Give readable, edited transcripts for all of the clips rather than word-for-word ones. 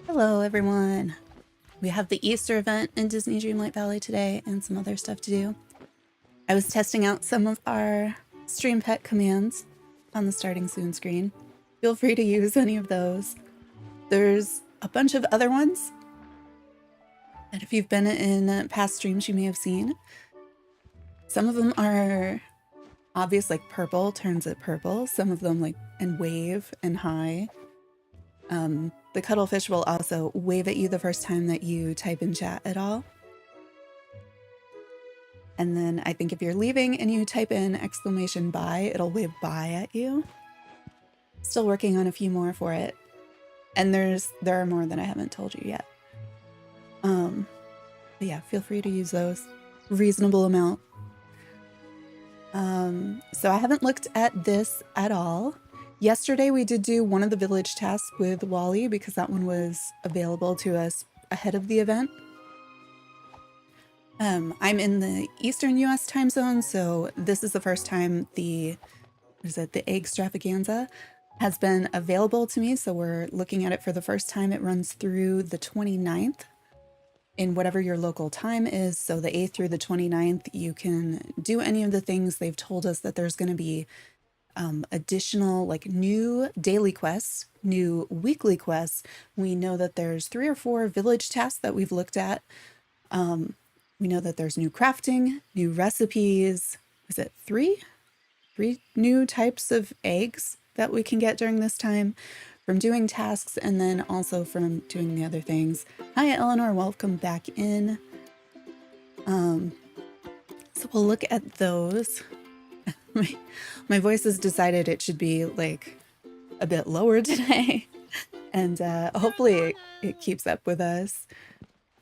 Hello everyone! We have the Easter event in Disney Dreamlight Valley today and some other stuff to do. I was testing out some of our stream pet commands on the starting soon screen. Feel free to use any of those. There's a bunch of other ones that if you've been in past streams you may have seen. Some of them are obvious, like purple turns it purple. Some of them like and wave and high. The cuttlefish will also wave at you the first time that you type in chat at all. And then I think if you're leaving and you type in !bye, it'll wave bye at you. Still working on a few more for it. And there are more that I haven't told you yet. But yeah, feel free to use those. Reasonable amount. So I haven't looked at this at all. Yesterday we did do one of the village tasks with Wally because that one was available to us ahead of the event. I'm in the Eastern US time zone, so this is the first time the Eggstravaganza has been available to me, so we're looking at it for the first time. It runs through the 29th in whatever your local time is, so the 8th through the 29th you can do any of the things. They've told us that there's going to be additional like new daily quests, new weekly quests. We know that there's 3 or 4 village tasks that we've looked at. We know that there's new crafting, new recipes. Is it 3 new types of eggs that we can get during this time from doing tasks and then also from doing the other things. Hi Eleanor, welcome back in. So we'll look at those. My voice has decided it should be like a bit lower today and hopefully it keeps up with us.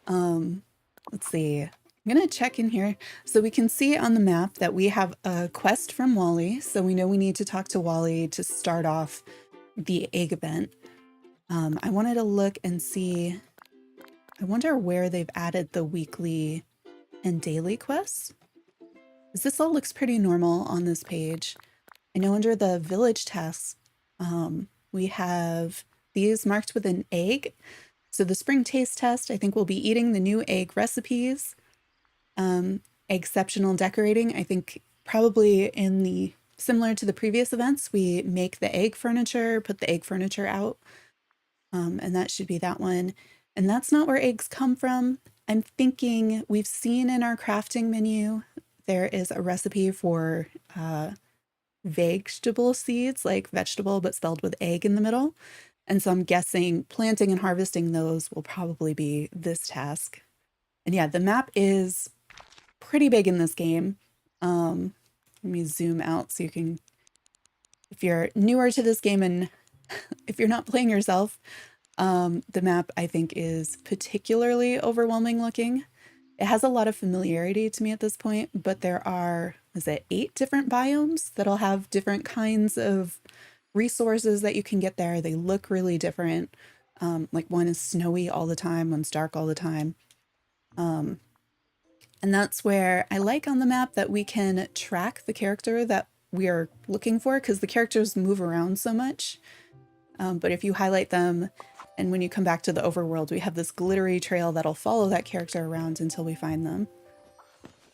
Let's see, I'm gonna check in here. So we can see on the map that we have a quest from Wally. So we know we need to talk to Wally to start off the egg event. I wanted to look and see, I wonder where they've added the weekly and daily quests. This all looks pretty normal on this page. I know under the village tasks, we have these marked with an egg. So the spring taste test, I think we'll be eating the new egg recipes. Exceptional decorating, I think probably in the, similar to the previous events, we make the egg furniture, put the egg furniture out. and that should be that one. And that's not where eggs come from. I'm thinking we've seen in our crafting menu, there is a recipe for vegetable seeds, like vegetable, but spelled with egg in the middle. And so I'm guessing planting and harvesting those will probably be this task. And yeah, the map is pretty big in this game. Let me zoom out so you can, if you're newer to this game and if you're not playing yourself, the map I think is particularly overwhelming looking. It has a lot of familiarity to me at this point, but there are, is it 8 different biomes that'll have different kinds of resources that you can get there. They look really different. Like one is snowy all the time, one's dark all the time. And that's where I like on the map that we can track the character that we are looking for, because the characters move around so much. But if you highlight them, and when you come back to the overworld, we have this glittery trail that'll follow that character around until we find them.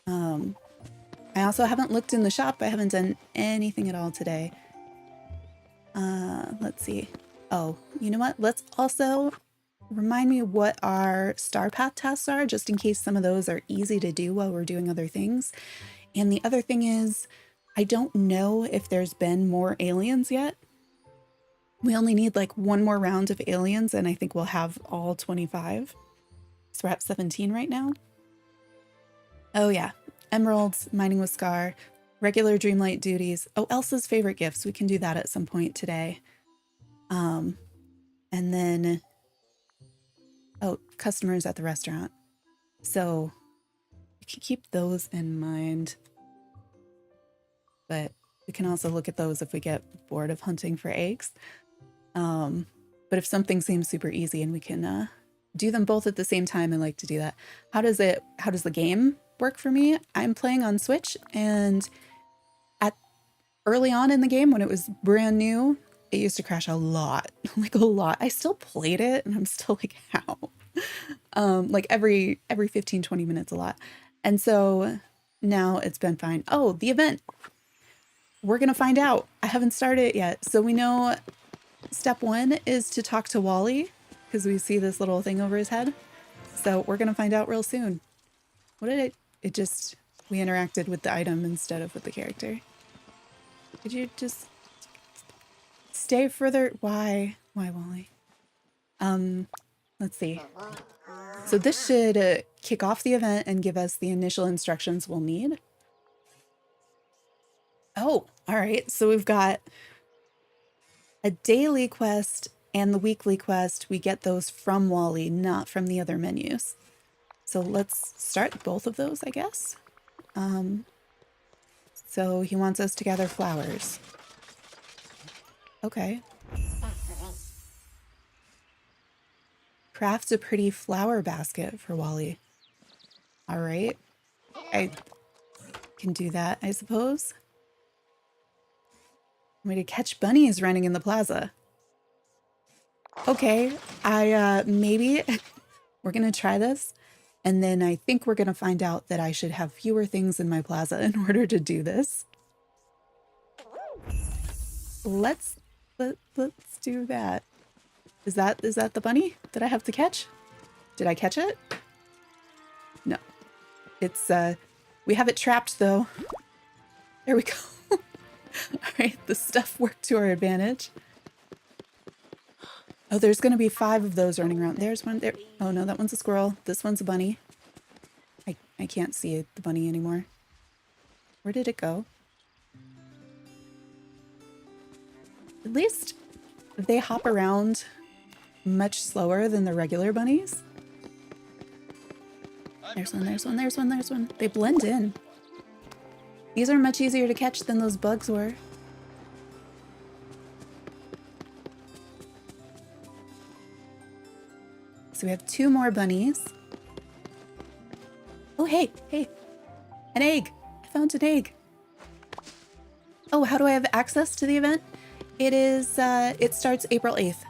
I also haven't looked in the shop. I haven't done anything at all today. Let's see. Oh, you know what? Let's also remind me what our star path tasks are, just in case some of those are easy to do while we're doing other things. And the other thing is, I don't know if there's been more aliens yet. We only need like one more round of aliens, and I think we'll have all 25. So we're at 17 right now. Oh yeah, emeralds, mining with Scar, regular Dreamlight duties. Oh, Elsa's favorite gifts. We can do that at some point today. And then, oh, customers at the restaurant. So we can keep those in mind. But we can also look at those if we get bored of hunting for eggs. But if something seems super easy and we can do them both at the same time, I like to do that. How does the game work for me? I'm playing on Switch, and early on in the game when it was brand new, it used to crash a lot, like a lot. I still played it and I'm still like, how? Like every 15, 20 minutes a lot. And so now it's been fine. Oh, the event. We're going to find out. I haven't started it yet. So we know step 1 is to talk to Wally, because we see this little thing over his head. So we're going to find out real soon. What did it just, we interacted with the item instead of with the character. Could you just stay further? Why, Wally? Let's see. So this should kick off the event and give us the initial instructions we'll need. Oh, all right. So we've got a daily quest and the weekly quest. We get those from Wally, not from the other menus. So let's start both of those, I guess. So he wants us to gather flowers. Okay. Craft a pretty flower basket for Wally. All right. I can do that, I suppose. I'm going to catch bunnies running in the plaza. Okay, maybe we're going to try this. And then I think we're going to find out that I should have fewer things in my plaza in order to do this. Let's do that. Is that the bunny that I have to catch? Did I catch it? No. It's we have it trapped though. There we go. All right, the stuff worked to our advantage. Oh, there's going to be 5 of those running around. There's one there. Oh no, that one's a squirrel. This one's a bunny. I can't see the bunny anymore. Where did it go? At least they hop around much slower than the regular bunnies. There's one, there's one, there's one, there's one. They blend in. These are much easier to catch than those bugs were. So we have 2 more bunnies. Oh, hey, an egg. I found an egg. Oh, how do I have access to the event? It is, it starts April 8th.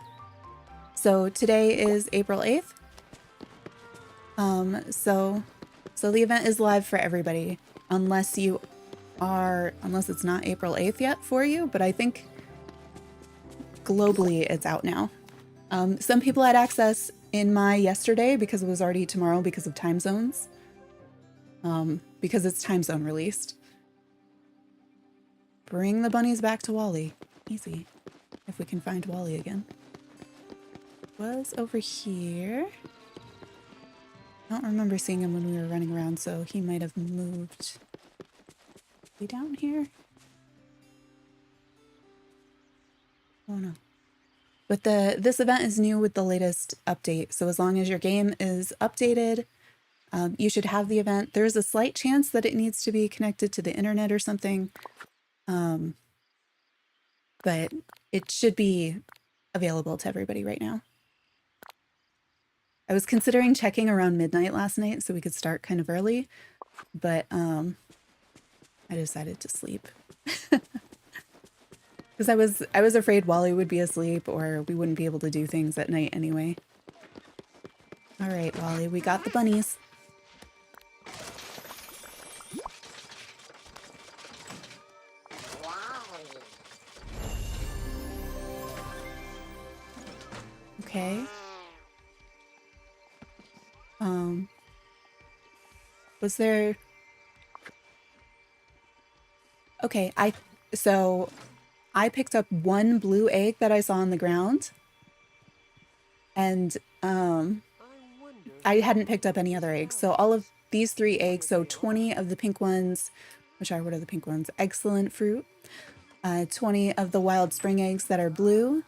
So today is April 8th. So the event is live for everybody, unless it's not April 8th yet for you, but I think globally it's out now. Some people had access in my yesterday because it was already tomorrow because of time zones. Because it's time zone released. Bring the bunnies back to Wally. Easy. If we can find Wally again. Was over here. I don't remember seeing him when we were running around, so he might have moved. Be down here? Oh no. But this event is new with the latest update, so as long as your game is updated, you should have the event. There's a slight chance that it needs to be connected to the internet or something, but it should be available to everybody right now. I was considering checking around midnight last night so we could start kind of early, but I decided to sleep. Because I was afraid Wally would be asleep or we wouldn't be able to do things at night anyway. All right, Wally, we got the bunnies. Okay. Was there... Okay, so I picked up one blue egg that I saw on the ground. And I hadn't picked up any other eggs. So all of these 3 eggs, so 20 of the pink ones, what are the pink ones? Excellent fruit. 20 of the wild spring eggs that are blue.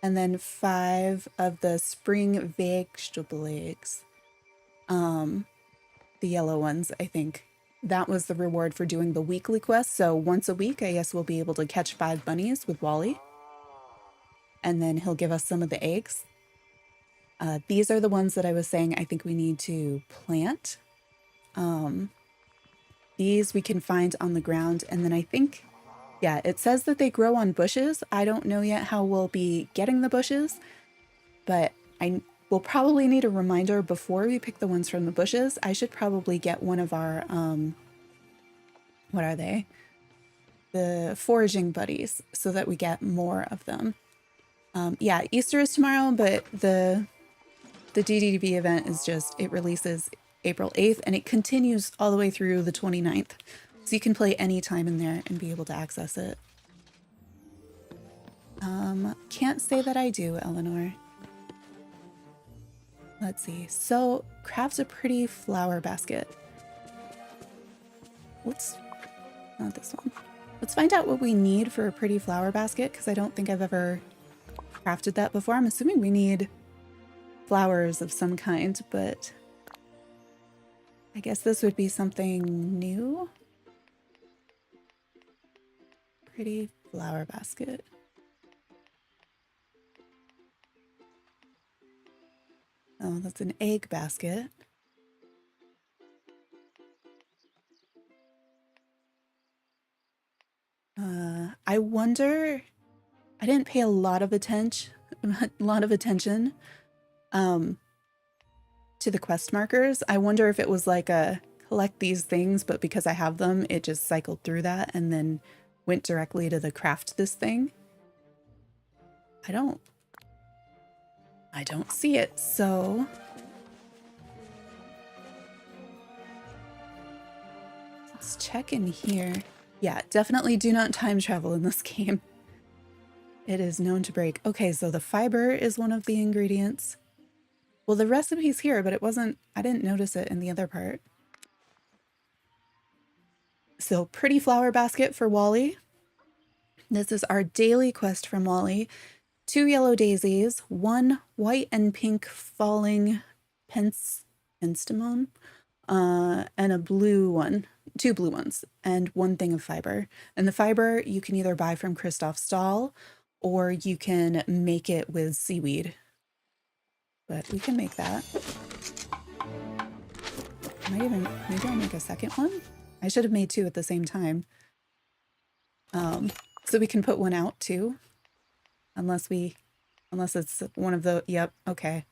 And then 5 of the spring vegetable eggs. The yellow ones, I think. That was the reward for doing the weekly quest. So once a week, I guess we'll be able to catch 5 bunnies with Wally. And then he'll give us some of the eggs. These are the ones that I was saying I think we need to plant. These we can find on the ground. And then I think, yeah, it says that they grow on bushes. I don't know yet how we'll be getting the bushes, but we'll probably need a reminder before we pick the ones from the bushes. I should probably get one of our, what are they? The foraging buddies so that we get more of them. Yeah, Easter is tomorrow, but the DDV event is just, it releases April 8th and it continues all the way through the 29th. So you can play any time in there and be able to access it. Can't say that I do, Eleanor. Let's see. So, craft a pretty flower basket. Not this one. Let's find out what we need for a pretty flower basket, because I don't think I've ever crafted that before. I'm assuming we need flowers of some kind, but I guess this would be something new. Pretty flower basket. Oh, that's an egg basket. I wonder, I didn't pay a lot of attention to the quest markers. I wonder if it was like a collect these things, but because I have them, it just cycled through that and then went directly to the craft this thing. I don't see it, so let's check in here. Yeah, definitely do not time travel in this game. It is known to break. Okay, so the fiber is one of the ingredients. Well, the recipe's here, but I didn't notice it in the other part. So, pretty flower basket for Wally. This is our daily quest from Wally. 2 yellow daisies, 1 white and pink falling penstemon, and a blue one. 2 blue ones, and 1 thing of fiber. And the fiber you can either buy from Christoph's stall, or you can make it with seaweed. But we can make that. Maybe I'll make a second one? I should have made 2 at the same time. So we can put 1 out too. Unless it's one of the, yep, okay.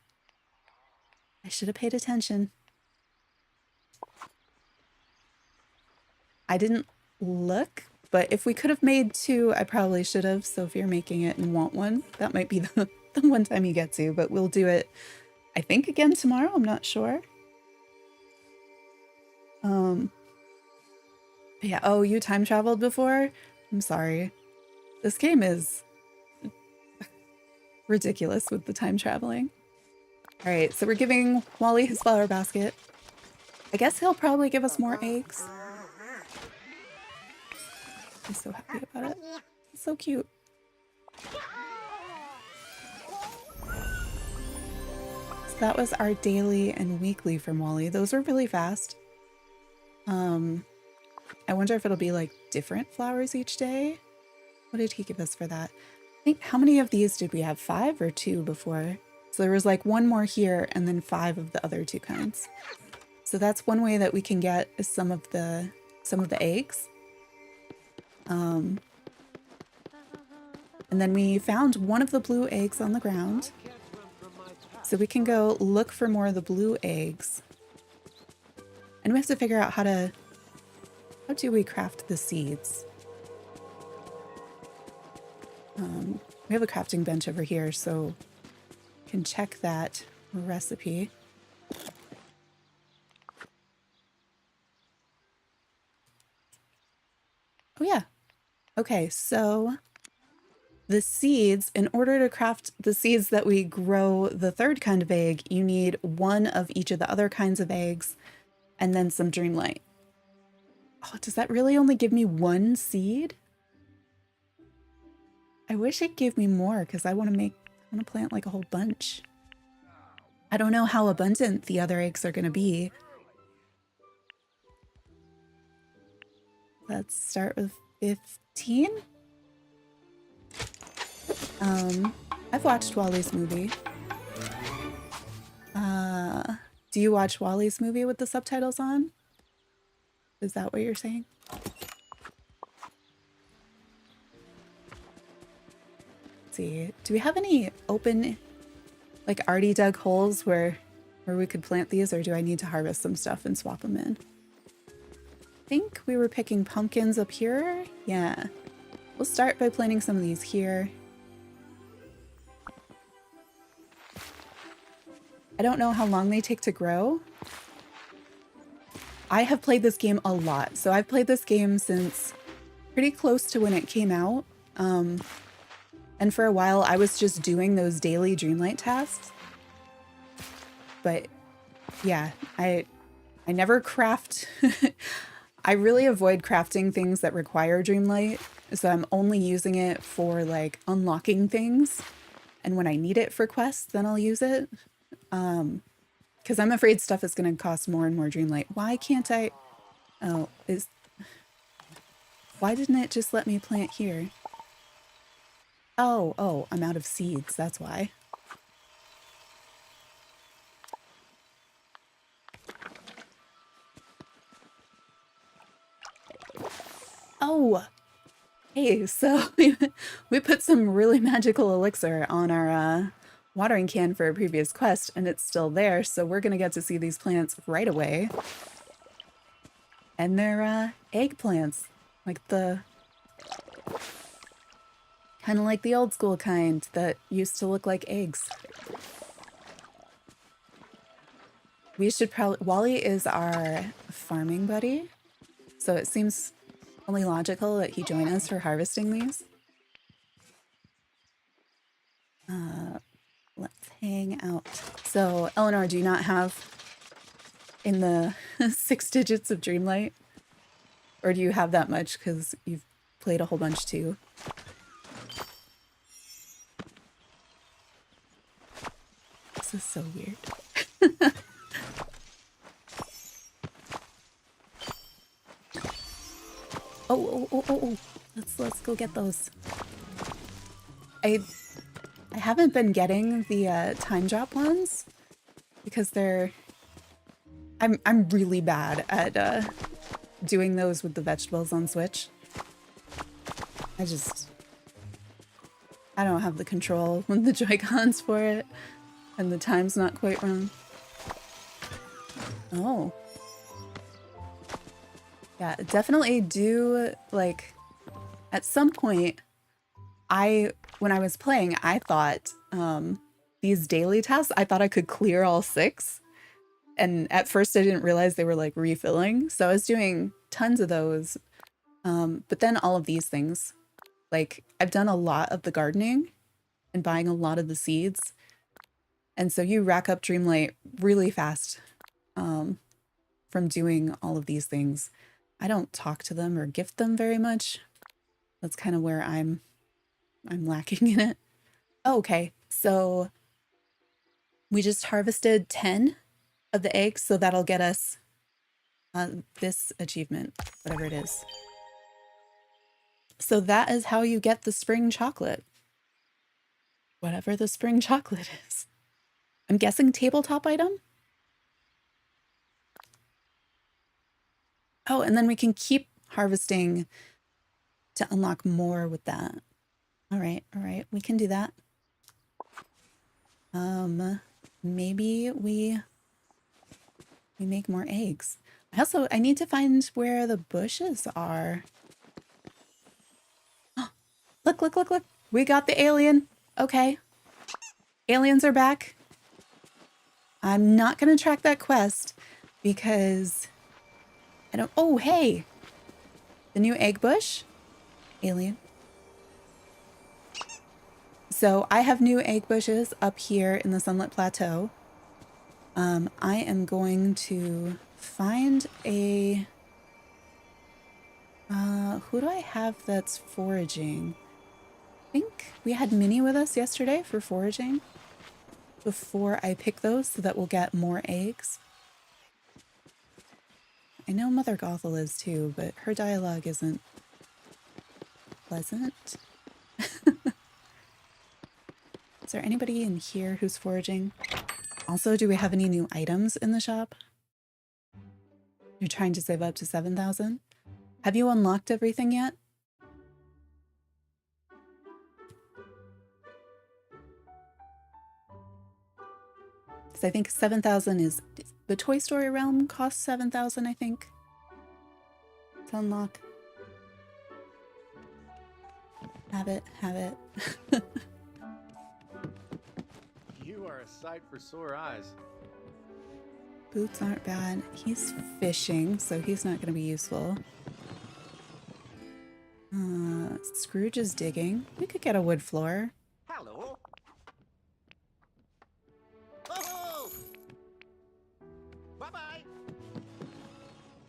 I should have paid attention. I didn't look, but if we could have made 2, I probably should have. So if you're making it and want 1, that might be the one time you get to, but we'll do it, I think, again tomorrow. I'm not sure. Yeah. Oh, you time traveled before? I'm sorry. This game is ridiculous with the time traveling. All right, so we're giving Wally his flower basket. I guess he'll probably give us more eggs. I'm so happy about it. It's so cute. So that was our daily and weekly from Wally. Those were really fast. I wonder if it'll be like different flowers each day. What did he give us for that? I think, how many of these did we have? 5 or 2 before? So there was like 1 more here and then 5 of the other 2 kinds. So that's one way that we can get some of the eggs. And then we found one of the blue eggs on the ground. So we can go look for more of the blue eggs. And we have to figure out how do we craft the seeds? We have a crafting bench over here, so we can check that recipe. Oh yeah. Okay, so the seeds, in order to craft the seeds that we grow the 3rd kind of egg, you need 1 of each of the other kinds of eggs and then some Dreamlight. Oh, does that really only give me 1 seed? I wish it gave me more because I want to plant like a whole bunch. I don't know how abundant the other eggs are going to be. Let's start with 15. I've watched Wally's movie. Do you watch Wally's movie with the subtitles on? Is that what you're saying? Let's see. Do we have any open, like already dug holes where we could plant these, or do I need to harvest some stuff and swap them in? I think we were picking pumpkins up here. Yeah. We'll start by planting some of these here. I don't know how long they take to grow. I have played this game a lot. So I've played this game since pretty close to when it came out. And for a while I was just doing those daily Dreamlight tasks. But yeah, I never craft. I really avoid crafting things that require Dreamlight. So I'm only using it for like unlocking things. And when I need it for quests, then I'll use it. Because I'm afraid stuff is going to cost more and more Dreamlight. Why can't I? Oh, why didn't it just let me plant here? Oh, I'm out of seeds. That's why. Oh, hey, so we put some really magical elixir on our watering can for a previous quest, and it's still there, so we're gonna get to see these plants right away. And they're eggplants, like kind of like the old school kind that used to look like eggs. We should probably, Wally is our farming buddy, so it seems only logical that he join us for harvesting these. Let's hang out. So, Eleanor, do you not have in the 6 digits of Dreamlight? Or do you have that much because you've played a whole bunch too? This is so weird. Oh. Let's go get those. I haven't been getting the time drop ones because I'm really bad at doing those with the vegetables on Switch. I don't have the control with the Joy-Cons for it, and the time's not quite wrong. Oh. Yeah, definitely do, like, at some point, when I was playing, I thought these daily tasks, I thought I could clear all 6. And at first I didn't realize they were like refilling. So I was doing tons of those. But then all of these things, like I've done a lot of the gardening and buying a lot of the seeds. And so you rack up Dreamlight really fast from doing all of these things. I don't talk to them or gift them very much. That's kind of where I'm lacking in it. Oh, okay, so we just harvested 10 of the eggs, so that'll get us this achievement, whatever it is. So that is how you get the spring chocolate. Whatever the spring chocolate is. I'm guessing tabletop item? Oh, and then we can keep harvesting to unlock more with that. All right, we can do that. Maybe we make more eggs. I need to find where the bushes are. Oh, look. We got the alien. Okay. Aliens are back. I'm not going to track that quest because I don't... Oh, hey. The new egg bush. Alien. So I have new egg bushes up here in the Sunlit Plateau. I am going to find a... who do I have that's foraging? I think we had Minnie with us yesterday for foraging before I pick those so that we'll get more eggs. I know Mother Gothel is too, but her dialogue isn't pleasant. Is there anybody in here who's foraging? Also, do we have any new items in the shop? You're trying to save up to 7,000? Have you unlocked everything yet? Because I think 7,000 is... The Toy Story realm costs 7,000, I think, to unlock. Have it. You are a sight for sore eyes. Boots aren't bad. He's fishing, so he's not going to be useful. Scrooge is digging. We could get a wood floor. Hello. Oh! Bye-bye.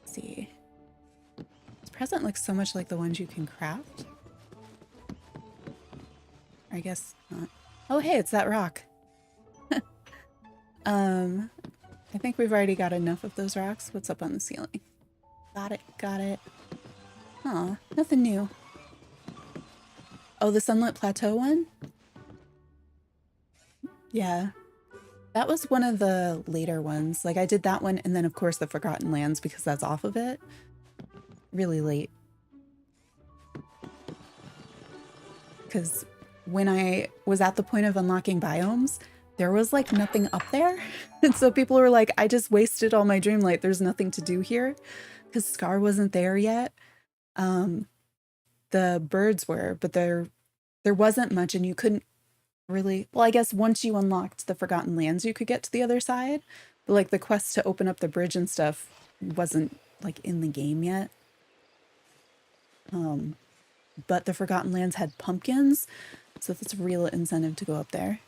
Let's see. This present looks so much like the ones you can craft. I guess not. Oh, hey, it's that rock. I think we've already got enough of those rocks. What's up on the ceiling? Got it. Aw, nothing new. Oh, the Sunlit Plateau one? Yeah. That was one of the later ones. Like, I did that one, and then, of course, the Forgotten Lands, because that's off of it. Really late. Because when I was at the point of unlocking biomes, there was, like, nothing up there. And so people were like, I just wasted all my Dreamlight. There's nothing to do here. Because Scar wasn't there yet. The birds were, but there wasn't much, and you couldn't really... Well, I guess once you unlocked the Forgotten Lands, you could get to the other side. But, like, the quest to open up the bridge and stuff wasn't, like, in the game yet. But the Forgotten Lands had pumpkins, so that's a real incentive to go up there.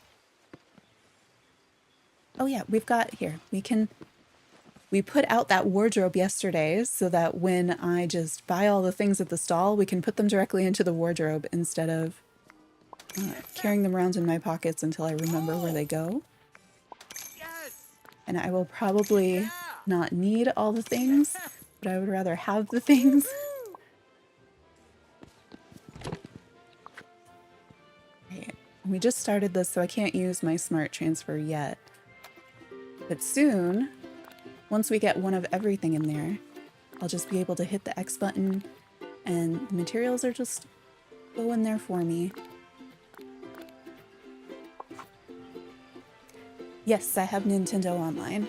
Oh yeah, we've got... Here, we put out that wardrobe yesterday so that when I just buy all the things at the stall, we can put them directly into the wardrobe instead of carrying them around in my pockets until I remember where they go. And I will probably not need all the things, but I would rather have the things. Right. We just started this, so I can't use my smart transfer yet. But soon... Once we get one of everything in there, I'll just be able to hit the X button and the materials are just going there for me. Yes, I have Nintendo Online.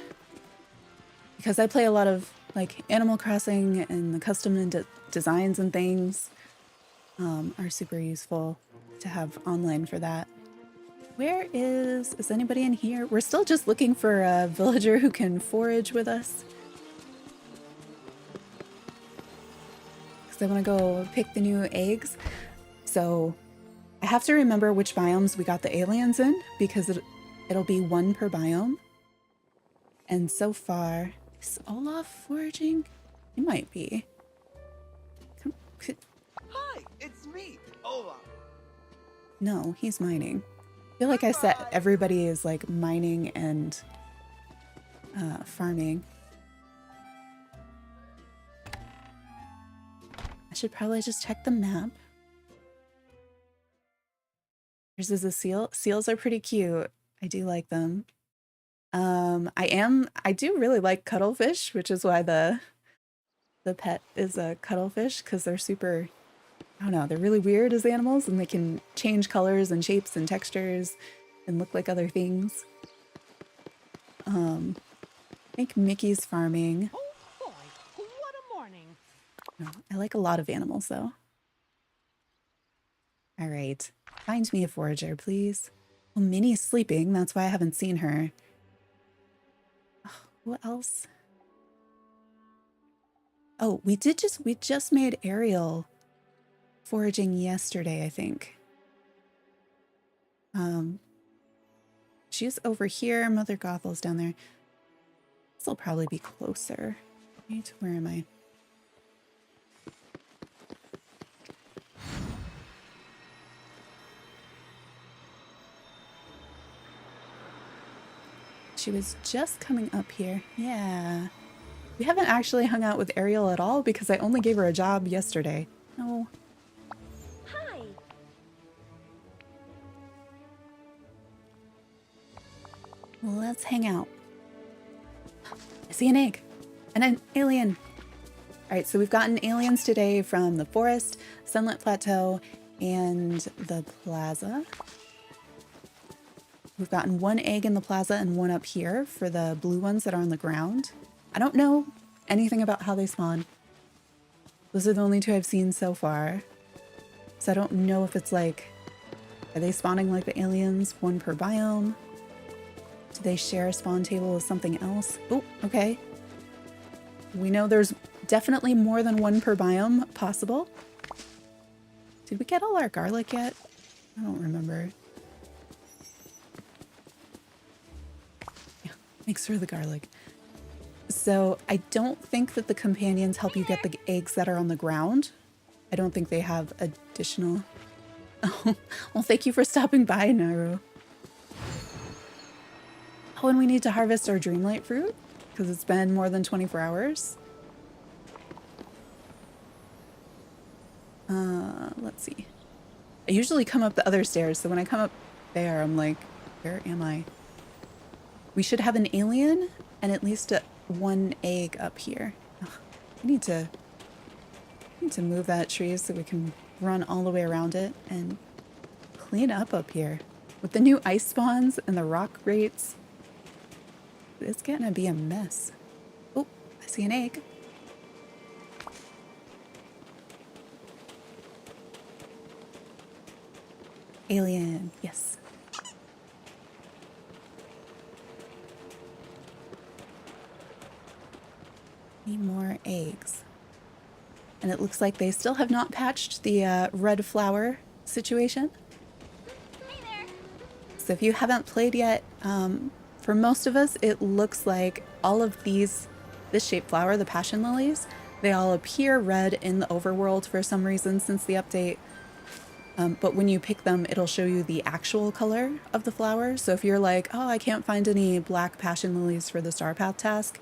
Because I play a lot of like Animal Crossing, and the custom designs and things are super useful to have online for that. Is anybody in here? We're still just looking for a villager who can forage with us. Because I want to go pick the new eggs. So I have to remember which biomes we got the aliens in because it'll be one per biome. And so far, is Olaf foraging? He might be. Hi, it's me, Olaf. No, he's mining. I feel like I said everybody is like mining and farming. I should probably just check the map. Yours is a seal. Seals are pretty cute. I do like them. I do really like cuttlefish, which is why the pet is a cuttlefish, because they're super, I don't know, they're really weird as animals and they can change colors and shapes and textures and look like other things. I think Mickey's farming. Oh boy, what a morning. No, I like a lot of animals though. All right, find me a forager, please. Well, Minnie's sleeping, that's why I haven't seen her. Oh, what else? Oh, we just made Ariel foraging yesterday, I think. She's over here. Mother Gothel's down there. This will probably be closer. Right, where am I? She was just coming up here. Yeah. We haven't actually hung out with Ariel at all because I only gave her a job yesterday. No. Hi. Let's hang out. I see an egg and an alien. All right, so we've gotten aliens today from the forest, Sunlit Plateau, and the plaza. We've gotten one egg in the plaza and one up here for the blue ones that are on the ground. I don't know anything about how they spawn. Those are the only two I've seen so far. So I don't know if it's like, are they spawning like the aliens, one per biome? Do they share a spawn table with something else? Oh, okay. We know there's definitely more than one per biome possible. Did we get all our garlic yet? I don't remember. Yeah, thanks for the garlic. So I don't think that the companions help you get the eggs that are on the ground. I don't think they have additional... Oh, well, thank you for stopping by, Naru. Oh, and we need to harvest our Dreamlight fruit because it's been more than 24 hours. Let's see. I usually come up the other stairs, so when I come up there, I'm like, where am I? We should have an alien and at least one egg up here. Ugh, I need to move that tree so we can run all the way around it and clean up here. With the new ice spawns and the rock grates, it's gonna be a mess. Oh, I see an egg. Alien, yes. Need more eggs. And it looks like they still have not patched the red flower situation. Hey there. So if you haven't played yet, for most of us, it looks like all of this shaped flower, the passion lilies, they all appear red in the overworld for some reason since the update. But when you pick them, it'll show you the actual color of the flower. So if you're like, oh, I can't find any black passion lilies for the Star Path task,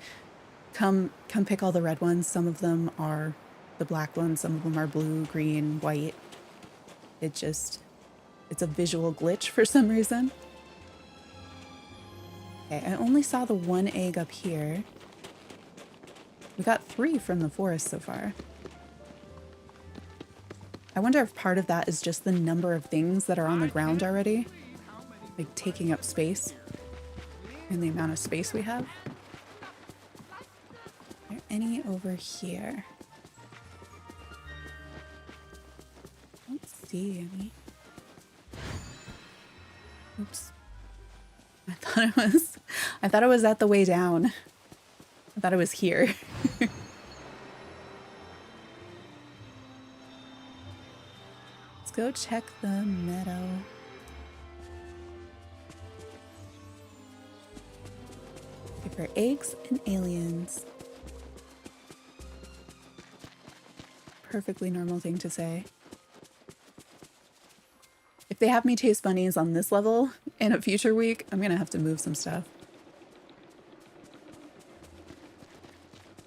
come pick all the red ones. Some of them are the black ones, some of them are blue, green, white. It's a visual glitch for some reason. Okay, I only saw the one egg up here. We got 3 from the forest so far. I wonder if part of that is just the number of things that are on the ground already, like taking up space and the amount of space we have. Are there any over here? I don't see any. Oops. I thought it was at the way down. I thought it was here. Let's go check the meadow. Look for eggs and aliens. Perfectly normal thing to say. If they have me chase bunnies on this level in a future week, I'm gonna have to move some stuff.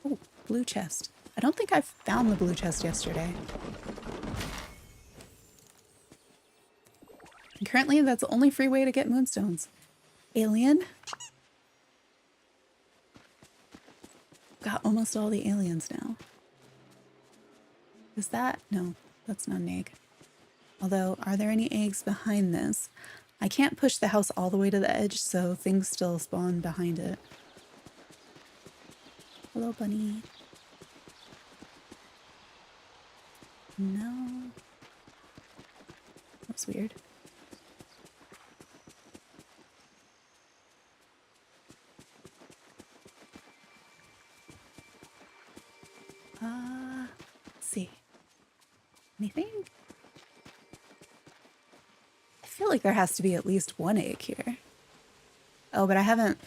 Oh, blue chest. I don't think I found the blue chest yesterday. And currently, that's the only free way to get moonstones. Alien? Got almost all the aliens now. Is that? No, that's not an egg. Although, are there any eggs behind this? I can't push the house all the way to the edge, so things still spawn behind it. Hello, bunny. No. That's weird. Let's see. Anything? I feel like there has to be at least one egg here. Oh, but I haven't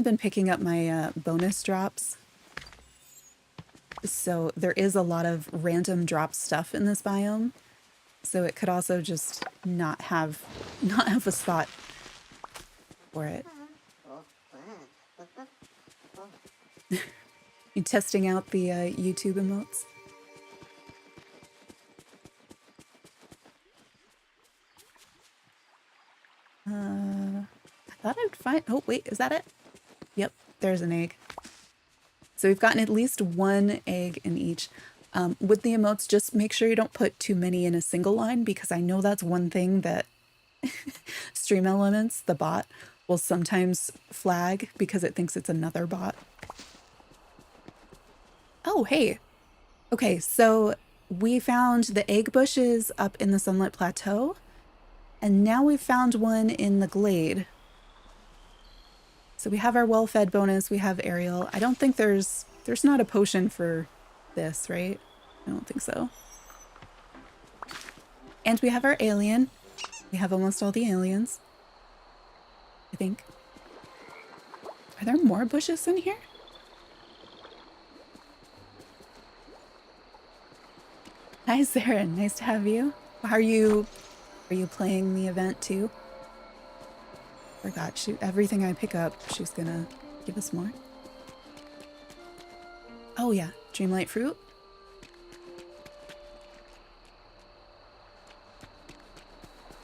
been picking up my bonus drops. So there is a lot of random drop stuff in this biome. So it could also just not have a spot for it. You testing out the YouTube emotes? I thought I'd find... Oh, wait, is that it? Yep, there's an egg. So we've gotten at least one egg in each. With the emotes, just make sure you don't put too many in a single line, because I know that's one thing that Stream Elements, the bot, will sometimes flag because it thinks it's another bot. Oh, hey. Okay, so we found the egg bushes up in the Sunlit Plateau, and now we've found one in the glade. So we have our well-fed bonus, we have Ariel. I don't think there's not a potion for this, right? I don't think so. And we have our alien. We have almost all the aliens, I think. Are there more bushes in here? Hi, Sarah. Nice to have you. Are you playing the event too? Forgot. Shoot, everything I pick up, she's gonna give us more. Oh yeah, Dreamlight fruit.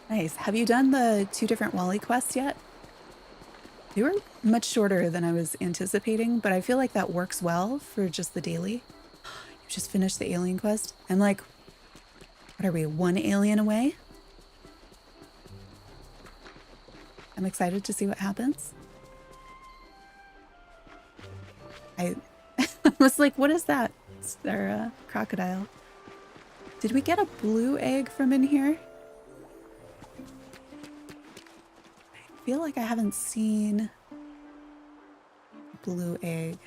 Nice. Have you done the 2 different Wally quests yet? They were much shorter than I was anticipating, but I feel like that works well for just the daily. You just finished the alien quest. I'm like, what are we, 1 alien away? I'm excited to see what happens. I was like, what is that? It's their crocodile. Did we get a blue egg from in here? I feel like I haven't seen a blue egg.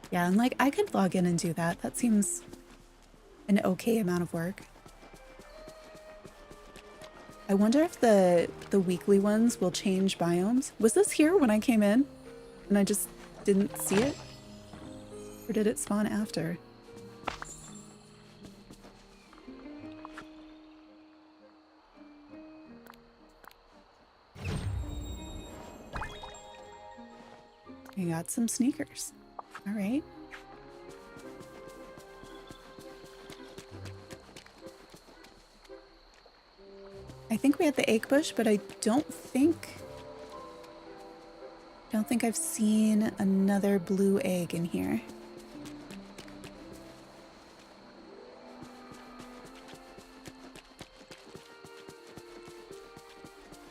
Yeah, I'm like, I could log in and do that. That seems an okay amount of work. I wonder if the weekly ones will change biomes. Was this here when I came in and I just didn't see it? Or did it spawn after? We got some sneakers. All right. I think we had the egg bush, but I don't think I've seen another blue egg in here.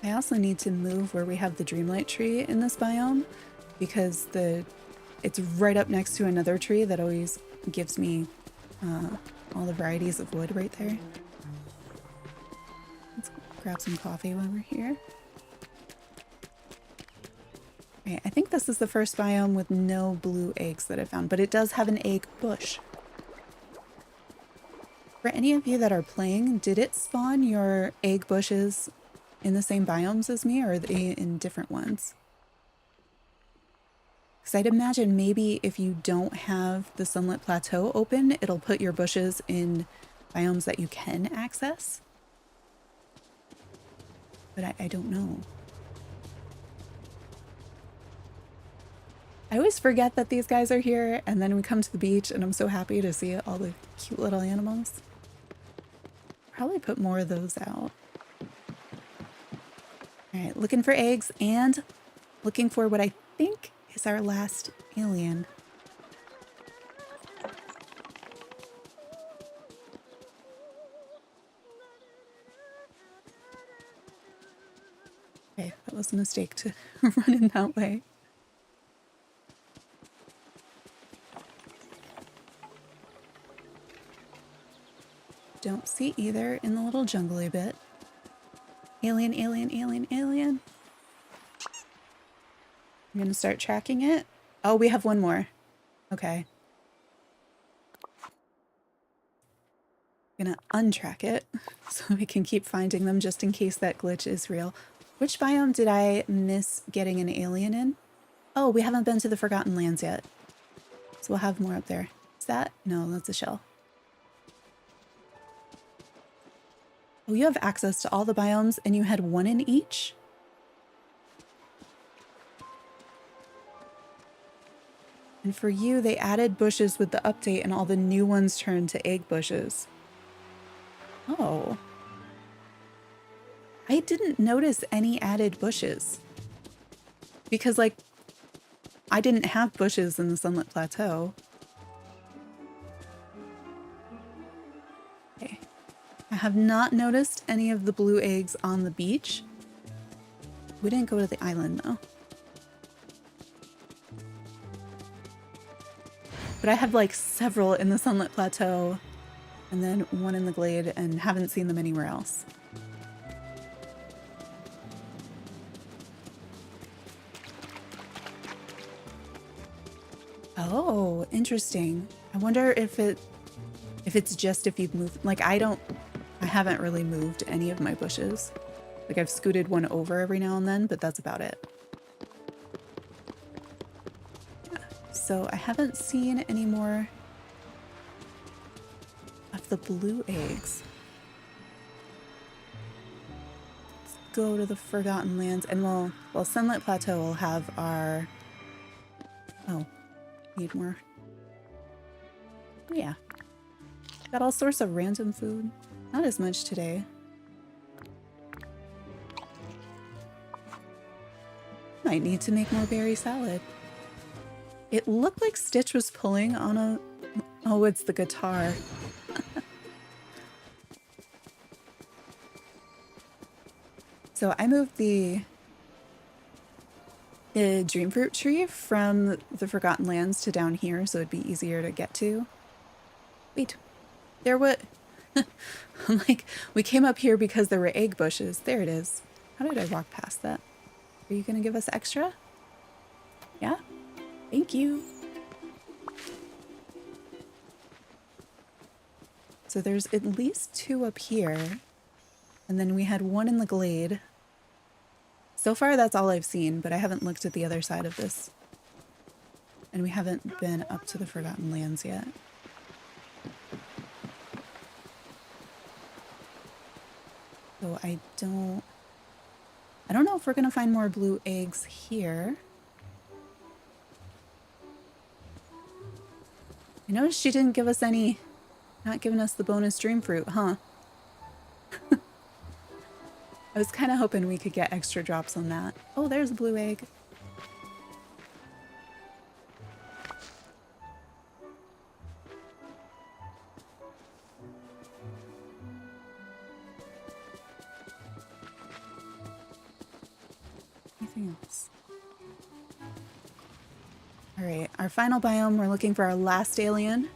I also need to move where we have the Dreamlight tree in this biome, because the it's right up next to another tree that always gives me all the varieties of wood right there. Let's grab some coffee while we're here. Okay, I think this is the first biome with no blue eggs that I found, but it does have an egg bush. For any of you that are playing, did it spawn your egg bushes in the same biomes as me, or are they in different ones? Because I'd imagine maybe if you don't have the Sunlit Plateau open, it'll put your bushes in biomes that you can access. But I don't know. I always forget that these guys are here, and then we come to the beach, and I'm so happy to see all the cute little animals. Probably put more of those out. All right, looking for eggs and looking for what I think is our last alien. Okay, that was a mistake to run in that way. Don't see either in the little jungly bit. Alien, alien, alien, alien. I'm gonna start tracking it. Oh, we have one more. Okay. I'm gonna untrack it so we can keep finding them just in case that glitch is real. Which biome did I miss getting an alien in? Oh, we haven't been to the Forgotten Lands yet. So we'll have more up there. Is that? No, that's a shell. Oh, you have access to all the biomes and you had one in each? And for you, they added bushes with the update and all the new ones turned to egg bushes. Oh. I didn't notice any added bushes. Because, like, I didn't have bushes in the Sunlit Plateau. Okay. I have not noticed any of the blue eggs on the beach. We didn't go to the island, though. But I have like several in the Sunlit Plateau and then one in the glade and haven't seen them anywhere else. Oh, interesting. I wonder if it's just if you've moved, like I haven't really moved any of my bushes. Like I've scooted one over every now and then, but that's about it. So I haven't seen any more of the blue eggs. Let's go to the Forgotten Lands and well, Sunlit Plateau will have our, oh, need more. Oh, yeah. Got all sorts of random food. Not as much today. Might need to make more berry salad. It looked like Stitch was pulling on a... Oh, it's the guitar. So I moved the dream fruit tree from the Forgotten Lands to down here so it'd be easier to get to. Wait, there what? I'm like, we came up here because there were egg bushes. There it is. How did I walk past that? Are you gonna give us extra? Yeah? Thank you. So there's at least 2 up here. And then we had 1 in the glade. So far that's all I've seen, but I haven't looked at the other side of this. And we haven't been up to the Forgotten Lands yet. So I don't know if we're gonna find more blue eggs here. I noticed she didn't give us any, not giving us the bonus dream fruit, huh? I was kind of hoping we could get extra drops on that. Oh, there's a blue egg. Anything else? All right, our final biome, we're looking for our last alien.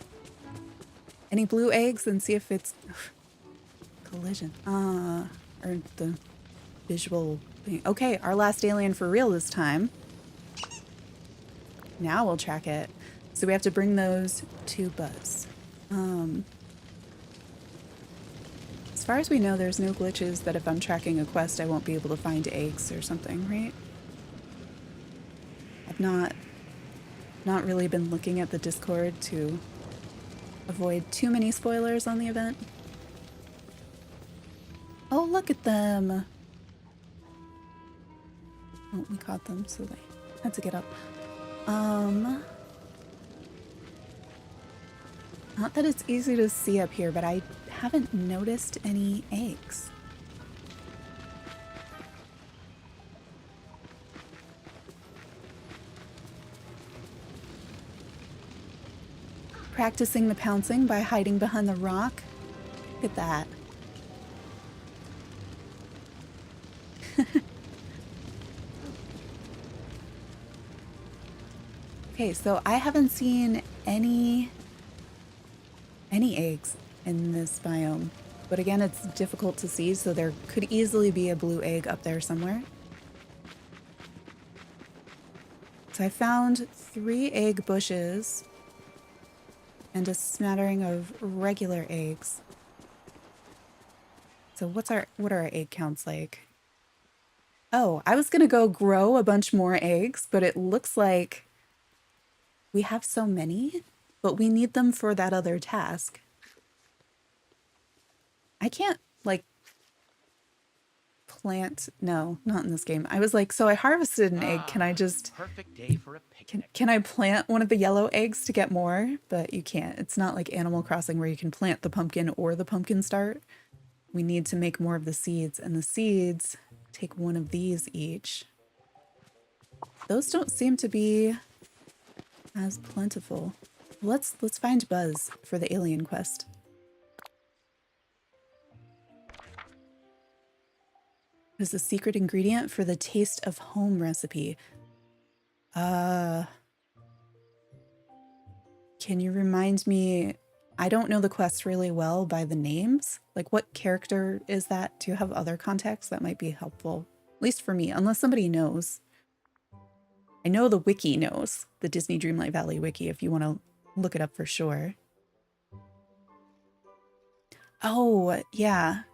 Any blue eggs and see if it's collision. Or the visual thing. Okay, our last alien for real this time. Now we'll track it. So we have to bring those to Buzz. As far as we know, there's no glitches that if I'm tracking a quest, I won't be able to find eggs or something, right? I've not really been looking at the Discord to avoid too many spoilers on the event. Oh, look at them. Oh, we caught them, so they had to get up. Not that it's easy to see up here, but I haven't noticed any eggs. Practicing the pouncing by hiding behind the rock. Look at that. Okay, so I haven't seen any eggs in this biome. But again, it's difficult to see, so there could easily be a blue egg up there somewhere. So I found 3 egg bushes and a smattering of regular eggs. So what are our egg counts like? Oh, I was gonna go grow a bunch more eggs, but it looks like we have so many, but we need them for that other task. I can't, like, plant... No, not in this game. I was like, so I harvested an egg. Can I just... Perfect day for a picnic. Can I plant one of the yellow eggs to get more? But you can't. It's not like Animal Crossing where you can plant the pumpkin or the pumpkin start. We need to make more of the seeds, and the seeds take one of these each. Those don't seem to be as plentiful. Let's find Buzz for the alien quest. There's a secret ingredient for the taste of home recipe. Can you remind me? I don't know the quest really well by the names. Like, what character is that? Do you have other context that might be helpful? At least for me, unless somebody knows. I know the wiki knows, the Disney Dreamlight Valley wiki, if you want to look it up for sure. Oh, yeah.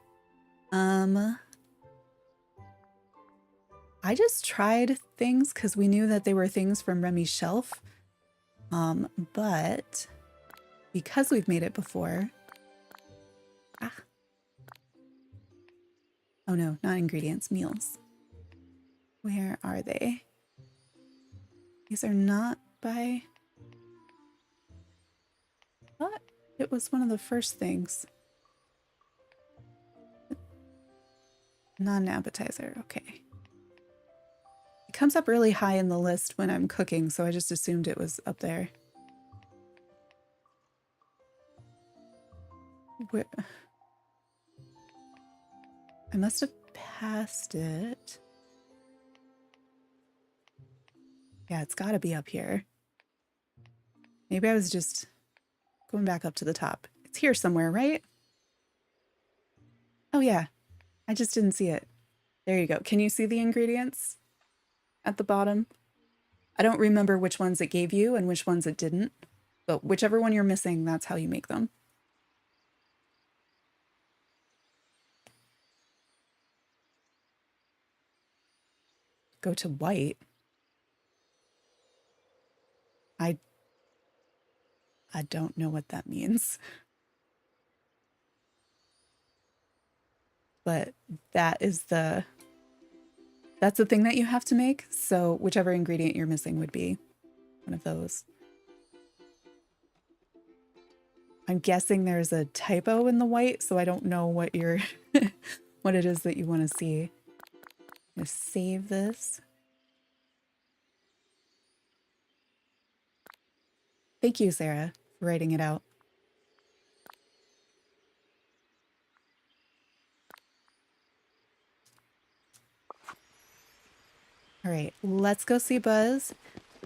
I just tried things because we knew that they were things from Remy's shelf. But because we've made it before... Oh no, not ingredients, meals. Where are they? These are not by... What? It was one of the first things. Not an appetizer, okay. It comes up really high in the list when I'm cooking, so I just assumed it was up there. Where... I must have passed it. Yeah, it's gotta be up here. Maybe I was just going back up to the top. It's here somewhere, right? Oh yeah, I just didn't see it. There you go. Can you see the ingredients at the bottom? I don't remember which ones it gave you and which ones it didn't, but whichever one you're missing, that's how you make them. Go to white. I don't know what that means. But that's the thing that you have to make. So whichever ingredient you're missing would be one of those. I'm guessing there's a typo in the white, so I don't know what you're what it is that you want to see. I'm gonna save this. Thank you, Sarah, for writing it out. All right, let's go see Buzz.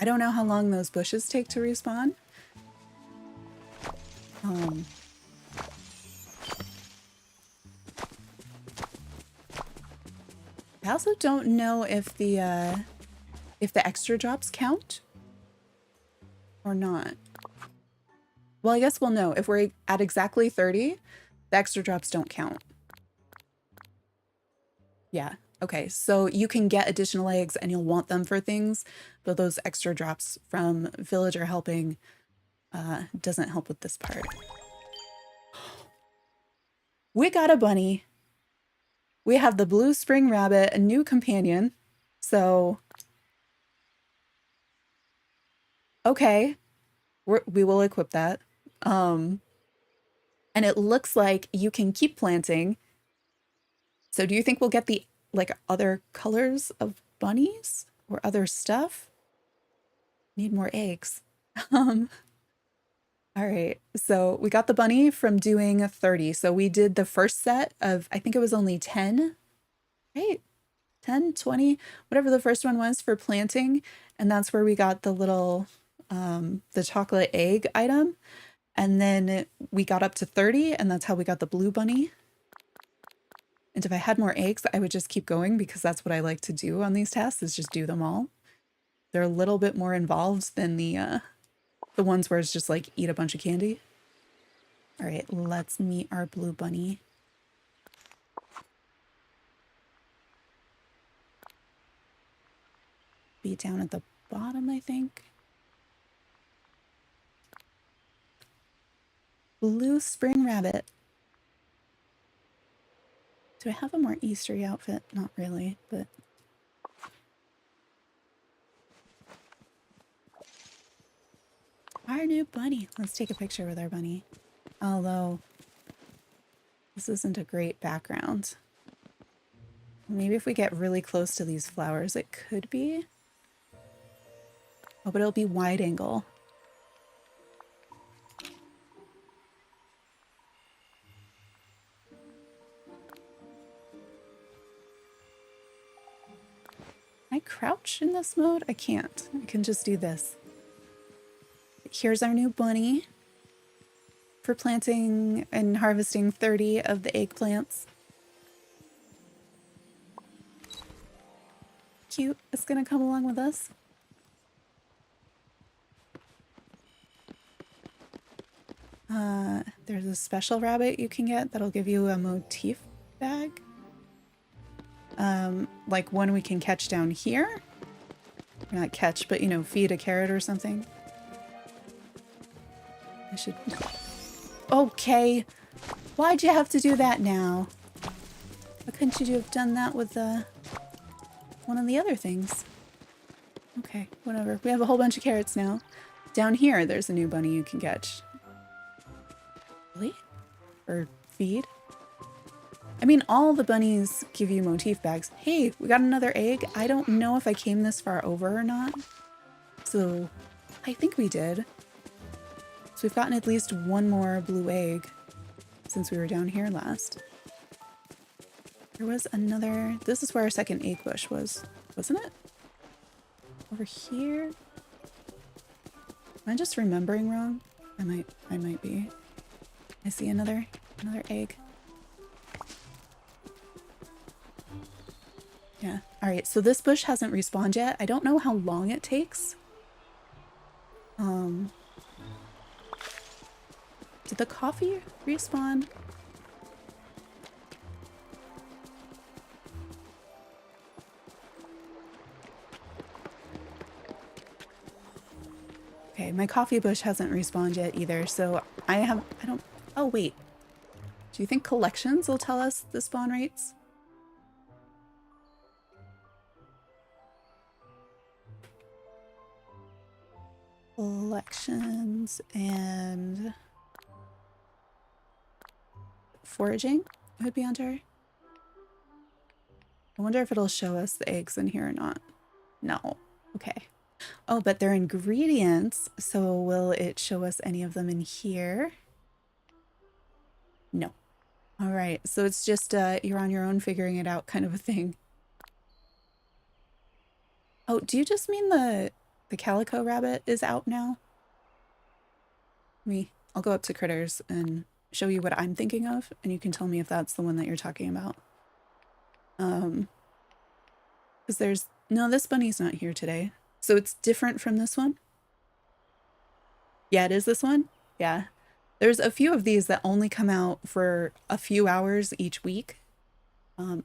I don't know how long those bushes take to respawn. I also don't know if the extra drops count or not. Well, I guess we'll know. If we're at exactly 30, the extra drops don't count. Yeah. Okay. So you can get additional eggs and you'll want them for things, but those extra drops from villager helping doesn't help with this part. We got a bunny. We have the blue spring rabbit, a new companion. So, okay, we will equip that. And it looks like you can keep planting. So do you think we'll get the like other colors of bunnies or other stuff? Need more eggs. All right, so we got the bunny from doing 30. So we did the first set of, I think it was only 10, right? 10, 20, whatever the first one was for planting. And that's where we got the little, the chocolate egg item. And then we got up to 30 and that's how we got the blue bunny. And if I had more eggs, I would just keep going because that's what I like to do on these tasks is just do them all. They're a little bit more involved than the ones where it's just like eat a bunch of candy. All right, let's meet our blue bunny. Be down at the bottom, I think. Blue spring rabbit. Do I have a more Eastery outfit? Not really, but... Our new bunny. Let's take a picture with our bunny. Although, this isn't a great background. Maybe if we get really close to these flowers, it could be. Oh, but it'll be wide angle. Can I crouch in this mode? I can't. I can just do this. Here's our new bunny for planting and harvesting 30 of the eggplants. Cute. It's gonna come along with us. There's a special rabbit you can get that'll give you a motif bag. Like one we can catch down here. Not catch, but you know, feed a carrot or something. I should... Okay. Why'd you have to do that now? Why couldn't you have done that with one of the other things? Okay, whatever. We have a whole bunch of carrots now. Down here, there's a new bunny you can catch. Really? Or feed? I mean, all the bunnies give you motif bags. Hey, we got another egg. I don't know if I came this far over or not. So, I think we did. So we've gotten at least one more blue egg since we were down here last. There was another... This is where our second egg bush was, wasn't it? Over here? Am I just remembering wrong? I might be. I see another egg. Yeah. All right. So this bush hasn't respawned yet. I don't know how long it takes. Did the coffee respawn? Okay, my coffee bush hasn't respawned yet either, so I don't... Oh, wait. Do you think collections will tell us the spawn rates? Collections and... foraging would be under. I wonder if it'll show us the eggs in here or not. No. Okay. Oh, but they're ingredients, so will it show us any of them in here? No. All right, so it's just you're on your own figuring it out kind of a thing. Oh, do you just mean the the calico rabbit is out now. I'll go up to critters and show you what I'm thinking of, and you can tell me if that's the one that you're talking about. Because this bunny's not here today. So it's different from this one? Yeah, it is this one? Yeah. There's a few of these that only come out for a few hours each week.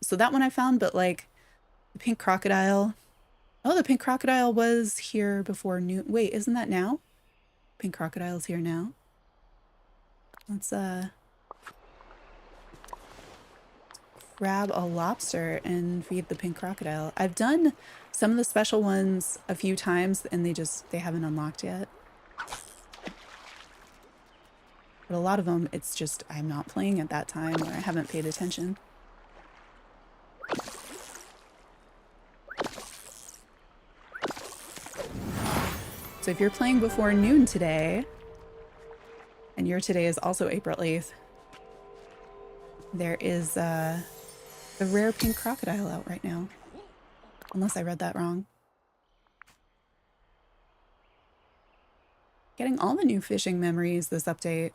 So that one I found, but like the pink crocodile. Oh, the pink crocodile was here before noon. Wait, isn't that now? Pink crocodile's here now. Let's grab a lobster and feed the pink crocodile. I've done some of the special ones a few times and they haven't unlocked yet. But a lot of them, it's just I'm not playing at that time or I haven't paid attention. So if you're playing before noon today, and your today is also April 8th, there is the rare pink crocodile out right now. Unless I read that wrong. Getting all the new fishing memories this update.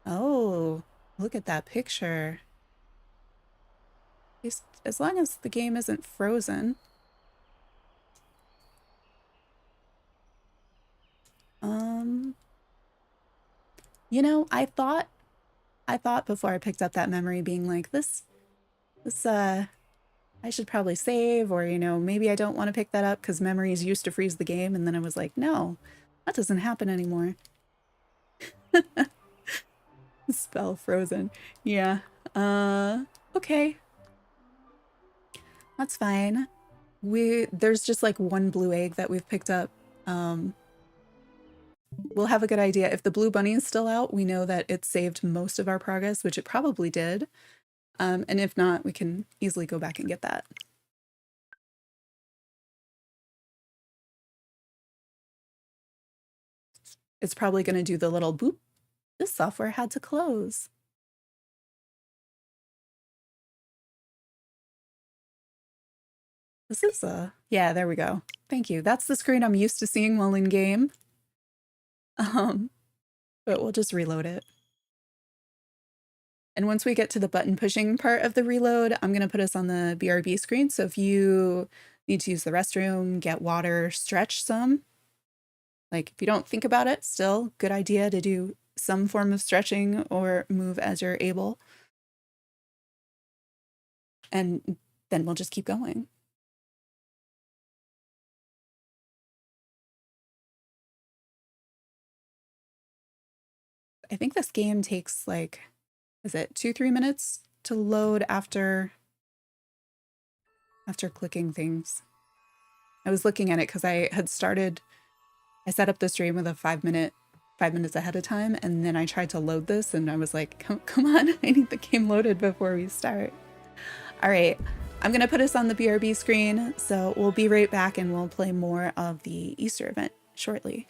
Oh, look at that picture. As long as the game isn't frozen. You know, I thought before I picked up that memory being like, I should probably save, or, you know, maybe I don't want to pick that up because memories used to freeze the game. And then I was like, no, that doesn't happen anymore. Spell frozen. Yeah. Okay. That's fine. There's just like one blue egg that we've picked up. We'll have a good idea. If the blue bunny is still out, we know that it saved most of our progress, which it probably did. And if not, we can easily go back and get that. It's probably going to do the little boop. This software had to close. This is yeah, there we go. Thank you. That's the screen I'm used to seeing while in game. But we'll just reload it. And once we get to the button pushing part of the reload, I'm going to put us on the BRB screen. So if you need to use the restroom, get water, stretch some, like if you don't think about it, still good idea to do some form of stretching or move as you're able. And then we'll just keep going. I think this game takes like, is it 2-3 minutes to load after clicking things? I was looking at it because I set up the stream with a 5 minutes ahead of time, and then I tried to load this and I was like, come on, I need the game loaded before we start. All right, I'm gonna put us on the BRB screen, so we'll be right back and we'll play more of the Easter event shortly.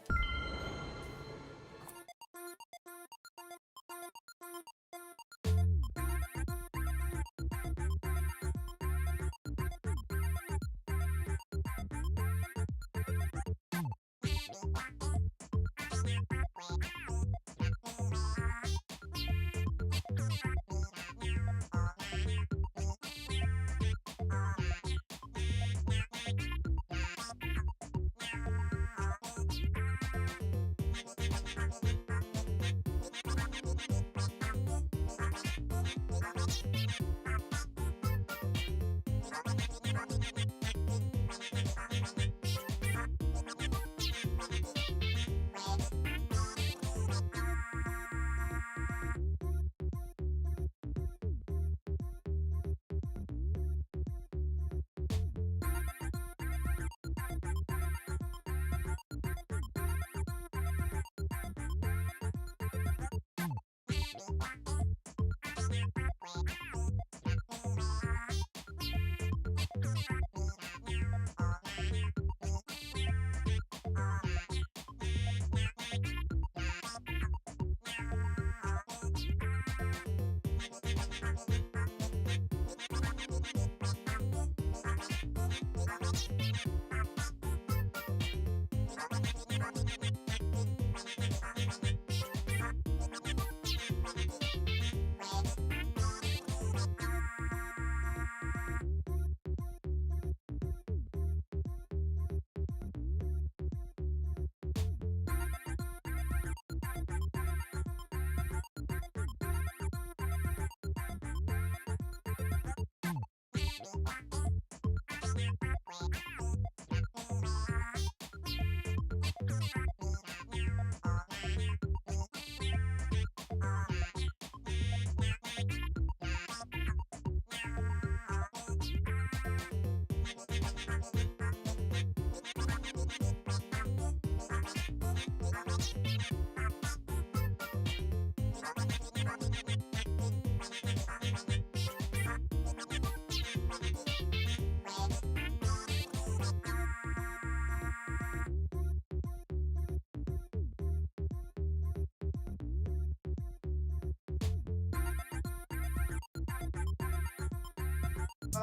And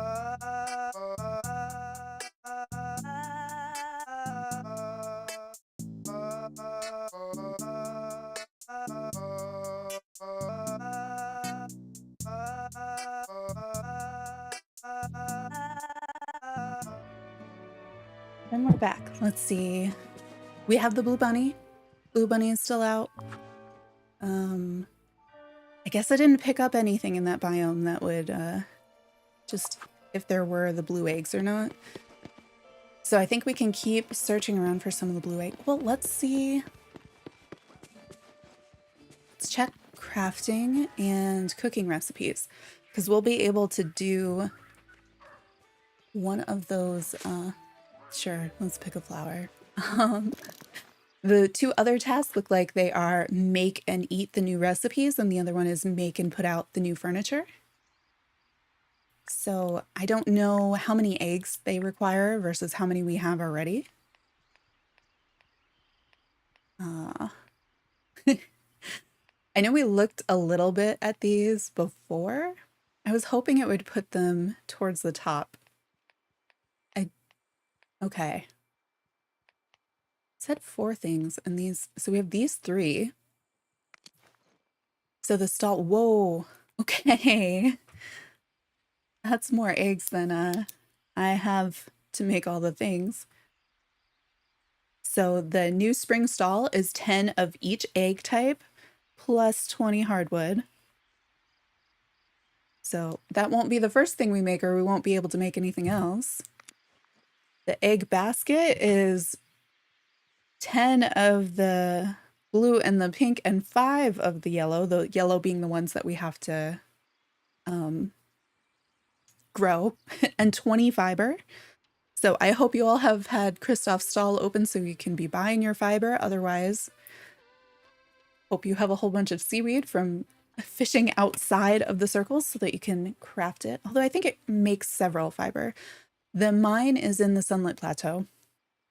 we're back. Let's see. We have the blue bunny. Blue bunny is still out. I guess I didn't pick up anything in that biome that would just if there were the blue eggs or not. So I think we can keep searching around for some of the blue egg. Well, let's see. Let's check crafting and cooking recipes because we'll be able to do one of those. Sure, let's pick a flower. The two other tasks look like they are make and eat the new recipes, and the other one is make and put out the new furniture. So I don't know how many eggs they require versus how many we have already. I know we looked a little bit at these before. I was hoping it would put them towards the top. Okay. It said 4 things, and these, so we have these 3. So the stall, whoa, okay. That's more eggs than I have to make all the things. So the new spring stall is 10 of each egg type plus 20 hardwood. So that won't be the first thing we make, or we won't be able to make anything else. The egg basket is 10 of the blue and the pink and 5 of the yellow being the ones that we have to grow, and 20 fiber. So I hope you all have had Kristoff's stall open so you can be buying your fiber. Otherwise, hope you have a whole bunch of seaweed from fishing outside of the circles so that you can craft it. Although I think it makes several fiber. The mine is in the Sunlit Plateau.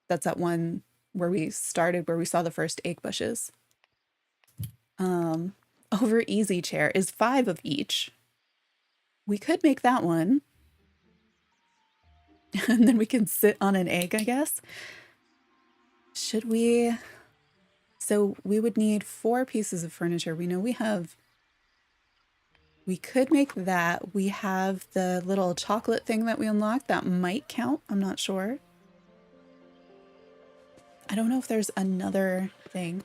That's that one where we started, where we saw the first egg bushes. Over easy chair is 5 of each. We could make that one. And then we can sit on an egg, I guess. Should we? So we would need 4 pieces of furniture. We know we have. We could make that. We have the little chocolate thing that we unlocked. That might count. I'm not sure. I don't know if there's another thing.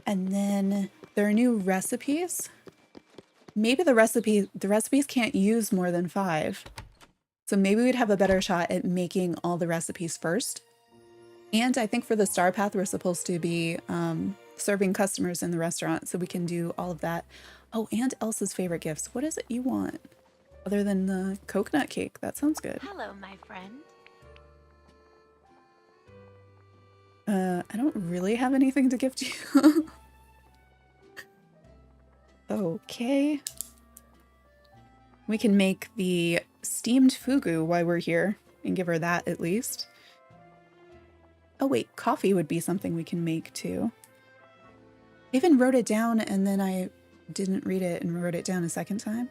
And then there are new recipes. Maybe the recipes can't use more than 5. So maybe we'd have a better shot at making all the recipes first. And I think for the Star Path, we're supposed to be serving customers in the restaurant, so we can do all of that. Oh, and Elsa's favorite gifts. What is it you want? Other than the coconut cake. That sounds good. Hello, my friend. I don't really have anything to gift you. Okay. We can make the steamed fugu while we're here and give her that at least. Oh wait, coffee would be something we can make too. I even wrote it down and then I didn't read it and wrote it down a second time.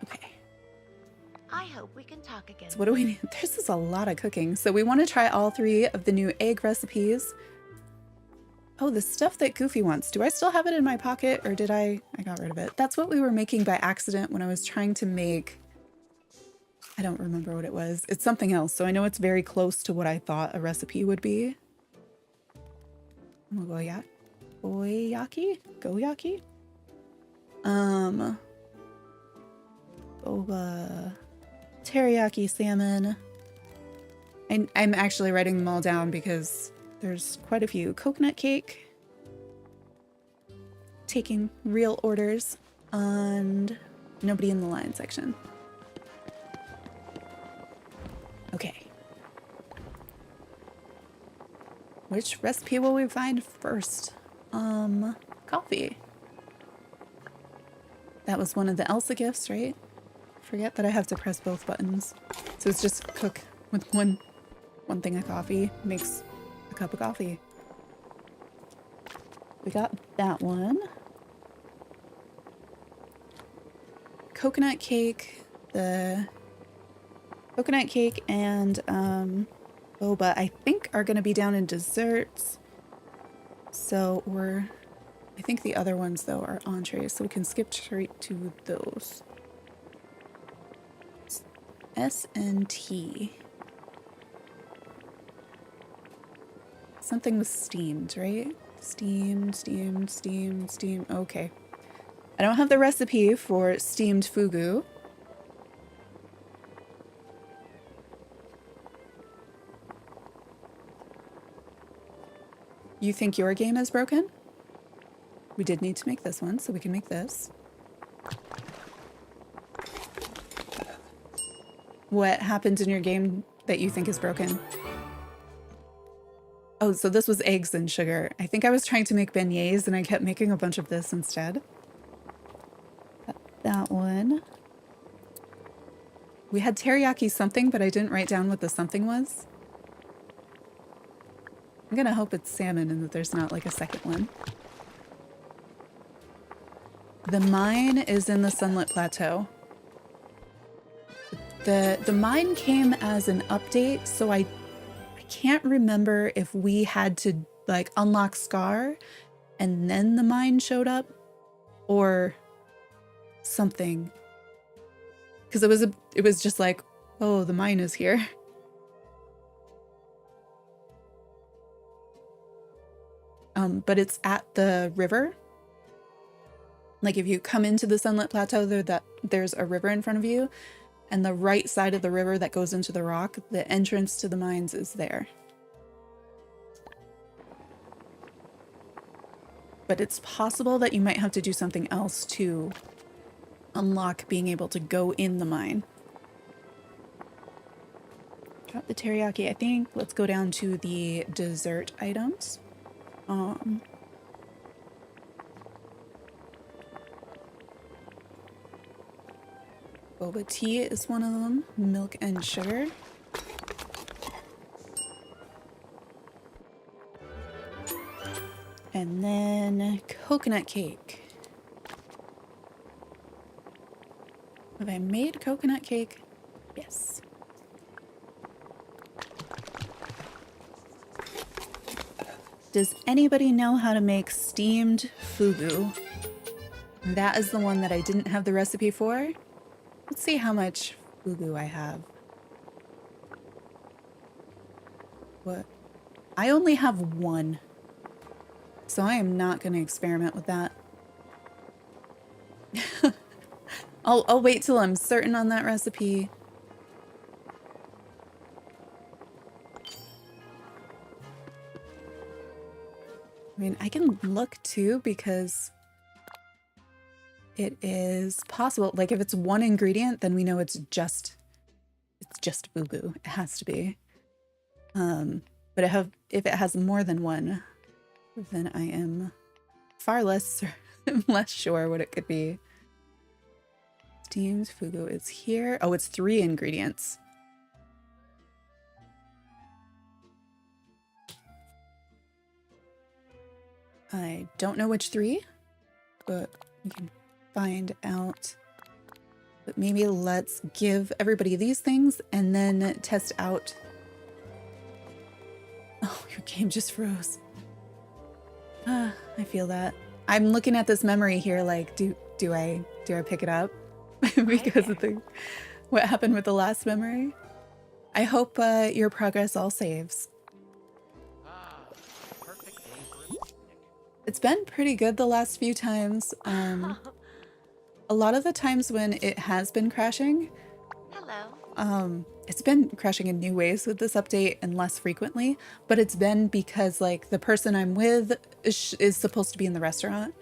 Okay. I hope we can talk again. So what do we need? This is a lot of cooking. So we want to try all 3 of the new egg recipes. Oh, the stuff that Goofy wants. Do I still have it in my pocket or did I got rid of it? That's what we were making by accident when I was trying to make, I don't remember what it was. It's something else. So I know it's very close to what I thought a recipe would be. Goyaki? Boba. Teriyaki salmon. I'm actually writing them all down because there's quite a few. Coconut cake. Taking real orders. And nobody in the line section. Okay. Which recipe will we find first? Coffee. That was one of the Elsa gifts, right? Forget that I have to press both buttons. So it's just cook with one thing of coffee. Makes a cup of coffee. We got that one. coconut cake, and boba, I think are going to be down in desserts. So I think the other ones though are entrees, so we can skip straight to those. S and T. Something was steamed, right? Steamed. Okay. I don't have the recipe for steamed fugu. You think your game is broken? We did need to make this one, so we can make this. What happened in your game that you think is broken? Oh, so this was eggs and sugar. I think I was trying to make beignets and I kept making a bunch of this instead. That one. We had teriyaki something, but I didn't write down what the something was. I'm gonna hope it's salmon and that there's not like a second one. The mine is in the Sunlit Plateau. The mine came as an update, so I can't remember if we had to like unlock Scar and then the mine showed up or something. Because it was just like, oh, the mine is here. But it's at the river. Like if you come into the Sunlit Plateau, there's a river in front of you, and the right side of the river that goes into the rock, the entrance to the mines is there. But it's possible that you might have to do something else to unlock being able to go in the mine. Drop the teriyaki, I think. Let's go down to the dessert items. Boba tea is one of them. Milk and sugar. And then coconut cake. Have I made coconut cake? Yes. Does anybody know how to make steamed fugu? That is the one that I didn't have the recipe for. Let's see how much fugu I have. What? I only have one. So I am not going to experiment with that. I'll wait till I'm certain on that recipe. I mean, I can look too because it is possible. Like if it's one ingredient, then we know it's just fugu. It has to be. But if it has more than one, then I am far less sure what it could be. Steamed fugu is here. Oh, it's 3 ingredients. I don't know which 3, but we can find out. But maybe let's give everybody these things and then test out. Oh, your game just froze. I feel that. I'm looking at this memory here like, do I pick it up? Because of what happened with the last memory. I hope your progress all saves. Perfect day for a picnic. It's been pretty good the last few times. A lot of the times when it has been crashing, Hello. it's been crashing in new ways with this update and less frequently, but it's been because like the person I'm with is supposed to be in the restaurant,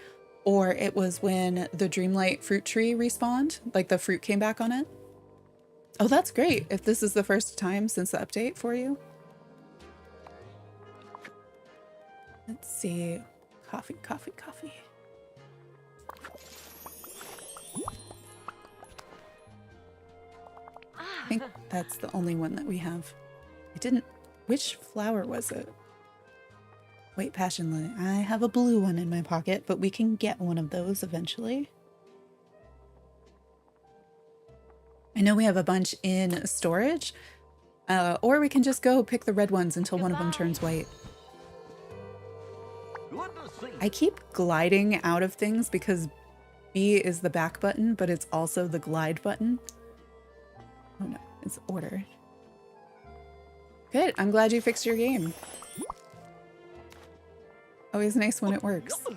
or it was when the Dreamlight fruit tree respawned, like the fruit came back on it. Oh, that's great. If this is the first time since the update for you. Let's see. Coffee. I think that's the only one that we have. Which flower was it? Wait, passion lily. I have a blue one in my pocket, but we can get one of those eventually. I know we have a bunch in storage, or we can just go pick the red ones until one of them turns white. Good to see you. I keep gliding out of things because B is the back button, but it's also the glide button. Oh no, it's order. Good, I'm glad you fixed your game. Always nice when it works. All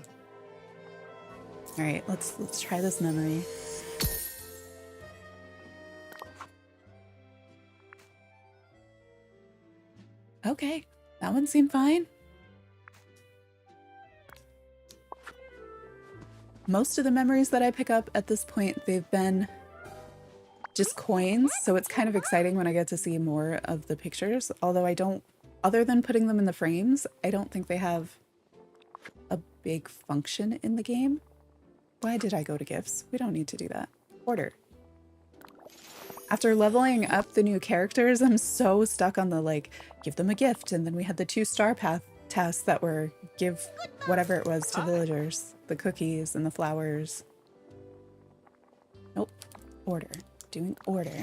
right, let's try this memory. Okay, that one seemed fine. Most of the memories that I pick up at this point, they've been just coins, so it's kind of exciting when I get to see more of the pictures, although I don't, other than putting them in the frames, I don't think they have a big function in the game. Why did I go to gifts? We don't need to do that. Order. After leveling up the new characters, I'm so stuck on the like, give them a gift, and then we had the 2-star path tasks that were give whatever it was to villagers, the cookies and the flowers. Nope. Order. Doing order.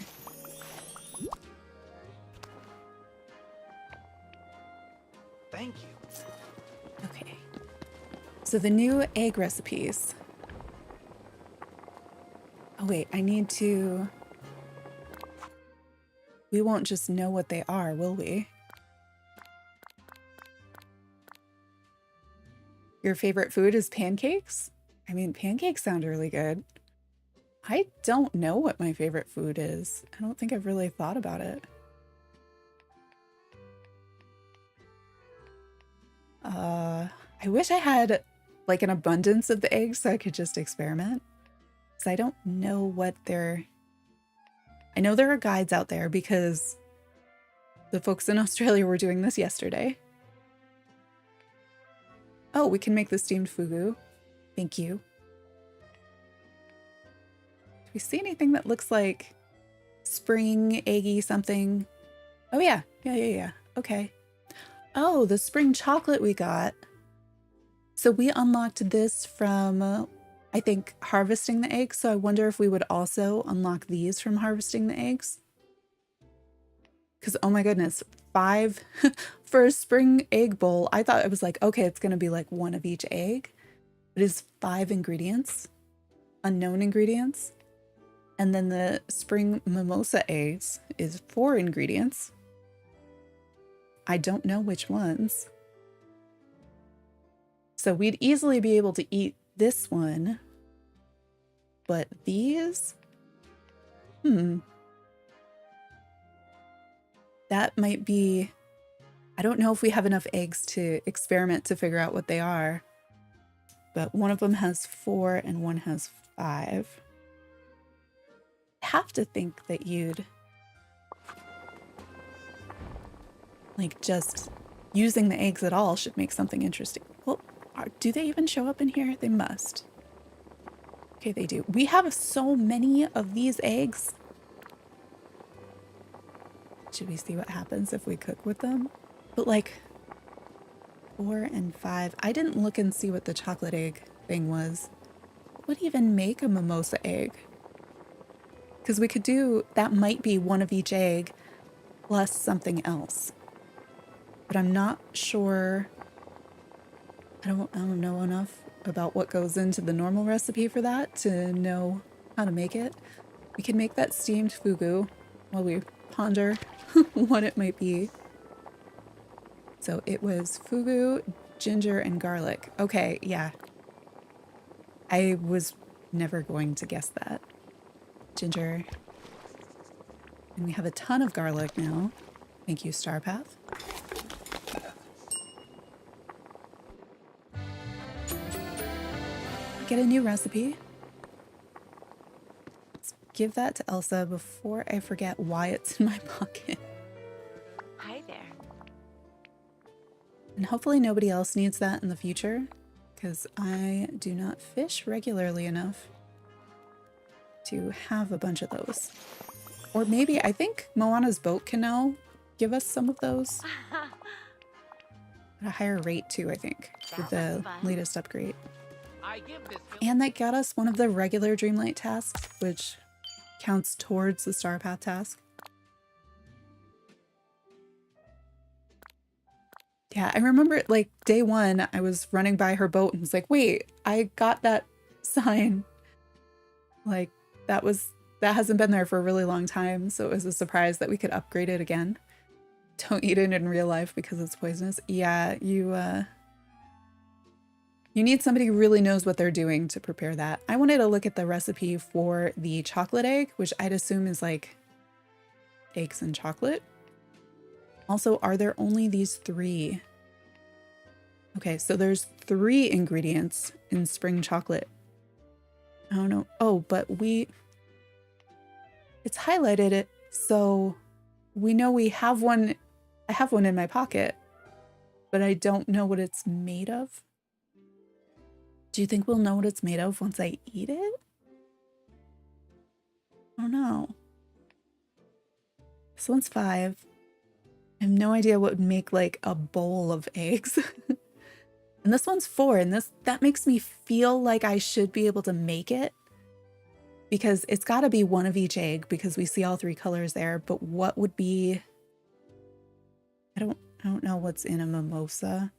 Thank you. Okay. So the new egg recipes. Oh wait, I need to... We won't just know what they are, will we? Your favorite food is pancakes? I mean, pancakes sound really good. I don't know what my favorite food is. I don't think I've really thought about it. I wish I had like an abundance of the eggs so I could just experiment. Because I don't know what they're... I know there are guides out there because the folks in Australia were doing this yesterday. Oh, we can make the steamed fugu. Thank you. Do we see anything that looks like spring, eggy something? Oh yeah, yeah. Okay. Oh, the spring chocolate we got. So we unlocked this from, I think, harvesting the eggs. So I wonder if we would also unlock these from harvesting the eggs. Because, oh my goodness, 5 for a spring egg bowl. I thought it was like, okay, it's going to be like one of each egg. It is 5 ingredients, unknown ingredients. And then the spring mimosa eggs is 4 ingredients. I don't know which ones. So we'd easily be able to eat this one. But these? That might be... I don't know if we have enough eggs to experiment to figure out what they are. But one of them has 4 and one has 5. I have to think that you'd... like, just using the eggs at all should make something interesting. Well, do they even show up in here? They must. Okay, they do. We have so many of these eggs. Should we see what happens if we cook with them? But like 4 and 5. I didn't look and see what the chocolate egg thing was. What would even make a mimosa egg? Because we could do, that might be one of each egg plus something else. But I'm not sure. I don't know enough about what goes into the normal recipe for that to know how to make it. We can make that steamed fugu while we ponder what it might be. So it was fugu, ginger, and garlic. Okay, yeah. I was never going to guess that. Ginger. And we have a ton of garlic now. Thank you, Star Path. Get a new recipe. Let's give that to Elsa before I forget why it's in my pocket. Hi there. And hopefully nobody else needs that in the future, because I do not fish regularly enough to have a bunch of those. Or maybe, I think Moana's boat can now give us some of those. At a higher rate too, I think, with the latest upgrade. I give this And that got us one of the regular Dreamlight tasks, which counts towards the Star Path task. Yeah, I remember like day one, I was running by her boat and was like, wait, I got that sign. Like that hasn't been there for a really long time. So it was a surprise that we could upgrade it again. Don't eat it in real life because it's poisonous. Yeah, you need somebody who really knows what they're doing to prepare that. I wanted to look at the recipe for the chocolate egg, which I'd assume is like eggs and chocolate. Also, are there only these 3? Okay, so there's 3 ingredients in spring chocolate. I don't know. Oh, but it's highlighted it, so we know we have one. I have one in my pocket, but I don't know what it's made of. Do you think we'll know what it's made of once I eat it? I don't know. This one's 5. I have no idea what would make like a bowl of eggs. And this one's 4, and that makes me feel like I should be able to make it. Because it's got to be one of each egg because we see all 3 colors there, but what would be... I don't know what's in a mimosa.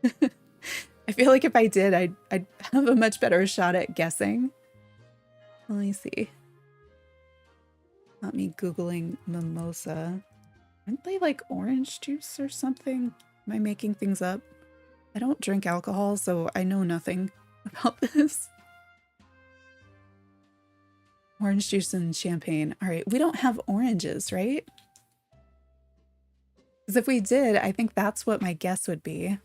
I feel like if I did, I'd have a much better shot at guessing. Let me see. Not me Googling mimosa. Aren't they like orange juice or something? Am I making things up? I don't drink alcohol, so I know nothing about this. Orange juice and champagne. All right, we don't have oranges, right? Because if we did, I think that's what my guess would be.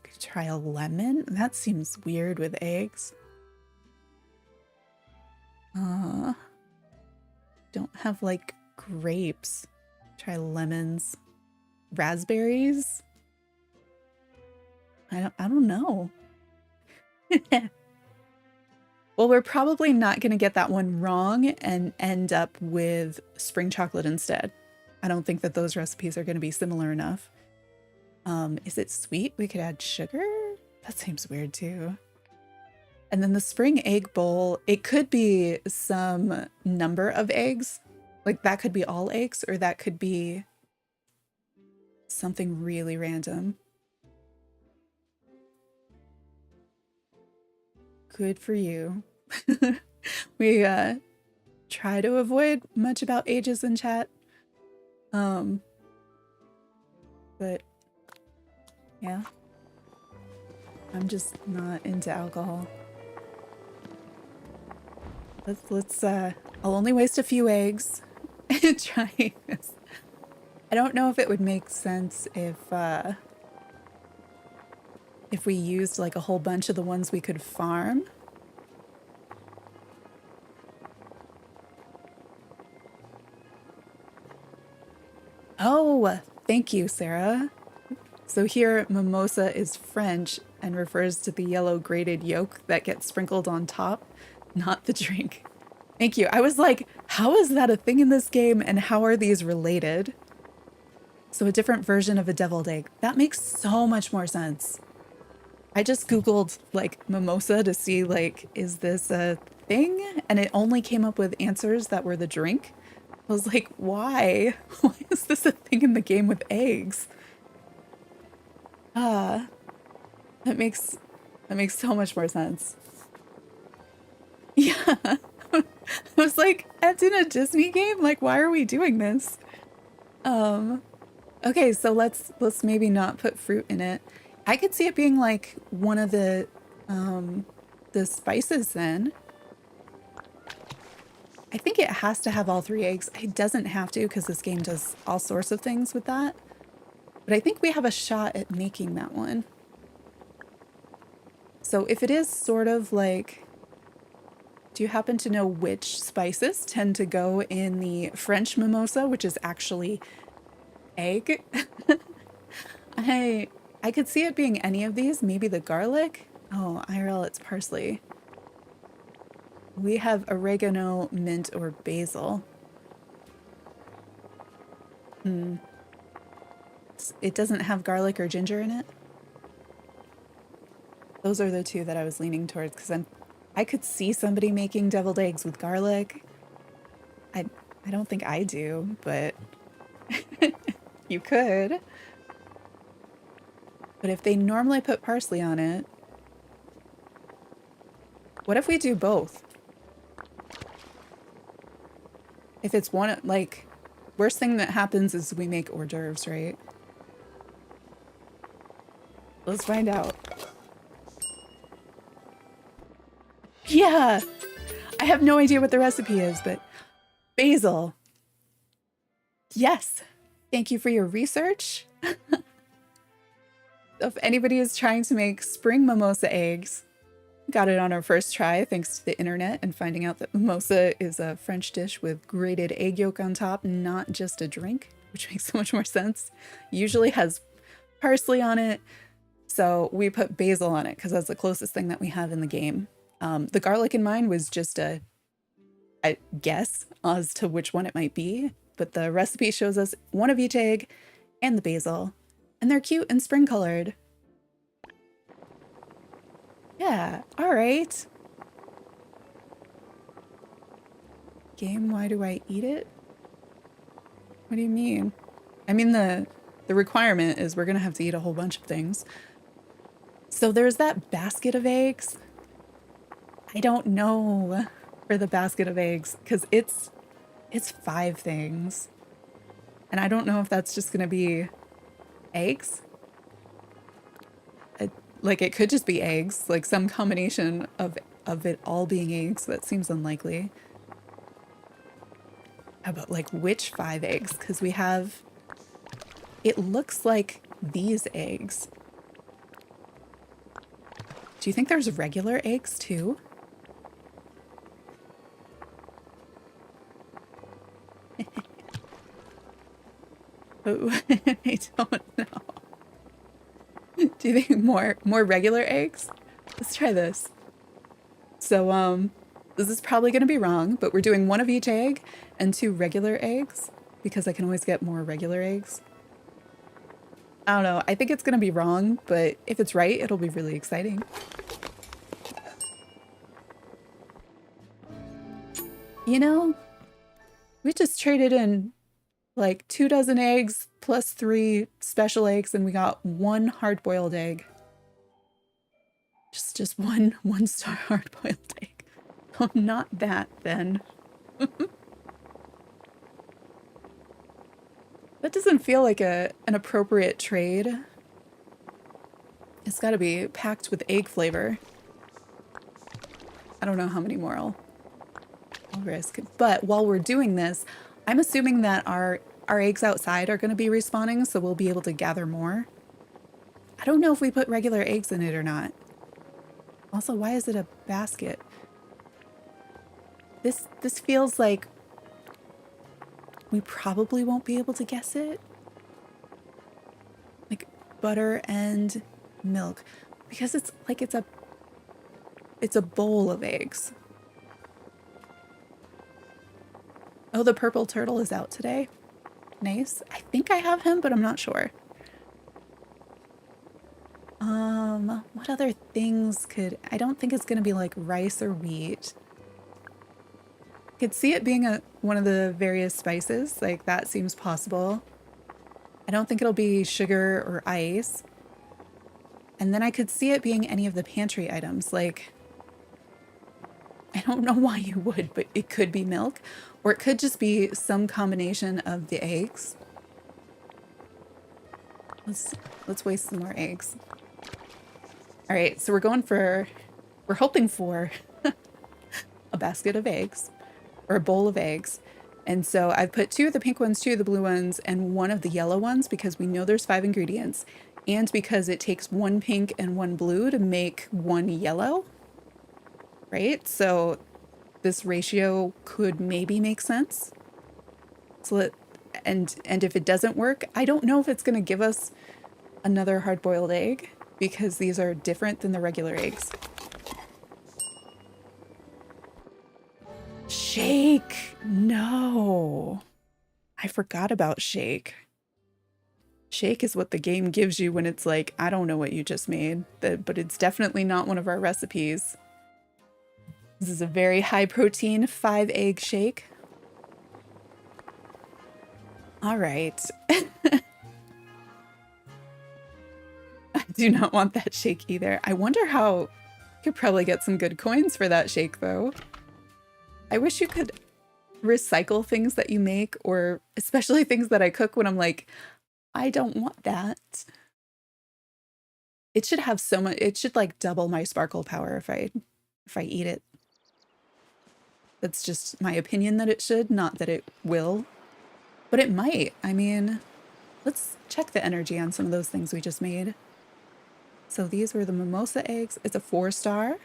Could try a lemon? That seems weird with eggs. Don't have like grapes. Try lemons. Raspberries? I don't know. Well, we're probably not going to get that one wrong and end up with spring chocolate instead. I don't think that those recipes are going to be similar enough. Is it sweet? We could add sugar? That seems weird too. And then the spring egg bowl, it could be some number of eggs. Like that could be all eggs, or that could be something really random. Good for you. We try to avoid much about ages in chat. But yeah, I'm just not into alcohol. Let's I'll only waste a few eggs trying this. I don't know if it would make sense if we used like a whole bunch of the ones we could farm. Oh, thank you, Sarah. So here, mimosa is French and refers to the yellow grated yolk that gets sprinkled on top, not the drink. Thank you. I was like, how is that a thing in this game and how are these related? So a different version of a deviled egg. That makes so much more sense. I just Googled like mimosa to see like, is this a thing? And it only came up with answers that were the drink. I was like, why? Why is this a thing in the game with eggs? That makes so much more sense. Yeah. I was like, that's in a Disney game? Like, why are we doing this? Okay, so let's maybe not put fruit in it. I could see it being like one of the spices then. I think it has to have all 3 eggs. It doesn't have to because this game does all sorts of things with that. But I think we have a shot at making that one. So if it is sort of like, do you happen to know which spices tend to go in the French mimosa, which is actually egg? I could see it being any of these, maybe the garlic. Oh, IRL, it's parsley. We have oregano, mint, or basil. It doesn't have garlic or ginger in it. Those are the 2 that I was leaning towards because I'm I could see somebody making deviled eggs with garlic. I don't think I do, but you could. But if they normally put parsley on it, what if we do both? If it's one, like, worst thing that happens is we make hors d'oeuvres, right? Let's find out. Yeah! I have no idea what the recipe is, but basil. Yes! Thank you for your research. If anybody is trying to make spring mimosa eggs, got it on our first try thanks to the internet and finding out that mimosa is a French dish with grated egg yolk on top, not just a drink, which makes so much more sense. Usually has parsley on it, so we put basil on it because that's the closest thing that we have in the game. The garlic in mine was just a guess as to which one it might be, but the recipe shows us one of each egg and the basil, and they're cute and spring colored. Yeah, all right. Game, why do I eat it? What do you mean? I mean, the requirement is we're gonna have to eat a whole bunch of things. So there's that basket of eggs. I don't know for the basket of eggs because it's 5 things. And I don't know if that's just gonna be eggs. Like it could just be eggs, like some combination of it all being eggs. That seems unlikely. How about like which 5 eggs? Because we have, it looks like these eggs. Do you think there's regular eggs too? Oh, I don't know. Do you think more regular eggs? Let's try this. So, this is probably going to be wrong, but we're doing 1 of each egg and 2 regular eggs because I can always get more regular eggs. I don't know. I think it's going to be wrong, but if it's right, it'll be really exciting. You know, we just traded in like 2 dozen eggs plus 3 special eggs, and we got 1 hard-boiled egg. Just one star hard-boiled egg. Oh, not that then. That doesn't feel like an appropriate trade. It's got to be packed with egg flavor. I don't know how many more I'll risk. But while we're doing this, I'm assuming that our eggs outside are going to be respawning, so we'll be able to gather more. I don't know if we put regular eggs in it or not. Also, why is it a basket? This feels like we probably won't be able to guess it. Like butter and milk, because it's like it's a bowl of eggs. Oh, the purple turtle is out today. Nice. I think I have him, but I'm not sure. What other things could... I don't think it's going to be like rice or wheat. I could see it being one of the various spices. Like, that seems possible. I don't think it'll be sugar or ice. And then I could see it being any of the pantry items. Like, I don't know why you would, but it could be milk. Or it could just be some combination of the eggs. Let's waste some more eggs. All right, so we're hoping for a basket of eggs, or a bowl of eggs. And so I've put 2 of the pink ones, 2 of the blue ones, and 1 of the yellow ones because we know there's 5 ingredients, and because it takes 1 pink and 1 blue to make 1 yellow, right? So this ratio could maybe make sense. So and if it doesn't work, I don't know if it's going to give us another hard-boiled egg, because these are different than the regular eggs. Shake! No! I forgot about shake. Shake is what the game gives you when it's like, I don't know what you just made, but it's definitely not one of our recipes. This is a very high protein 5-egg shake. All right. I do not want that shake either. I wonder how you could probably get some good coins for that shake though. I wish you could recycle things that you make, or especially things that I cook when I'm like, I don't want that. It should have so much, it should like double my sparkle power if I eat it. That's just my opinion that it should, not that it will. But it might. I mean, let's check the energy on some of those things we just made. So these were the mimosa eggs. It's a 4-star.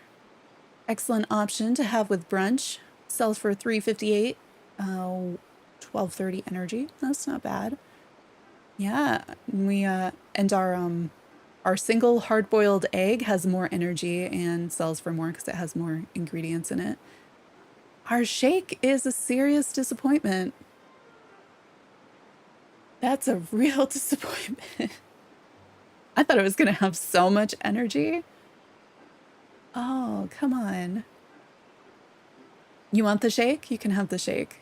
Excellent option to have with brunch. Sells for $3.58. 1230 energy. That's not bad. Yeah, we and our single hard-boiled egg has more energy and sells for more because it has more ingredients in it. Our shake is a serious disappointment. That's a real disappointment. I thought it was going to have so much energy. Oh, come on. You want the shake? You can have the shake.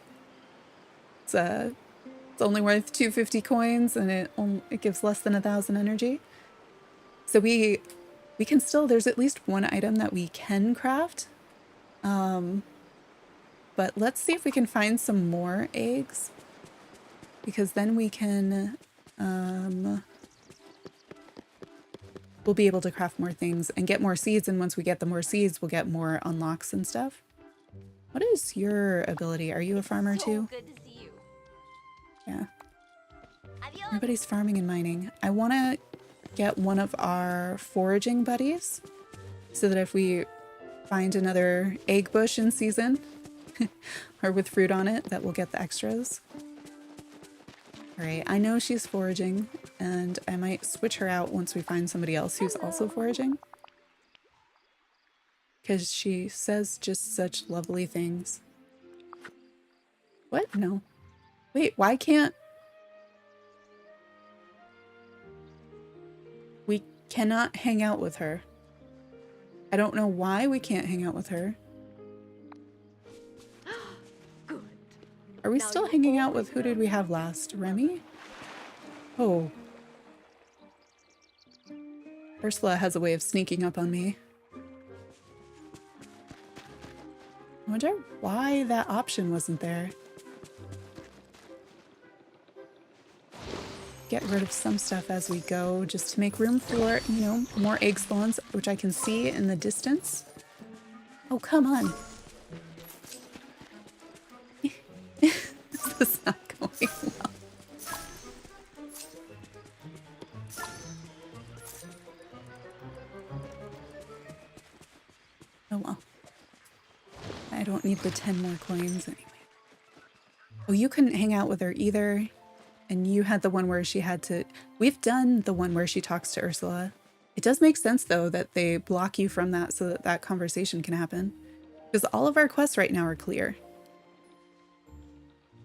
It's only worth 250 coins and it gives less than 1,000 energy. So we can still, there's at least one item that we can craft. But let's see if we can find some more eggs, because then we can, we'll be able to craft more things and get more seeds. And once we get the more seeds, we'll get more unlocks and stuff. What is your ability? Are you a farmer too? Good to see you. Yeah. Adios. Everybody's farming and mining. I want to get one of our foraging buddies so that if we find another egg bush in season or with fruit on it, that we'll get the extras. All right, I know she's foraging and I might switch her out once we find somebody else who's also foraging, because she says just such lovely things. What? No. Wait, why can't... We cannot hang out with her. I don't know why we can't hang out with her. Good. Are we Now still you hanging out always with, who did we have last? Remy? Oh. Ursula has a way of sneaking up on me. I wonder why that option wasn't there. Get rid of some stuff as we go, just to make room for, you know, more egg spawns, which I can see in the distance. Oh, come on. This is not going well. Oh well. I don't need the 10 more coins anyway. Oh, you couldn't hang out with her either. And you had the one where she had to... We've done the one where she talks to Ursula. It does make sense, though, that they block you from that so that that conversation can happen. Because all of our quests right now are clear.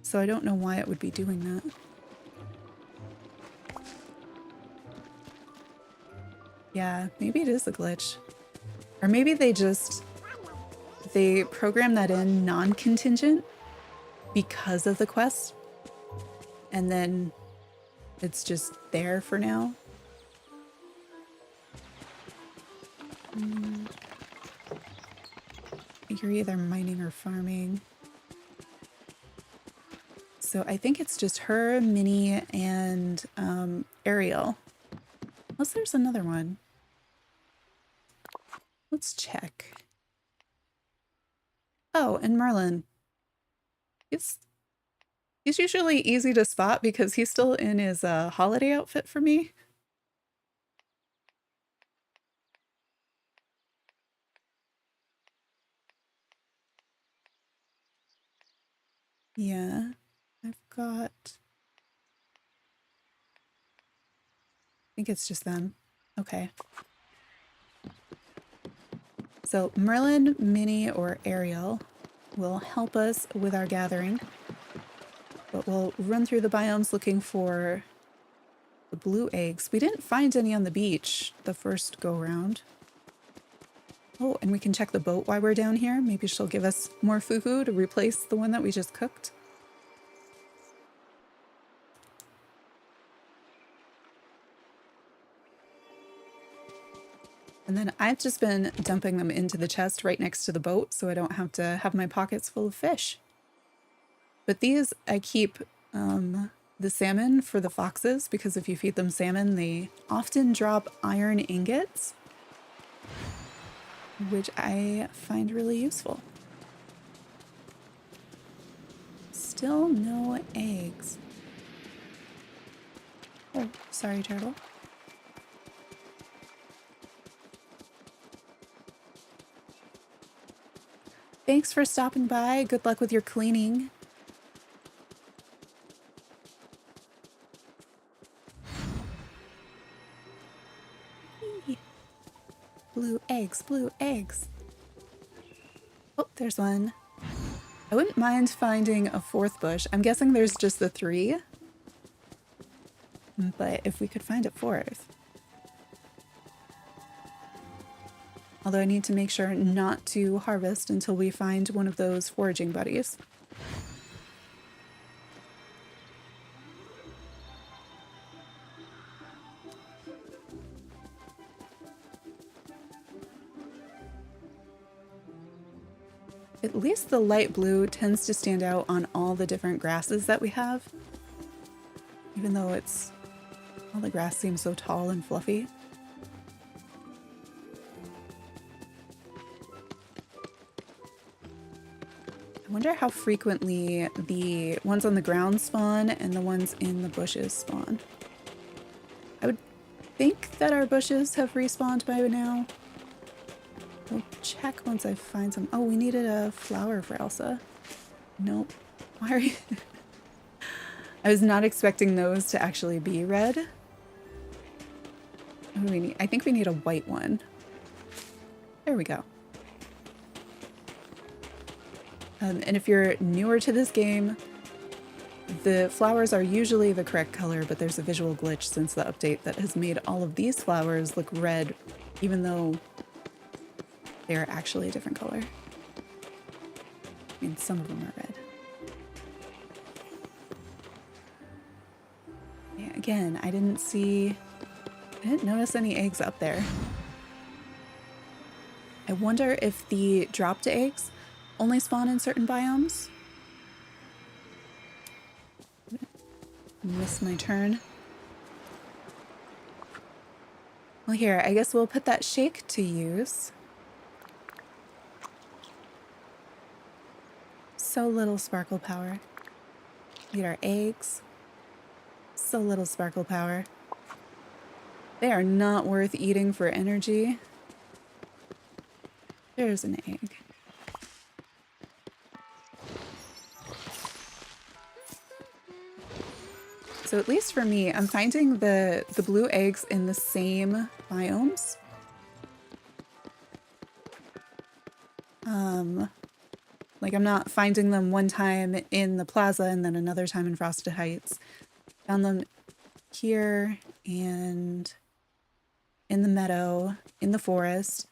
So I don't know why it would be doing that. Yeah, maybe it is a glitch. Or maybe they just... They program that in non-contingent because of the quest. And then it's just there for now. You're either mining or farming. So I think it's just her, Minnie, and Ariel. Unless there's another one. Let's check. Oh, and Merlin. He's usually easy to spot because he's still in his holiday outfit for me. Yeah, I've got... I think it's just them. Okay. So Merlin, Minnie, or Ariel will help us with our gathering. But we'll run through the biomes looking for the blue eggs. We didn't find any on the beach the first go round. Oh, and we can check the boat while we're down here. Maybe she'll give us more fufu to replace the one that we just cooked. And then I've just been dumping them into the chest right next to the boat so I don't have to have my pockets full of fish. But these, I keep the salmon for the foxes because if you feed them salmon, they often drop iron ingots, which I find really useful. Still no eggs. Oh, sorry, turtle. Thanks for stopping by. Good luck with your cleaning. Blue eggs, blue eggs. Oh, there's one. I wouldn't mind finding a fourth bush. I'm guessing there's just the 3. But if we could find a fourth. Although I need to make sure not to harvest until we find one of those foraging buddies. At least the light blue tends to stand out on all the different grasses that we have. Even though all the grass seems so tall and fluffy. I wonder how frequently the ones on the ground spawn and the ones in the bushes spawn. I would think that our bushes have respawned by now. We'll check once I find some. Oh, we needed a flower for Elsa. Nope. Why are you? I was not expecting those to actually be red. What do we need? I think we need a white one. There we go. And if you're newer to this game, the flowers are usually the correct color, but there's a visual glitch since the update that has made all of these flowers look red, even though they're actually a different color. I mean, some of them are red. Yeah, again, I didn't notice any eggs up there. I wonder if the dropped eggs only spawn in certain biomes. Missed my turn. Well, here, I guess we'll put that shake to use. So little sparkle power. Need our eggs. So little sparkle power. They are not worth eating for energy. There's an egg. So at least for me, I'm finding the blue eggs in the same biomes. Like I'm not finding them one time in the plaza and then another time in Frosted Heights. Found them here and in the meadow, in the forest.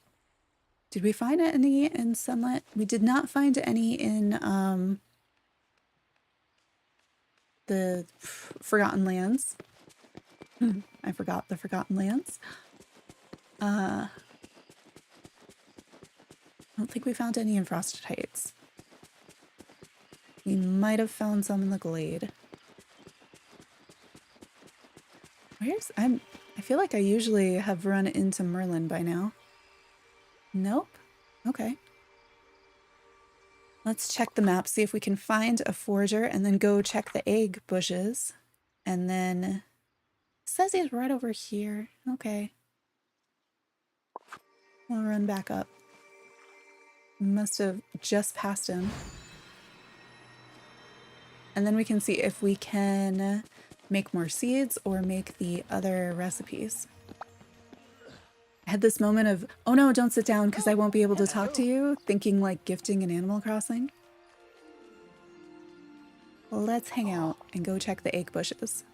Did we find any in Sunlit? We did not find any in the Forgotten Lands. I forgot the Forgotten Lands. I don't think we found any in Frosted Heights. We might have found some in the Glade. I feel like I usually have run into Merlin by now. Nope. Okay. Let's check the map, see if we can find a forager, and then go check the egg bushes. And then it says he's right over here. Okay. We'll run back up. Must have just passed him. And then we can see if we can make more seeds or make the other recipes. I had this moment of, oh no, don't sit down because I won't be able to talk to you, thinking like gifting in Animal Crossing. Let's hang out and go check the egg bushes.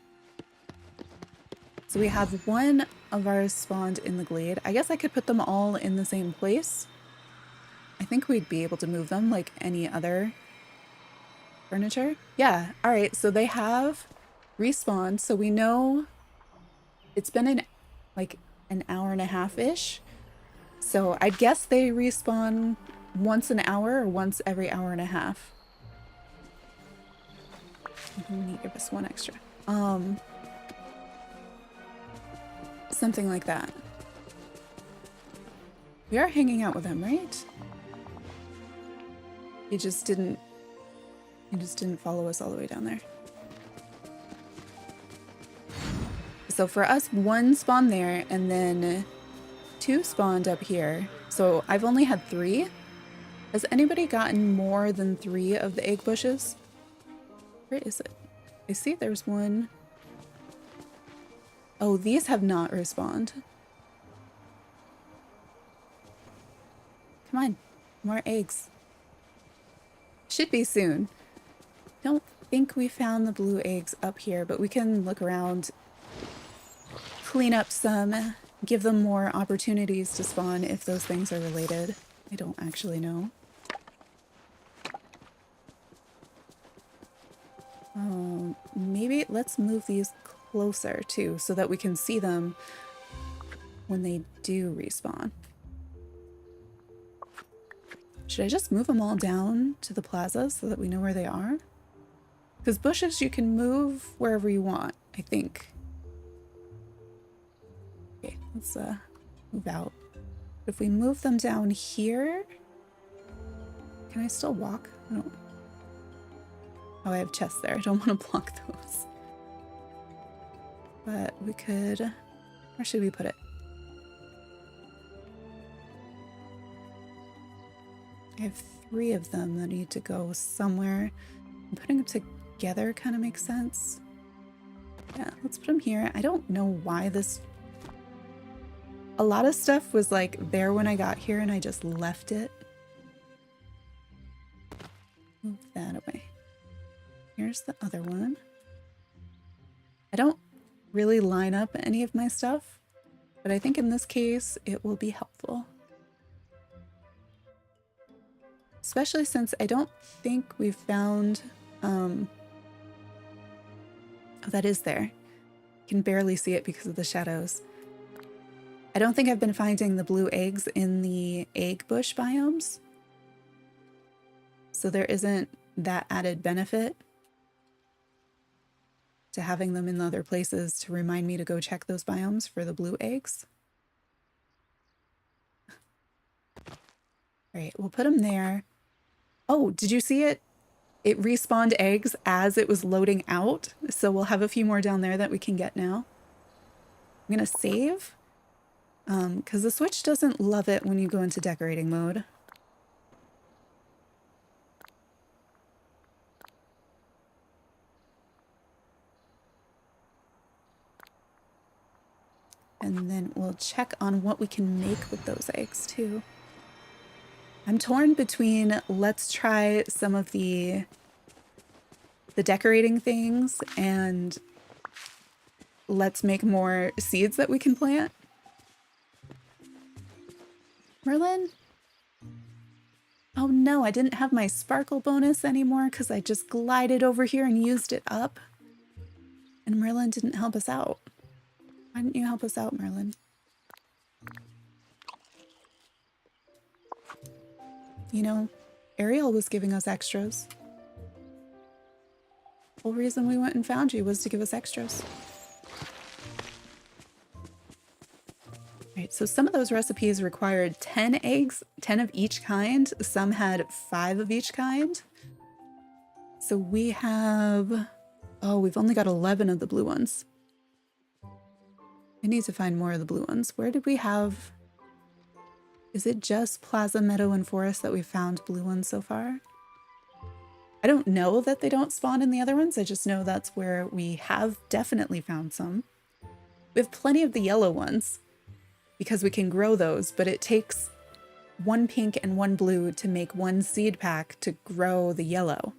So we have one of ours spawned in the glade. I guess I could put them all in the same place I think we'd be able to move them like any other furniture. Yeah, all right, so they have respawned, so we know it's been like an hour and a half-ish. So I'd guess they respawn once an hour or once every hour and a half. Give us one extra. Something like that. We are hanging out with him, right? He just didn't follow us all the way down there. So for us, one spawned there and then 2 spawned up here. So I've only had 3. Has anybody gotten more than 3 of the egg bushes? Where is it? I see there's one. Oh, these have not respawned. Come on, more eggs. Should be soon. Don't think we found the blue eggs up here, but we can look around, clean up some, give them more opportunities to spawn if those things are related. I don't actually know. Maybe let's move these closer too so that we can see them when they do respawn. Should I just move them all down to the plaza so that we know where they are? Because bushes you can move wherever you want, I think. Okay, let's move out. If we move them down here, can I still walk? I don't. Oh, I have chests there. I don't want to block those. But we could. Where should we put it? I have 3 of them that need to go somewhere. Putting them together kind of makes sense. Yeah, let's put them here. I don't know why this... A lot of stuff was like there when I got here and I just left it. Move that away. Here's the other one. I don't really line up any of my stuff, but I think in this case it will be helpful. Especially since I don't think we've found... Oh, that is there. You can barely see it because of the shadows. I don't think I've been finding the blue eggs in the egg bush biomes. So there isn't that added benefit to having them in the other places to remind me to go check those biomes for the blue eggs. All right, we'll put them there. Oh, did you see it? It respawned eggs as it was loading out. So we'll have a few more down there that we can get now. I'm gonna save. Because the Switch doesn't love it when you go into decorating mode. And then we'll check on what we can make with those eggs too. I'm torn between let's try some of the decorating things and let's make more seeds that we can plant. Merlin? Oh no, I didn't have my sparkle bonus anymore because I just glided over here and used it up. And Merlin didn't help us out. Why didn't you help us out, Merlin? You know, Ariel was giving us extras. The whole reason we went and found you was to give us extras. Right, so some of those recipes required 10 eggs, 10 of each kind. Some had 5 of each kind. So we have... Oh, we've only got 11 of the blue ones. I need to find more of the blue ones. Where did we have... Is it just Plaza, Meadow, and Forest that we found blue ones so far? I don't know that they don't spawn in the other ones. I just know that's where we have definitely found some. We have plenty of the yellow ones because we can grow those, but it takes 1 pink and 1 blue to make 1 seed pack to grow the yellow.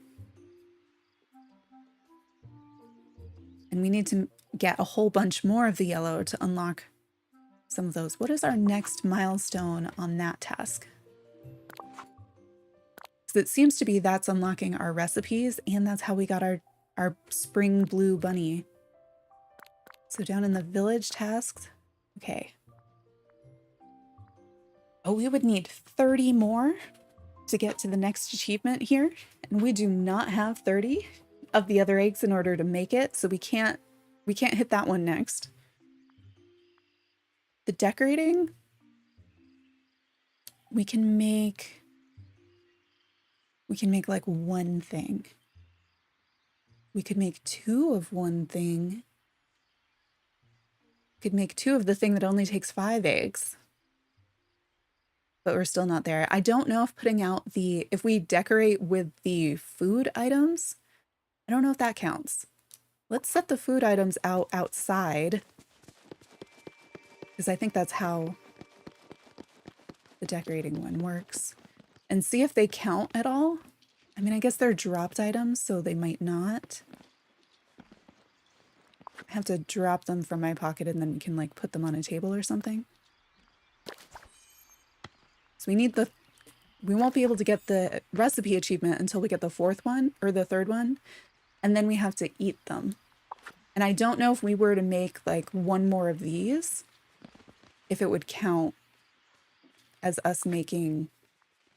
And we need to get a whole bunch more of the yellow to unlock some of those. What is our next milestone on that task? So it seems to be that's unlocking our recipes, and that's how we got our spring blue bunny. So down in the village tasks, okay. Oh, we would need 30 more to get to the next achievement here, and we do not have 30 of the other eggs in order to make it, so we can't hit that one next. The decorating, we can make like one thing. We could make 2 of one thing. We could make 2 of the thing that only takes 5 eggs. But we're still not there. I don't know if putting out if we decorate with the food items, I don't know if that counts. Let's set the food items out outside, because I think that's how the decorating one works. And see if they count at all. I mean, I guess they're dropped items, so they might not. I have to drop them from my pocket and then we can like put them on a table or something. So we won't be able to get the recipe achievement until we get the 4th one or the 3rd one, and then we have to eat them. And I don't know if we were to make like 1 more of these, if it would count as us making,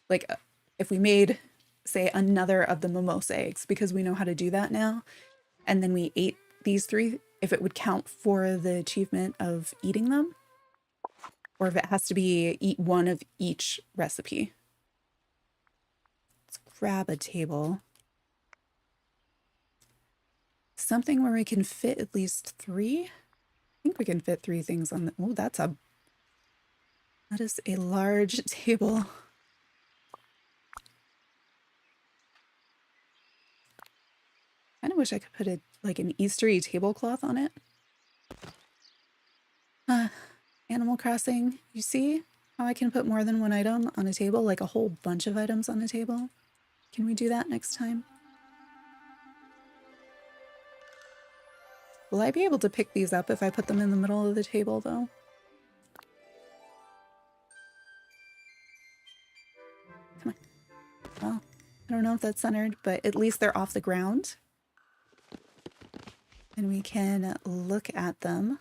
like if we made, say, another of the mimosa eggs, because we know how to do that now, and then we ate these 3, if it would count for the achievement of eating them, or if it has to be eat 1 of each recipe. Let's grab a table. Something where we can fit at least 3. I think we can fit 3 things on the, oh, that is a large table. I kind of wish I could put like an Eastery tablecloth on it. Animal Crossing, you see how I can put more than 1 item on a table, like a whole bunch of items on a table? Can we do that next time? Will I be able to pick these up if I put them in the middle of the table, though? Come on. Well, I don't know if that's centered, but at least they're off the ground. And we can look at them.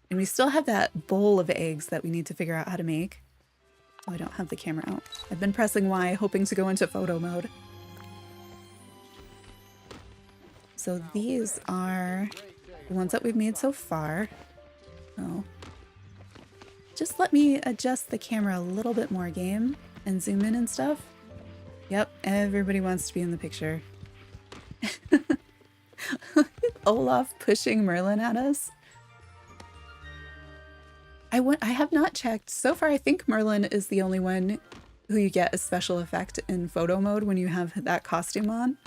And we still have that bowl of eggs that we need to figure out how to make. Oh, I don't have the camera out. I've been pressing Y, hoping to go into photo mode. So these are the ones that we've made so far. Oh. Just let me adjust the camera a little bit more, game, and zoom in and stuff. Yep, everybody wants to be in the picture. Olaf pushing Merlin at us. I have not checked. So far, I think Merlin is the only one who you get a special effect in photo mode when you have that costume on.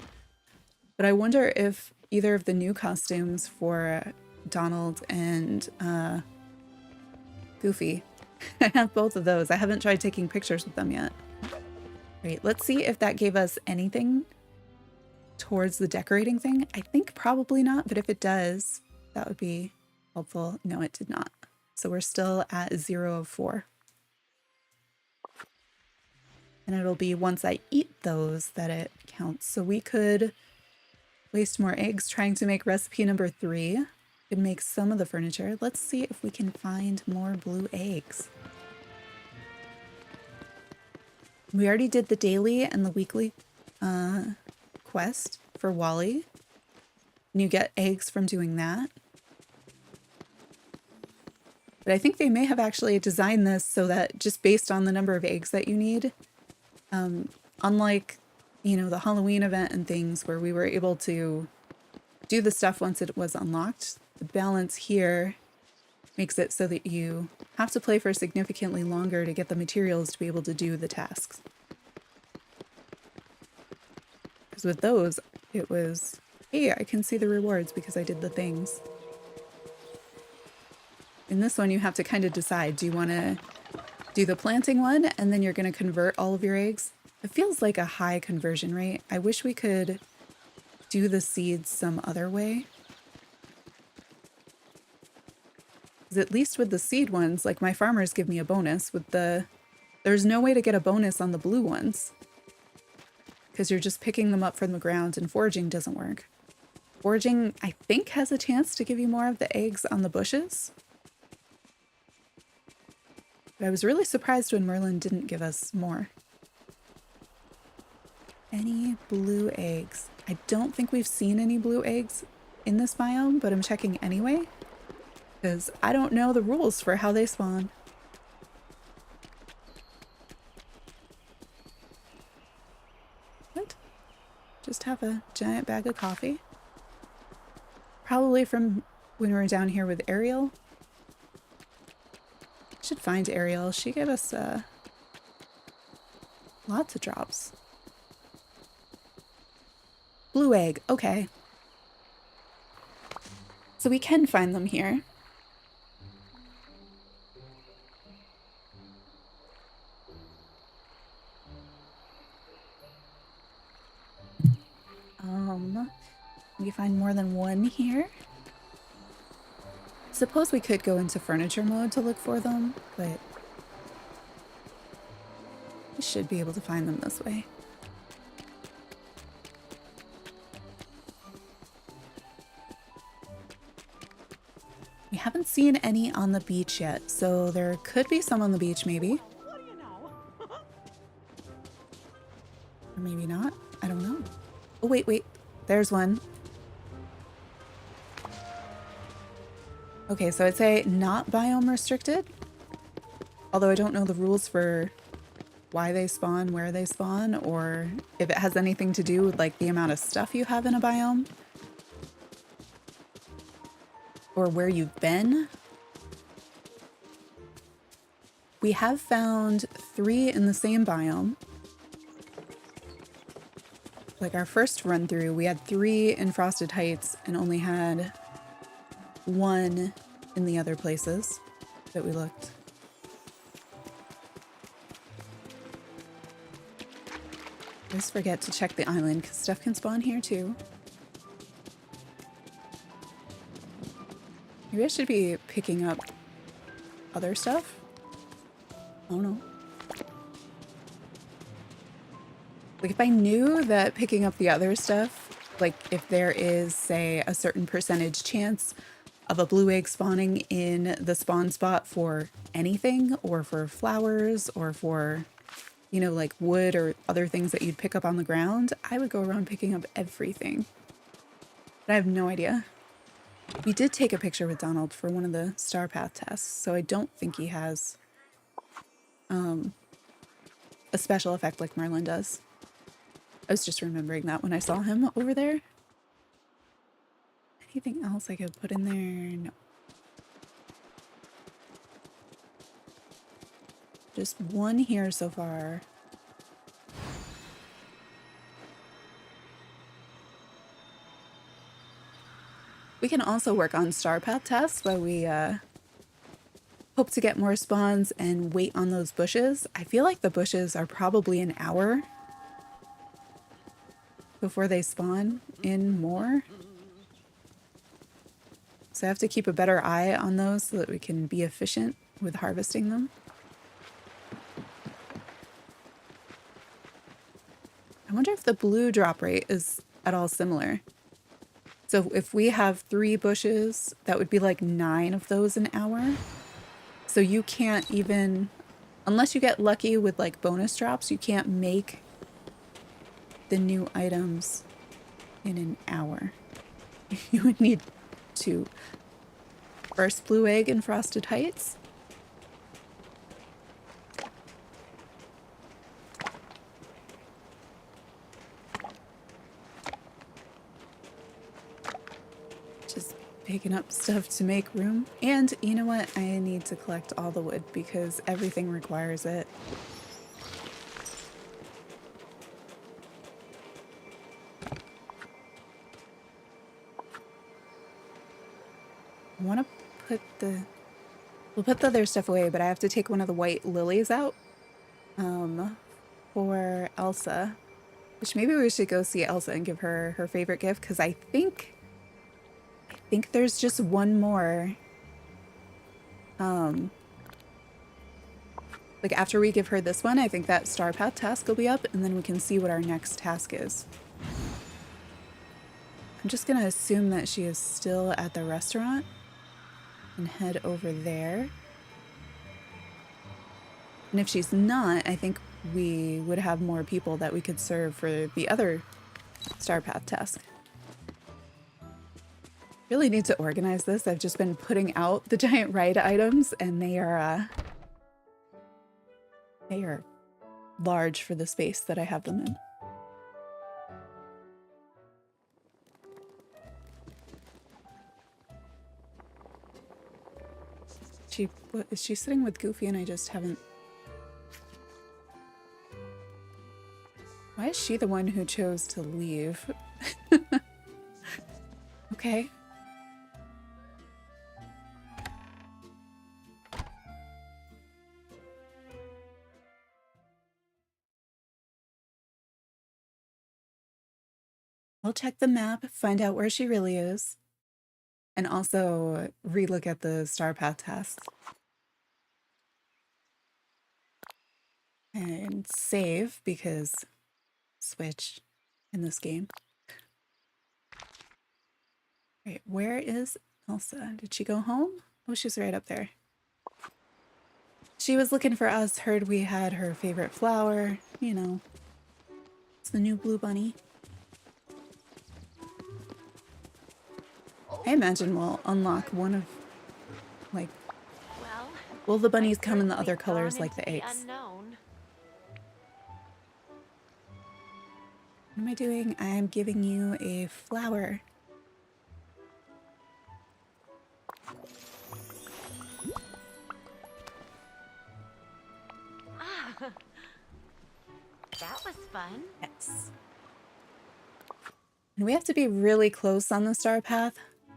But I wonder if either of the new costumes for Donald and Goofy, I have both of those. I haven't tried taking pictures with them yet. Great, let's see if that gave us anything towards the decorating thing. I think probably not, but if it does, that would be helpful. No, it did not. So we're still at 0 of 4. And it'll be once I eat those that it counts. So we could waste more eggs trying to make recipe number 3. Could make some of the furniture. Let's see if we can find more blue eggs. We already did the daily and the weekly quest for Wally. And you get eggs from doing that. But I think they may have actually designed this so that just based on the number of eggs that you need, unlike, you know, the Halloween event and things where we were able to do the stuff once it was unlocked, the balance here makes it so that you have to play for significantly longer to get the materials to be able to do the tasks. Because with those, it was, hey, I can see the rewards because I did the things. In this one, you have to kind of decide, do you want to do the planting one and then you're going to convert all of your eggs? It feels like a high conversion rate. I wish we could do the seeds some other way. Because at least with the seed ones, like my farmers give me a bonus with the There's no way to get a bonus on the blue ones because you're just picking them up from the ground, and foraging doesn't work. Foraging, I think, has a chance to give you more of the eggs on the bushes. But I was really surprised when Merlin didn't give us more. Any blue eggs? I don't think we've seen any blue eggs in this biome, but I'm checking anyway because I don't know the rules for how they spawn. What? Just have a giant bag of coffee. Probably from when we were down here with Ariel. Should find Ariel. She gave us lots of drops. Blue egg, okay. So we can find them here. We find more than one here. Suppose we could go into furniture mode to look for them, but we should be able to find them this way. We haven't seen any on the beach yet, so there could be some on the beach maybe. What do you know? Or maybe not. I don't know. Oh, wait, wait. There's one. Okay, so I'd say not biome restricted. Although I don't know the rules for why they spawn, where they spawn, or if it has anything to do with like the amount of stuff you have in a biome. Or where you've been. We have found 3 in the same biome. Like our first run through, we had 3 in Frosted Heights and only had 1 in the other places that we looked. Just forget to check the island because stuff can spawn here too. Maybe I should be picking up other stuff. I don't know. Like if I knew that picking up the other stuff, like if there is, say, a certain percentage chance of a blue egg spawning in the spawn spot for anything, or for flowers, or for, you know, like wood or other things that you'd pick up on the ground, I would go around picking up everything. But I have no idea. We did take a picture with Donald for one of the Star Path tests, so I don't think he has a special effect like Merlin does. I was just remembering that when I saw him over there. Anything else I could put in there? No. Just one here so far. We can also work on Star Path tests while we hope to get more spawns and wait on those bushes. I feel like the bushes are probably an hour before they spawn in more. So I have to keep a better eye on those so that we can be efficient with harvesting them. I wonder if the blue drop rate is at all similar. So if we have 3 bushes, that would be like 9 of those an hour. So you can't even, unless you get lucky with like bonus drops, you can't make the new items in an hour. You would need to first blue egg in Frosted Heights. Just picking up stuff to make room. And you know what? I need to collect all the wood because everything requires it. I want to put the... We'll put the other stuff away, but I have to take one of the white lilies out for Elsa. Which maybe we should go see Elsa and give her her favorite gift, because I think there's just one more Like after we give her this one, I think that Star Path task will be up and then we can see what our next task is. I'm just gonna assume that she is still at the restaurant and head over there. And if she's not, I think we would have more people that we could serve for the other Star Path task. Really need to organize this. I've just been putting out the giant ride items and they are large for the space that I have them in. Is she sitting with Goofy and I just haven't... Why is she the one who chose to leave? Okay. I'll check the map, find out where she really is, and also relook at the Star Path tasks. And save, because switch in this game. Right, where is Elsa? Did she go home? Oh, she's right up there. She was looking for us, heard we had her favorite flower, you know. It's the new blue bunny. I imagine we'll unlock one of, like, Well, will the bunnies I've come in the certainly other colors gone like the into eggs? unknown. What am I doing? I am giving you a flower. Ah, that was fun. Yes. And we have to be really close on the Star Path,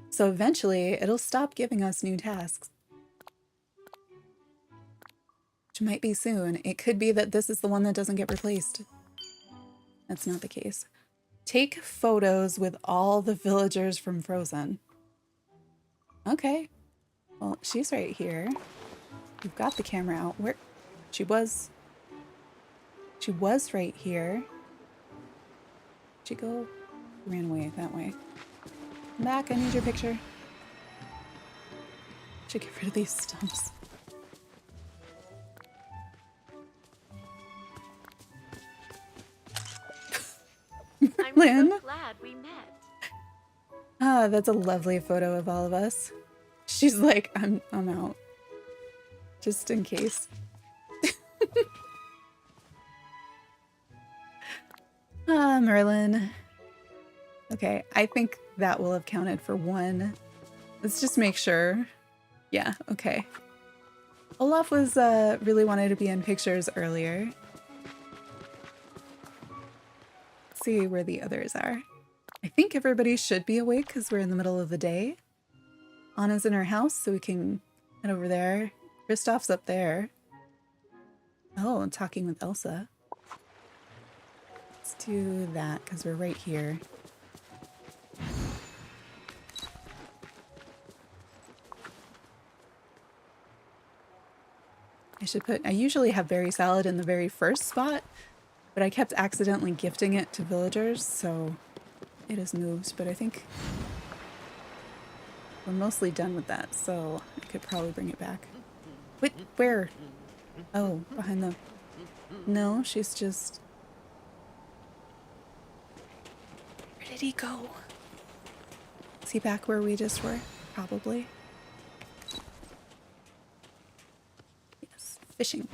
so eventually it'll stop giving us new tasks. Which might be soon. It could be that this is the one that doesn't get replaced. That's not the case. Take photos with all the villagers from Frozen. Okay. Well, she's right here. We've got the camera out. Where? She was right here. She go? Ran away that way. Come back, I need your picture. Should get rid of these stumps. I'm Lynn. so glad we met. Ah, that's a lovely photo of all of us. She's like, I'm out. Just in case. Ah, Merlin. Okay, I think that will have counted for one. Let's just make sure. Yeah, okay. Olaf was really wanted to be in pictures earlier. Let's see where the others are. I think everybody should be awake because we're in the middle of the day. Anna's in her house, so we can head over there. Kristoff's up there. Oh, I'm talking with Elsa. Let's do that because we're right here. I usually have berry salad in the very first spot, but I kept accidentally gifting it to villagers, so it has moved, but I think we're mostly done with that, so I could probably bring it back. Wait, where? Oh, behind the... No, she's just... Where did he go? Is he back where we just were? Probably. Yes, fishing.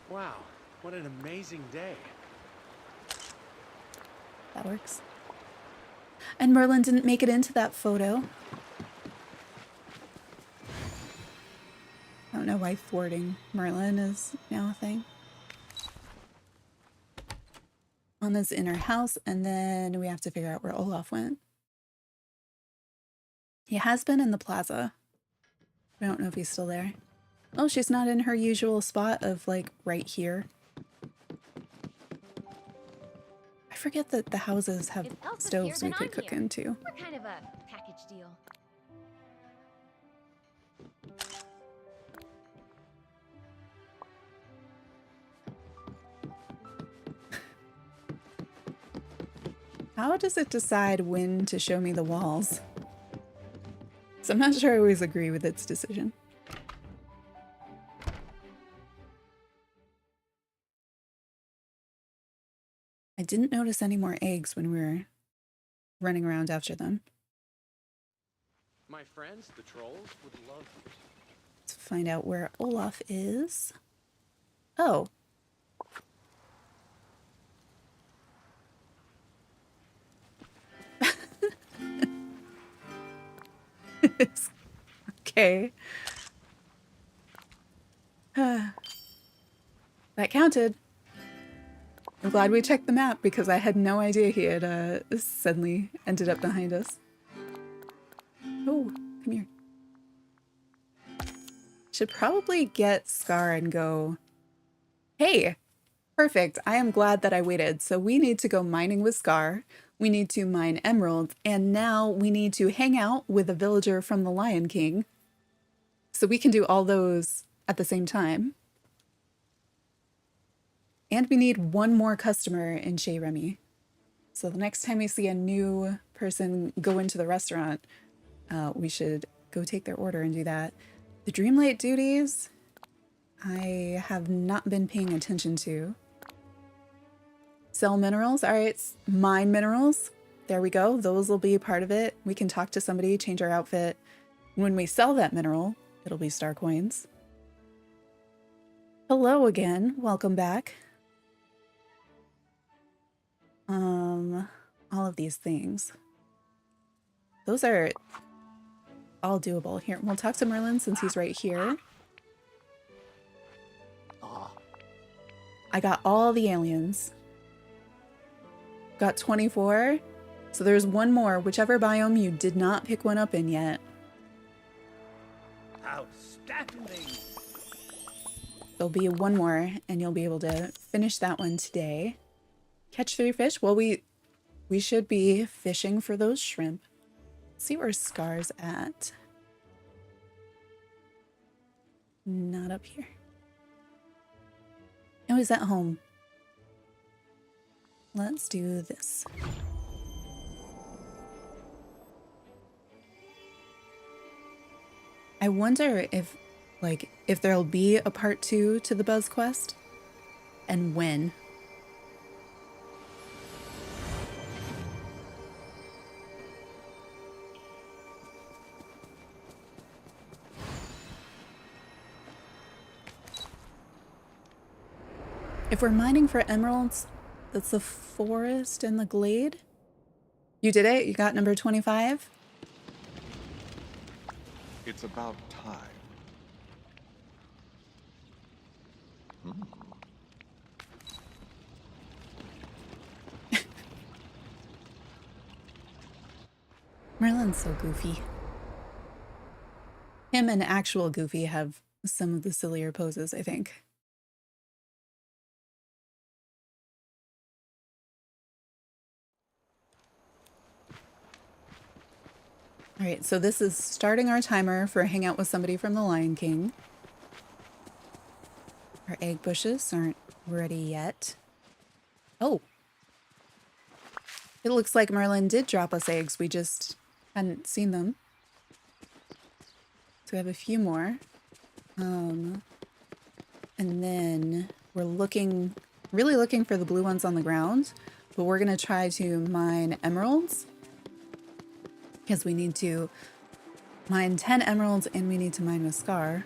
Wow, what an amazing day. That works. And Merlin didn't make it into that photo. I don't know why thwarting Merlin is now a thing. Anna's in her house, and then we have to figure out where Olaf went. He has been in the plaza. I don't know if he's still there. Oh, she's not in her usual spot of, like, right here. I forget that the houses have If Elsa's stoves here, we then could I'm cook here. into. We're kind of a package deal. How does it decide when to show me the walls? So I'm not sure I always agree with its decision. I didn't notice any more eggs when we were running around after them. My friends, the trolls, would love you. Let's find out where Olaf is. Oh. Okay. That counted. I'm glad we checked the map because I had no idea he had suddenly ended up behind us. Oh, come here. Should probably get Scar and go, hey, perfect. I am glad that I waited. So we need to go mining with Scar. We need to mine emeralds. And now we need to hang out with a villager from the Lion King. So we can do all those at the same time. And we need one more customer in Chez Remy. So the next time we see a new person go into the restaurant, we should go take their order and do that. The Dreamlight duties, I have not been paying attention to. Sell minerals. All right, mine minerals. There we go. Those will be a part of it. We can talk to somebody, change our outfit. When we sell that mineral, it'll be star coins. Hello again. Welcome back. All of these things. Those are all doable. Here, we'll talk to Merlin since he's right here. I got all the aliens. Got 24. So there's one more, whichever biome you did not pick one up in yet. Outstanding. There'll be one more, and you'll be able to finish that one today. Catch 3 fish? Well, we should be fishing for those shrimp. Let's see where Scar's at. Not up here. Oh, he's at home. Let's do this. I wonder if there'll be a part 2 to the Buzz quest, and when. If we're mining for emeralds, that's the forest and the glade. You did it? You got number 25? It's about time. Merlin's so goofy. Him and actual Goofy have some of the sillier poses, I think. All right, so this is starting our timer for hang out with somebody from the Lion King. Our egg bushes aren't ready yet. Oh. It looks like Merlin did drop us eggs. We just hadn't seen them. So we have a few more. And then we're really looking for the blue ones on the ground, but we're gonna try to mine emeralds because we need to mine 10 emeralds and we need to mine with Scar.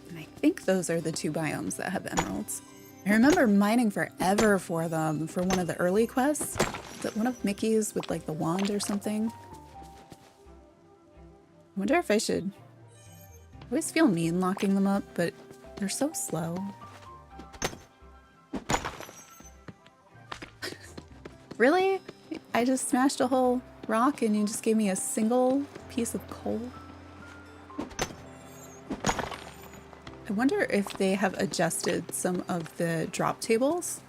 And I think those are the 2 biomes that have emeralds. I remember mining forever for them for one of the early quests. Is it one of Mickey's with like the wand or something? I wonder if I should... I always feel mean locking them up, but they're so slow. Really? I just smashed a whole rock and you just gave me a single piece of coal? I wonder if they have adjusted some of the drop tables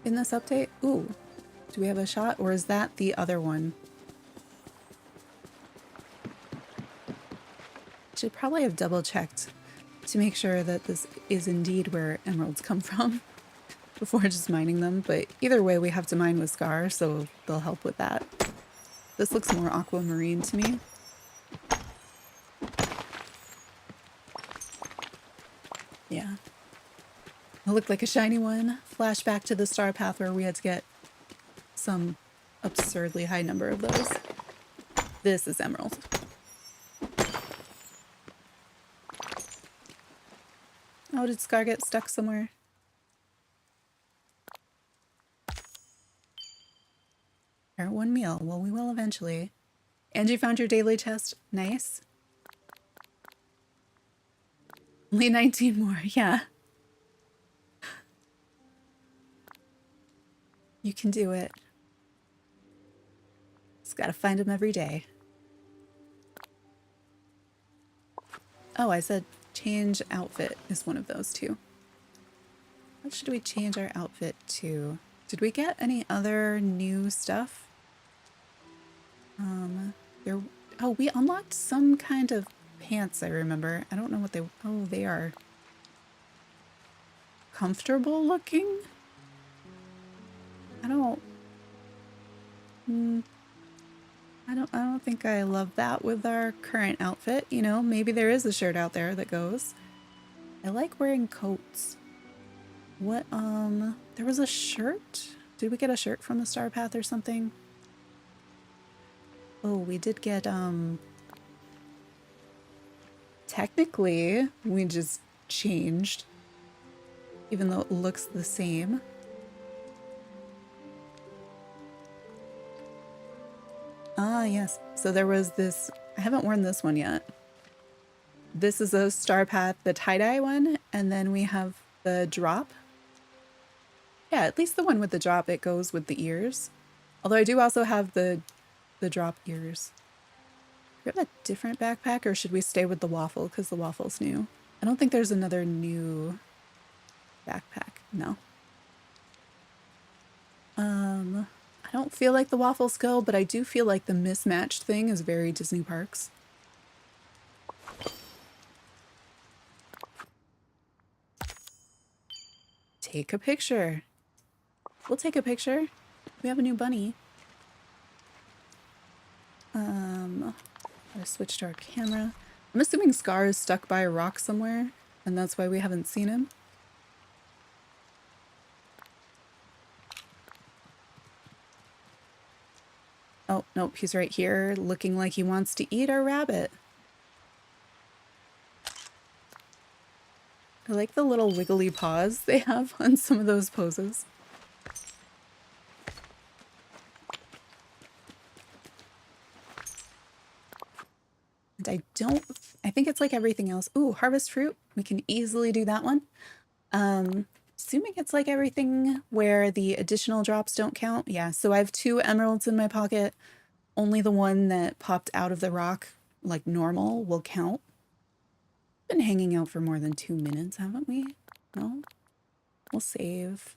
in this update. Ooh, do we have a shot or is that the other one? Should probably have double checked to make sure that this is indeed where emeralds come from before just mining them. But either way, we have to mine with Scar, so they'll help with that. This looks more aquamarine to me. Yeah. It looked like a shiny one. Flashback to the star path where we had to get some absurdly high number of those. This is emerald. Oh, did Scar get stuck somewhere? Or one meal. Well, we will eventually. And you found your daily chest. Nice. Only 19 more. Yeah. You can do it. Just gotta find them every day. Oh, I said change outfit is one of those two. What should we change our outfit to? Did we get any other new stuff? Oh, we unlocked some kind of pants, I remember. I don't know what they... Oh, they are comfortable looking? I don't think I love that with our current outfit. You know, maybe there is a shirt out there that goes. I like wearing coats. What, there was a shirt? Did we get a shirt from the Star Path or something? Oh, we did get, technically, we just changed, even though it looks the same. Ah, yes. So there was this, I haven't worn this one yet. This is a Star Path, the tie-dye one, and then we have the drop. Yeah, at least the one with the drop, it goes with the ears. Although I do also have the drop ears. Do we have a different backpack, or should we stay with the waffle because the waffle's new? I don't think there's another new backpack. No. I don't feel like the waffles go, but I do feel like the mismatched thing is very Disney Parks. Take a picture. We'll take a picture. We have a new bunny. I switched our camera. I'm assuming Scar is stuck by a rock somewhere, and that's why we haven't seen him. Oh, nope, he's right here, looking like he wants to eat our rabbit. I like the little wiggly paws they have on some of those poses. And I think it's like everything else. Ooh, harvest fruit. We can easily do that one. Assuming it's like everything where the additional drops don't count. Yeah, so I have 2 emeralds in my pocket. Only the one that popped out of the rock, like normal, will count. Been hanging out for more than 2 minutes, haven't we? No? We'll save.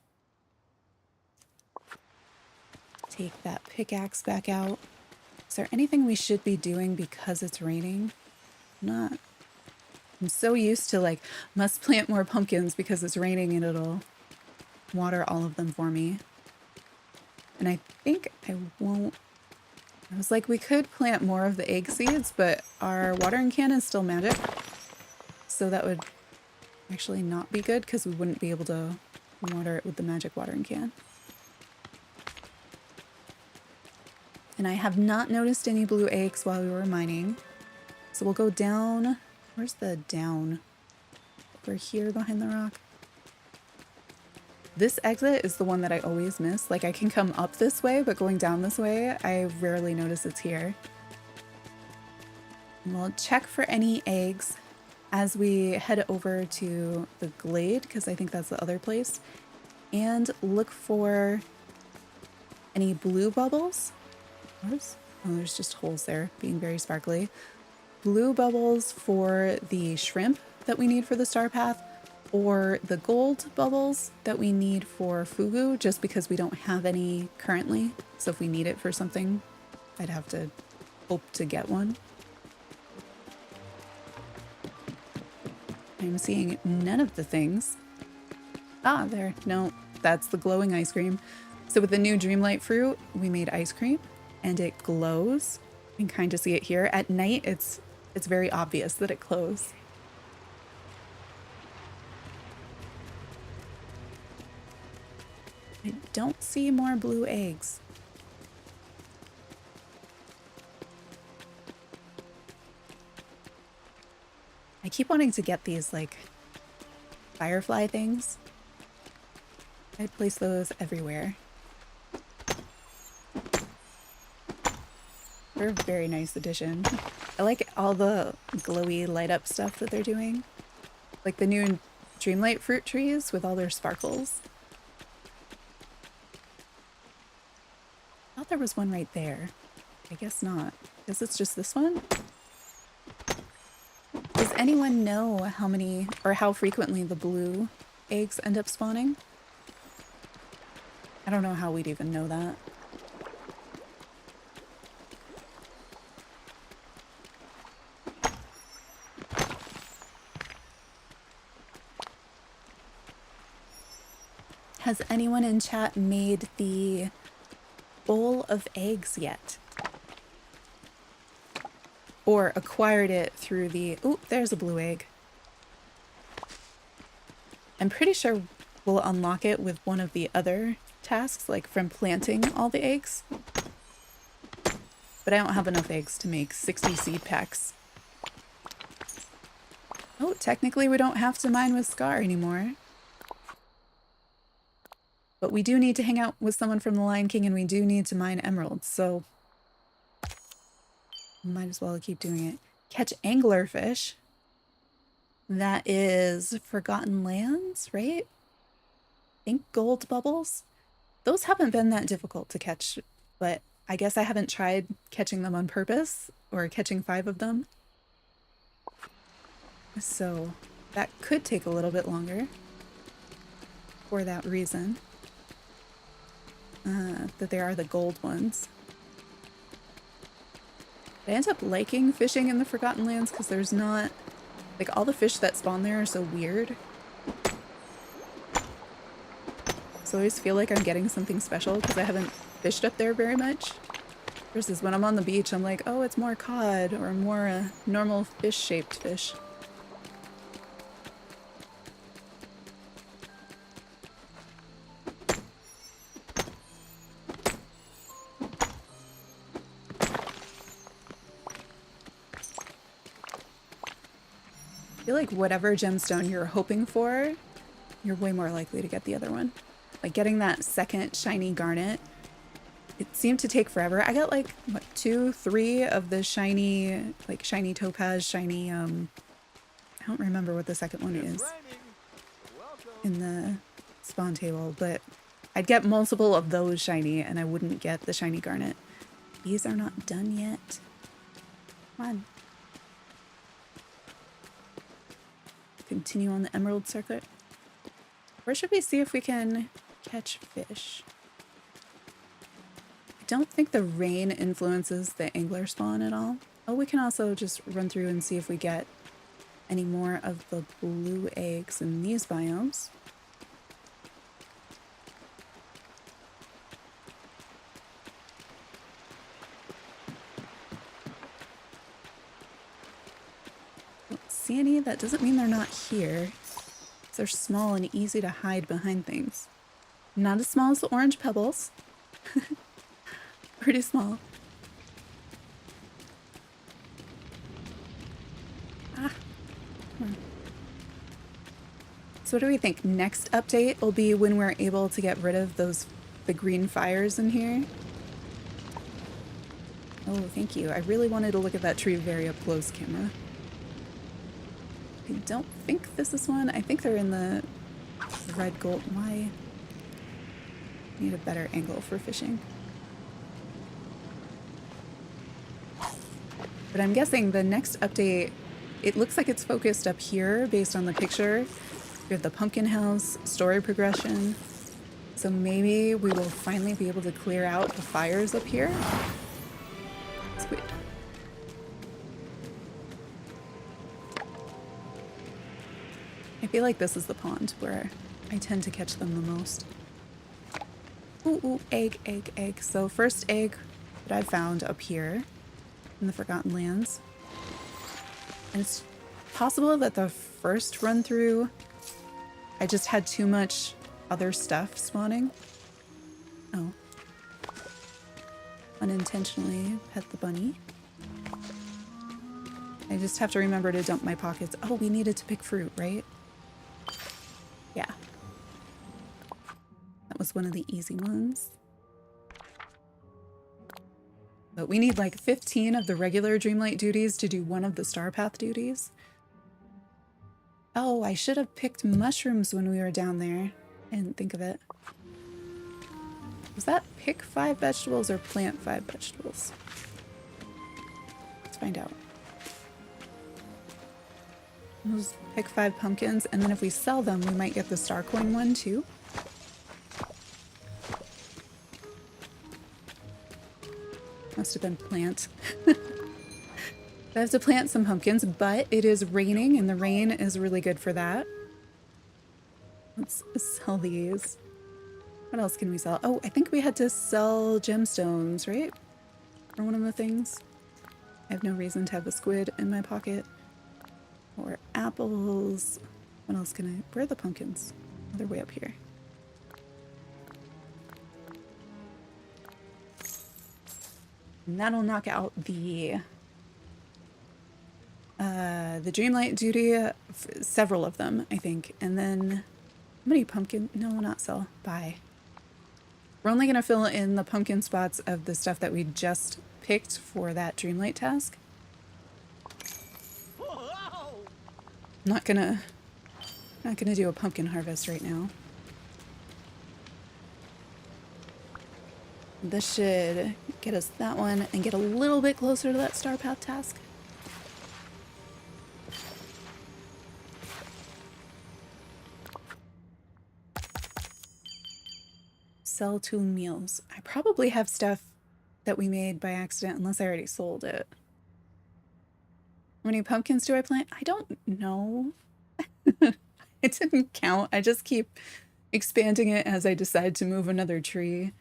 Take that pickaxe back out. Is there anything we should be doing because it's raining? Not. I'm so used to like, must plant more pumpkins because it's raining and it'll water all of them for me. And I think I won't. I was like, we could plant more of the egg seeds, but our watering can is still magic. So that would actually not be good because we wouldn't be able to water it with the magic watering can. And I have not noticed any blue eggs while we were mining. So we'll go down. Where's the down? Over here behind the rock. This exit is the one that I always miss. Like I can come up this way, but going down this way, I rarely notice it's here. And we'll check for any eggs as we head over to the glade, because I think that's the other place. And look for any blue bubbles. Oh, there's just holes there being very sparkly. Blue bubbles for the shrimp that we need for the star path, or the gold bubbles that we need for fugu, just because we don't have any currently. So if we need it for something, I'd have to hope to get one. I'm seeing none of the things. Ah, there. No, that's the glowing ice cream. So with the new Dreamlight fruit, we made ice cream and it glows. You can kind of see it here. At night, it's very obvious that it glows. I don't see more blue eggs. I keep wanting to get these, like, firefly things. I'd place those everywhere. They're a very nice addition. I like all the glowy light up stuff that they're doing. Like the new Dreamlight fruit trees with all their sparkles. I thought there was one right there. I guess not. Guess it's just this one? Does anyone know how many or how frequently the blue eggs end up spawning? I don't know how we'd even know that. Has anyone in chat made the bowl of eggs yet? Or acquired it through the... Ooh, there's a blue egg. I'm pretty sure we'll unlock it with one of the other tasks, like from planting all the eggs. But I don't have enough eggs to make 60 seed packs. Oh, technically we don't have to mine with Scar anymore. But we do need to hang out with someone from the Lion King and we do need to mine emeralds, so might as well keep doing it. Catch anglerfish. That is Forgotten Lands, right? I think gold bubbles. Those haven't been that difficult to catch, but I guess I haven't tried catching them on purpose or catching 5 of them. So that could take a little bit longer for that reason. That there are the gold ones. I end up liking fishing in the Forgotten Lands because there's not... Like, all the fish that spawn there are so weird. So I always feel like I'm getting something special because I haven't fished up there very much. Versus when I'm on the beach, I'm like, oh, it's more cod or more normal fish-shaped fish. I feel like whatever gemstone you're hoping for, you're way more likely to get the other one. Like getting that second shiny garnet, it seemed to take forever. I got like, what, 2, 3 of the shiny, like shiny topaz, shiny, I don't remember what the second one is in the spawn table, but I'd get multiple of those shiny and I wouldn't get the shiny garnet. These are not done yet. Come on. Continue on the emerald circuit. Where should we see if we can catch fish? I don't think the rain influences the angler spawn at all. Oh, we can also just run through and see if we get any more of the blue eggs in these biomes. See any? That doesn't mean they're not here. They're small and easy to hide behind things. Not as small as the orange pebbles. Pretty small. Ah. So what do we think? Next update will be when we're able to get rid of the green fires in here. Oh, thank you. I really wanted to look at that tree very up close, camera. I don't think this is one. I think they're in the red gold. Why? Need a better angle for fishing. But I'm guessing the next update, it looks like it's focused up here based on the picture. We have the pumpkin house, story progression. So maybe we will finally be able to clear out the fires up here. Sweet. I feel like this is the pond where I tend to catch them the most. Ooh, ooh, egg, egg, egg. So first egg that I found up here in the Forgotten Lands. And it's possible that the first run through, I just had too much other stuff spawning. Oh. Unintentionally pet the bunny. I just have to remember to dump my pockets. Oh, we needed to pick fruit, right? Yeah. That was one of the easy ones. But we need like 15 of the regular Dreamlight duties to do one of the Star Path duties. Oh, I should have picked mushrooms when we were down there. I didn't think of it. Was that pick 5 vegetables or plant 5 vegetables? Let's find out. Those pick 5 pumpkins, and then if we sell them, we might get the star coin one too. Must have been plant. I have to plant some pumpkins, but it is raining, and the rain is really good for that. Let's sell these. What else can we sell? Oh, I think we had to sell gemstones, right? Or one of the things. I have no reason to have a squid in my pocket. Or apples. What else can I... Where are the pumpkins? Oh, they're way up here. And that'll knock out the Dreamlight duty, several of them, I think. And then, how many pumpkin? No, not sell. Buy. We're only going to fill in the pumpkin spots of the stuff that we just picked for that Dreamlight task. Not gonna do a pumpkin harvest right now. This should get us that one and get a little bit closer to that Star Path task. Sell 2 meals. I probably have stuff that we made by accident unless I already sold it. How many pumpkins do I plant? I don't know. It didn't count. I just keep expanding it as I decide to move another tree.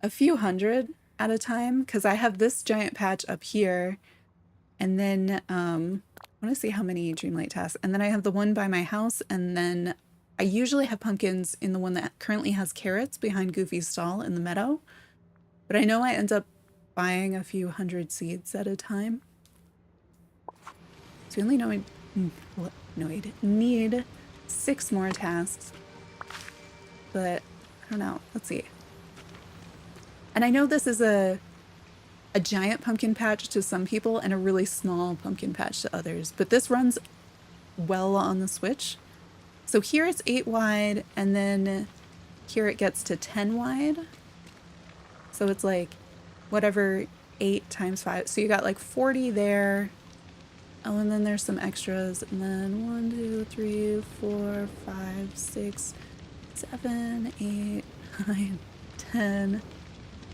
A few hundred at a time, because I have this giant patch up here. And then, I want to see how many Dreamlight tasks. And then I have the one by my house, and then I usually have pumpkins in the one that currently has carrots behind Goofy's stall in the meadow. But I know I end up buying a few hundred seeds at a time. So we only need 6 more tasks. But I don't know. Let's see. And I know this is a giant pumpkin patch to some people and a really small pumpkin patch to others. But this runs well on the Switch. So here it's 8 wide, and then here it gets to 10 wide. So it's like whatever 8 times 5. So you got like 40 there. Oh, and then there's some extras. And then 1, 2, 3, 4, 5, 6, 7, 8, 9, 10,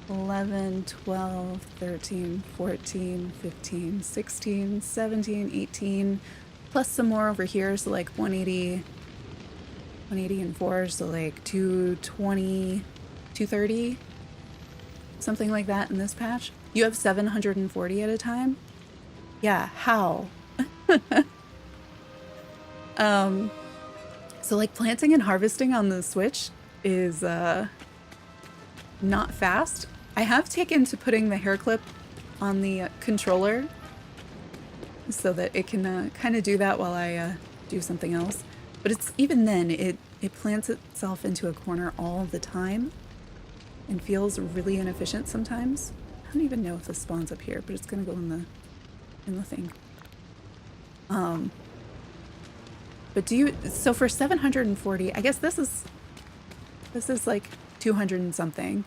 11, 12, 13, 14, 15, 16, 17, 18. Plus some more over here. So like 180 and 4. So like 220, 230. Something like that in this patch. You have 740 at a time? Yeah, how? So like planting and harvesting on the Switch is not fast. I have taken to putting the hair clip on the controller so that it can kind of do that while I do something else. But it's even then, it plants itself into a corner all the time and feels really inefficient sometimes. I don't even know if this spawns up here, but it's gonna go in the thing. But so for 740, I guess this is like 200 and something.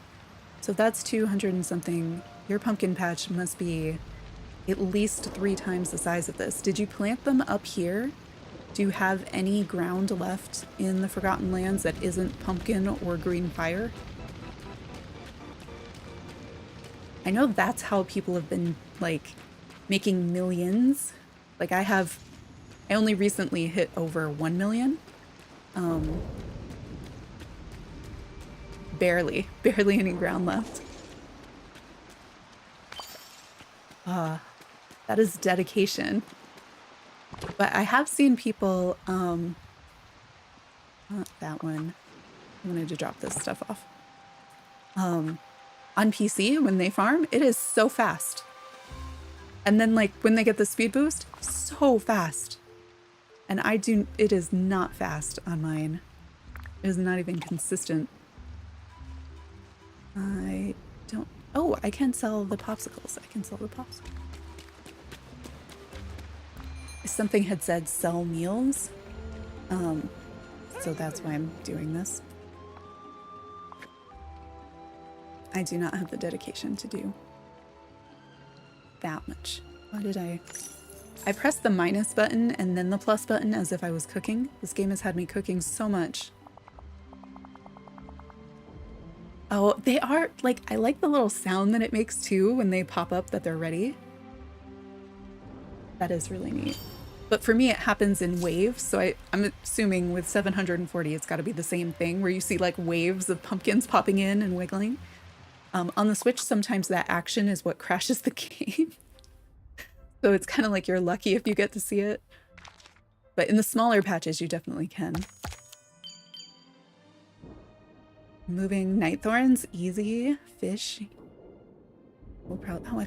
So if that's 200 and something, your pumpkin patch must be at least 3 times the size of this. Did you plant them up here? Do you have any ground left in the Forgotten Lands that isn't pumpkin or green fire? I know that's how people have been like making millions. Like I only recently hit over 1 million Barely any ground left. That is dedication. But I have seen people, not that one. I wanted to drop this stuff off. On PC, when they farm, it is so fast. And then like when they get the speed boost, so fast. And it is not fast on mine. It is not even consistent. Oh, I can sell the popsicles. Something had said sell meals. So that's why I'm doing this. I do not have the dedication to do that much. Why did I pressed the minus button and then the plus button as if I was cooking. This game has had me cooking so much. Oh, they are, like, I like the little sound that it makes too when they pop up that they're ready. That is really neat. But for me, it happens in waves. So I'm assuming with 740, it's got to be the same thing where you see like waves of pumpkins popping in and wiggling. On the Switch, sometimes that action is what crashes the game. So it's kind of like you're lucky if you get to see it. But in the smaller patches, you definitely can. Moving night thorns, easy. Fish. Oh,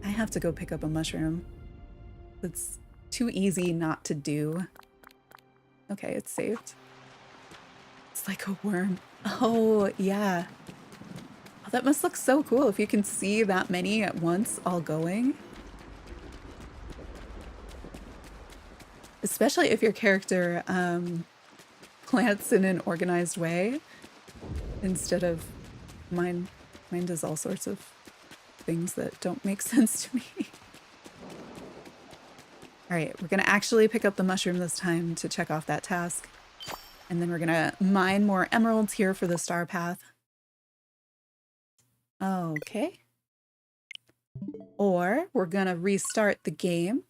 I have to go pick up a mushroom. It's too easy not to do. Okay, it's saved. It's like a worm. Oh, yeah. Oh, that must look so cool if you can see that many at once all going. Especially if your character plants in an organized way instead of mine. Mine does all sorts of things that don't make sense to me. All right, we're gonna actually pick up the mushroom this time to check off that task. And then we're gonna mine more emeralds here for the star path. Okay. Or we're gonna restart the game.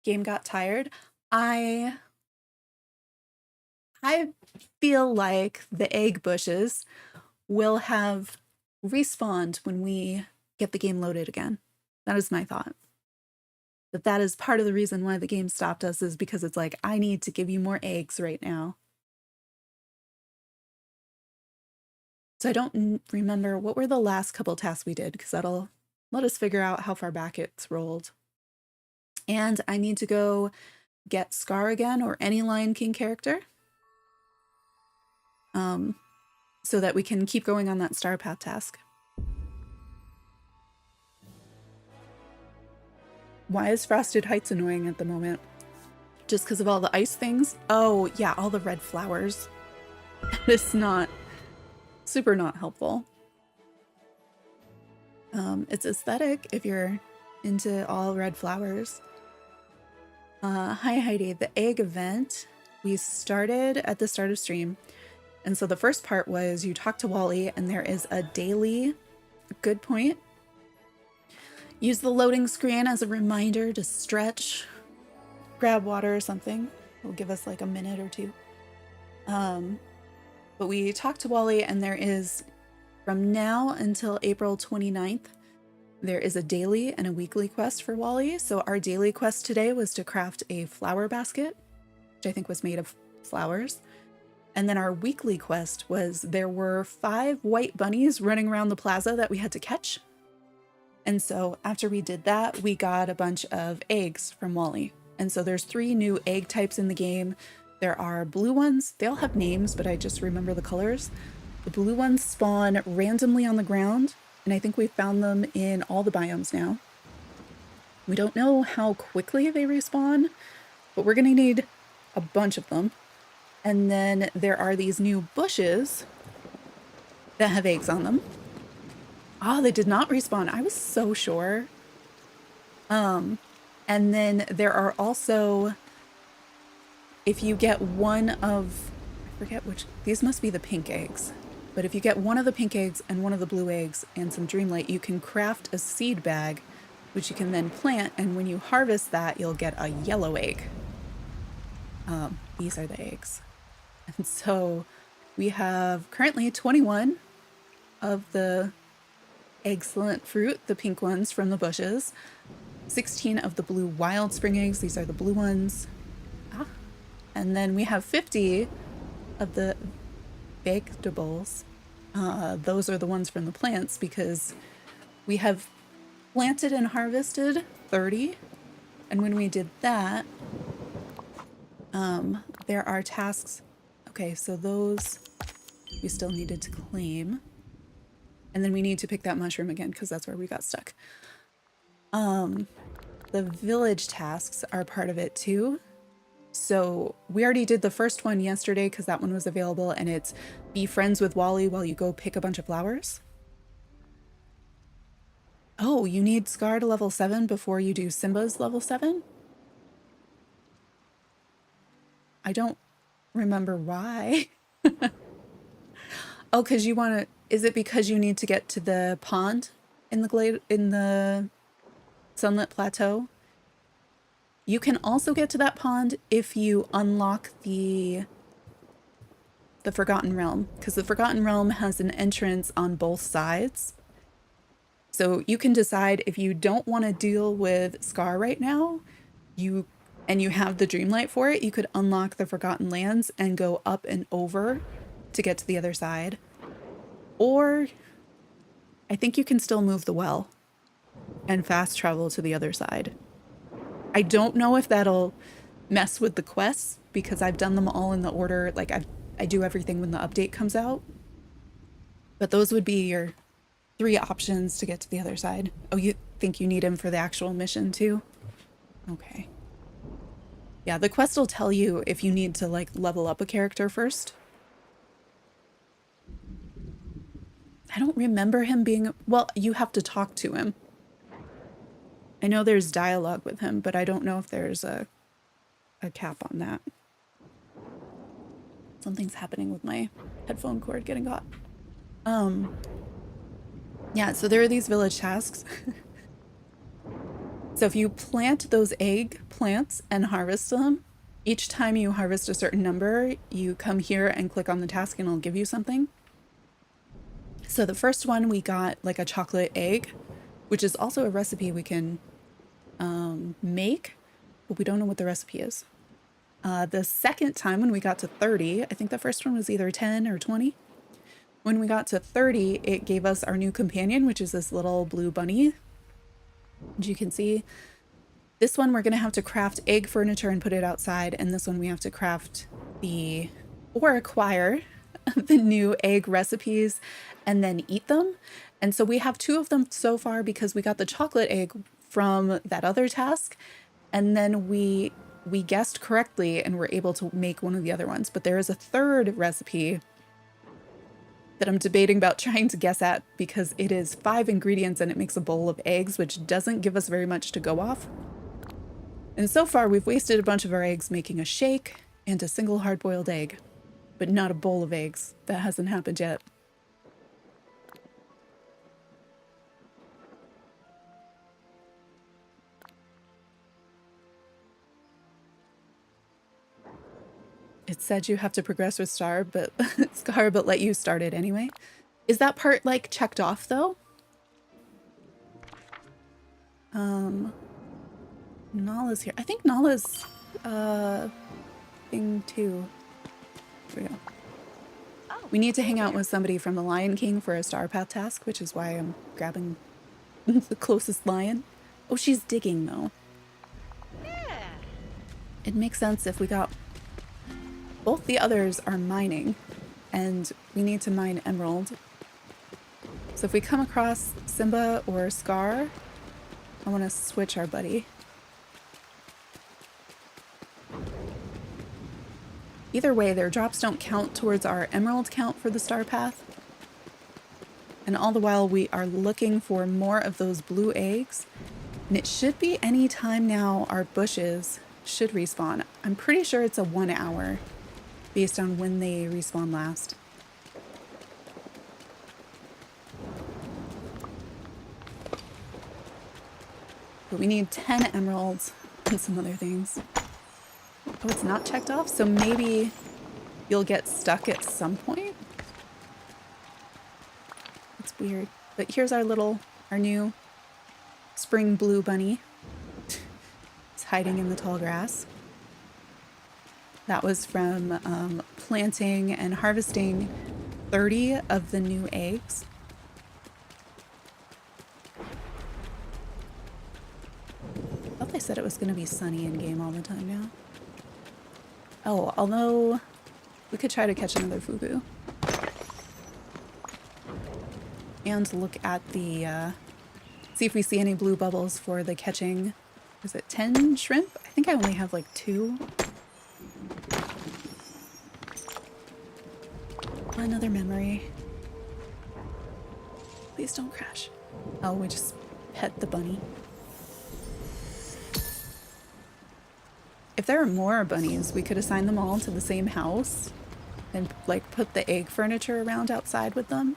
Game got tired. I feel like the egg bushes will have respawned when we get the game loaded again. That is my thought. That is part of the reason why the game stopped us, is because it's like, I need to give you more eggs right now. So I don't remember what were the last couple tasks we did, because that'll let us figure out how far back it's rolled. And I need to go get Scar again, or any Lion King character. So that we can keep going on that Star Path task. Why is Frosted Heights annoying at the moment? Just because of all the ice things? Oh, yeah, all the red flowers. It's not super not helpful. It's aesthetic if you're into all red flowers. Hi Heidi, the egg event, we started at the start of stream. And so the first part was you talk to Wally and there is a daily good point. Use the loading screen as a reminder to stretch, grab water or something. It'll give us like a minute or two. But we talked to Wally and there is, from now until April 29th, there is a daily and a weekly quest for Wally. So our daily quest today was to craft a flower basket, which I think was made of flowers. And then our weekly quest was there were 5 white bunnies running around the plaza that we had to catch. And so after we did that, we got a bunch of eggs from Wally. And so there's 3 new egg types in the game. There are blue ones. They all have names, but I just remember the colors. The blue ones spawn randomly on the ground. And I think we found them in all the biomes now. We don't know how quickly they respawn, but we're going to need a bunch of them. And then there are these new bushes that have eggs on them. Oh, they did not respawn. I was so sure. And then there are also, if you get one of, I forget which, these must be the pink eggs. But if you get one of the pink eggs and one of the blue eggs and some Dreamlight, you can craft a seed bag, which you can then plant. And when you harvest that, you'll get a yellow egg. These are the eggs. And so we have currently 21 of the excellent fruit, the pink ones from the bushes, 16 of the blue wild spring eggs. These are the blue ones. And then we have 50 of the V-EEG-tables. Those are the ones from the plants because we have planted and harvested 30. And when we did that, there are tasks. Okay, so those we still needed to claim. And then we need to pick that mushroom again because that's where we got stuck. The village tasks are part of it too. So we already did the first one yesterday because that one was available, and it's be friends with Wally while you go pick a bunch of flowers. Oh, you need Scar to level 7 before you do Simba's level 7? I don't remember why. Oh, because you want to... Is it because you need to get to the pond in the glade, in the Sunlit Plateau? You can also get to that pond if you unlock the Forgotten Realm, because the Forgotten Realm has an entrance on both sides. So you can decide if you don't want to deal with Scar right now, and you have the Dreamlight for it, you could unlock the Forgotten Lands and go up and over to get to the other side. Or I think you can still move the well and fast travel to the other side. I don't know if that'll mess with the quests because I've done them all in the order, like I do everything when the update comes out. But those would be your 3 options to get to the other side. Oh, you think you need him for the actual mission too? Okay. Yeah, the quest will tell you if you need to like level up a character first. I don't remember him being... Well, you have to talk to him. I know there's dialogue with him, but I don't know if there's a cap on that. Something's happening with my headphone cord getting caught. Yeah, so there are these village tasks. So if you plant those egg plants and harvest them, each time you harvest a certain number, you come here and click on the task and it'll give you something. So the first one we got like a chocolate egg, which is also a recipe we can make, but we don't know what the recipe is. The second time when we got to 30, I think the first one was either 10 or 20. When we got to 30, it gave us our new companion, which is this little blue bunny. As you can see, this one we're going to have to craft egg furniture and put it outside. And this one we have to craft or acquire the new egg recipes and then eat them. And so we have 2 of them so far because we got the chocolate egg from that other task. And then we guessed correctly and were able to make one of the other ones. But there is a 3rd recipe that I'm debating about trying to guess at because it is 5 ingredients and it makes a bowl of eggs, which doesn't give us very much to go off. And so far we've wasted a bunch of our eggs making a shake and a single hard-boiled egg, but not a bowl of eggs. That hasn't happened yet. It said you have to progress with Scar, but let you start it anyway. Is that part like checked off though? Naala's here. I think Naala's thing too. Here we go. We need to hang out with somebody from the Lion King for a Star Path task, which is why I'm grabbing the closest lion. Oh, she's digging though. Yeah. It makes sense if we got... Both the others are mining, and we need to mine emerald. So if we come across Simba or Scar, I want to switch our buddy. Either way, their drops don't count towards our emerald count for the star path. And all the while we are looking for more of those blue eggs. And it should be any time now our bushes should respawn. I'm pretty sure it's a 1 hour based on when they respawn last. But we need 10 emeralds and some other things. Oh, it's not checked off, so maybe you'll get stuck at some point. It's weird. But here's our new spring blue bunny. It's hiding in the tall grass. That was from planting and harvesting 30 of the new eggs. I thought they said it was going to be sunny in game all the time now. Oh, although we could try to catch another fugu. And look at the, see if we see any blue bubbles for the catching, is it 10 shrimp? I think I only have like 2. Another memory. Please don't crash. Oh, we just pet the bunny. If there are more bunnies, we could assign them all to the same house and like put the egg furniture around outside with them.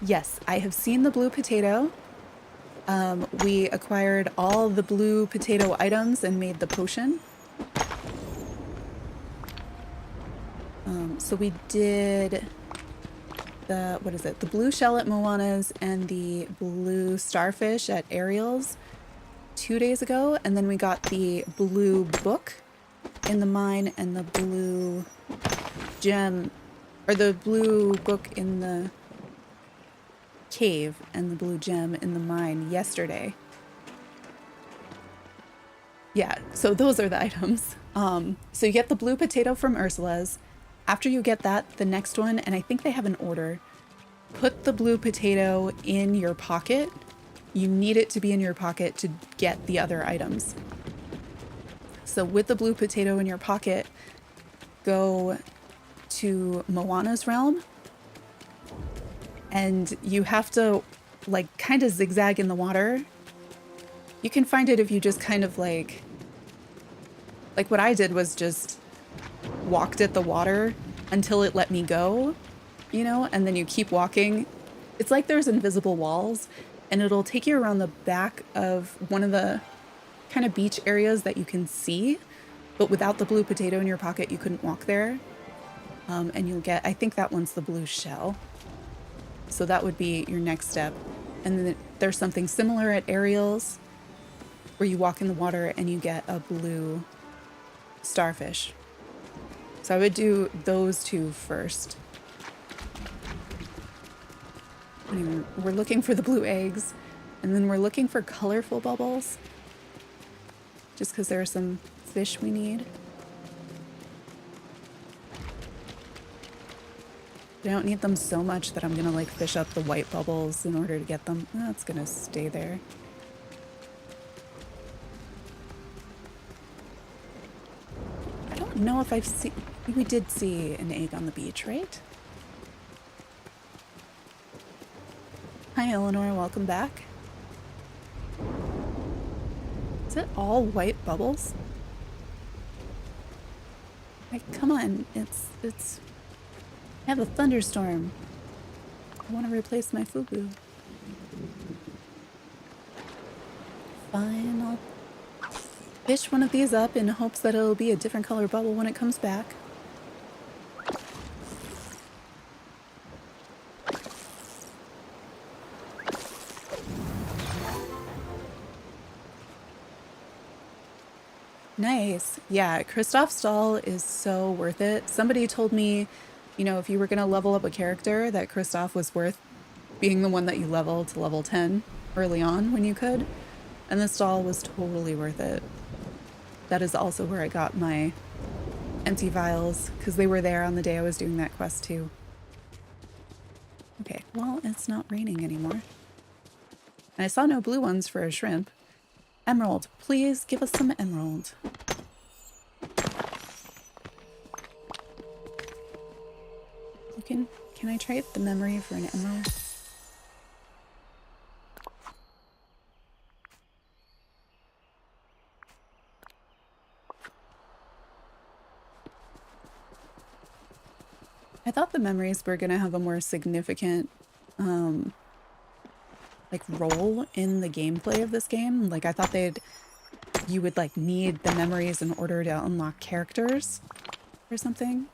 Yes, I have seen the blue potato. We acquired all the blue potato items and made the potion. So we did the, what is it? The blue shell at Moana's and the blue starfish at Ariel's 2 days ago. And then we got the blue book in the mine and the blue gem, or the blue book in the cave and the blue gem in the mine yesterday. Yeah, so those are the items. So you get the blue potato from Ursula's. After you get that, the next one, and I think they have an order, put the blue potato in your pocket. You need it to be in your pocket to get the other items. So with the blue potato in your pocket, go to Moana's realm, and you have to like kind of zigzag in the water. You can find it if you just kind of like what I did was just walked at the water until it let me go, you know, and then you keep walking. It's like there's invisible walls, and it'll take you around the back of one of the kind of beach areas that you can see, but without the blue potato in your pocket, you couldn't walk there. And you'll get, I think that one's the blue shell. So that would be your next step. And then there's something similar at Ariel's where you walk in the water and you get a blue starfish. So I would do those two first. Anyway, we're looking for the blue eggs, and then we're looking for colorful bubbles, just because there are some fish we need. I don't need them so much that I'm gonna like fish up the white bubbles in order to get them. That's gonna stay there. I don't know if I've seen, we did see an egg on the beach, right? Hi Eleanor, welcome back. Is it all white bubbles? Like, come on, it's I have a thunderstorm. I want to replace my fugu. Fine, I'll fish one of these up in hopes that it'll be a different color bubble when it comes back. Nice. Yeah, Kristoff's stall is so worth it. Somebody told me, you know, if you were going to level up a character, that Kristoff was worth being the one that you level to level 10 early on when you could. And the stall was totally worth it. That is also where I got my empty vials, because they were there on the day I was doing that quest too. Okay, well, it's not raining anymore. And I saw no blue ones for a shrimp. Emerald, please give us some emerald. Can I trade the memory for an emerald? I thought the memories were gonna have a more significant like role in the gameplay of this game. Like I thought they'd you would like need the memories in order to unlock characters or something.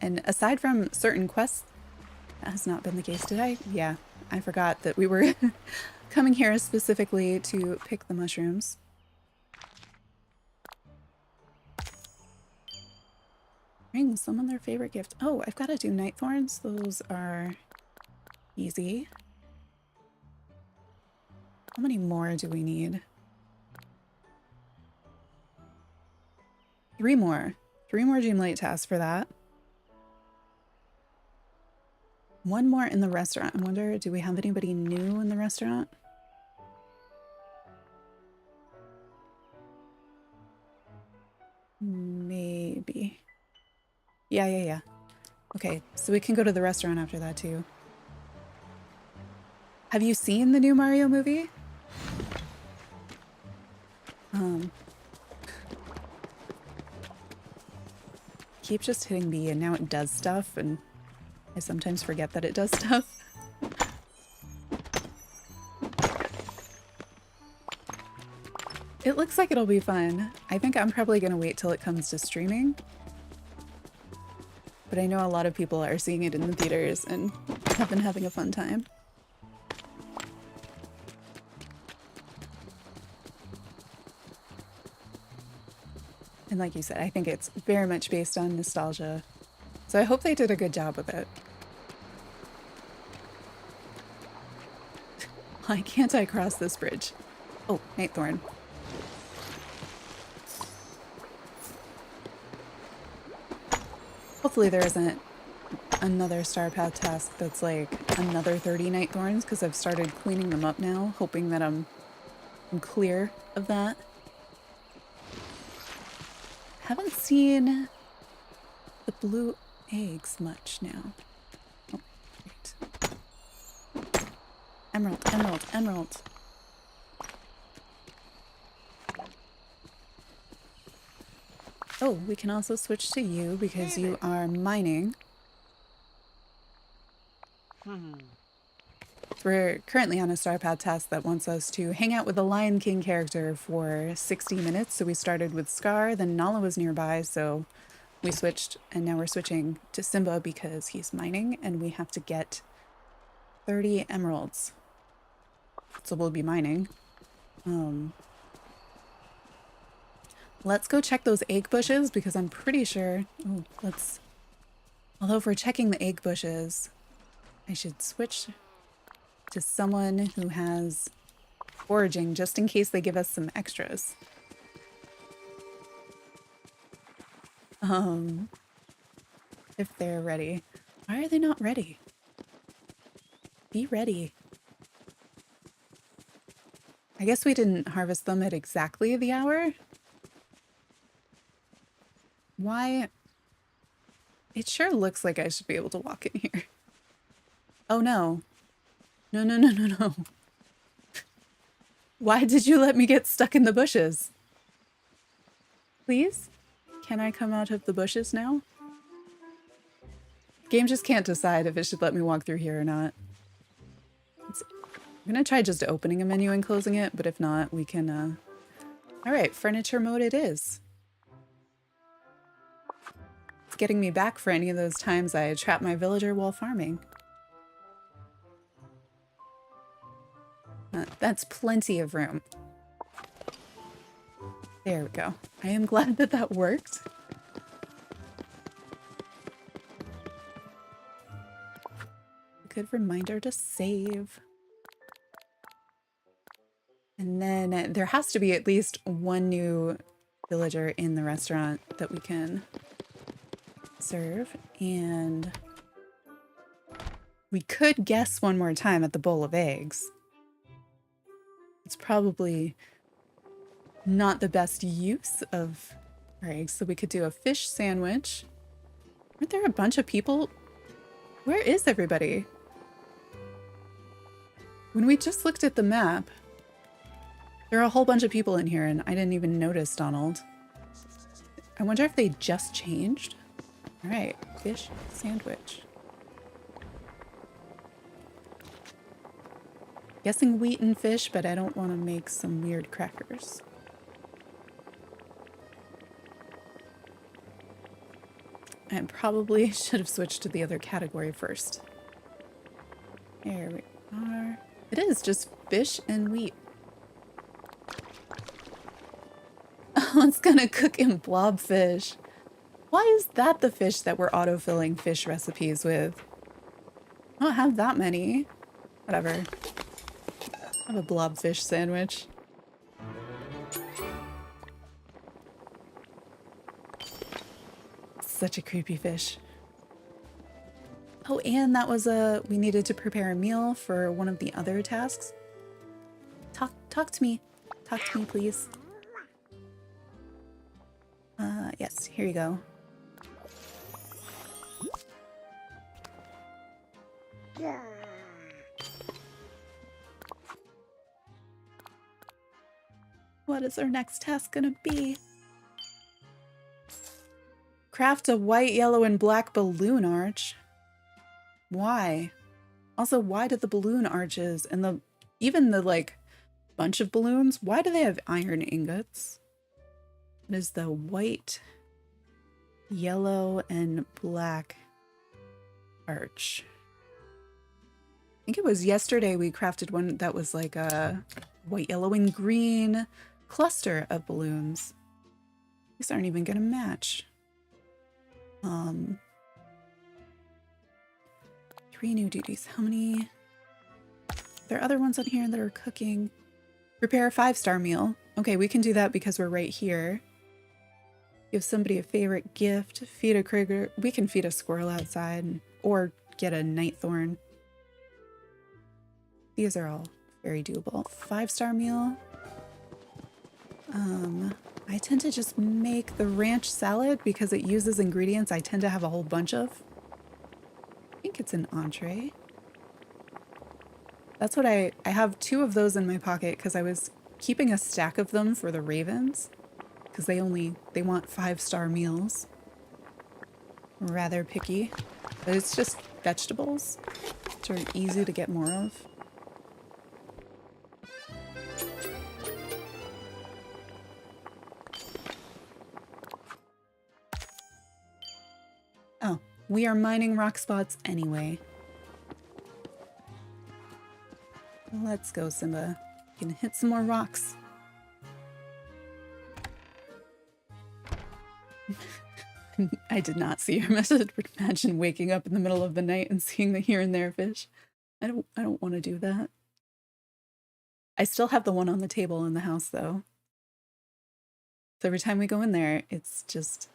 And aside from certain quests, that has not been the case today. Yeah, I forgot that we were coming here specifically to pick the mushrooms. Bring someone their favorite gift. Oh, I've got to do night thorns. Those are easy. How many more do we need? 3 more. 3 more Dreamlight tasks for that. 1 more in the restaurant. I wonder, do we have anybody new in the restaurant? Maybe. Yeah. Okay, so we can go to the restaurant after that too. Have you seen the new Mario movie? Keep just hitting B and now it does stuff, and I sometimes forget that it does stuff. It looks like it'll be fun. I think I'm probably gonna wait till it comes to streaming. But I know a lot of people are seeing it in the theaters and have been having a fun time. And like you said, I think it's very much based on nostalgia. So I hope they did a good job with it. Why can't I cross this bridge? Oh, Nightthorn. Hopefully there isn't another Star Path task that's like another 30 Nightthorns, because I've started cleaning them up now, hoping that I'm clear of that. Haven't seen the blue eggs much now. Oh, great. Emerald. Oh, we can also switch to you because you are mining. We're currently on a Star Path task that wants us to hang out with the Lion King character for 60 minutes. So we started with Scar, then Nala was nearby, so we switched, and now we're switching to Simba because he's mining and we have to get 30 emeralds. So we'll be mining. Let's go check those egg bushes because I'm pretty sure... Oh, although if we're checking the egg bushes, I should switch to someone who has foraging just in case they give us some extras. If they're ready. Why are they not ready? Be ready. I guess we didn't harvest them at exactly the hour. Why? It sure looks like I should be able to walk in here. Oh no. No. Why did you let me get stuck in the bushes? Please? Can I come out of the bushes now? Game just can't decide if it should let me walk through here or not. I'm gonna try just opening a menu and closing it, but if not, we can, Alright, furniture mode it is. It's getting me back for any of those times I trapped my villager while farming. That's plenty of room. There we go. I am glad that that worked. Good reminder to save. And then there has to be at least one new villager in the restaurant that we can serve. And we could guess one more time at the bowl of eggs. It's probably not the best use of our eggs, so we could do a fish sandwich. Aren't there a bunch of people? Where is everybody? When we just looked at the map, there are a whole bunch of people in here and I didn't even notice Donald. I wonder if they just changed? All right, fish sandwich. Guessing wheat and fish, but I don't want to make some weird crackers. I probably should have switched to the other category first. There we are. It is just fish and wheat. Oh, it's gonna cook in blobfish. Why is that the fish that we're autofilling fish recipes with? I don't have that many. Whatever. I have a blobfish sandwich. Such a creepy fish. Oh, and that was we needed to prepare a meal for one of the other tasks. Talk to me. Talk to me, please. Yes, here you go. What is our next task gonna be? Craft a white, yellow, and black balloon arch. Why? Also, why do the balloon arches and even the like bunch of balloons, why do they have iron ingots? It is the white, yellow, and black arch. I think it was yesterday we crafted one that was like a white, yellow, and green cluster of balloons. These aren't even gonna match. 3 new duties. How many? There are other ones on here that are cooking. Prepare a 5-star meal. Okay, we can do that because we're right here. Give somebody a favorite gift. Feed a critter. We can feed a squirrel outside or get a night thorn. These are all very doable. 5-star meal. I tend to just make the ranch salad because it uses ingredients I tend to have a whole bunch of. I think it's an entree. That's what I have 2 of those in my pocket because I was keeping a stack of them for the ravens because they want 5-star meals. Rather picky, but it's just vegetables, which are easy to get more of. Oh, we are mining rock spots anyway. Let's go, Simba. You can hit some more rocks. I did not see your message, but imagine waking up in the middle of the night and seeing the here and there fish. I don't want to do that. I still have the one on the table in the house though. So every time we go in there, it's just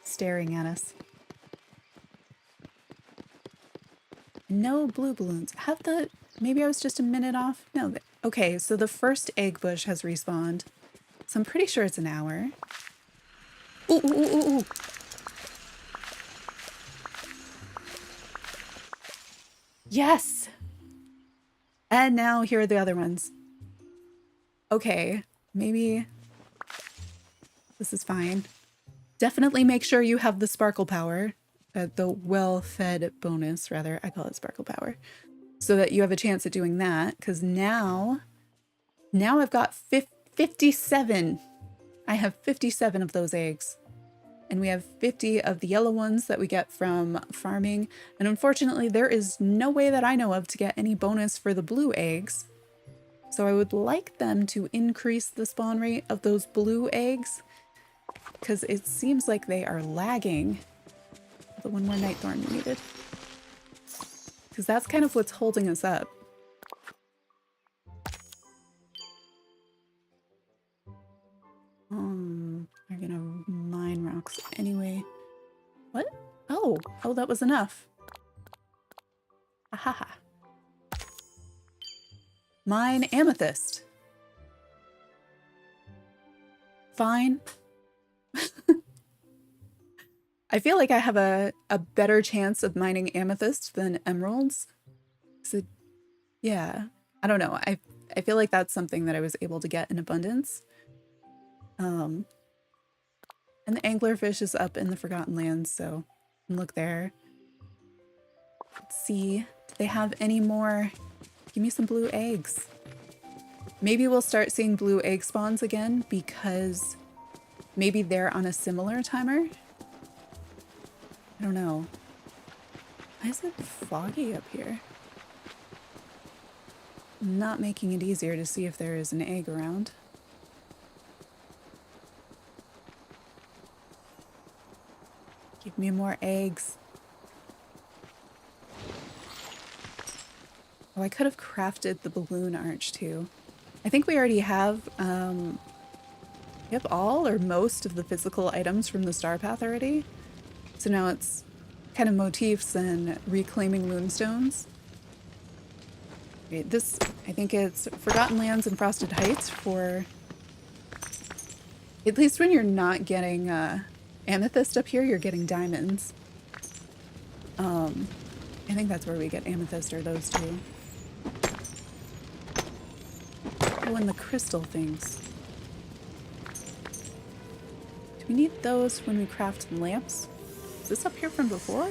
staring at us. No blue balloons. Maybe I was just a minute off? No. Okay, so the first egg bush has respawned. So I'm pretty sure it's an hour. Ooh, ooh, ooh, ooh, ooh. Yes! And now here are the other ones. Okay, maybe this is fine. Definitely make sure you have the sparkle power. The well-fed bonus, rather. I call it sparkle power. So that you have a chance at doing that. Because now I've got 57. I have 57 of those eggs. And we have 50 of the yellow ones that we get from farming. And unfortunately, there is no way that I know of to get any bonus for the blue eggs. So I would like them to increase the spawn rate of those blue eggs. Because it seems like they are lagging. The one more night thorn needed. Because that's kind of what's holding us up. We're gonna mine rocks anyway. What? Oh, that was enough. Ahaha. Mine amethyst. Fine. I feel like I have a better chance of mining amethyst than emeralds. So, yeah, I don't know. I feel like that's something that I was able to get in abundance. And the anglerfish is up in the Forgotten Lands, so look there. Let's see. Do they have any more? Give me some blue eggs. Maybe we'll start seeing blue egg spawns again because maybe they're on a similar timer. I don't know. Why is it foggy up here? Not making it easier to see if there is an egg around. Give me more eggs. Oh, I could have crafted the balloon arch too. I think we already have all or most of the physical items from the star path already. So now it's kind of motifs and reclaiming moonstones. Right, this, I think it's Forgotten Lands and Frosted Heights for, at least when you're not getting amethyst up here, you're getting diamonds. I think that's where we get amethyst, or those two. Oh, and the crystal things. Do we need those when we craft lamps? Is this up here from before?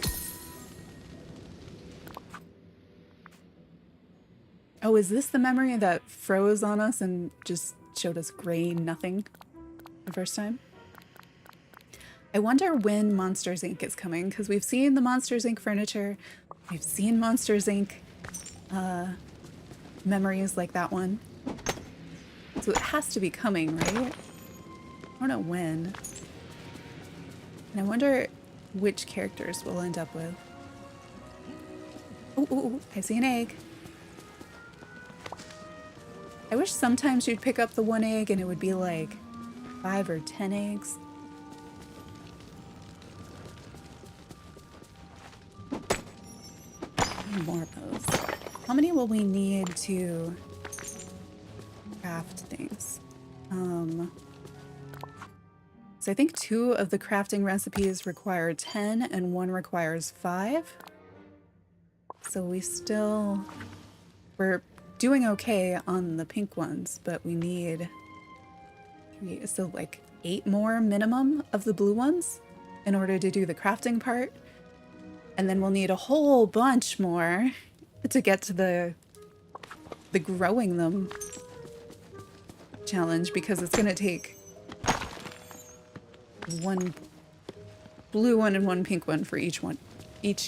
Oh, is this the memory that froze on us and just showed us gray nothing the first time? I wonder when Monsters Inc. is coming, because we've seen the Monsters Inc. furniture. We've seen Monsters Inc. Memories like that one. So it has to be coming, right? I don't know when. And I wonder which characters we'll end up with. Oh, I see an egg. I wish sometimes you'd pick up the one egg and it would be like 5 or 10 eggs. More of those. How many will we need to craft things? So I think 2 of the crafting recipes require 10 and 1 requires 5. So we're doing okay on the pink ones, but we need 3, so like 8 more minimum of the blue ones in order to do the crafting part. And then we'll need a whole bunch more to get to the growing them challenge, because it's going to take 1 blue one and 1 pink one for each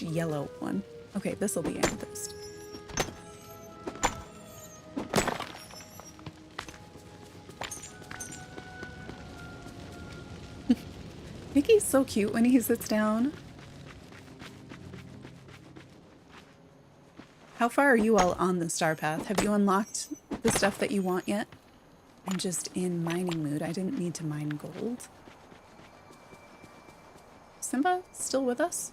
yellow one. Okay, this will be amethyst. Mickey's so cute when he sits down. How far are you all on the star path? Have you unlocked the stuff that you want yet? I'm just in mining mood. I didn't need to mine gold. Simba still with us?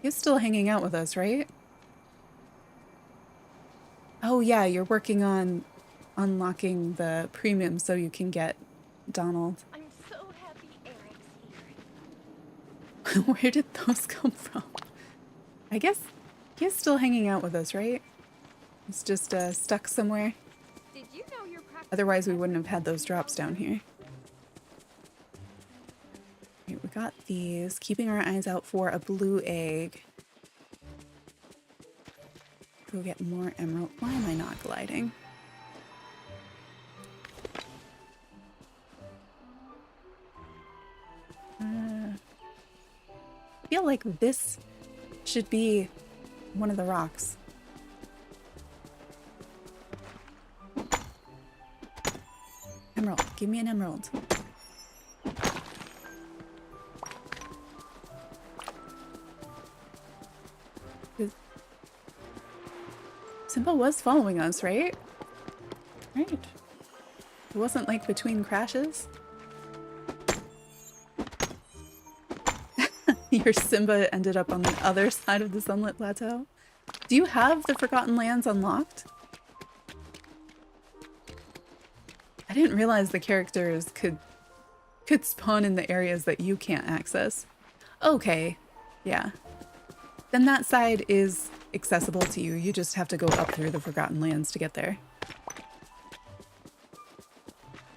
He's still hanging out with us, right? Oh yeah, you're working on unlocking the premium so you can get Donald. I'm so happy Eric's here. Where did those come from? I guess he's still hanging out with us, right? He's just stuck somewhere. Did you know you're practicing? Otherwise we wouldn't have had those drops down here. Right, we got these. Keeping our eyes out for a blue egg. Go get more emerald. Why am I not gliding? I feel like this should be one of the rocks. Emerald. Give me an emerald. Simba was following us, right? Right. It wasn't like between crashes. Your Simba ended up on the other side of the Sunlit Plateau. Do you have the Forgotten Lands unlocked? I didn't realize the characters could spawn in the areas that you can't access. Okay, yeah. Then that side is accessible to you. You just have to go up through the Forgotten Lands to get there.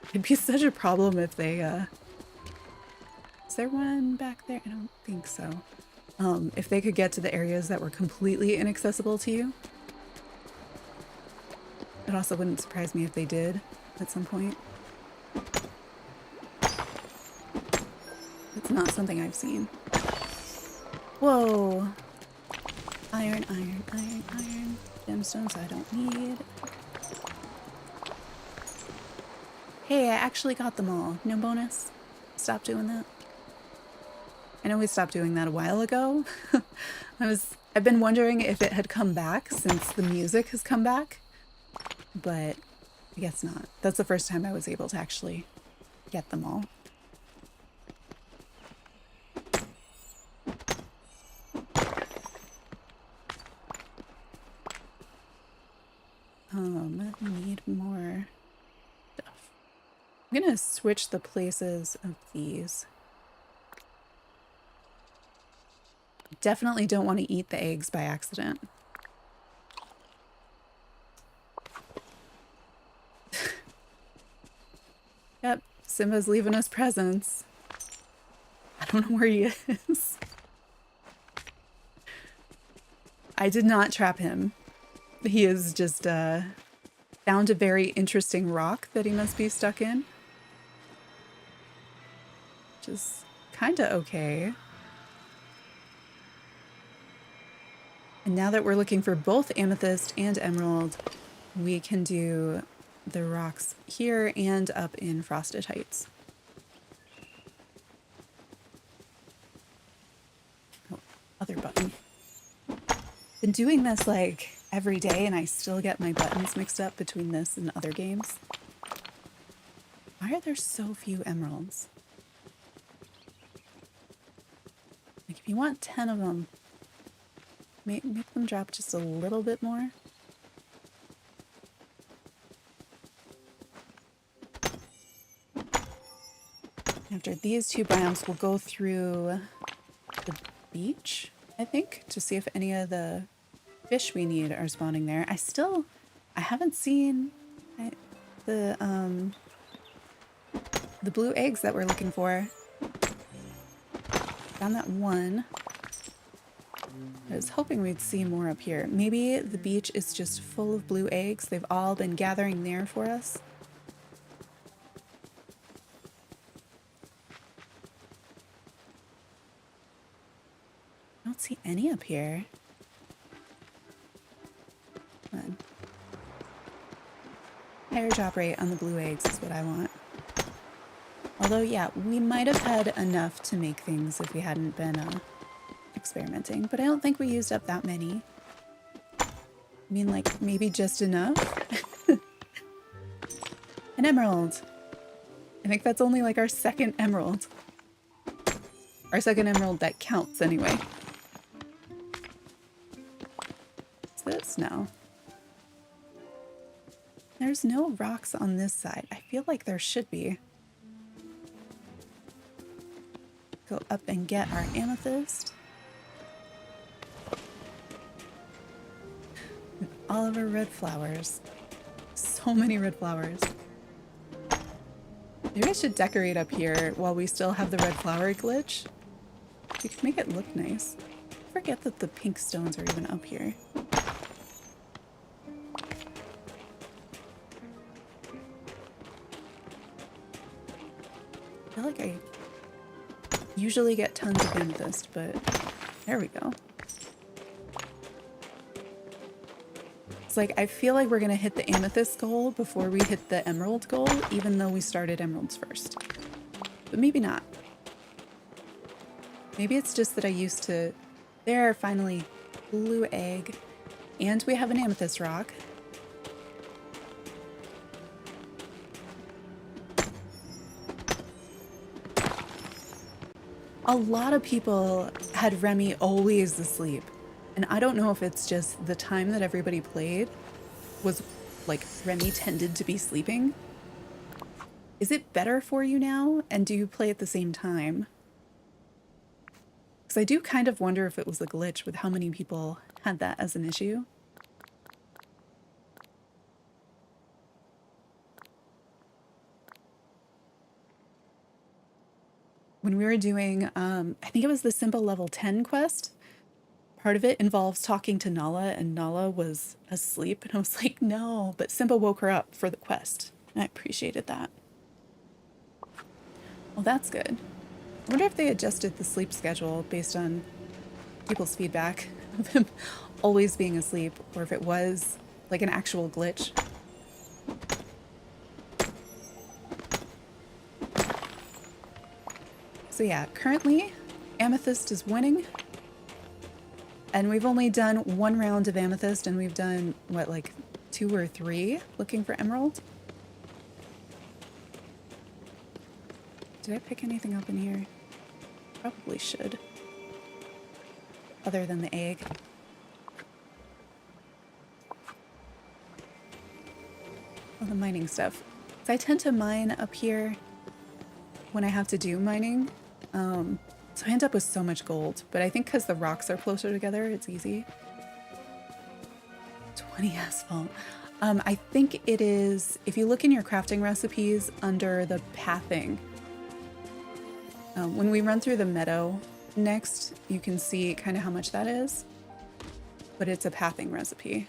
It'd be such a problem if they Is there one back there? I don't think so. If they could get to the areas that were completely inaccessible to you. It also wouldn't surprise me if they did at some point. It's not something I've seen. Whoa! Iron, iron, iron, iron. Gemstones I don't need. Hey, I actually got them all. No bonus. Stop doing that. I know we stopped doing that a while ago. I've been wondering if it had come back since the music has come back, but I guess not. That's the first time I was able to actually get them all. I need more stuff. I'm gonna switch the places of these. Definitely don't want to eat the eggs by accident. Yep, Simba's leaving us presents. I don't know where he is. I did not trap him. He has just found a very interesting rock that he must be stuck in. Which is kind of okay. And now that we're looking for both amethyst and emerald, we can do the rocks here and up in Frosted Heights. Oh, other button. Been doing this like every day and I still get my buttons mixed up between this and other games. Why are there so few emeralds? Like if you want 10 of them, make them drop just a little bit more. After these two biomes, we'll go through the beach, I think, to see if any of the fish we need are spawning there. I haven't seen the blue eggs that we're looking for. Found that one. I was hoping we'd see more up here. Maybe the beach is just full of blue eggs. They've all been gathering there for us. I don't see any up here. Come on. Higher drop rate on the blue eggs is what I want. Although, yeah, we might have had enough to make things if we hadn't been experimenting, but I don't think we used up that many. I mean, like, maybe just enough? An emerald! I think that's only like our second emerald. Our second emerald that counts, anyway. What's this now? There's no rocks on this side. I feel like there should be. Go up and get our amethyst. All of our red flowers. So many red flowers. Maybe I should decorate up here while we still have the red flower glitch. We could make it look nice. I forget that the pink stones are even up here. I feel like I usually get tons of amethyst, but there we go. It's like, I feel like we're gonna hit the amethyst goal before we hit the emerald goal, even though we started emeralds first. But maybe not. Maybe it's just that I used to... There, finally. Blue egg. And we have an amethyst rock. A lot of people had Remy always asleep. And I don't know if it's just the time that everybody played was like Remy tended to be sleeping. Is it better for you now? And do you play at the same time? Because I do kind of wonder if it was a glitch with how many people had that as an issue. when we were doing, I think it was the Simba level 10 quest, part of it involves talking to Nala, and Nala was asleep. And I was like, no, but Simba woke her up for the quest. And I appreciated that. Well, that's good. I wonder if they adjusted the sleep schedule based on people's feedback of him always being asleep, or if it was like an actual glitch. So yeah, currently Amethyst is winning. And we've only done one round of Amethyst, and we've done, what, like 2 or 3 looking for Emerald? Did I pick anything up in here? Probably should. Other than the egg. Oh, the mining stuff. So I tend to mine up here when I have to do mining. So I end up with so much gold, but I think because the rocks are closer together, it's easy. 20 asphalt. I think it is, if you look in your crafting recipes under the pathing, when we run through the meadow next, you can see kind of how much that is, but it's a pathing recipe.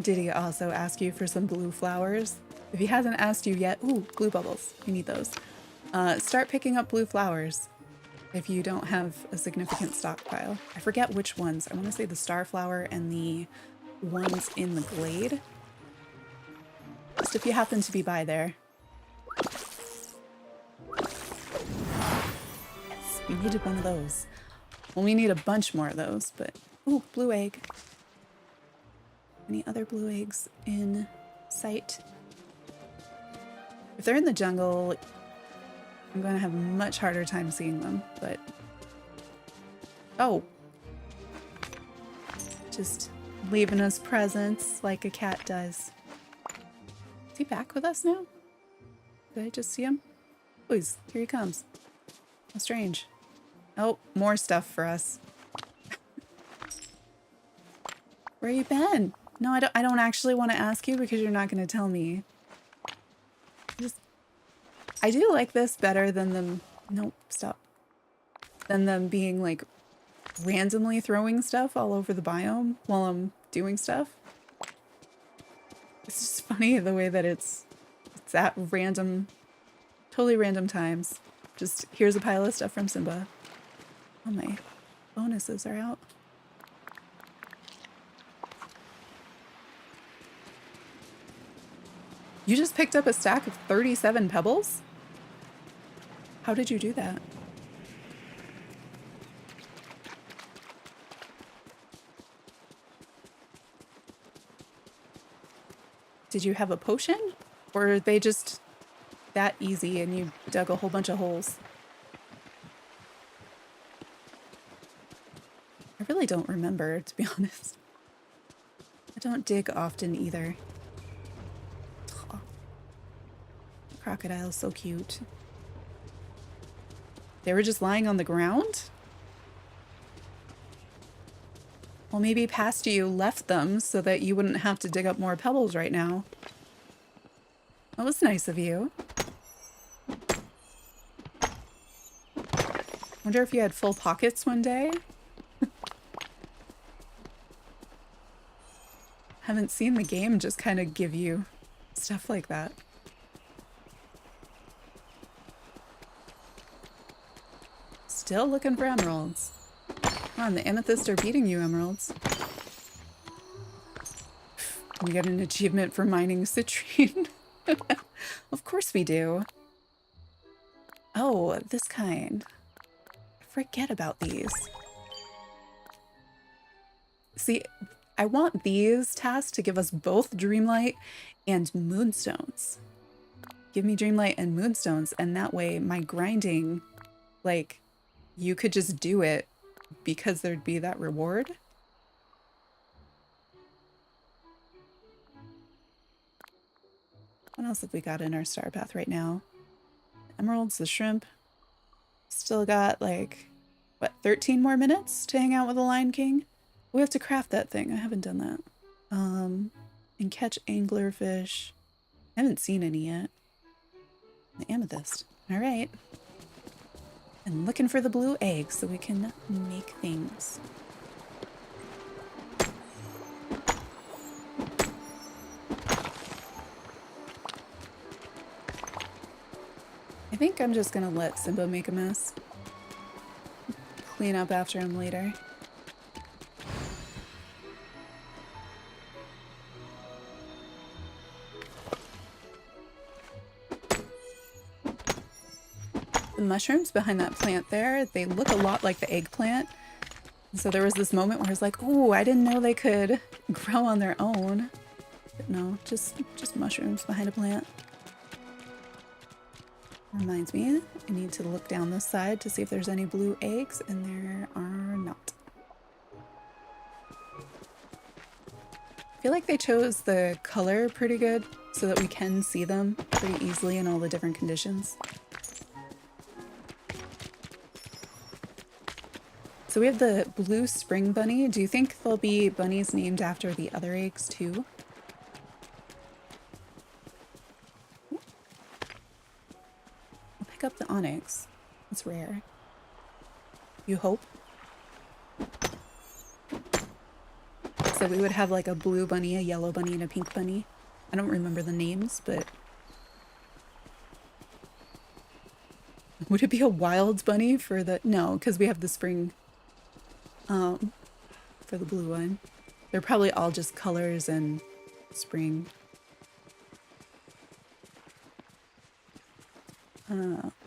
Did he also ask you for some blue flowers? If he hasn't asked you yet, ooh, blue bubbles, you need those. Start picking up blue flowers if you don't have a significant stockpile. I forget which ones. I want to say the starflower and the ones in the glade. Just if you happen to be by there. Yes, we needed one of those. Well, we need a bunch more of those, but... Ooh, blue egg. Any other blue eggs in sight? If they're in the jungle, I'm going to have a much harder time seeing them, but... Oh! Just leaving us presents like a cat does. Is he back with us now? Did I just see him? Oh, here he comes. How strange. Oh, more stuff for us. Where you been? No, I don't actually want to ask you because you're not going to tell me. I do like this better than them... Nope, stop. Than them being, like, randomly throwing stuff all over the biome while I'm doing stuff. It's just funny the way that it's at random... Totally random times. Just, here's a pile of stuff from Simba. Oh, my bonuses are out. You just picked up a stack of 37 pebbles? How did you do that? Did you have a potion? Or are they just that easy and you dug a whole bunch of holes? I really don't remember, to be honest. I don't dig often either. Oh, the crocodile's so cute. They were just lying on the ground? Well, maybe past you left them so that you wouldn't have to dig up more pebbles right now. That was nice of you. Wonder if you had full pockets one day? Haven't seen the game just kind of give you stuff like that. Still looking for emeralds. Come on, the amethysts are beating you, emeralds. We get an achievement for mining citrine. Of course we do. Oh, this kind. Forget about these. See, I want these tasks to give us both Dreamlight and Moonstones. Give me Dreamlight and Moonstones, and that way my grinding, like, you could just do it because there'd be that reward. What else have we got in our star path right now? Emeralds, the shrimp. Still got, like, what, 13 more minutes to hang out with the Lion King? We have to craft that thing. I haven't done that. And catch anglerfish. I haven't seen any yet. The amethyst. All right. And looking for the blue egg so we can make things. I think I'm just gonna let Simba make a mess. Clean up after him later. The mushrooms behind that plant there, they look a lot like the eggplant. So there was this moment where I was like, oh, I didn't know they could grow on their own. But no, just mushrooms behind a plant. Reminds me, I need to look down this side to see if there's any blue eggs, and there are not. I feel like they chose the color pretty good so that we can see them pretty easily in all the different conditions. So we have the blue spring bunny. Do you think there'll be bunnies named after the other eggs too? I'll pick up the onyx. It's rare. You hope? So we would have like a blue bunny, a yellow bunny, and a pink bunny. I don't remember the names, but... Would it be a wild bunny for the... No, because we have the spring... for the blue one. They're probably all just colors and spring.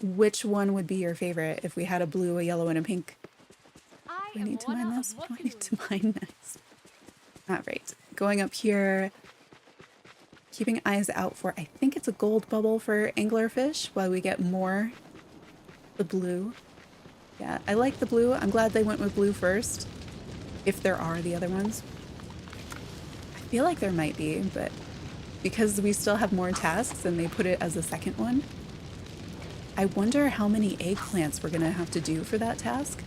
Which one would be your favorite if we had a blue, a yellow, and a pink? Do I need to mine this? What do I need to mine next? Alright, going up here, keeping eyes out for, I think it's a gold bubble for anglerfish while we get more the blue. Yeah, I like the blue. I'm glad they went with blue first, if there are the other ones. I feel like there might be, but because we still have more tasks and they put it as a second one, I wonder how many eggplants we're gonna have to do for that task.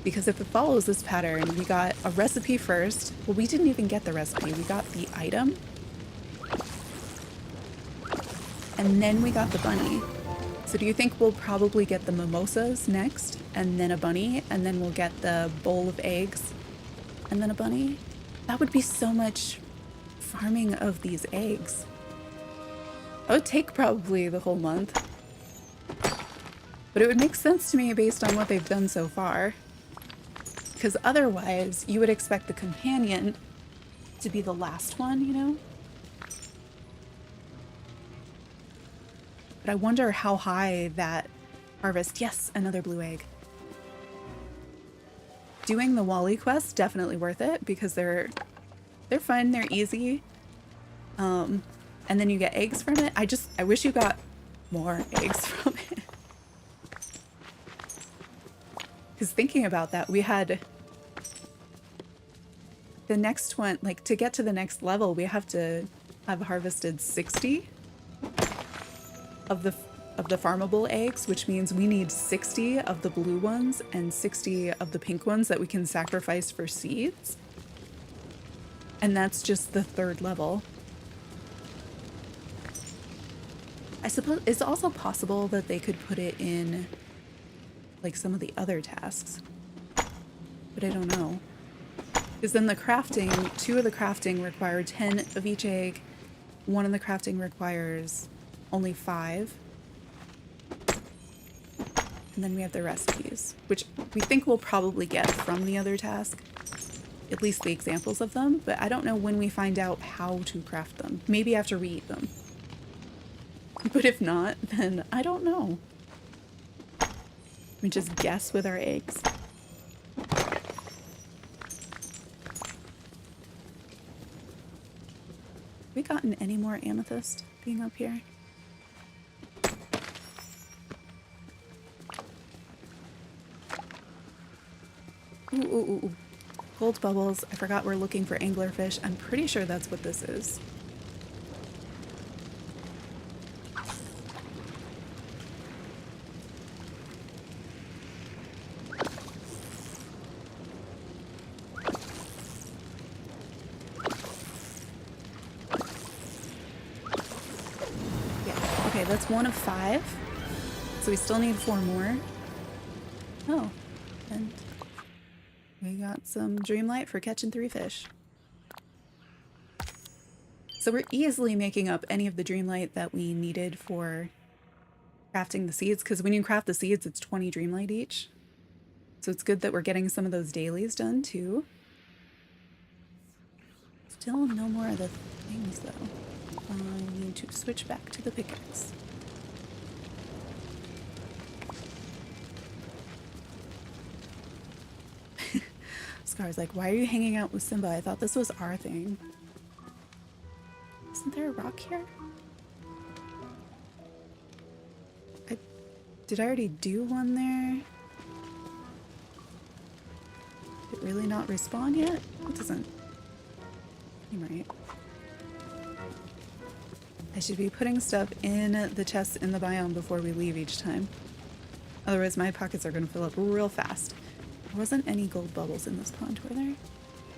Because if it follows this pattern, we got a recipe first. Well, we didn't even get the recipe. We got the item. And then we got the bunny. So do you think we'll probably get the mimosas next, and then a bunny, and then we'll get the bowl of eggs, and then a bunny? That would be so much farming of these eggs. That would take probably the whole month. But it would make sense to me based on what they've done so far. Because otherwise, you would expect the companion to be the last one, you know? But I wonder how high that harvest... Yes, another blue egg. Doing the Wally quest, definitely worth it, because they're fun, they're easy. And then you get eggs from it. I wish you got more eggs from it. Because thinking about that, we had the next one, like to get to the next level, we have to have harvested 60 of the farmable eggs, which means we need 60 of the blue ones and 60 of the pink ones that we can sacrifice for seeds. And that's just the third level. I suppose it's also possible that they could put it in like some of the other tasks, but I don't know. Because then the crafting, 2 of the crafting require 10 of each egg, 1 of the crafting requires only 5. And then we have the recipes, which we think we'll probably get from the other task, at least the examples of them, but I don't know when we find out how to craft them. Maybe after we eat them. But if not, then I don't know. We just guess with our eggs. Have we gotten any more amethyst being up here? Ooh, ooh, ooh, ooh. Gold bubbles. I forgot we're looking for anglerfish. I'm pretty sure that's what this is. Okay, that's 1 of 5. So we still need 4 more. Oh, and we got some Dreamlight for catching 3 fish. So we're easily making up any of the Dreamlight that we needed for crafting the seeds, because when you craft the seeds, it's 20 Dreamlight each. So it's good that we're getting some of those dailies done too. Still no more of the things though. I need to switch back to the pickaxe. Scar's like, why are you hanging out with Simba? I thought this was our thing. Isn't there a rock here? Did I already do one there? Did it really not respawn yet? It doesn't seem right. I should be putting stuff in the chests in the biome before we leave each time. Otherwise my pockets are going to fill up real fast. There wasn't any gold bubbles in this pond, were there?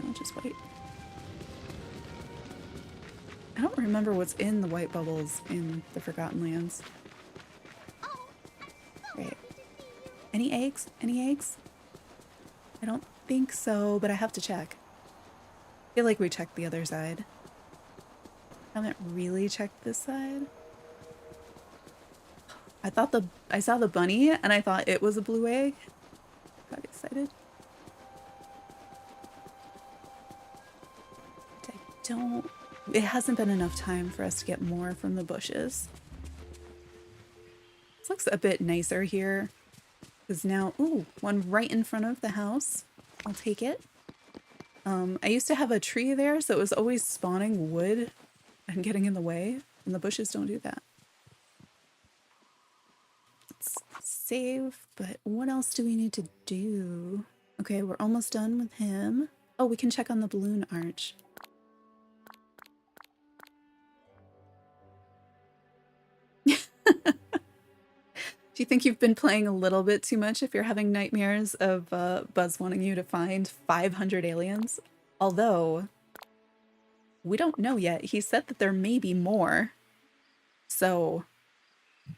No, just white. I don't remember what's in the white bubbles in the Forgotten Lands. Right. Any eggs? Any eggs? I don't think so, but I have to check. I feel like we checked the other side. Haven't really checked this side. I saw the bunny and I thought it was a blue egg. Got excited. It hasn't been enough time for us to get more from the bushes. This looks a bit nicer here. Because now, ooh, one right in front of the house. I'll take it. I used to have a tree there, so it was always spawning wood and getting in the way. And the bushes don't do that. Let's save, but what else do we need to do? Okay, we're almost done with him. Oh, we can check on the balloon arch. Do you think you've been playing a little bit too much if you're having nightmares of Buzz wanting you to find 500 aliens? Although, we don't know yet. He said that there may be more. So,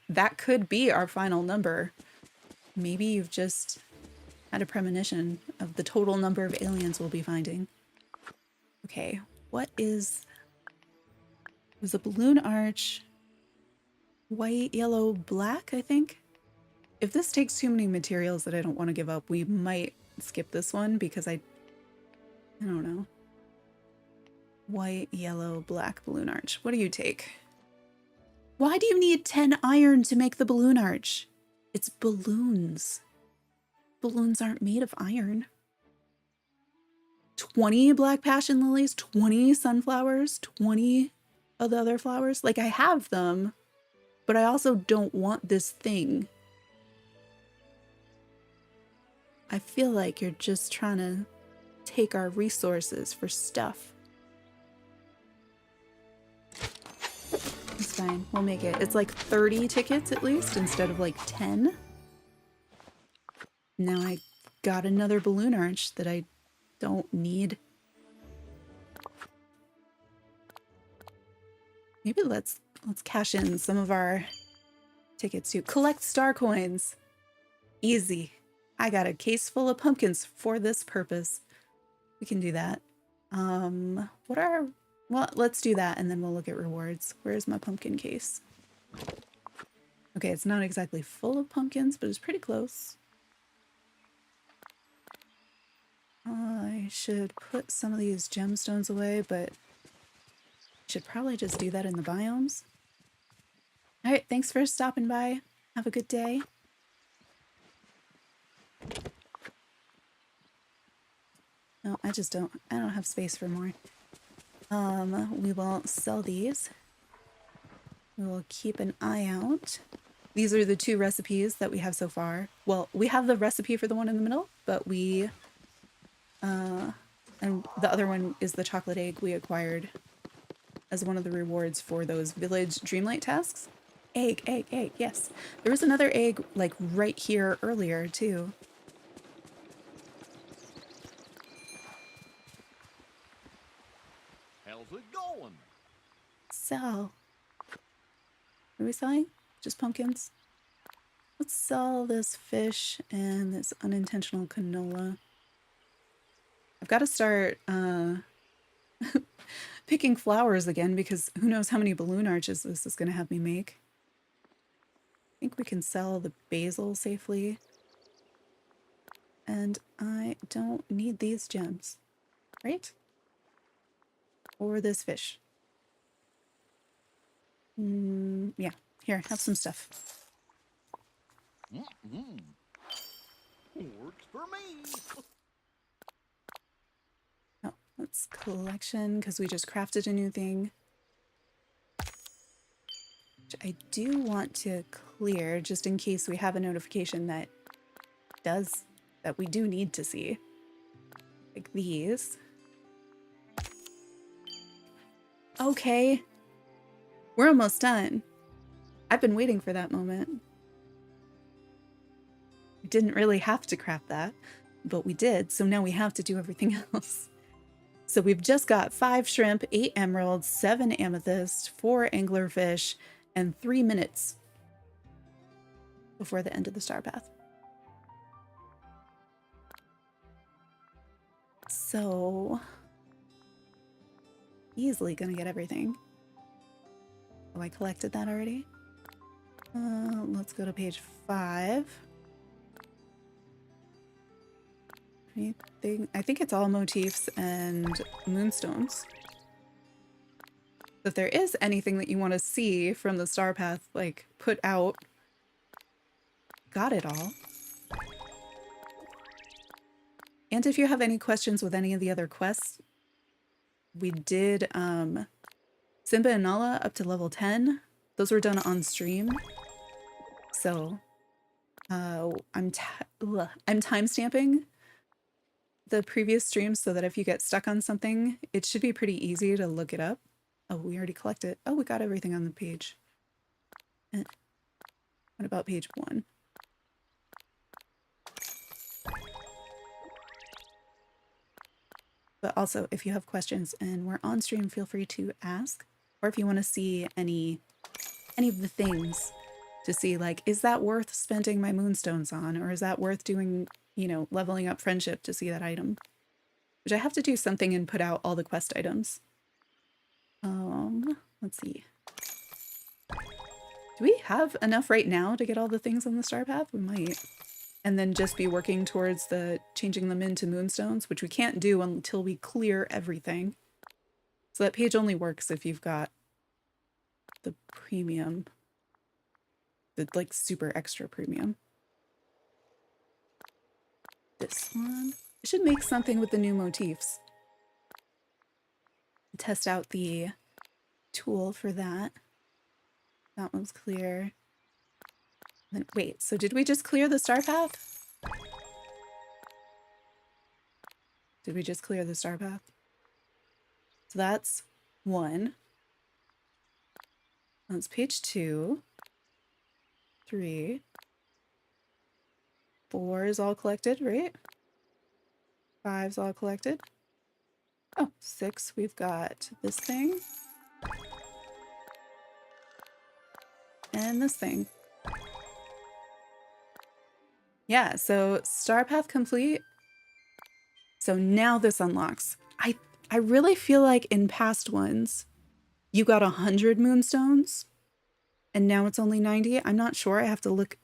that could be our final number. Maybe you've just had a premonition of the total number of aliens we'll be finding. Okay, what is... It was a balloon arch. White, yellow, black, I think? If this takes too many materials that I don't want to give up, we might skip this one because I don't know. White, yellow, black balloon arch. What do you take? Why do you need 10 iron to make the balloon arch? It's balloons. Balloons aren't made of iron. 20 black passion lilies, 20 sunflowers, 20 of the other flowers. Like, I have them, but I also don't want this thing. I feel like you're just trying to take our resources for stuff. It's fine. We'll make it. It's like 30 tickets at least instead of like 10. Now I got another balloon arch that I don't need. Maybe let's cash in some of our tickets too. Collect star coins. Easy. I got a case full of pumpkins for this purpose. We can do that. Well, let's do that and then we'll look at rewards. Where's my pumpkin case? Okay, it's not exactly full of pumpkins, but it's pretty close. I should put some of these gemstones away, but should probably just do that in the biomes. All right, thanks for stopping by. Have a good day. No, I don't have space for more. We will sell these. We will keep an eye out. These are the 2 recipes that we have so far. Well, we have the recipe for the one in the middle, but and the other one is the chocolate egg we acquired as one of the rewards for those village Dreamlight tasks. Egg, yes. There was another egg like right here earlier too. How's it going? So, What are we selling? Just pumpkins? Let's sell this fish and this unintentional canola. I've got to start picking flowers again because who knows how many balloon arches this is going to have me make. I think we can sell the basil safely. And I don't need these gems, right? Or this fish. Yeah, here, have some stuff. Works for me. Oh, that's collection because we just crafted a new thing. Which I do want to clear just in case we have a notification that we do need to see. Like these. Okay. We're almost done. I've been waiting for that moment. We didn't really have to craft that, but we did, so now we have to do everything else. So we've just got 5 shrimp, 8 emeralds, 7 amethyst, 4 anglerfish, and 3 minutes before the end of the star path. So easily gonna get everything. Oh, I collected that already. Let's go to page 5. I think it's all motifs and moonstones. If there is anything that you want to see from the star path, like put out, got it all. And if you have any questions with any of the other quests, we did Simba and Naala up to level 10. Those were done on stream. So I'm timestamping the previous streams so that if you get stuck on something, it should be pretty easy to look it up. Oh, we already collected. Oh, we got everything on the page. What about page 1? But also, if you have questions and we're on stream, feel free to ask. Or if you want to see any of the things to see, like, is that worth spending my moonstones on? Or is that worth doing, you know, leveling up friendship to see that item? Which I have to do something and put out all the quest items. Let's see. Do we have enough right now to get all the things on the star path? We might. And then just be working towards the changing them into moonstones, which we can't do until we clear everything. So that page only works if you've got the premium, the like super extra premium. This one. I should make something with the new motifs. Test out the tool for that. That one's clear. Then, wait, so did we just clear the star path? Did we just clear the star path? So that's 1. That's page 2. 3. 4 is all collected, right? 5's all collected. Oh, 6, we've got this thing. And this thing. Yeah, so star path complete. So now this unlocks. I really feel like in past ones, you got 100 moonstones, and now it's only 90. I'm not sure. I have to look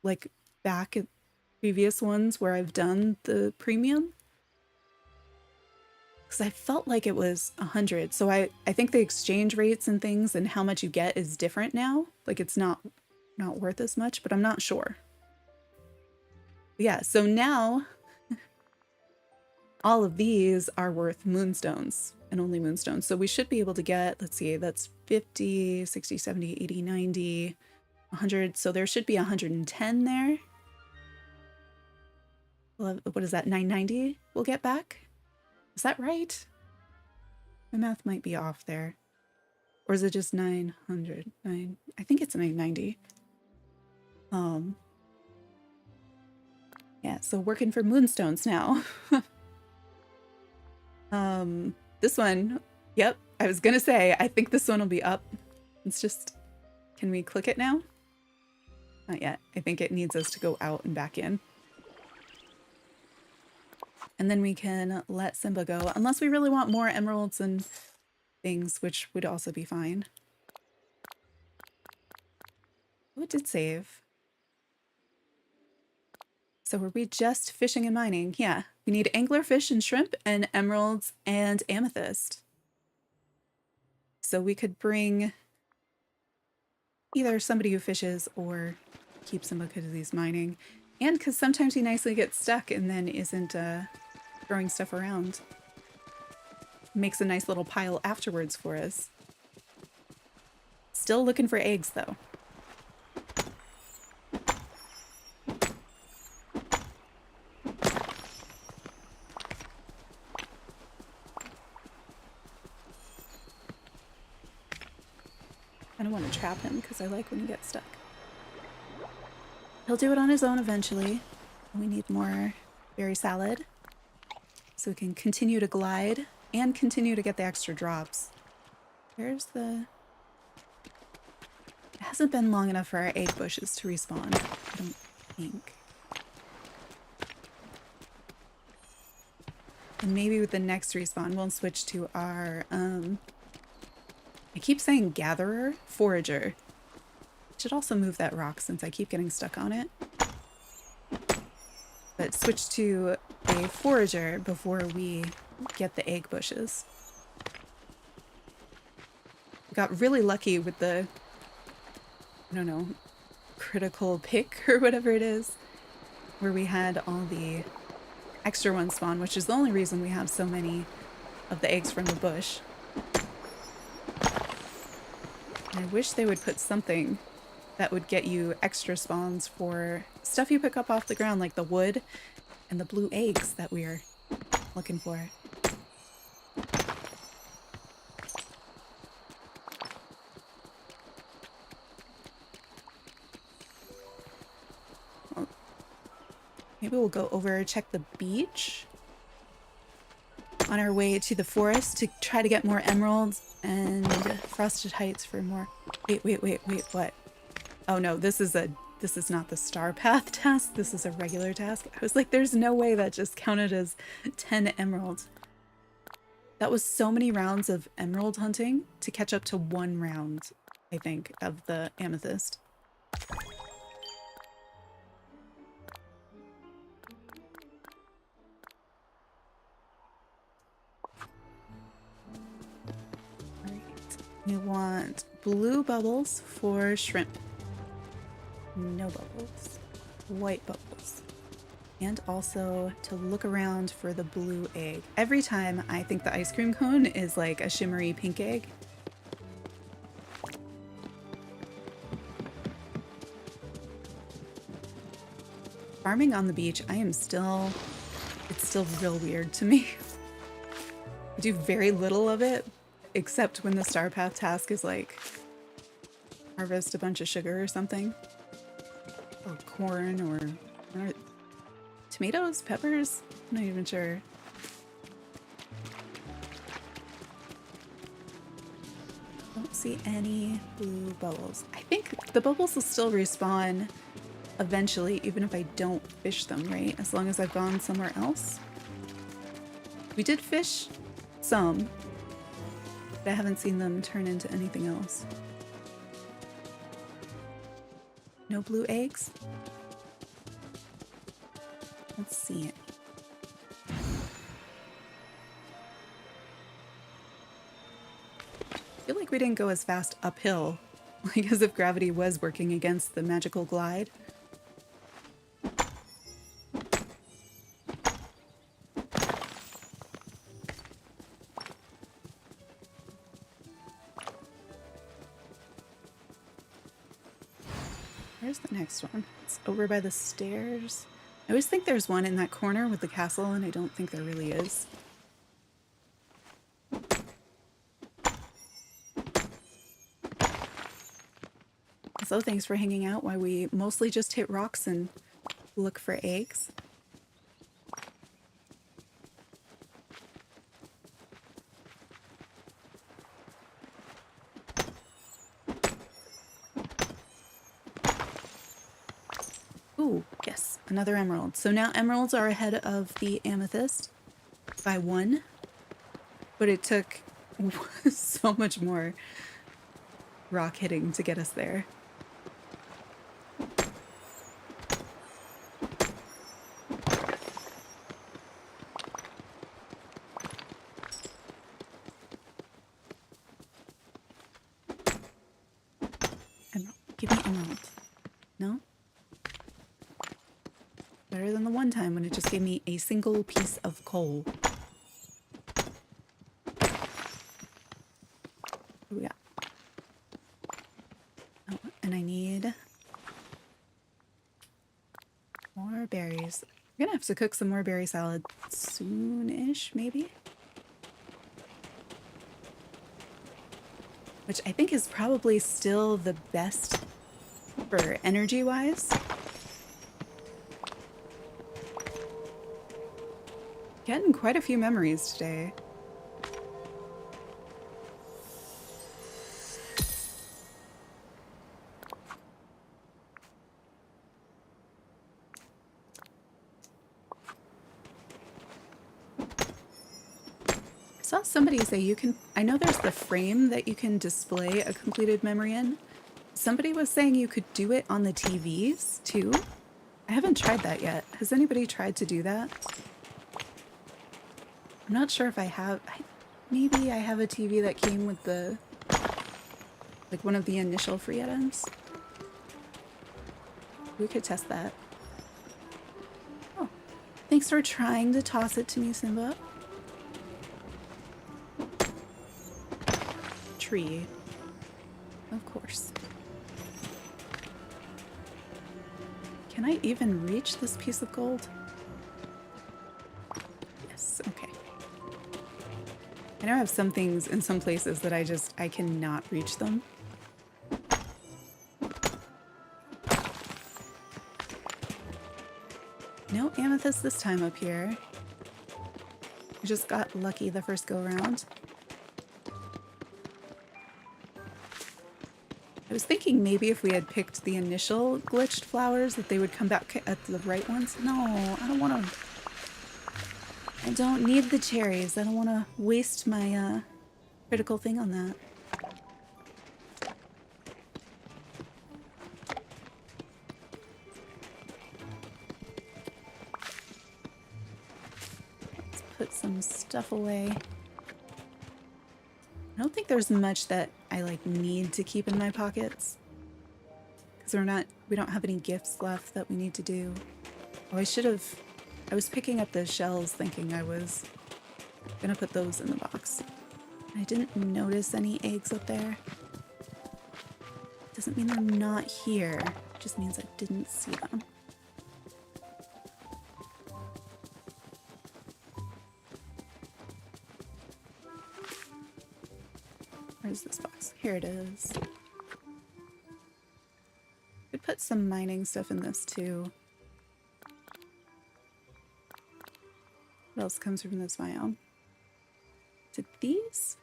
like back at previous ones where I've done the premium. Because I felt like it was 100. So I think the exchange rates and things and how much you get is different now. Like it's not worth as much, but I'm not sure. Yeah, so now all of these are worth moonstones and only moonstones. So we should be able to get, let's see, that's 50, 60, 70, 80, 90, 100. So there should be 110 there. What is that, 990 we'll get back? Is that right? My math might be off there. Or is it just 900? I think it's 990. Yeah, so working for moonstones now. This one, yep, I was gonna say, I think this one will be up. It's just Can we click it now? Not yet. I think it needs us to go out and back in. And then we can let Simba go, unless we really want more emeralds and things, which would also be fine. Oh, it did save. So were we just fishing and mining? Yeah. We need anglerfish and shrimp and emeralds and amethyst. So we could bring either somebody who fishes or keep Simba because he's mining. And because sometimes he nicely gets stuck and then isn't throwing stuff around. Makes a nice little pile afterwards for us. Still looking for eggs though. I don't want to trap him because I like when he gets stuck. He'll do it on his own eventually. We need more berry salad so we can continue to glide and continue to get the extra drops. Where's the... It hasn't been long enough for our egg bushes to respawn, I don't think. And maybe with the next respawn, we'll switch to our, I keep saying gatherer, forager. Should also move that rock since I keep getting stuck on it. But switch to a forager before we get the egg bushes. Got really lucky with the, I don't know, critical pick or whatever it is, where we had all the extra ones spawn, which is the only reason we have so many of the eggs from the bush. And I wish they would put something that would get you extra spawns for stuff you pick up off the ground, like the wood and the blue eggs that we're looking for. Well, maybe we'll go over, check the beach on our way to the forest to try to get more emeralds and frosted heights for more. Wait, what? Oh no, this is not the star path task. This is a regular task. I was like, there's no way that just counted as 10 emeralds. That was so many rounds of emerald hunting to catch up to 1 round, I think, of the amethyst. We want blue bubbles for shrimp. No bubbles. White bubbles. And also to look around for the blue egg. Every time I think the ice cream cone is like a shimmery pink egg. Farming on the beach, it's still real weird to me. I do very little of it. Except when the Star Path task is like harvest a bunch of sugar or something. Or corn or tomatoes, peppers? I'm not even sure. Don't see any blue bubbles. I think the bubbles will still respawn eventually, even if I don't fish them, right? As long as I've gone somewhere else. We did fish some. But I haven't seen them turn into anything else. No blue eggs? Let's see it. I feel like we didn't go as fast uphill, like as if gravity was working against the magical glide. Where's the next one? It's over by the stairs. I always think there's one in that corner with the castle, and I don't think there really is. So thanks for hanging out while we mostly just hit rocks and look for eggs. Ooh, yes, another emerald. So now emeralds are ahead of the amethyst by 1, but it took so much more rock hitting to get us there. Emerald. Give me emerald. No? Better than the one time when it just gave me a single piece of coal. What do we got? Oh, and I need more berries. I'm gonna have to cook some more berry salad soon-ish, maybe? Which I think is probably still the best for energy-wise. Getting quite a few memories today. I saw somebody say you can, I know there's the frame that you can display a completed memory in. Somebody was saying you could do it on the TVs too. I haven't tried that yet. Has anybody tried to do that? I'm not sure if I have. Maybe I have a TV that came with the, like one of the initial free items. We could test that. Oh, thanks for trying to toss it to me, Simba. Tree. Of course. Can I even reach this piece of gold? Yes, okay. I know I have some things in some places that I cannot reach them. No amethyst this time up here. I just got lucky the first go around. I was thinking maybe if we had picked the initial glitched flowers that they would come back at the right ones. No, I don't want to. I don't need the cherries. I don't want to waste my critical thing on that. Let's put some stuff away. I don't think there's much that I like need to keep in my pockets because we don't have any gifts left that we need to do. Oh, I was picking up those shells thinking I was gonna put those in the box. I didn't notice any eggs up there. Doesn't mean they're not here, it just means I didn't see them. Where's this box? Here it is. Could put some mining stuff in this too. What else comes from this biome? Did these?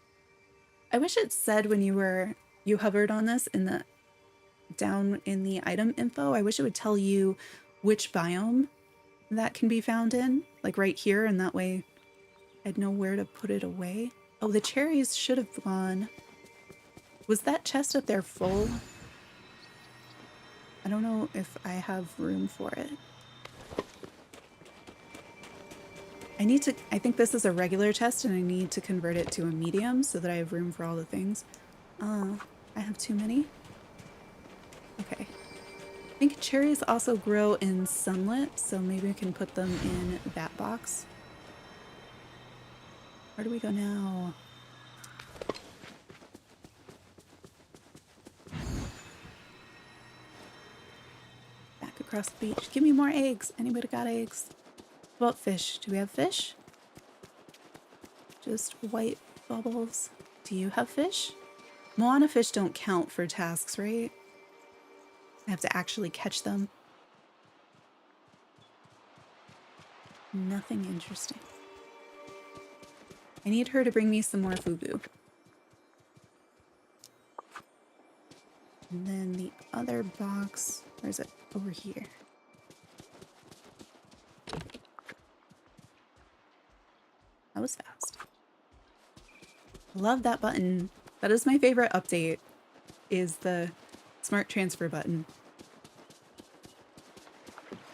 I wish it said when you hovered on this in the down in the item info. I wish it would tell you which biome that can be found in, like right here, and that way I'd know where to put it away. Oh, the cherries should have gone. Was that chest up there full? I don't know if I have room for it. I think this is a regular chest and I need to convert it to a medium so that I have room for all the things. I have too many. Okay. I think cherries also grow in sunlit, so maybe we can put them in that box. Where do we go now? Back across the beach. Give me more eggs. Anybody got eggs? What about fish? Do we have fish? Just white bubbles. Do you have fish? Moana fish don't count for tasks, right? I have to actually catch them. Nothing interesting. I need her to bring me some more fugu. And then the other box, where is it? Over here. was fast. Love that button. That is my favorite update, is the smart transfer button.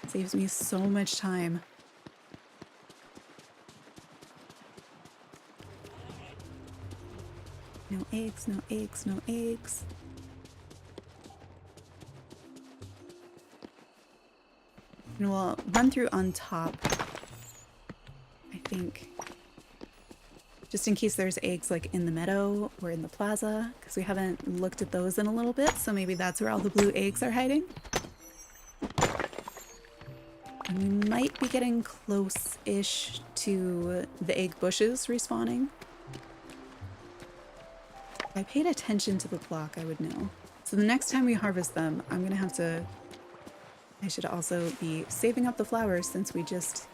Saves me so much time. No eggs, no eggs, no eggs. And we'll run through on top, I think, just in case there's eggs like in the meadow or in the plaza, because we haven't looked at those in a little bit, so maybe that's where all the blue eggs are hiding. And we might be getting close-ish to the egg bushes respawning. If I paid attention to the clock, I would know. So the next time we harvest them, I'm gonna have to... I should also be saving up the flowers since we just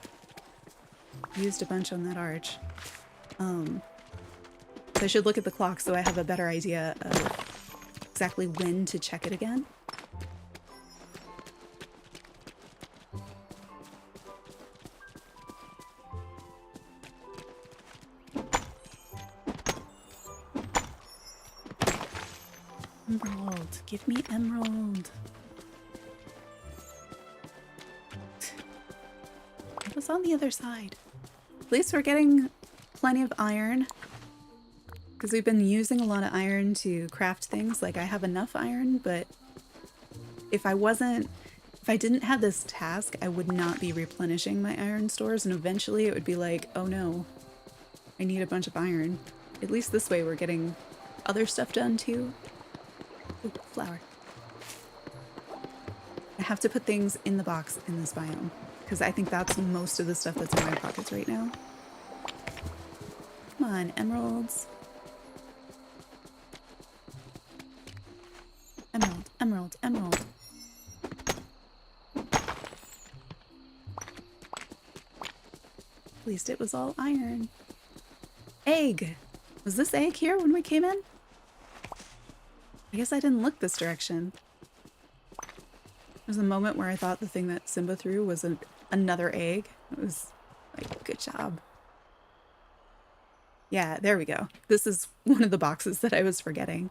used a bunch on that arch. So I should look at the clock so I have a better idea of exactly when to check it again. Emerald, give me emerald. What was on the other side? At least we're getting plenty of iron, because we've been using a lot of iron to craft things. Like, I have enough iron, but if I didn't have this task, I would not be replenishing my iron stores, and eventually it would be like, oh no, I need a bunch of iron. At least this way we're getting other stuff done too. Ooh, flower. I have to put things in the box in this biome, because I think that's most of the stuff that's in my pockets right now. Come on, emeralds. Emerald, emerald, emerald. At least it was all iron. Egg! Was this egg here when we came in? I guess I didn't look this direction. There was a moment where I thought the thing that Simba threw was another egg. It was like, good job. Yeah, there we go. This is one of the boxes that I was forgetting.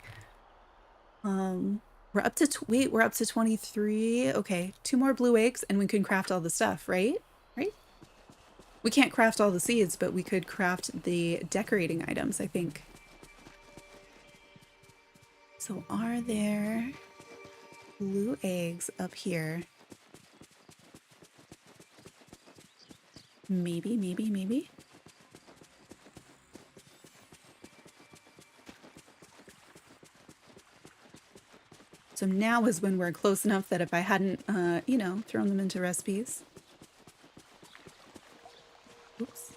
We're up to we're up to 23. Okay, 2 more blue eggs and we can craft all the stuff, right? Right? We can't craft all the seeds, but we could craft the decorating items, I think. So are there blue eggs up here? Maybe, maybe, maybe. So now is when we're close enough that if I hadn't, you know, thrown them into recipes. Oops.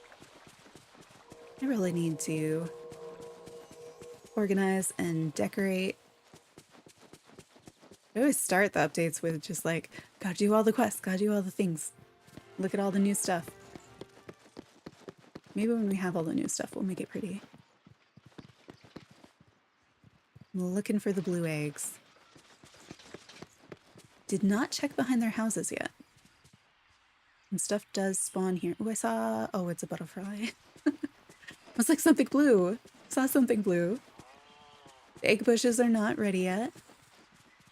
I really need to organize and decorate. I always start the updates with just like, gotta do all the quests, gotta do all the things. Look at all the new stuff. Maybe when we have all the new stuff, we'll make it pretty. I'm looking for the blue eggs. Did not check behind their houses yet. And stuff does spawn here. Oh, I saw... Oh, it's a butterfly. It was like something blue. Saw something blue. The egg bushes are not ready yet.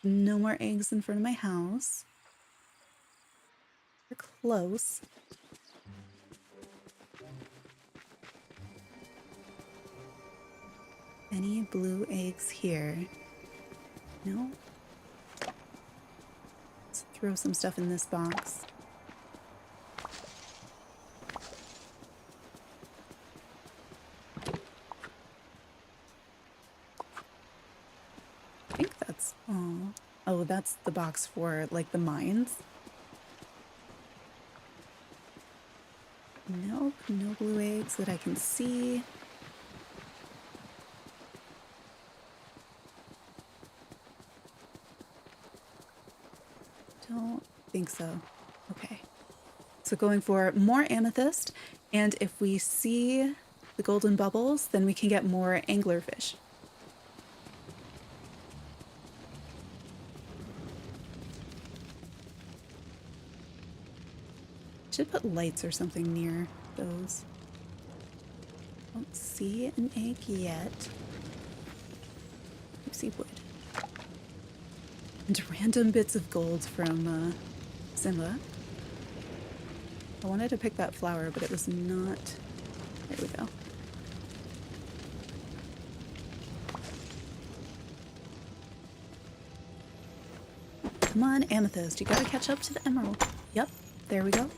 No more eggs in front of my house. We're close. Any blue eggs here? No? Let's throw some stuff in this box. I think that's... Oh, that's the box for, like, the mines. Nope, no blue eggs that I can see. Don't think so. Okay. So going for more amethyst, and if we see the golden bubbles, then we can get more anglerfish. Should put lights or something near those. Don't see an egg yet. Oopsie wood. And random bits of gold from Simba. I wanted to pick that flower, but it was not... There we go. Come on, amethyst. You gotta catch up to the emerald. Yep, there we go.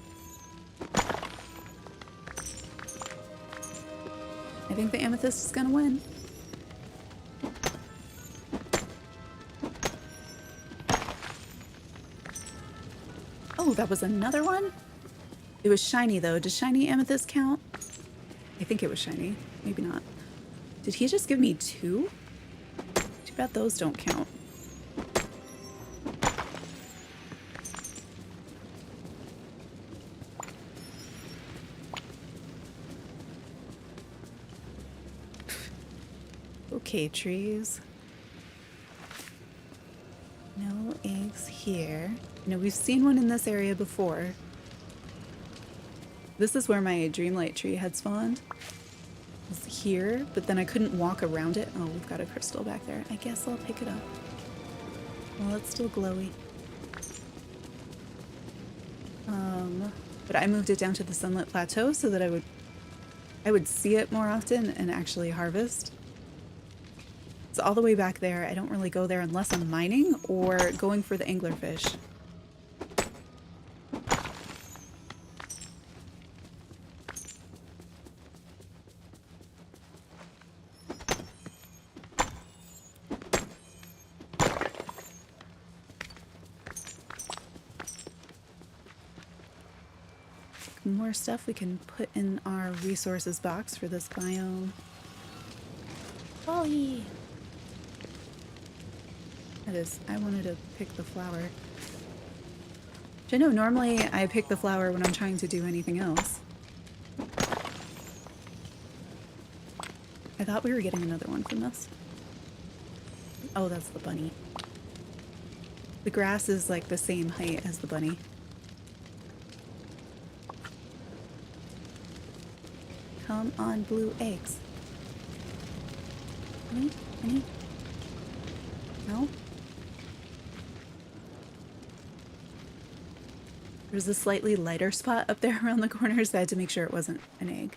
I think the amethyst is gonna win. Oh, that was another one? It was shiny though. Does shiny amethyst count? I think it was shiny. Maybe not. Did he just give me 2? Too bad those don't count. Okay, trees. No eggs here. You know, we've seen one in this area before. This is where my Dreamlight tree had spawned. It's here, but then I couldn't walk around it. Oh, we've got a crystal back there. I guess I'll pick it up. Well, it's still glowy. But I moved it down to the Sunlit Plateau so that I would see it more often and actually harvest. It's all the way back there. I don't really go there unless I'm mining or going for the anglerfish. More stuff we can put in our resources box for this biome. Polly! That is, I wanted to pick the flower. Which I know normally I pick the flower when I'm trying to do anything else. I thought we were getting another one from this. Oh, that's the bunny. The grass is like the same height as the bunny. Come on, blue eggs. Any? Any? No? There's a slightly lighter spot up there around the corners. I had to make sure it wasn't an egg.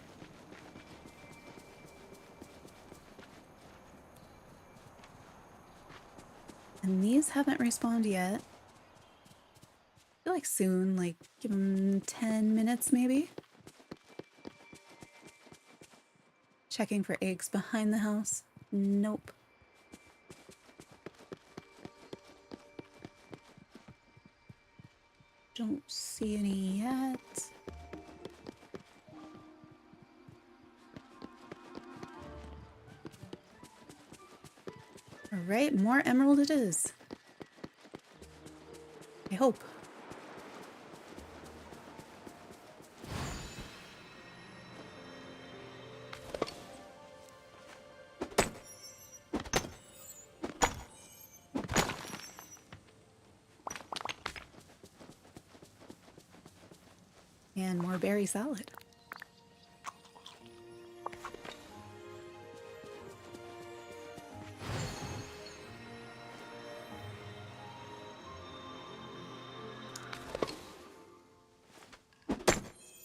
And these haven't respawned yet. I feel like soon, like give them 10 minutes maybe. Checking for eggs behind the house. Nope. Don't see any yet. All right, more emerald it is. I hope. And more berry salad.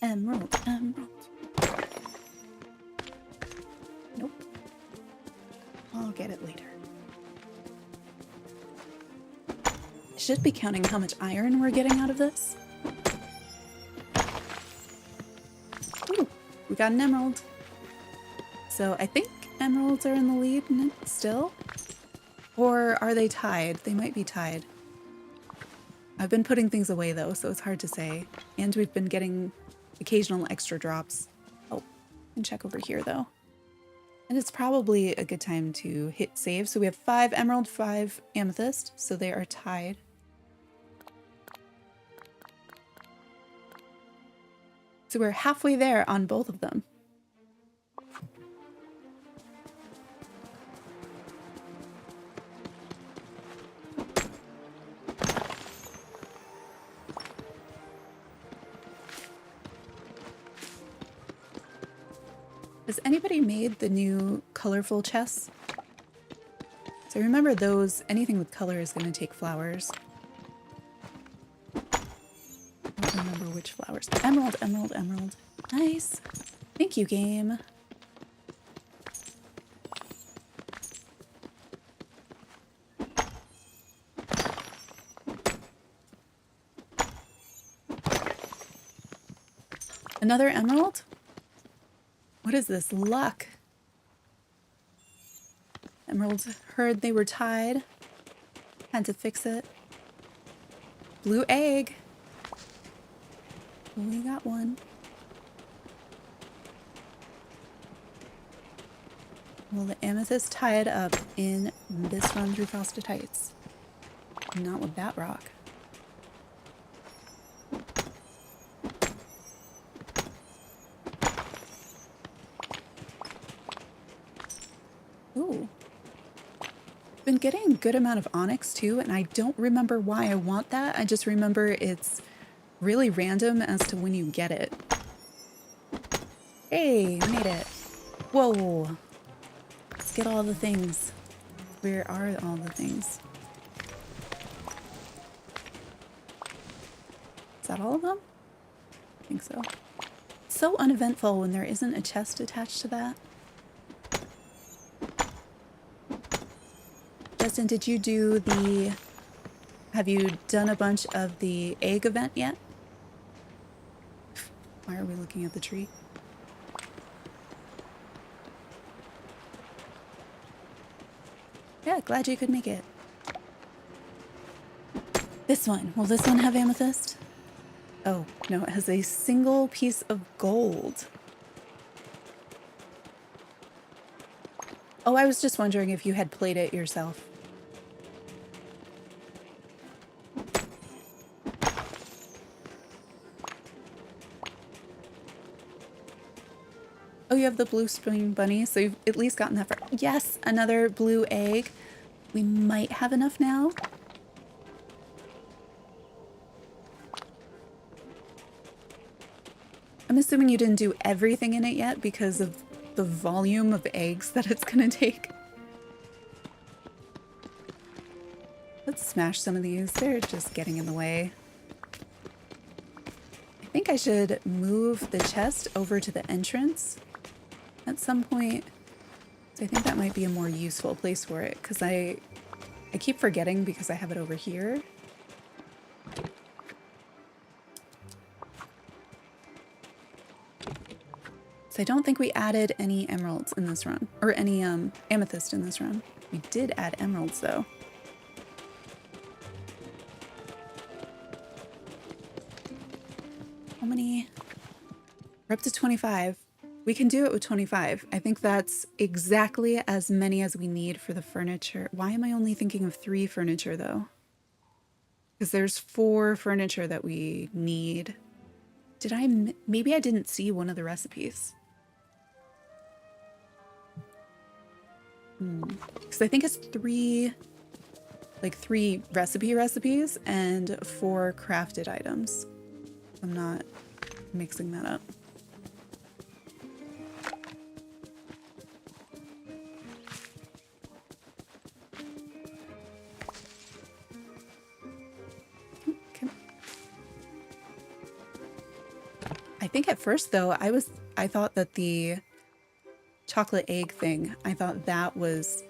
Emerald, emerald. Nope. I'll get it later. I should be counting how much iron we're getting out of this. Ooh, we got an emerald. So I think emeralds are in the lead still. Or are they tied? They might be tied. I've been putting things away though, so it's hard to say. And we've been getting occasional extra drops. Oh, and check over here though. And it's probably a good time to hit save. So we have 5 emerald, 5 amethyst, so they are tied. So we're halfway there on both of them. Has anybody made the new colorful chests? So remember those, anything with color is going to take flowers. I don't remember which flowers. Emerald, emerald, emerald. Nice. Thank you, game. Another emerald? What is this? Luck. Emeralds heard they were tied. Had to fix it. Blue egg. We got one. Will the amethyst tie it up in this run through Frosted Heights? Not with that rock. Ooh. Been getting a good amount of onyx too, and I don't remember why I want that. I just remember it's really random as to when you get it. Hey, we made it. Whoa. Let's get all the things. Where are all the things? Is that all of them? I think so. It's so uneventful when there isn't a chest attached to that. Justin, did you do the... Have you done a bunch of the egg event yet? Why are we looking at the tree? Yeah, glad you could make it. This one. Will this one have amethyst? Oh, no, it has a single piece of gold. Oh, I was just wondering if you had played it yourself. Oh, you have the blue spring bunny, so you've at least gotten that far. Yes, another blue egg. We might have enough now. I'm assuming you didn't do everything in it yet because of the volume of eggs that it's gonna take. Let's smash some of these. They're just getting in the way. I think I should move the chest over to the entrance at some point. So I think that might be a more useful place for it because I keep forgetting because I have it over here. So I don't think we added any emeralds in this run, or any amethyst in this run. We did add emeralds though. How many? We're up to 25. We can do it with 25. I think that's exactly as many as we need for the furniture. Why am I only thinking of 3 furniture though? Because there's 4 furniture that we need. Did I, maybe I didn't see one of the recipes. Because I think it's 3 recipes and 4 crafted items. I'm not mixing that up. I think at first though, I thought that the chocolate egg thing, I thought that was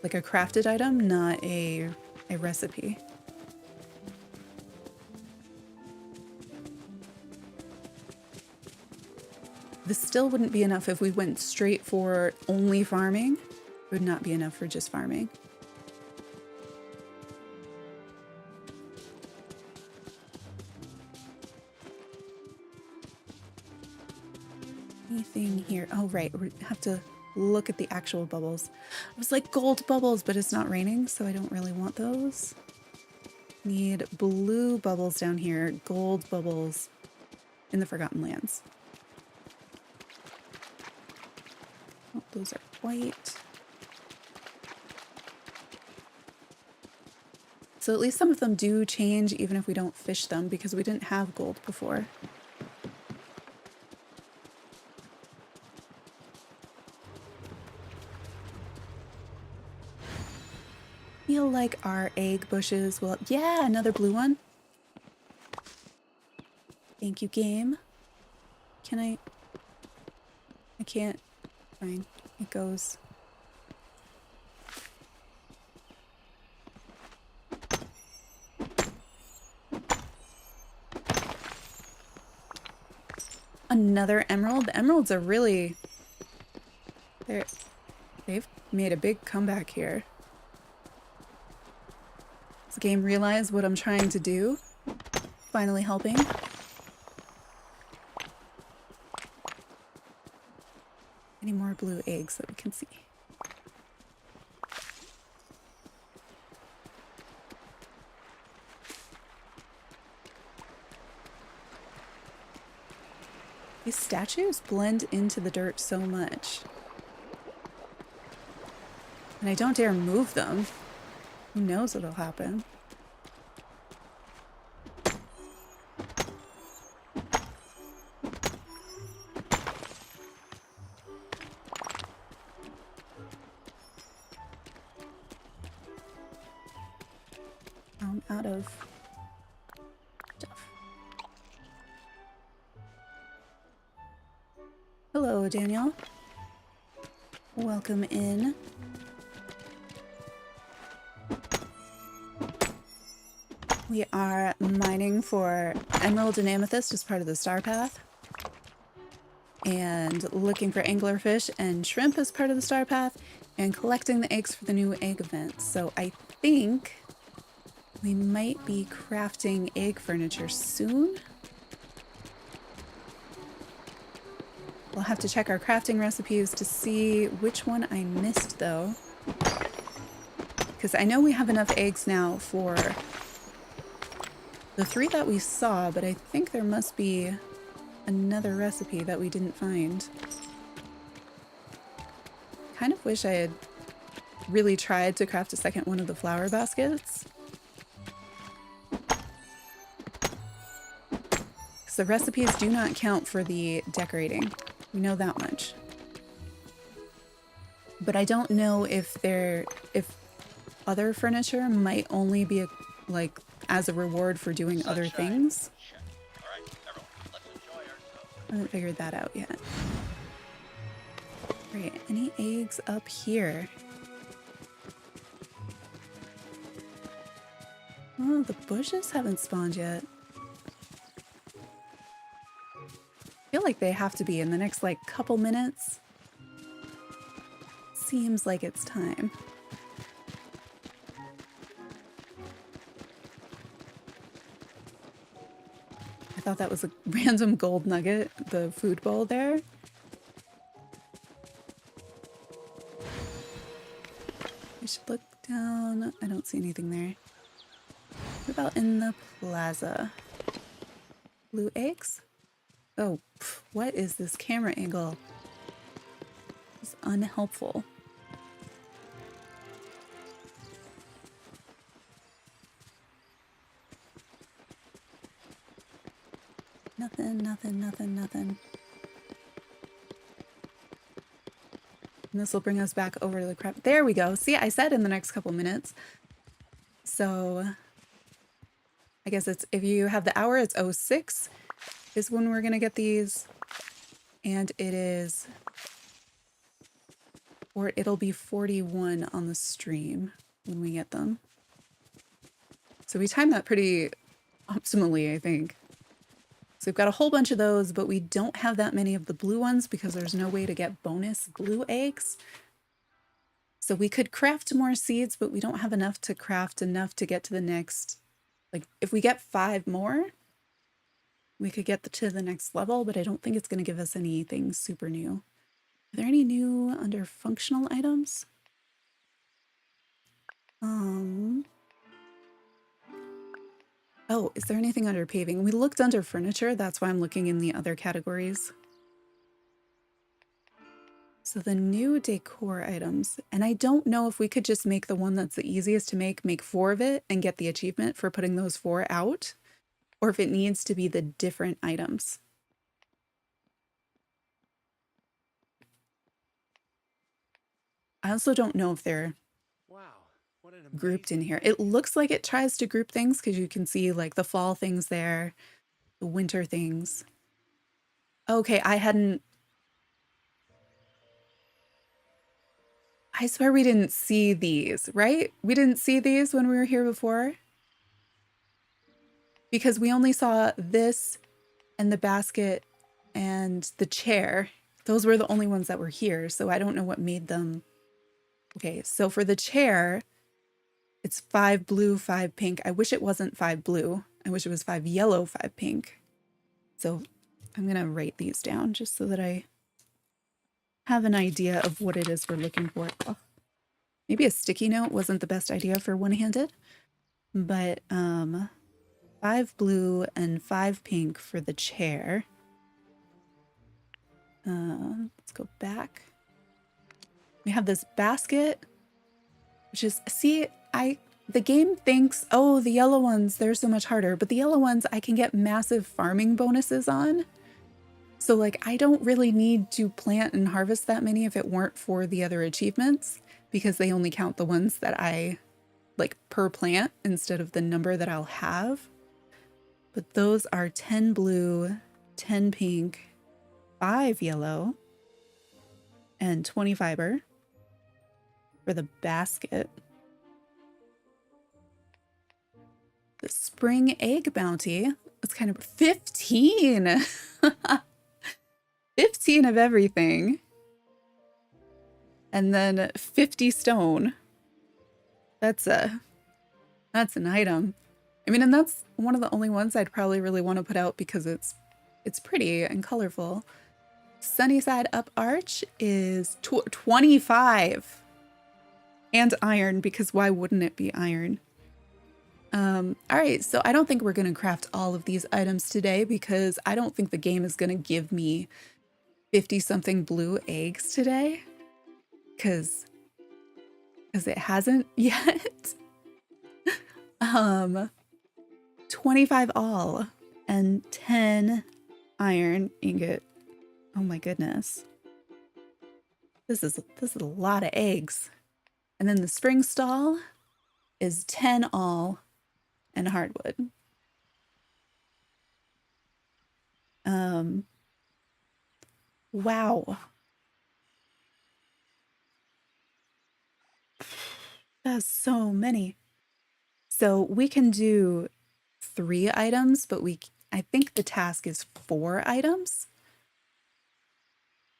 like a crafted item, not a recipe. This still wouldn't be enough if we went straight for only farming. It would not be enough for just farming. Anything here? Oh, right. We have to look at the actual bubbles. I was like gold bubbles, but it's not raining, so I don't really want those. Need blue bubbles down here, gold bubbles in the Forgotten Lands. Oh, those are white. So at least some of them do change even if we don't fish them because we didn't have gold before. feel like our egg bushes will... Yeah, another blue one. Thank you, game. Can I can't. Fine. It goes. Another emerald. The emeralds are really... They've made a big comeback here. Does the game realize what I'm trying to do? Finally helping. Any more blue eggs that we can see? These statues blend into the dirt so much. And I don't dare move them. Who knows what'll happen? I'm out of stuff. Hello, Daniel. Welcome in. We are mining for emerald and amethyst as part of the star path. And looking for anglerfish and shrimp as part of the star path. And collecting the eggs for the new egg event. So I think we might be crafting egg furniture soon. We'll have to check our crafting recipes to see which one I missed though. Because I know we have enough eggs now for the 3 that we saw, but I think there must be another recipe that we didn't find. Kind of wish I had really tried to craft a second one of the flower baskets. Because the recipes do not count for the decorating. We know that much. But I don't know if other furniture might only be like as a reward for doing other things. All right, everyone, let's enjoy ourselves. I haven't figured that out yet. Great. Any eggs up here? Oh, the bushes haven't spawned yet. I feel like they have to be in the next like couple minutes. Seems like it's time. I thought that was a random gold nugget, the food bowl there. I should look down. I don't see anything there. What about in the plaza? Blue eggs? Oh, what is this camera angle? It's unhelpful. Nothing, nothing, nothing, nothing. And this will bring us back over to the crap. There we go. See, I said in the next couple minutes. So I guess it's, if you have the hour, it's 06 is when we're going to get these. And it is, or it'll be 41 on the stream when we get them. So we timed that pretty optimally, I think. So we've got a whole bunch of those, but we don't have that many of the blue ones because there's no way to get bonus blue eggs. So we could craft more seeds, but we don't have enough to craft enough to get to the next. Like if we get 5 more, we could get to the next level, but I don't think it's going to give us anything super new. Are there any new under functional items? Oh, is there anything under paving? We looked under furniture. That's why I'm looking in the other categories. So the new decor items, and I don't know if we could just make the one that's the easiest to make 4 of it and get the achievement for putting those 4 out, or if it needs to be the different items. I also don't know if they're... Wow, What an grouped in amazing here. day. It looks like it tries to group things because you can see like the fall things there, the winter things. Okay, I swear we didn't see these, right? We didn't see these when we were here before? Because we only saw this and the basket and the chair. Those were the only ones that were here, so I don't know what made them. Okay, so for the chair, it's 5 blue, 5 pink. I wish it wasn't 5 blue. I wish it was 5 yellow, 5 pink. So I'm gonna write these down just so that I have an idea of what it is we're looking for. Oh, maybe a sticky note wasn't the best idea for one-handed, but 5 blue and 5 pink for the chair. Let's go back. We have this basket, which is, see, the game thinks, oh, the yellow ones, they're so much harder, but the yellow ones I can get massive farming bonuses on. So like, I don't really need to plant and harvest that many if it weren't for the other achievements, because they only count the ones that I like per plant instead of the number that I'll have. But those are 10 blue, 10 pink, 5 yellow, and 20 fiber for the basket. The spring egg bounty is kind of 15. 15 of everything. And then 50 stone. That's an item. I mean, and that's one of the only ones I'd probably really want to put out because it's pretty and colorful. Sunnyside Up Arch is 25. And iron, because why wouldn't it be iron? All right, so I don't think we're going to craft all of these items today because I don't think the game is going to give me 50-something blue eggs today. Because it hasn't yet. 25 all and 10 iron ingot. Oh my goodness. This is a lot of eggs. And then the spring stall is 10 all and hardwood. Wow. That's so many. So we can do 3 items, but I think the task is 4 items.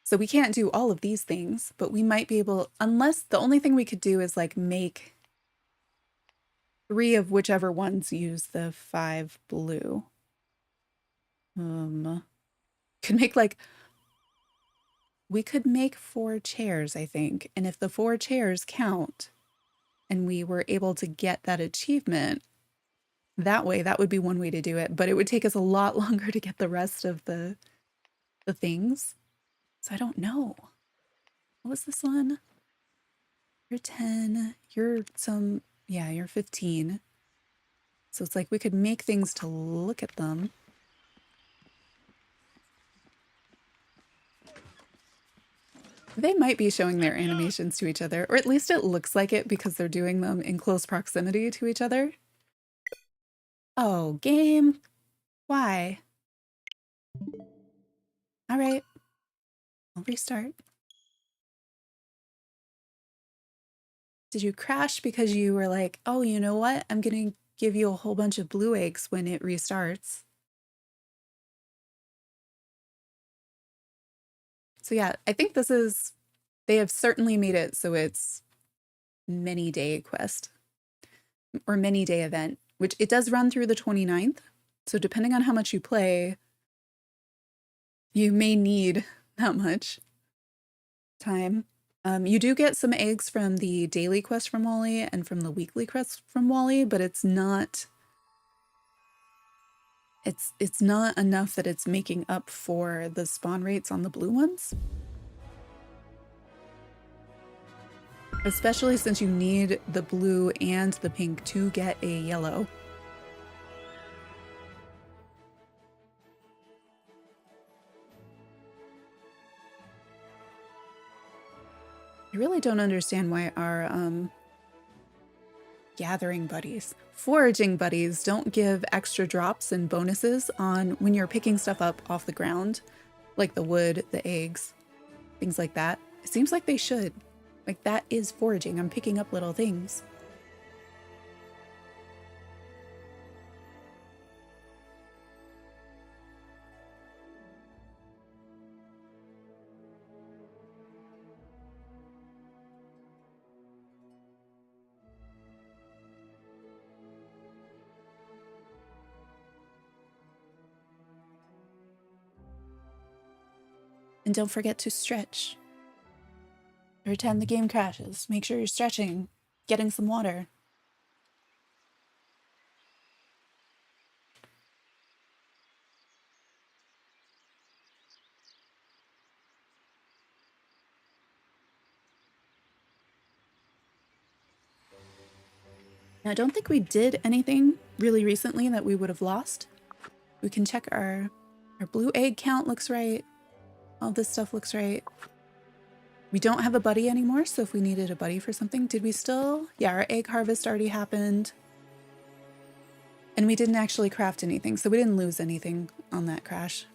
So we can't do all of these things, but we might be able, unless the only thing we could do is like make 3 of whichever ones use the 5 blue. Could make like, we could make 4 chairs, I think. And if the 4 chairs count and we were able to get that achievement that way, that would be one way to do it. But it would take us a lot longer to get the rest of the things. So I don't know. What was this one? You're 10. You're you're 15. So it's like we could make things to look at them. They might be showing their animations to each other, or at least it looks like it because they're doing them in close proximity to each other. Oh, game. Why? All right. I'll restart. Did you crash because you were like, oh, you know what? I'm going to give you a whole bunch of blue eggs when it restarts. So yeah, I think they have certainly made it so it's many day quest or many day event, which it does run through the 29th. So depending on how much you play, you may need that much time. You do get some eggs from the daily quest from Wally and from the weekly quest from Wally, but it's not enough that it's making up for the spawn rates on the blue ones. Especially since you need the blue and the pink to get a yellow. I really don't understand why our gathering buddies. Foraging buddies don't give extra drops and bonuses on when you're picking stuff up off the ground, like the wood, the eggs, things like that. It seems like they should. Like, that is foraging. I'm picking up little things. And don't forget to stretch. Every time the game crashes, make sure you're stretching, getting some water. Now, I don't think we did anything really recently that we would have lost. We can check our blue egg count looks right. All this stuff looks right. We don't have a buddy anymore, so if we needed a buddy for something, did we still? Yeah, our egg harvest already happened. And we didn't actually craft anything, so we didn't lose anything on that crash.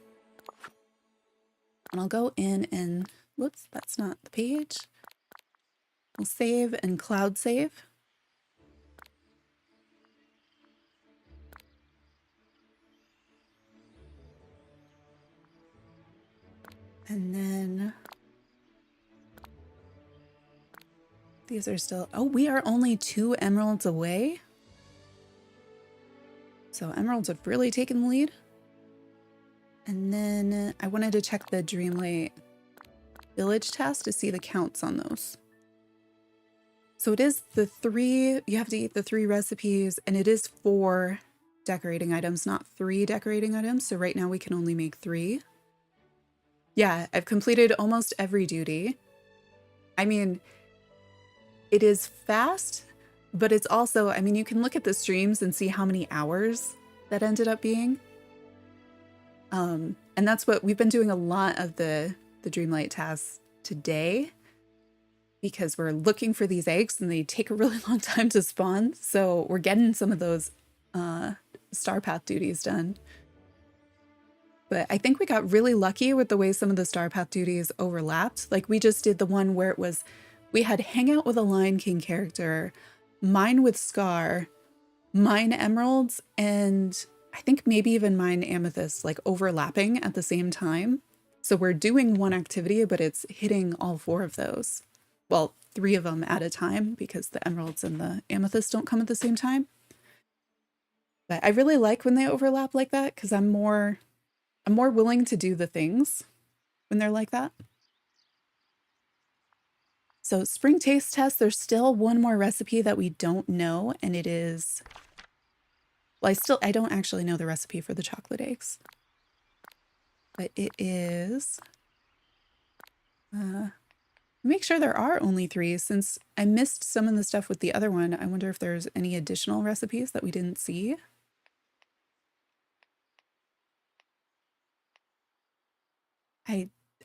And I'll go in and, whoops, that's not the page. We'll save and cloud save. And then these are still, oh, we are only 2 emeralds away. So emeralds have really taken the lead. And then I wanted to check the Dreamlight Village task to see the counts on those. So it is the 3, you have to eat the 3 recipes, and it is 4 decorating items, not 3 decorating items. So right now we can only make 3. Yeah, I've completed almost every duty. I mean, it is fast, but it's also, I mean, you can look at the streams and see how many hours that ended up being. And that's what we've been doing, a lot of the Dreamlight tasks today, because we're looking for these eggs and they take a really long time to spawn. So we're getting some of those Star Path duties done. But I think we got really lucky with the way some of the Star Path duties overlapped. Like, we just did the one where it was, we had hang out with a Lion King character, mine with Scar, mine emeralds, and I think maybe even mine amethyst, like overlapping at the same time. So we're doing one activity, but it's hitting all 4 of those. Well, 3 of them at a time, because the emeralds and the amethyst don't come at the same time. But I really like when they overlap like that, because I'm more willing to do the things when they're like that. So spring taste test, there's still one more recipe that we don't know, and it is, well, I don't actually know the recipe for the chocolate eggs, but it is, make sure there are only 3, since I missed some of the stuff with the other one. I wonder if there's any additional recipes that we didn't see.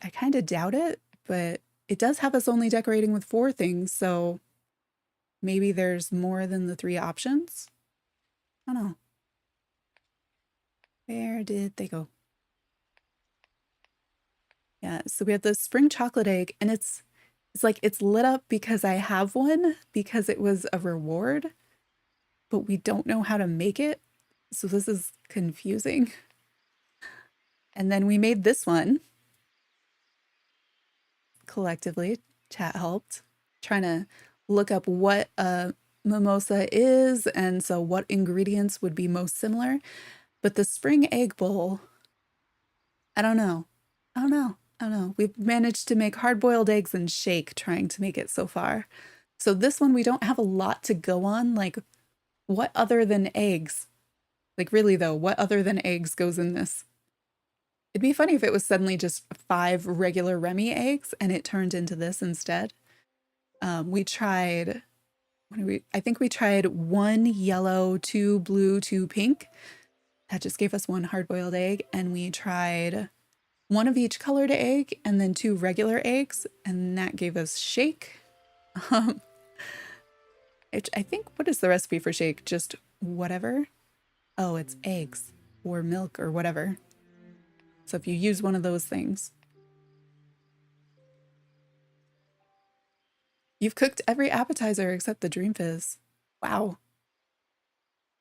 I kind of doubt it, but it does have us only decorating with 4 things, so maybe there's more than the 3 options. I don't know. Where did they go? Yeah, so we have the spring chocolate egg, and it's like it's lit up because I have one, because it was a reward, but we don't know how to make it. So this is confusing. And then we made this one. Collectively, chat helped, trying to look up what a mimosa is, and so what ingredients would be most similar. But the spring egg bowl, I don't know. We've managed to make hard-boiled eggs and shake, trying to make it so far. So this one, we don't have a lot to go on. Like, what other than eggs? Like, really though, what other than eggs goes in this? It'd be funny if it was suddenly just 5 regular Remy eggs and it turned into this instead. We tried, I think we tried 1 yellow, 2 blue, 2 pink. That just gave us 1 hard-boiled egg. And we tried 1 of each colored egg and then 2 regular eggs. And that gave us shake. I think, what is the recipe for shake? Just whatever? Oh, it's eggs or milk or whatever. So if you use one of those things. You've cooked every appetizer except the Dream Fizz. Wow.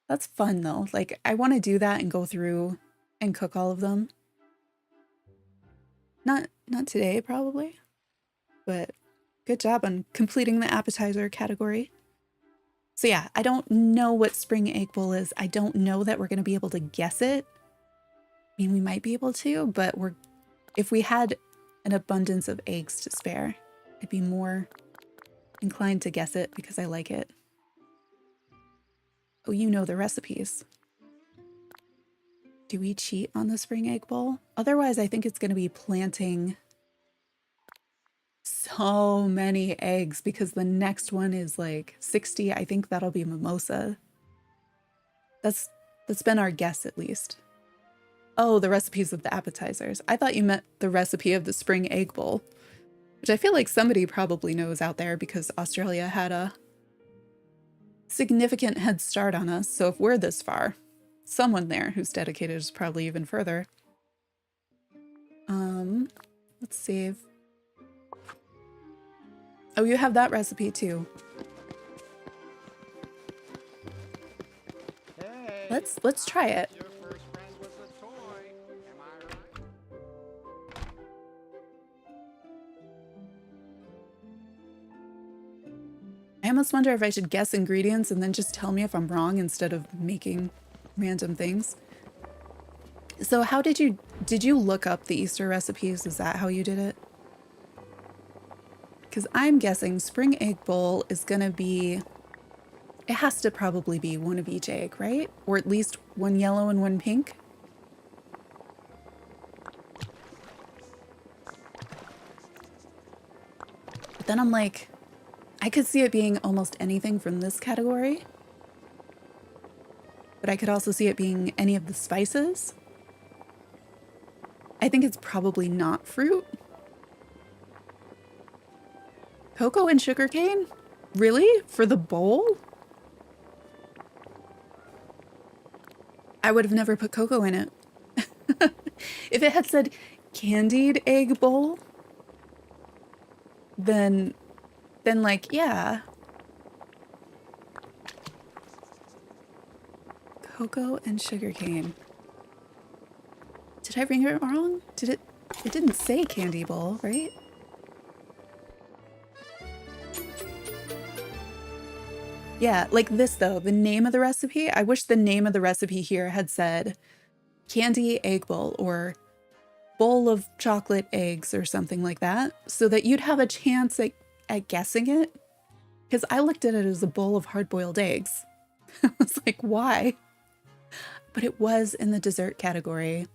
That's fun though. Like, I want to do that and go through and cook all of them. Not today, probably. But good job on completing the appetizer category. So yeah, I don't know what spring egg bowl is. I don't know that we're going to be able to guess it. I mean, we might be able to, but if we had an abundance of eggs to spare, I'd be more inclined to guess it because I like it. Oh, you know the recipes. Do we cheat on the spring egg bowl? Otherwise, I think it's going to be planting so many eggs because the next one is like 60. I think that'll be mimosa. That's been our guess at least. Oh, the recipes of the appetizers. I thought you meant the recipe of the spring egg bowl, which I feel like somebody probably knows out there because Australia had a significant head start on us. So if we're this far, someone there who's dedicated is probably even further. Let's save. Oh, you have that recipe too. Hey, Let's try it. your first friend was a toy. Am I right? I almost wonder if I should guess ingredients and then just tell me if I'm wrong instead of making random things. So how did you look up the Easter recipes? Is that how you did it? Because I'm guessing spring egg bowl is gonna be, it has to probably be one of each egg, right? Or at least one yellow and one pink. But then I'm like, I could see it being almost anything from this category. But I could also see it being any of the spices. I think it's probably not fruit. Cocoa and sugarcane? Really? For the bowl? I would have never put cocoa in it. If it had said candied egg bowl, then like, yeah. Cocoa and sugarcane. Did I ring it wrong? It didn't say candy bowl, right? Yeah, like this though, the name of the recipe, I wish the name of the recipe here had said candy egg bowl or bowl of chocolate eggs or something like that, so that you'd have a chance at guessing it. Because I looked at it as a bowl of hard-boiled eggs. I was like, why? But it was in the dessert category.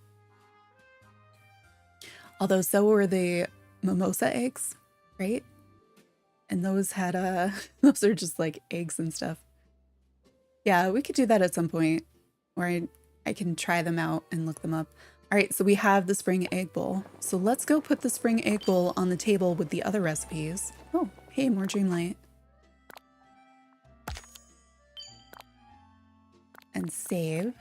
Although so were the mimosa eggs, right? And those had those are just like eggs and stuff. Yeah, we could do that at some point where I can try them out and look them up. All right, so we have the spring egg bowl. So let's go put the spring egg bowl on the table with the other recipes. Oh, hey, more Dreamlight. And save.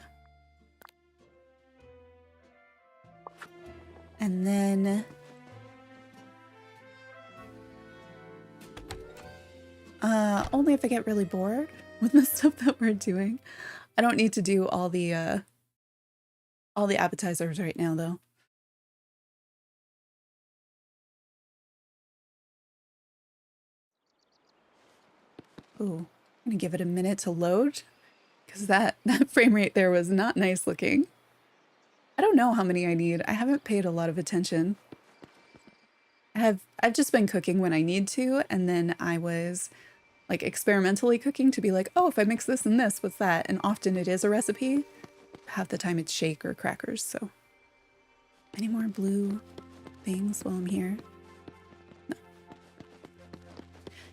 And then only if I get really bored with the stuff that we're doing. I don't need to do all the appetizers right now though. Ooh, I'm gonna give it a minute to load because that frame rate there was not nice looking. I don't know how many I need. I haven't paid a lot of attention. I've just been cooking when I need to, and then I was like experimentally cooking to be like, oh, if I mix this and this, what's that? And often it is a recipe. Half the time it's shake or crackers, so. Any more blue things while I'm here? No.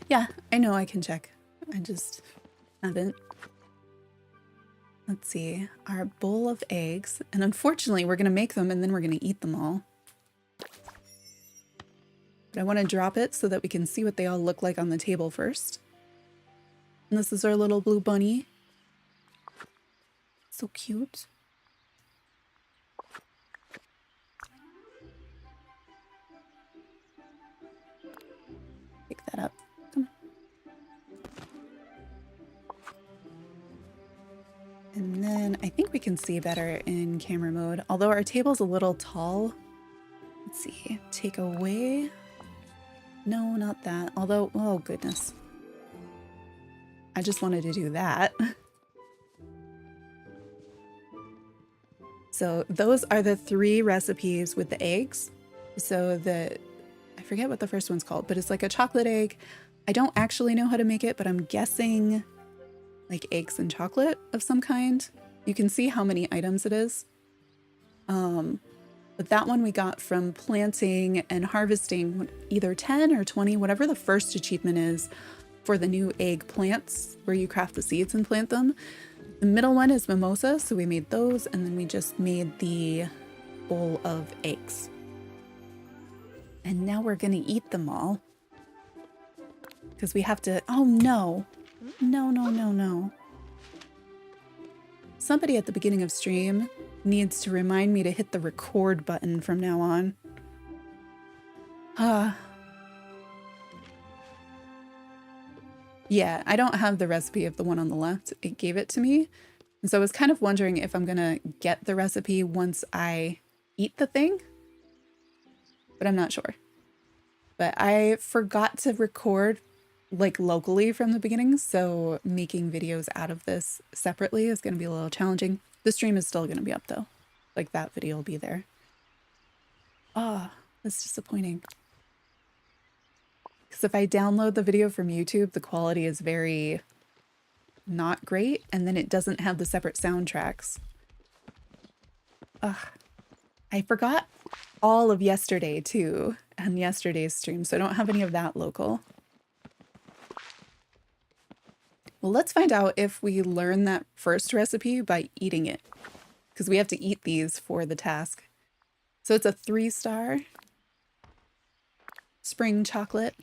Yeah, I know I can check. I just haven't. Let's see, our bowl of eggs. And unfortunately, we're gonna make them and then we're gonna eat them all. But I wanna drop it so that we can see what they all look like on the table first. And this is our little blue bunny. So cute. Pick that up. Come on. And then I think we can see better in camera mode, although our table's a little tall. Let's see, take away. No, not that. Although, oh goodness. I just wanted to do that. So those are the 3 recipes with the eggs. So I forget what the first one's called, but it's like a chocolate egg. I don't actually know how to make it, but I'm guessing like eggs and chocolate of some kind. You can see how many items it is. But that one we got from planting and harvesting either 10 or 20, whatever the first achievement is for the new egg plants where you craft the seeds and plant them. The middle one is mimosa, so we made those, and then we just made the bowl of eggs. And now we're gonna eat them all. Because we have to, oh no. No. Somebody at the beginning of stream needs to remind me to hit the record button from now on. Yeah, I don't have the recipe of the one on the left. It gave it to me. And so I was kind of wondering if I'm gonna get the recipe once I eat the thing. But I'm not sure. But I forgot to record like locally from the beginning, so making videos out of this separately is going to be a little challenging. The stream is still going to be up though. Like that video will be there. Ah, that's disappointing. Because if I download the video from YouTube, the quality is very not great, and then it doesn't have the separate soundtracks. Ugh. I forgot all of yesterday too, and yesterday's stream, so I don't have any of that local. Well, let's find out if we learn that first recipe by eating it, because we have to eat these for the task. So it's a 3-star spring chocolate.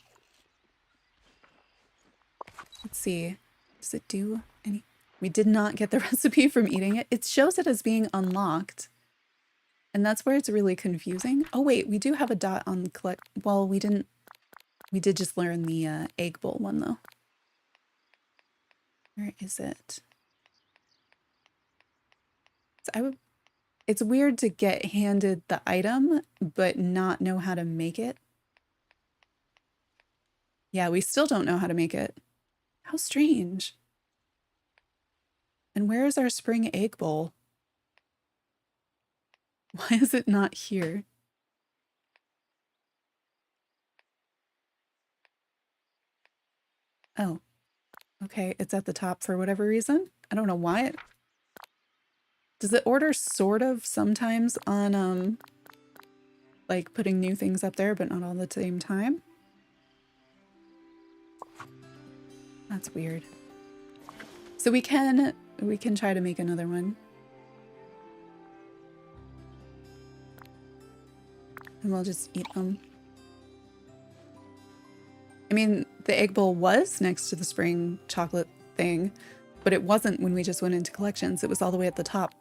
Let's see, does it do any? We did not get the recipe from eating it. It shows it as being unlocked. And that's where it's really confusing. Oh wait, we do have a dot on the collect. Well, we didn't. We did just learn the egg bowl one though. Where is it? So it's weird to get handed the item, but not know how to make it. Yeah, we still don't know how to make it. How strange. And where is our spring egg bowl? Why is it not here? Oh, okay. It's at the top for whatever reason. I don't know why. Does it order sort of sometimes on, like putting new things up there, but not all at the same time? That's weird. So we can try to make another one. And we'll just eat them. I mean, the egg bowl was next to the spring chocolate thing, but it wasn't when we just went into collections. It was all the way at the top.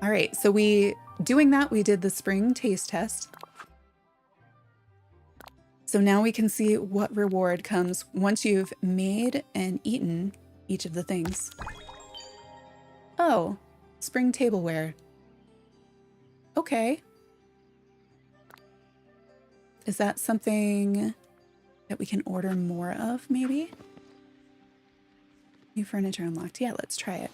All right, so doing that, we did the spring taste test. So now we can see what reward comes once you've made and eaten each of the things. Oh, spring tableware. Okay. Is that something that we can order more of, maybe? New furniture unlocked. Yeah, let's try it.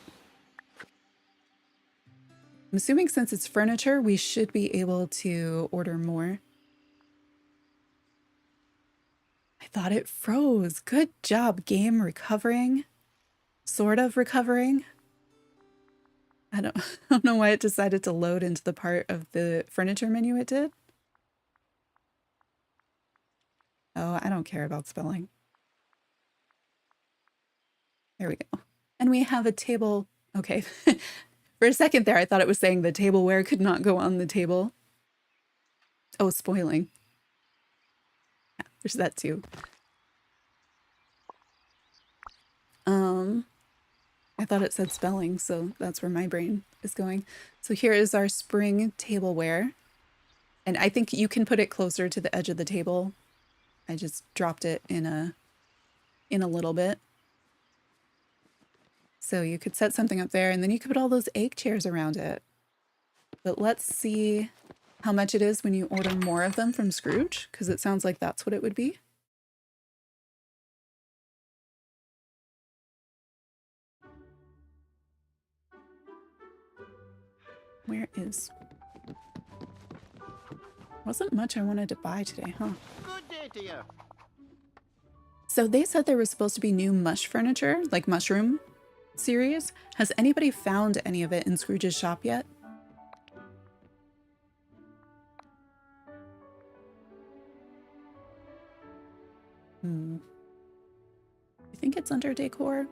I'm assuming since it's furniture, we should be able to order more. I thought it froze. Good job, game, recovering. Sort of recovering. I don't know why it decided to load into the part of the furniture menu it did. Oh, I don't care about spelling. There we go. And we have a table. Okay. For a second there, I thought it was saying the tableware could not go on the table. Oh, spoiling. There's that too. I thought it said spelling, so that's where my brain is going. So here is our spring tableware. And I think you can put it closer to the edge of the table. I just dropped it in a little bit. So you could set something up there, and then you could put all those egg chairs around it. But let's see how much it is when you order more of them from Scrooge, because it sounds like that's what it would be. Where is... Wasn't much I wanted to buy today, huh? Good day to you. So they said there was supposed to be new mush furniture, like mushroom series. Has anybody found any of it in Scrooge's shop yet? I think it's under decor.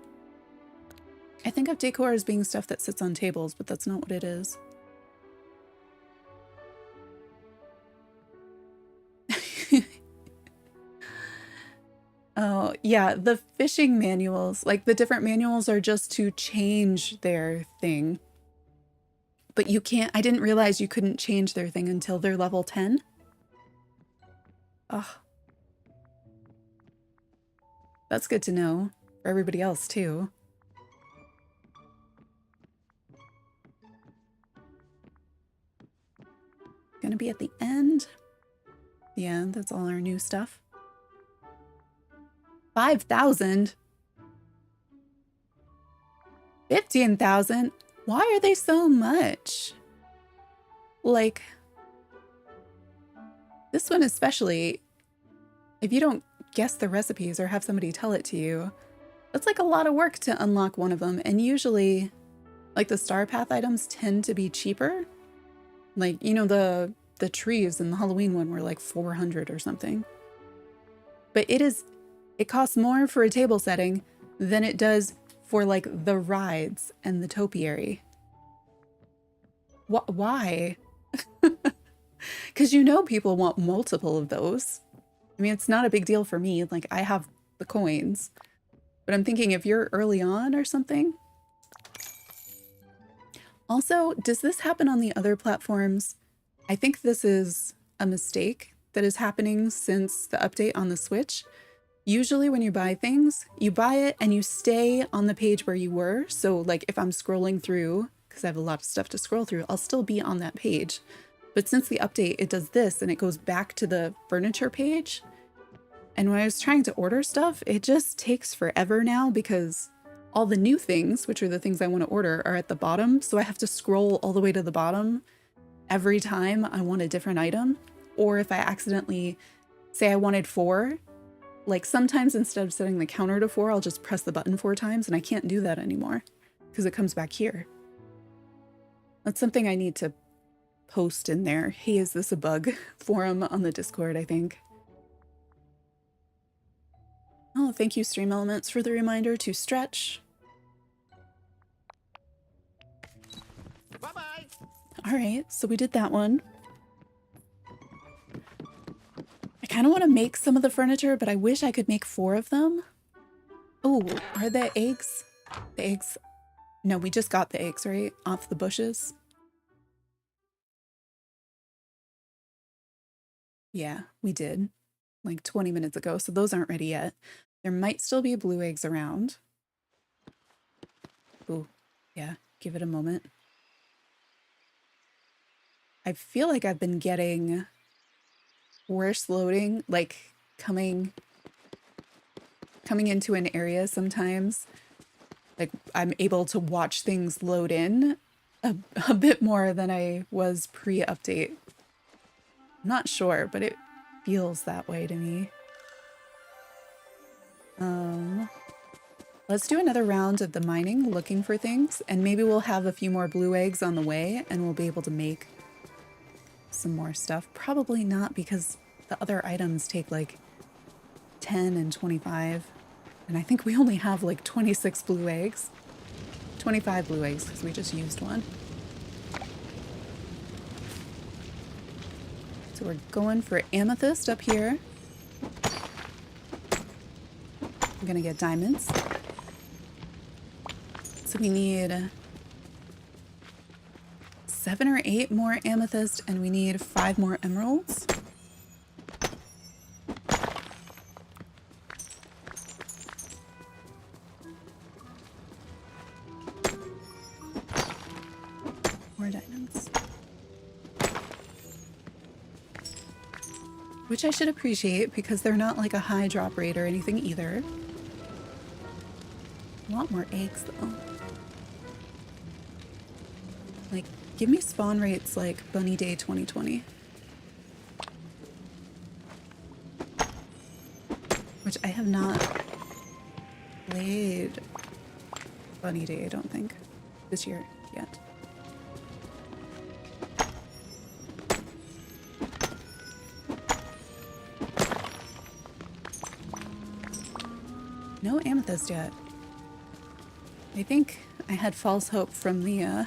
I think of decor as being stuff that sits on tables, but that's not what it is. Oh, yeah, the fishing manuals, like the different manuals are just to change their thing. But you can't, I didn't realize you couldn't change their thing until they're level 10. Ugh. That's good to know for everybody else too. Gonna be at the end. Yeah, that's all our new stuff. 5,000? 15,000? Why are they so much? Like, this one especially, if you don't guess the recipes or have somebody tell it to you, that's like a lot of work to unlock one of them. And usually, like the Star Path items tend to be cheaper. Like, you know, the trees in the Halloween one were like 400 or something. But it costs more for a table setting than it does for like the rides and the topiary. Why? Because you know people want multiple of those. I mean, it's not a big deal for me. Like, I have the coins. But I'm thinking if you're early on or something. Also, does this happen on the other platforms? I think this is a mistake that is happening since the update on the Switch. Usually when you buy things, you buy it and you stay on the page where you were. So like if I'm scrolling through, because I have a lot of stuff to scroll through, I'll still be on that page. But since the update, it does this and it goes back to the furniture page. And when I was trying to order stuff, it just takes forever now because all the new things, which are the things I want to order, are at the bottom. So I have to scroll all the way to the bottom every time I want a different item. Or if I accidentally say I wanted 4, like sometimes instead of setting the counter to 4, I'll just press the button 4 times and I can't do that anymore because it comes back here. That's something I need to post in there. Hey, is this a bug? Forum on the Discord, I think. Oh, thank you, Stream Elements, for the reminder to stretch. Bye-bye. All right, so we did that one. I kind of want to make some of the furniture, but I wish I could make 4 of them. Oh, are the eggs? The eggs? No, we just got the eggs, right? Off the bushes. Yeah, we did. Like 20 minutes ago, so those aren't ready yet. There might still be blue eggs around. Ooh, yeah, give it a moment. I feel like I've been getting worse loading, like coming into an area sometimes. Like I'm able to watch things load in a bit more than I was pre-update. I'm not sure, but it feels that way to me. Let's do another round of the mining, looking for things, and maybe we'll have a few more blue eggs on the way and we'll be able to make some more stuff. Probably not, because the other items take like 10 and 25. And I think we only have like 26 blue eggs. 25 blue eggs because we just used one. So we're going for amethyst up here. I'm gonna get diamonds. So we need 7 or 8 more amethyst, and we need 5 more emeralds. More diamonds. Which I should appreciate because they're not like a high drop rate or anything either. I want more eggs though. Like, give me spawn rates like Bunny Day 2020. Which I have not played Bunny Day, I don't think, this year yet. No amethyst yet. I think I had false hope from the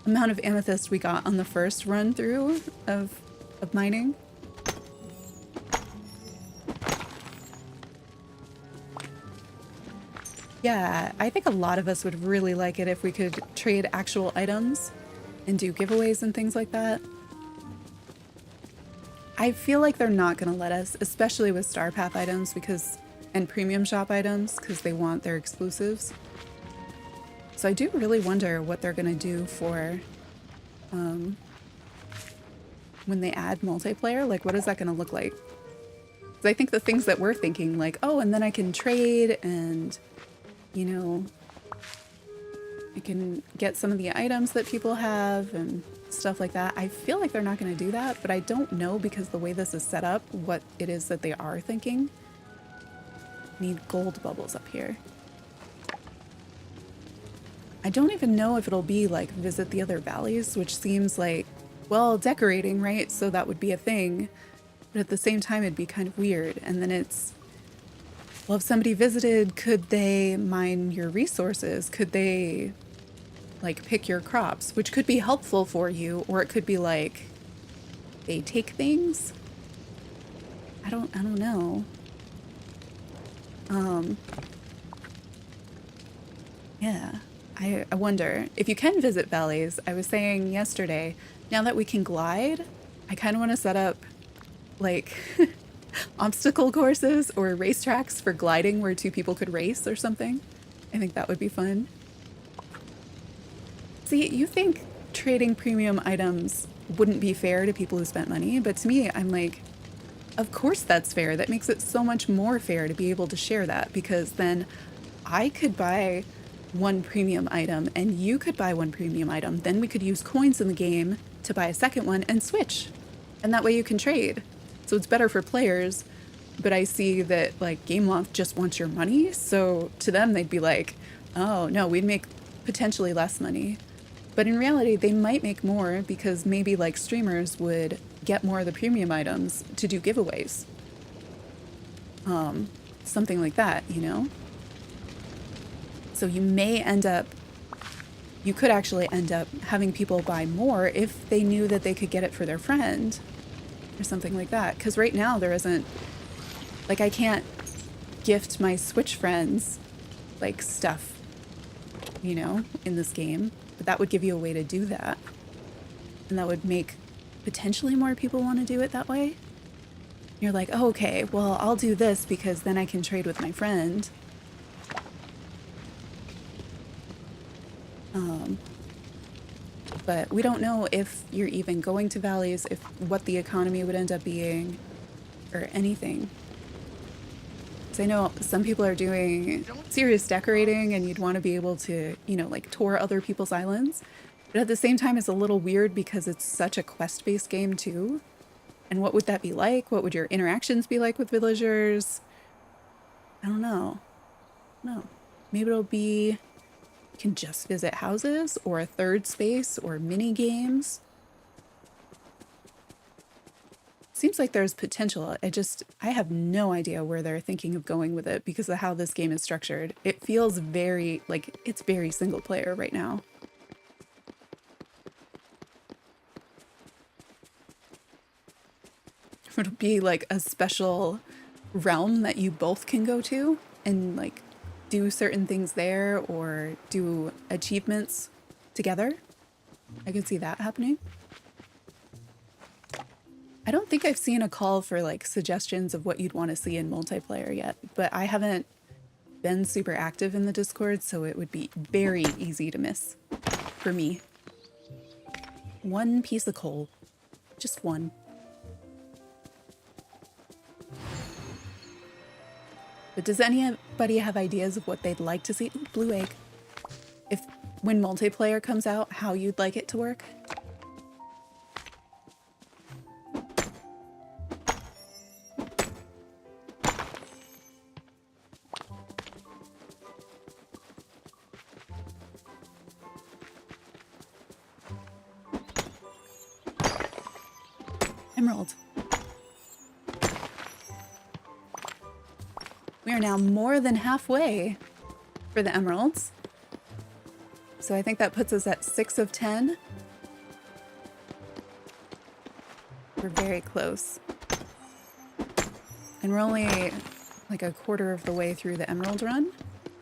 amount of amethyst we got on the first run through of mining. Yeah, I think a lot of us would really like it if we could trade actual items and do giveaways and things like that. I feel like they're not going to let us, especially with Star Path items and premium shop items, because they want their exclusives. So I do really wonder what they're going to do for when they add multiplayer. Like, what is that going to look like? Because I think the things that we're thinking, like, oh, and then I can trade and, you know, I can get some of the items that people have and stuff like that. I feel like they're not going to do that, but I don't know because the way this is set up, what it is that they are thinking. Need gold bubbles up here. I don't even know if it'll be like visit the other valleys, which seems like, well, decorating, right? So that would be a thing. But at the same time, it'd be kind of weird. And then it's, well, if somebody visited, could they mine your resources? Could they like pick your crops, which could be helpful for you, or it could be like they take things. I don't know. Yeah, I wonder if you can visit valleys. I was saying yesterday, now that we can glide, I kind of want to set up like obstacle courses or racetracks for gliding where 2 people could race or something. I think that would be fun. See, you think trading premium items wouldn't be fair to people who spent money, but to me, I'm like, of course that's fair. That makes it so much more fair to be able to share that, because then I could buy 1 premium item and you could buy 1 premium item. Then we could use coins in the game to buy a second one and switch. And that way you can trade. So it's better for players, but I see that like Gameloft just wants your money. So to them, they'd be like, oh no, we'd make potentially less money. But in reality, they might make more because maybe like streamers would get more of the premium items to do giveaways. Something like that, you know? So you could actually end up having people buy more if they knew that they could get it for their friend or something like that. Because right now there isn't, like, I can't gift my Switch friends like stuff, you know, in this game. But that would give you a way to do that. And that would make potentially more people want to do it that way. You're like, oh, okay, well, I'll do this because then I can trade with my friend. But we don't know if you're even going to valleys, if what the economy would end up being, or anything. So I know some people are doing serious decorating and you'd want to be able to, you know, like tour other people's islands. But at the same time, it's a little weird because it's such a quest-based game too. And what would that be like? What would your interactions be like with villagers? I don't know. No. Maybe it'll be, you can just visit houses or a third space or mini games. Seems like there's potential. I have no idea where they're thinking of going with it because of how this game is structured. It feels very, like, it's very single player right now. It'll be like a special realm that you both can go to. and like do certain things there or do achievements together. I could see that happening. I don't think I've seen a call for like suggestions of what you'd want to see in multiplayer yet, but I haven't been super active in the Discord, so it would be very easy to miss for me. One piece of coal. Just one. But does anybody have ideas of what they'd like to see? Ooh, blue egg. If when multiplayer comes out, how you'd like it to work? Emerald. We are now more than halfway for the emeralds. So I think that puts us at 6 of 10. We're very close. And we're only like a quarter of the way through the emerald run,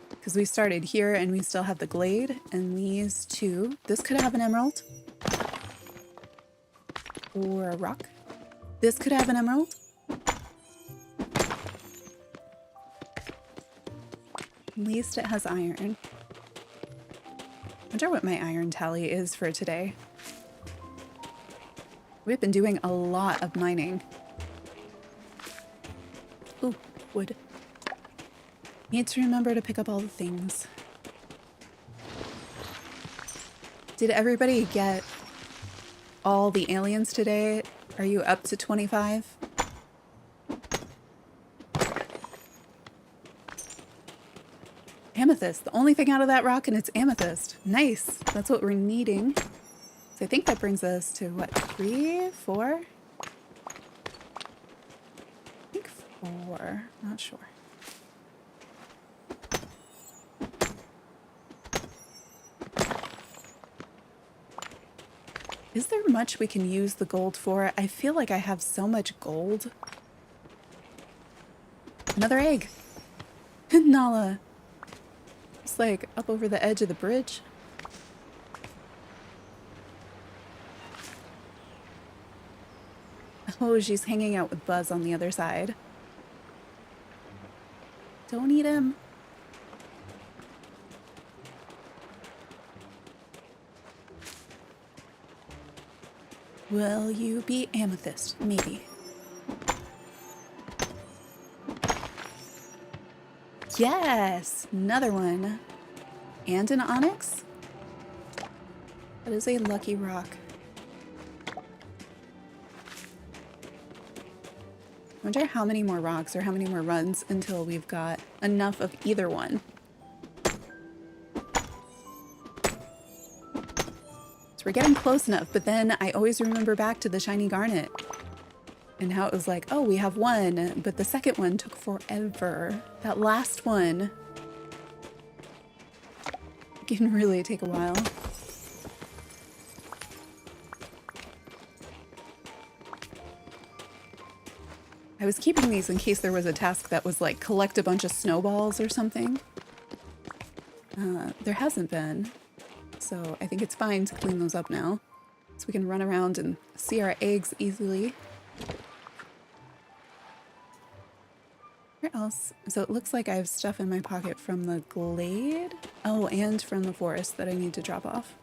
because we started here and we still have the glade and these two. This could have an emerald or a rock. This could have an emerald. At least it has iron. I wonder what my iron tally is for today. We've been doing a lot of mining. Ooh, wood. Need to remember to pick up all the things. Did everybody get all the aliens today? Are you up to 25? Amethyst, the only thing out of that rock, and it's amethyst. Nice, that's what we're needing. So I think that brings us to what, 3, 4? I think 4, not sure. Is there much we can use the gold for? I feel like I have so much gold. Another egg. Naala. It's like up over the edge of the bridge. Oh, she's hanging out with Buzz on the other side. Don't eat him. Will you be amethyst? Maybe. Yes! Another one. And an onyx? That is a lucky rock. I wonder how many more rocks or how many more runs until we've got enough of either one. So we're getting close enough, but then I always remember back to the shiny garnet and how it was like, oh, we have one, but the second one took forever. That last one can really take a while. I was keeping these in case there was a task that was like collect a bunch of snowballs or something. There hasn't been. So I think it's fine to clean those up now. So we can run around and see our eggs easily. Where else? So it looks like I have stuff in my pocket from the glade. Oh, and from the forest that I need to drop off.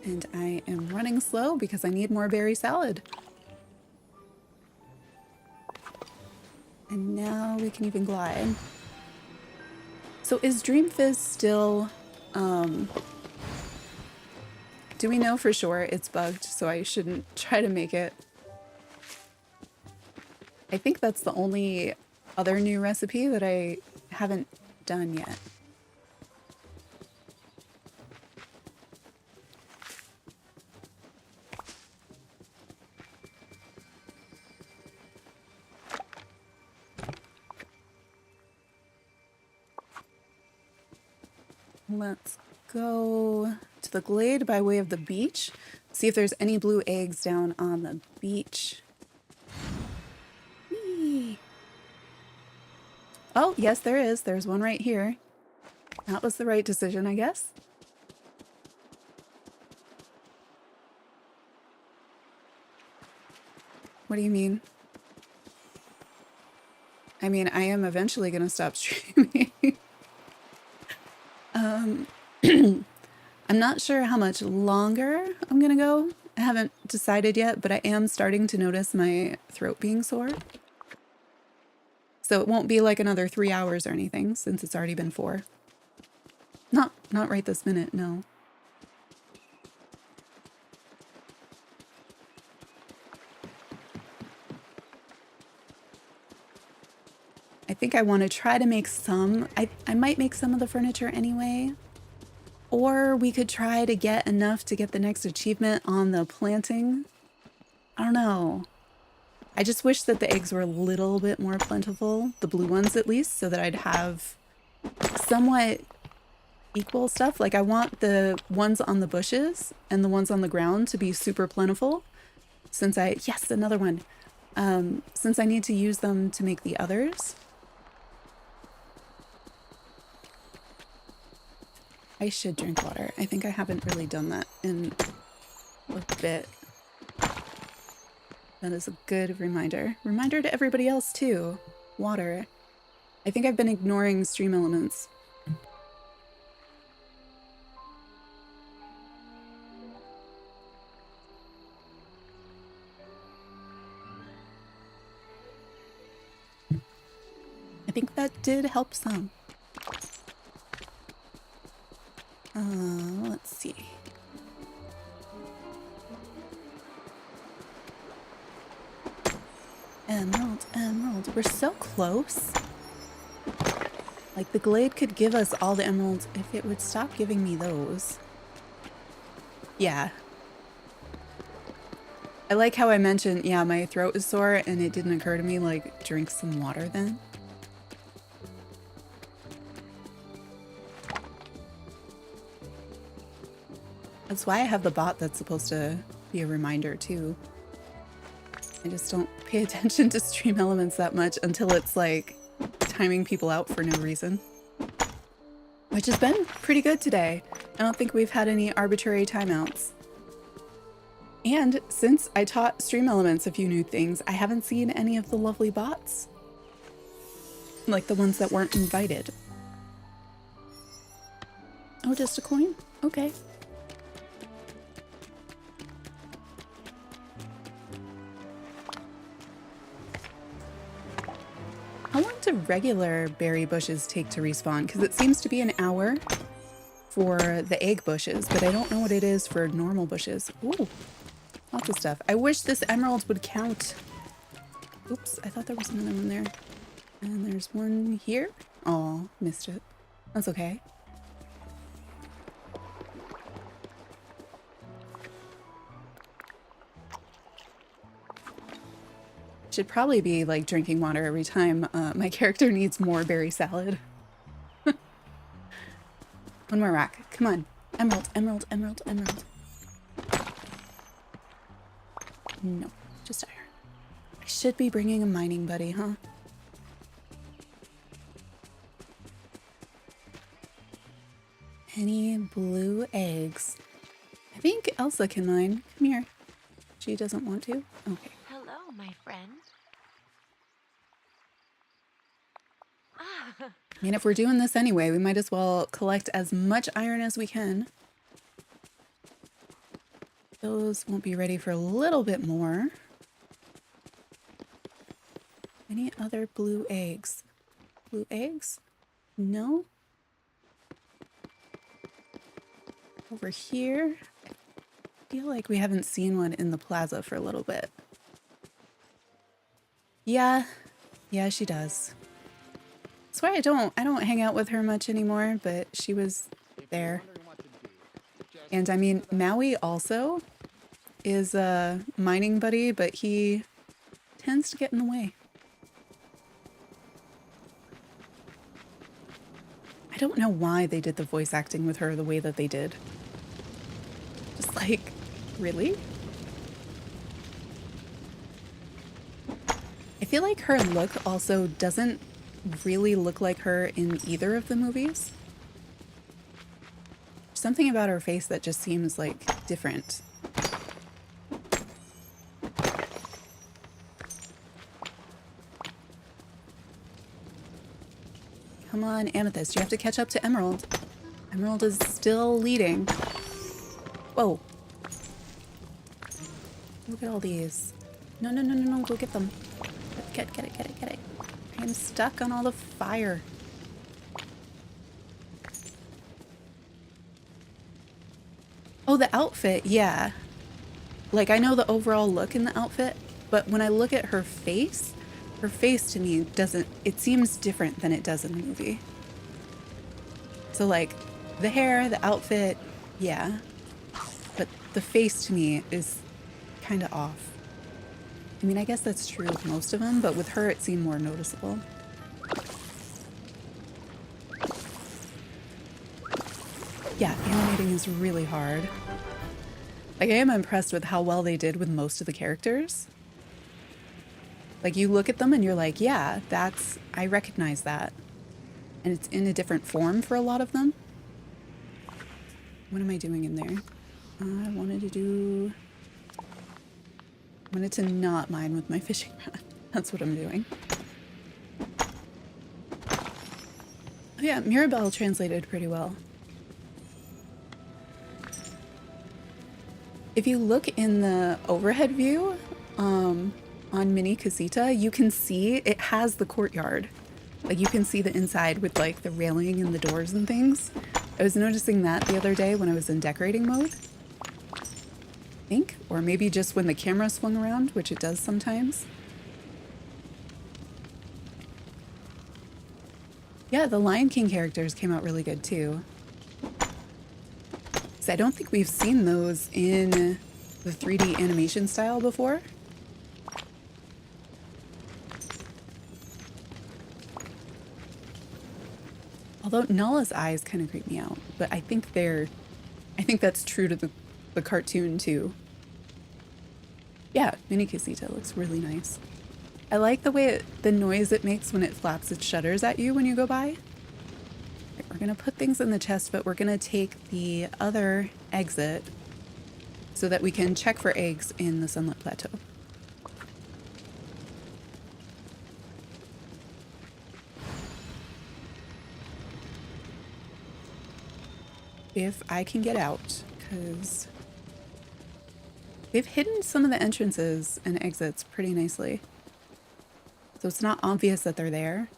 And I am running slow because I need more berry salad. And now we can even glide. So is Dream Fizz still, do we know for sure it's bugged, so I shouldn't try to make it? I think that's the only other new recipe that I haven't done yet. Let's go to the glade by way of the beach. See if there's any blue eggs down on the beach. Whee! Oh, yes, there is. There's one right here. That was the right decision, I guess. What do you mean? I mean, I am eventually going to stop streaming. I'm not sure how much longer I'm going to go. I haven't decided yet, but I am starting to notice my throat being sore. So it won't be like another 3 hours or anything since it's already been 4. Not right this minute, no. I think I want to try to make some. I might make some of the furniture anyway. Or we could try to get enough to get the next achievement on the planting. I don't know. I just wish that the eggs were a little bit more plentiful, the blue ones at least, so that I'd have somewhat equal stuff. Like I want the ones on the bushes and the ones on the ground to be super plentiful since yes, another one. Since I need to use them to make the others. I should drink water. I think I haven't really done that in a bit. That is a good reminder. Reminder to everybody else too. Water. I think I've been ignoring stream elements. I think that did help some. Let's see. Emerald, emerald. We're so close. Like the glade could give us all the emeralds if it would stop giving me those. Yeah. I like how I mentioned, yeah, my throat is sore and it didn't occur to me, like, drink some water then. That's why I have the bot that's supposed to be a reminder too. I just don't pay attention to stream elements that much until it's like timing people out for no reason. Which has been pretty good today. I don't think we've had any arbitrary timeouts. And since I taught stream elements a few new things, I haven't seen any of the lovely bots. Like the ones that weren't invited. Oh, just a coin? Okay. How long do regular berry bushes take to respawn? Because it seems to be an hour for the egg bushes, but I don't know what it is for normal bushes. Ooh, lots of stuff. I wish this emerald would count. Oops, I thought there was another one there. And there's one here. Oh, missed it. That's okay. Should probably be like drinking water every time my character needs more berry salad. One more rack. Come on. Emerald, emerald, emerald, emerald. No, just iron. I should be bringing a mining buddy, huh? Any blue eggs? I think Elsa can mine. Come here. She doesn't want to? Okay. Hello, my friend. Ah, I mean, if we're doing this anyway, we might as well collect as much iron as we can. Those won't be ready for a little bit more. Any other blue eggs? Blue eggs? No? Over here? I feel like we haven't seen one in the plaza for a little bit. Yeah, she does. That's why I don't hang out with her much anymore, but she was there. And I mean, Maui also is a mining buddy, but he tends to get in the way. I don't know why they did the voice acting with her the way that they did. Just like, really? I feel like her look also doesn't really look like her in either of the movies. Something about her face that just seems like different. Come on, Amethyst, you have to catch up to Emerald. Emerald is still leading. Whoa. Look at all these. No, no, no, no, no, go get them. Get it. I am stuck on all the fire. Oh, the outfit, yeah. Like, I know the overall look in the outfit, but when I look at her face to me doesn't, it seems different than it does in the movie. So like, the hair, the outfit, yeah. But the face to me is kind of off. I mean, I guess that's true with most of them, but with her it seemed more noticeable. Yeah, animating is really hard. Like, I am impressed with how well they did with most of the characters. Like, you look at them and you're like, yeah, that's, I recognize that. And it's in a different form for a lot of them. What am I doing in there? I wanted to not mine with my fishing rod. That's what I'm doing. Oh yeah, Mirabelle translated pretty well. If you look in the overhead view on Mini Casita, you can see it has the courtyard. Like, you can see the inside with like the railing and the doors and things. I was noticing that the other day when I was in decorating mode. I think, or maybe just when the camera swung around, which it does sometimes. Yeah, the Lion King characters came out really good too. So I don't think we've seen those in the 3D animation style before. Although Nala's eyes kind of creep me out, but I think that's true to the cartoon too. Yeah, Mini Casita looks really nice. I like the way the noise it makes when it flaps its shutters at you when you go by. Right, we're gonna put things in the chest, but we're gonna take the other exit so that we can check for eggs in the Sunlit Plateau. If I can get out, because they've hidden some of the entrances and exits pretty nicely. So it's not obvious that they're there.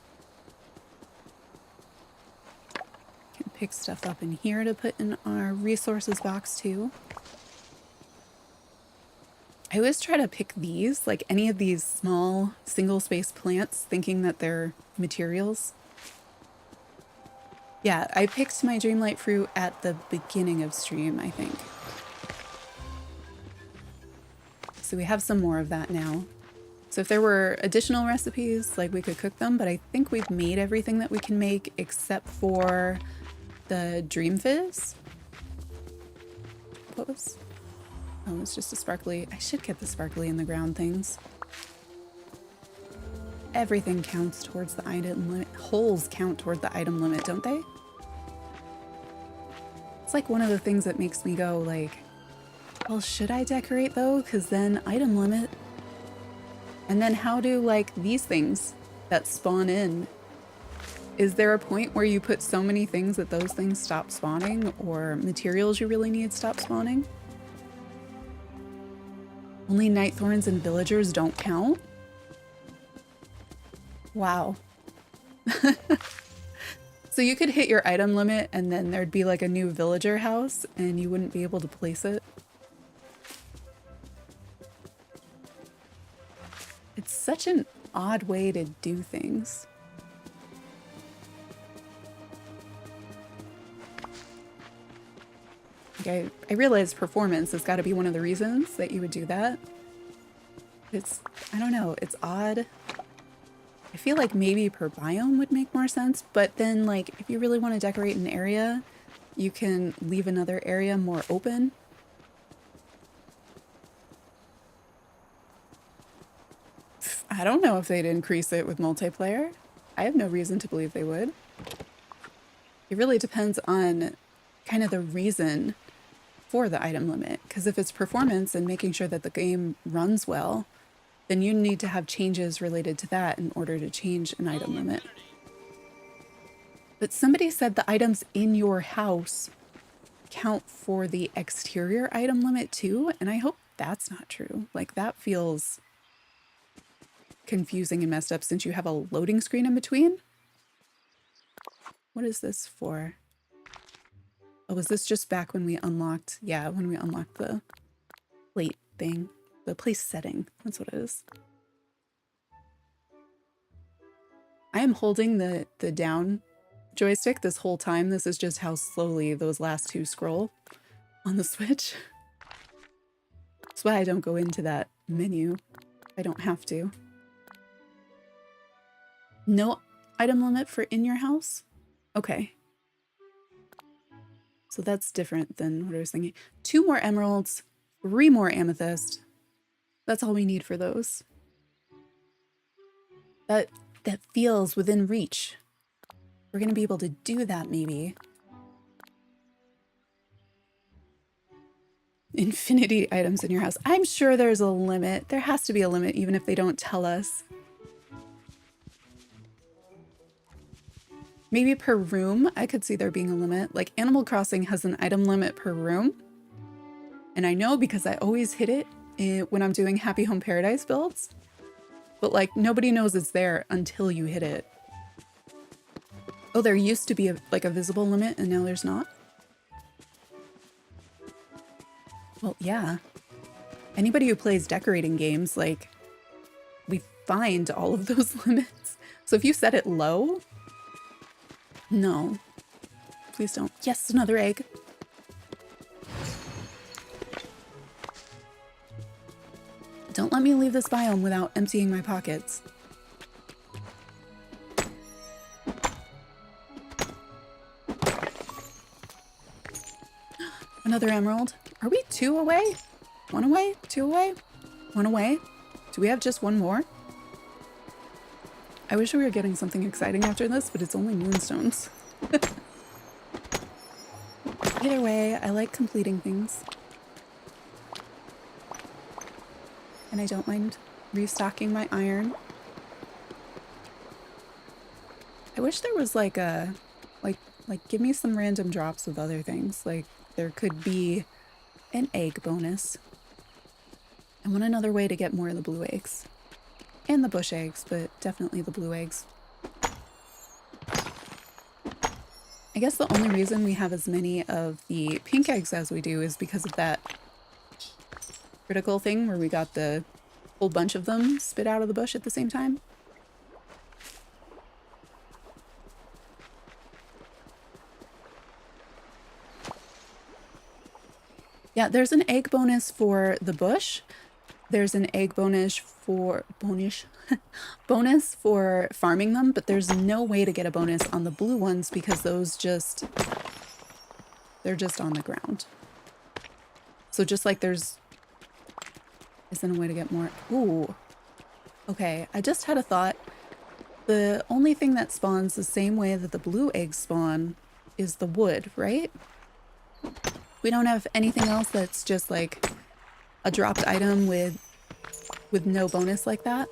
Can pick stuff up in here to put in our resources box too. I always try to pick these, like any of these small single space plants, thinking that they're materials. Yeah, I picked my Dreamlight fruit at the beginning of stream, I think. So we have some more of that now. So if there were additional recipes, like we could cook them, but I think we've made everything that we can make except for the Dream Fizz. What was? Oh, it's just a sparkly. I should get the sparkly in the ground things. Everything counts towards the item limit. Holes count toward the item limit, don't they? It's like one of the things that makes me go like, well, should I decorate though? Because then item limit. And then how do like these things that spawn in? Is there a point where you put so many things that those things stop spawning, or materials you really need stop spawning? Only night thorns and villagers don't count? Wow. So you could hit your item limit and then there'd be like a new villager house and you wouldn't be able to place it. It's such an odd way to do things. Like I realize performance has got to be one of the reasons that you would do that. It's, I don't know, it's odd. I feel like maybe per biome would make more sense, but then like if you really want to decorate an area, you can leave another area more open. I don't know if they'd increase it with multiplayer. I have no reason to believe they would. It really depends on kind of the reason for the item limit. Because if it's performance and making sure that the game runs well, then you need to have changes related to that in order to change an item limit. But somebody said the items in your house count for the exterior item limit too, and I hope that's not true. Like, that feels confusing and messed up since you have a loading screen in between. What is this for? Oh, was this just back when we unlocked? Yeah, when we unlocked the plate thing. The place setting. That's what it is. I am holding the down joystick this whole time. This is just how slowly those last two scroll on the Switch. That's why I don't go into that menu. I don't have to. No item limit for in your house? Okay. So that's different than what I was thinking. 2 more emeralds, 3 more amethyst. That's all we need for those. That feels within reach. We're gonna be able to do that, maybe. Infinity items in your house. I'm sure there's a limit. There has to be a limit, even if they don't tell us. Maybe per room, I could see there being a limit. Like, Animal Crossing has an item limit per room. And I know because I always hit it when I'm doing Happy Home Paradise builds. But, like, nobody knows it's there until you hit it. Oh, there used to be like a visible limit and now there's not? Well, yeah. Anybody who plays decorating games, like, we find all of those limits. So if you set it low, no. Please don't. Yes, another egg. Don't let me leave this biome without emptying my pockets. Another emerald. Are we 2 away? 1 away? 2 away? 1 away? Do we have just 1 more? I wish we were getting something exciting after this, but it's only moonstones. Either way, I like completing things. And I don't mind restocking my iron. I wish there was like a, like give me some random drops of other things. Like, there could be an egg bonus. I want another way to get more of the blue eggs. And the bush eggs, but definitely the blue eggs. I guess the only reason we have as many of the pink eggs as we do is because of that critical thing where we got the whole bunch of them spit out of the bush at the same time. Yeah, there's an egg bonus for the bush. There's an egg bonus for bonus for farming them, but there's no way to get a bonus on the blue ones because those they're just on the ground. So just like there's isn't a way to get more. Ooh. Okay, I just had a thought. The only thing that spawns the same way that the blue eggs spawn is the wood, right? We don't have anything else that's just like a dropped item with no bonus like that.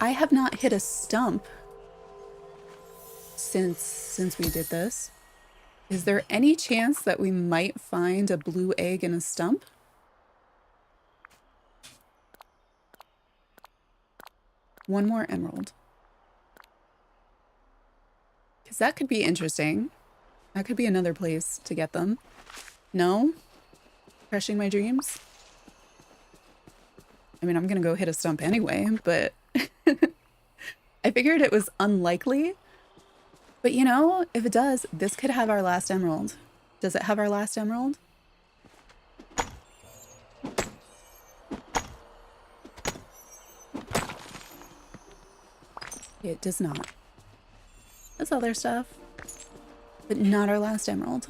I have not hit a stump since we did this. Is there any chance that we might find a blue egg in a stump? One more emerald. Because that could be interesting. That could be another place to get them. No? Crushing my dreams? I mean, I'm gonna go hit a stump anyway, but I figured it was unlikely. But you know, if it does, this could have our last emerald. Does it have our last emerald? It does not. That's other stuff. But not our last emerald.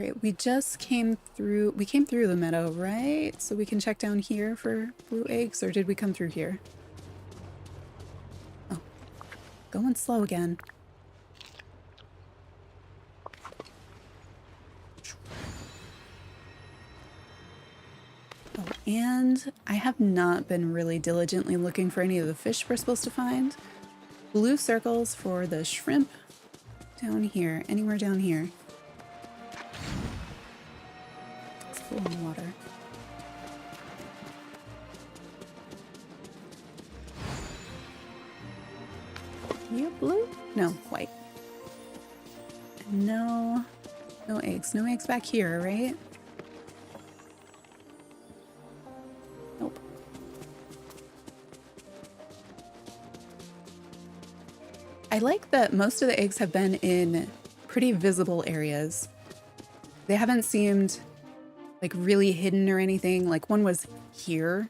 Great, we just came through, we came through the meadow, right? So we can check down here for blue eggs, or did we come through here? Oh, going slow again. Oh, and I have not been really diligently looking for any of the fish we're supposed to find. Blue circles for the shrimp down here, anywhere down here. It's full of water. You blue? No, white. No, no eggs. No eggs back here, right? Nope. I like that most of the eggs have been in pretty visible areas. They haven't seemed like really hidden or anything. Like one was here.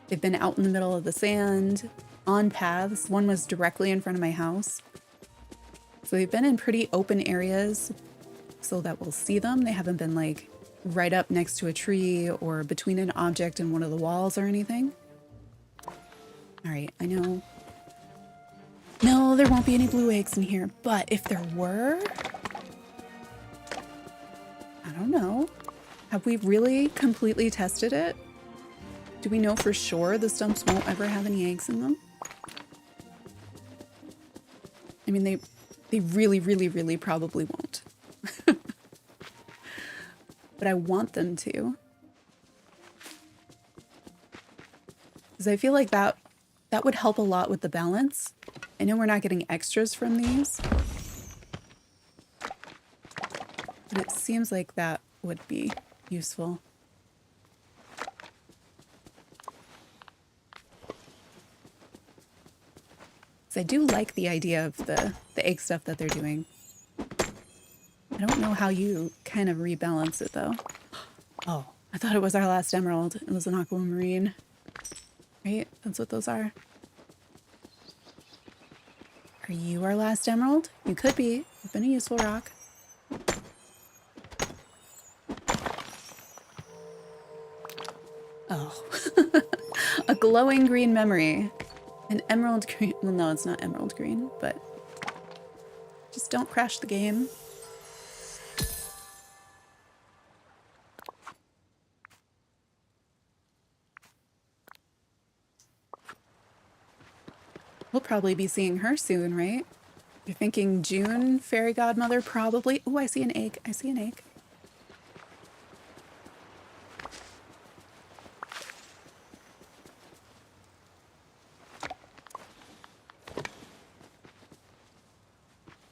They've been out in the middle of the sand, on paths. One was directly in front of my house. So they've been in pretty open areas so that we'll see them. They haven't been like right up next to a tree or between an object and one of the walls or anything. All right, I know. No, there won't be any blue eggs in here, but if there were, I don't know. Have we really completely tested it? Do we know for sure the stumps won't ever have any eggs in them? I mean, they really, really, really probably won't. But I want them to. Because I feel like that would help a lot with the balance. I know we're not getting extras from these, but it seems like that would be useful. So I do like the idea of the egg stuff that they're doing. I don't know how you kind of rebalance it though. Oh, I thought it was our last emerald. It was an aquamarine, right? That's what those are. Are you our last emerald? You could be. You've been a useful rock. Oh, a glowing green memory. An emerald green. Well, no, it's not emerald green, but just don't crash the game. We'll probably be seeing her soon, right? You're thinking June, fairy godmother, probably. Oh, I see an egg. I see an egg.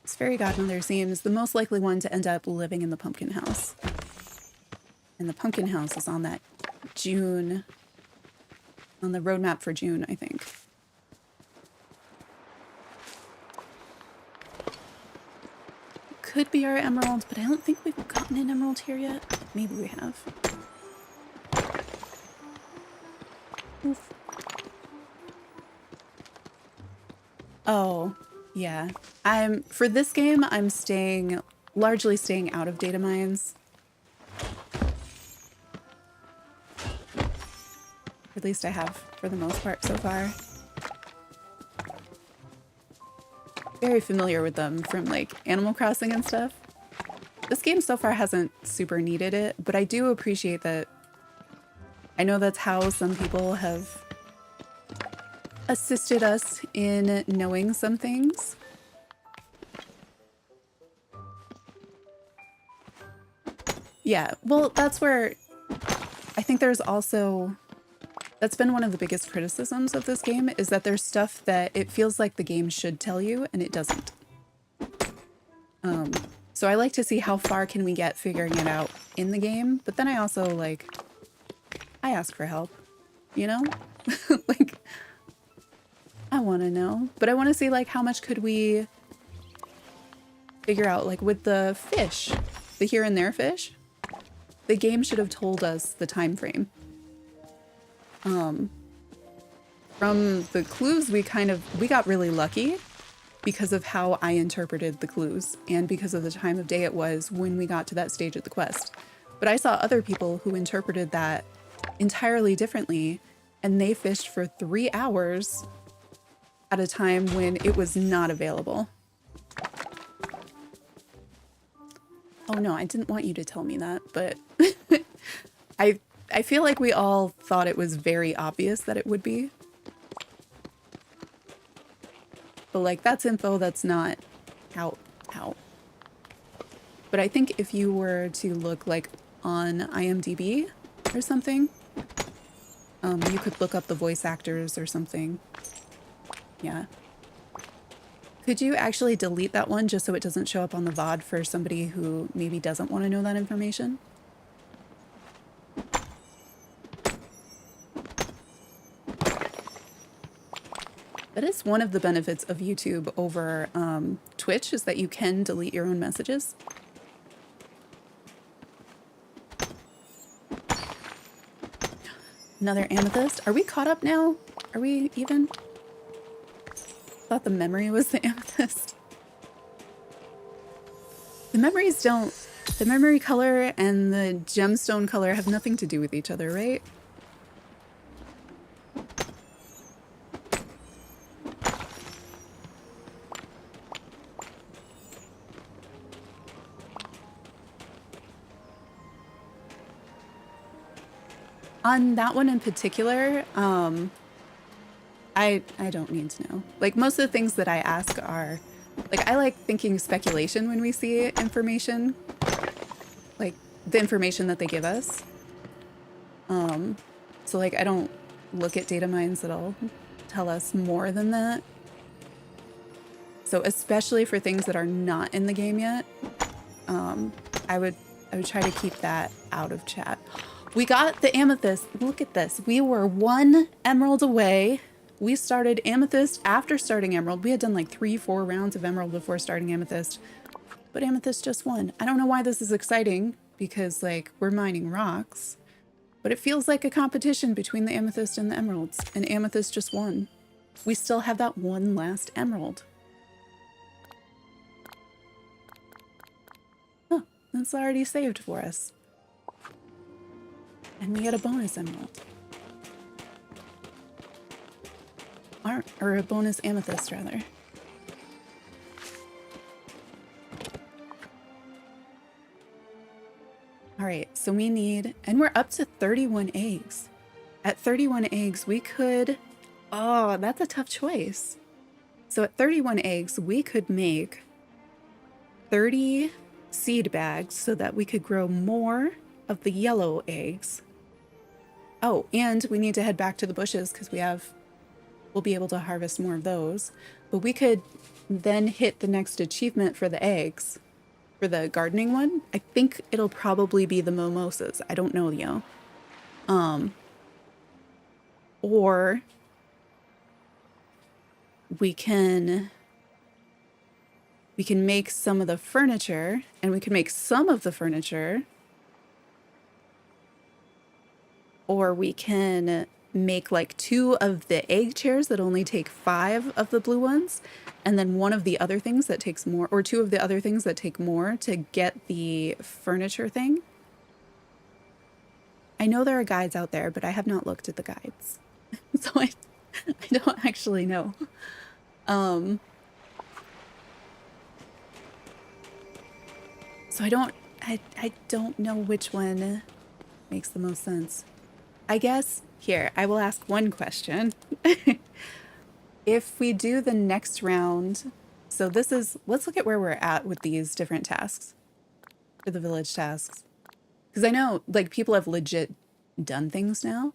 This fairy godmother seems the most likely one to end up living in the pumpkin house. And the pumpkin house is on that June, on the roadmap for June, I think. Could be our emerald, but I don't think we've gotten an emerald here yet. Maybe we have. Oof. Oh, yeah. For this game, I'm largely staying out of data mines. At least I have for the most part so far. Very familiar with them from like Animal Crossing and stuff. This game so far hasn't super needed it, but I do appreciate that. I know that's how some people have assisted us in knowing some things. Yeah, well, that's where I think there's also, that's been one of the biggest criticisms of this game, is that there's stuff that it feels like the game should tell you and it doesn't. So I like to see how far can we get figuring it out in the game, but then I also like, I ask for help, you know? Like, I want to know, but I want to see like how much could we figure out, like with the fish, the here and there fish. The game should have told us the time frame. From the clues we got really lucky because of how I interpreted the clues and because of the time of day it was when we got to that stage of the quest. But I saw other people who interpreted that entirely differently, and they fished for 3 hours at a time when it was not available. Oh no, I didn't want you to tell me that, but I feel like we all thought it was very obvious that it would be. But like, that's info that's not out. But I think if you were to look like on IMDb or something, you could look up the voice actors or something. Yeah. Could you actually delete that one just so it doesn't show up on the VOD for somebody who maybe doesn't want to know that information? That is one of the benefits of YouTube over Twitch, is that you can delete your own messages. Another amethyst. Are we caught up now? Are we even? Thought the memory was the amethyst. The memories don't... The memory color and the gemstone color have nothing to do with each other, right? On that one in particular, I don't need to know. Like, most of the things that I ask are, like, I like thinking speculation when we see information, like the information that they give us. So like, I don't look at data mines that'll tell us more than that. So especially for things that are not in the game yet, I would try to keep that out of chat. We got the amethyst. Look at this. We were 1 emerald away. We started amethyst after starting emerald. We had done like 3-4 rounds of emerald before starting amethyst, but amethyst just won. I don't know why this is exciting, because like, we're mining rocks, but it feels like a competition between the amethyst and the emeralds, and amethyst just won. We still have that one last emerald. Oh, that's already saved for us. And we get a bonus emerald. Or a bonus amethyst, rather. Alright, so we need... And we're up to 31 eggs. At 31 eggs, we could... Oh, that's a tough choice. So at 31 eggs, we could make 30 seed bags so that we could grow more of the yellow eggs. Oh, and we need to head back to the bushes because we'll be able to harvest more of those. But we could then hit the next achievement for the eggs, for the gardening one. I think it'll probably be the mimosas. I don't know, yo. Or we can make some of the furniture, and we can make some of the furniture. Or we can make like 2 of the egg chairs that only take 5 of the blue ones, and then 1 of the other things that takes more, or 2 of the other things that take more to get the furniture thing. I know there are guides out there, but I have not looked at the guides. So I don't actually know. So I don't know which one makes the most sense. I guess, here, I will ask one question. If we do the next round, so this is, let's look at where we're at with these different tasks, for the village tasks. Because I know, like, people have legit done things now.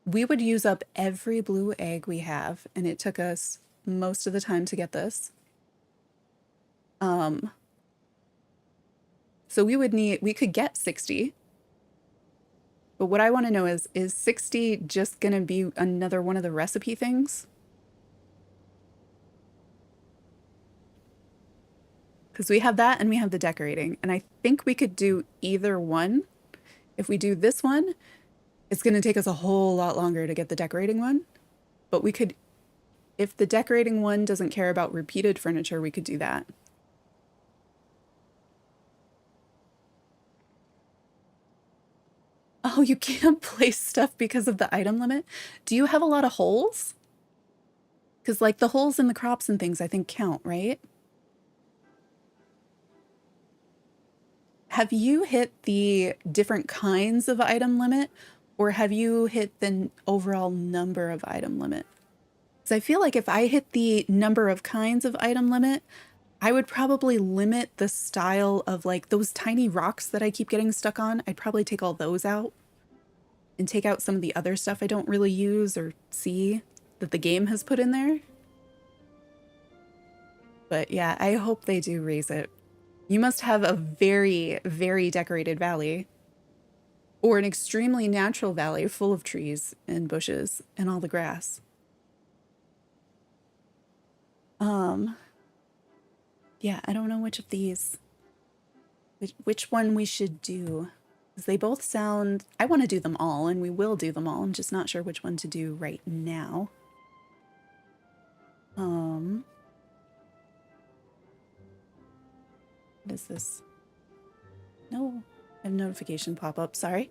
We would use up every blue egg we have, and it took us most of the time to get this. So we could get 60. But what I want to know is 60 just going to be another one of the recipe things? Because we have that and we have the decorating. And I think we could do either one. If we do this one, it's going to take us a whole lot longer to get the decorating one. But we could If the decorating one doesn't care about repeated furniture, we could do that. Oh, you can't place stuff because of the item limit? Do you have a lot of holes? Because, like, the holes in the crops and things, I think, count, right? Have you hit the different kinds of item limit, or have you hit the overall number of item limit? Because I feel like if I hit the number of kinds of item limit, I would probably limit the style of, like, those tiny rocks that I keep getting stuck on. I'd probably take all those out and take out some of the other stuff I don't really use or see that the game has put in there. But yeah, I hope they do raise it. You must have a very, very decorated valley, or an extremely natural valley full of trees and bushes and all the grass. Yeah, I don't know which of these, which one we should do. Because they both sound, I want to do them all, and we will do them all. I'm just not sure which one to do right now. What is this? No, I have notification pop up, sorry.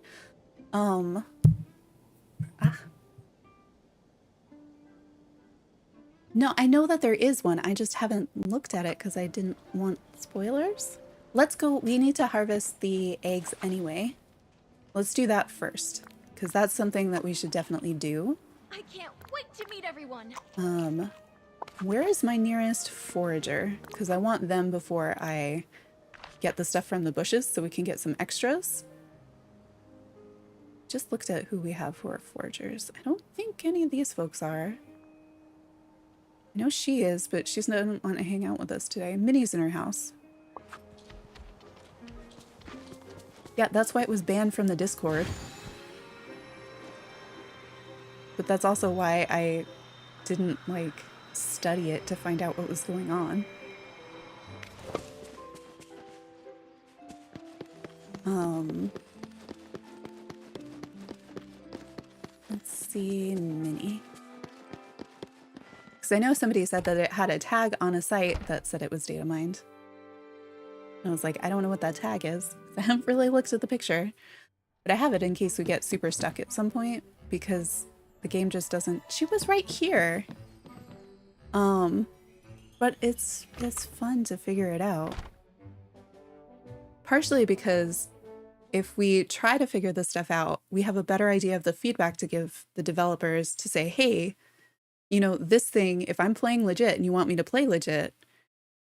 No, I know that there is one. I just haven't looked at it because I didn't want spoilers. Let's go. We need to harvest the eggs anyway. Let's do that first, because that's something that we should definitely do. I can't wait to meet everyone. Where is my nearest forager? Because I want them before I get the stuff from the bushes so we can get some extras. Just looked at who we have for foragers. I don't think any of these folks are. I know she is, but she doesn't want to hang out with us today. Minnie's in her house. Yeah, that's why it was banned from the Discord. But that's also why I didn't, like, study it to find out what was going on. Let's see, Minnie. Because I know somebody said that it had a tag on a site that said it was data mined. And I was like, I don't know what that tag is. I haven't really looked at the picture. But I have it in case we get super stuck at some point, because the game just doesn't... She was right here. But it's fun to figure it out. Partially because if we try to figure this stuff out, we have a better idea of the feedback to give the developers to say, hey, you know, this thing, if I'm playing legit and you want me to play legit,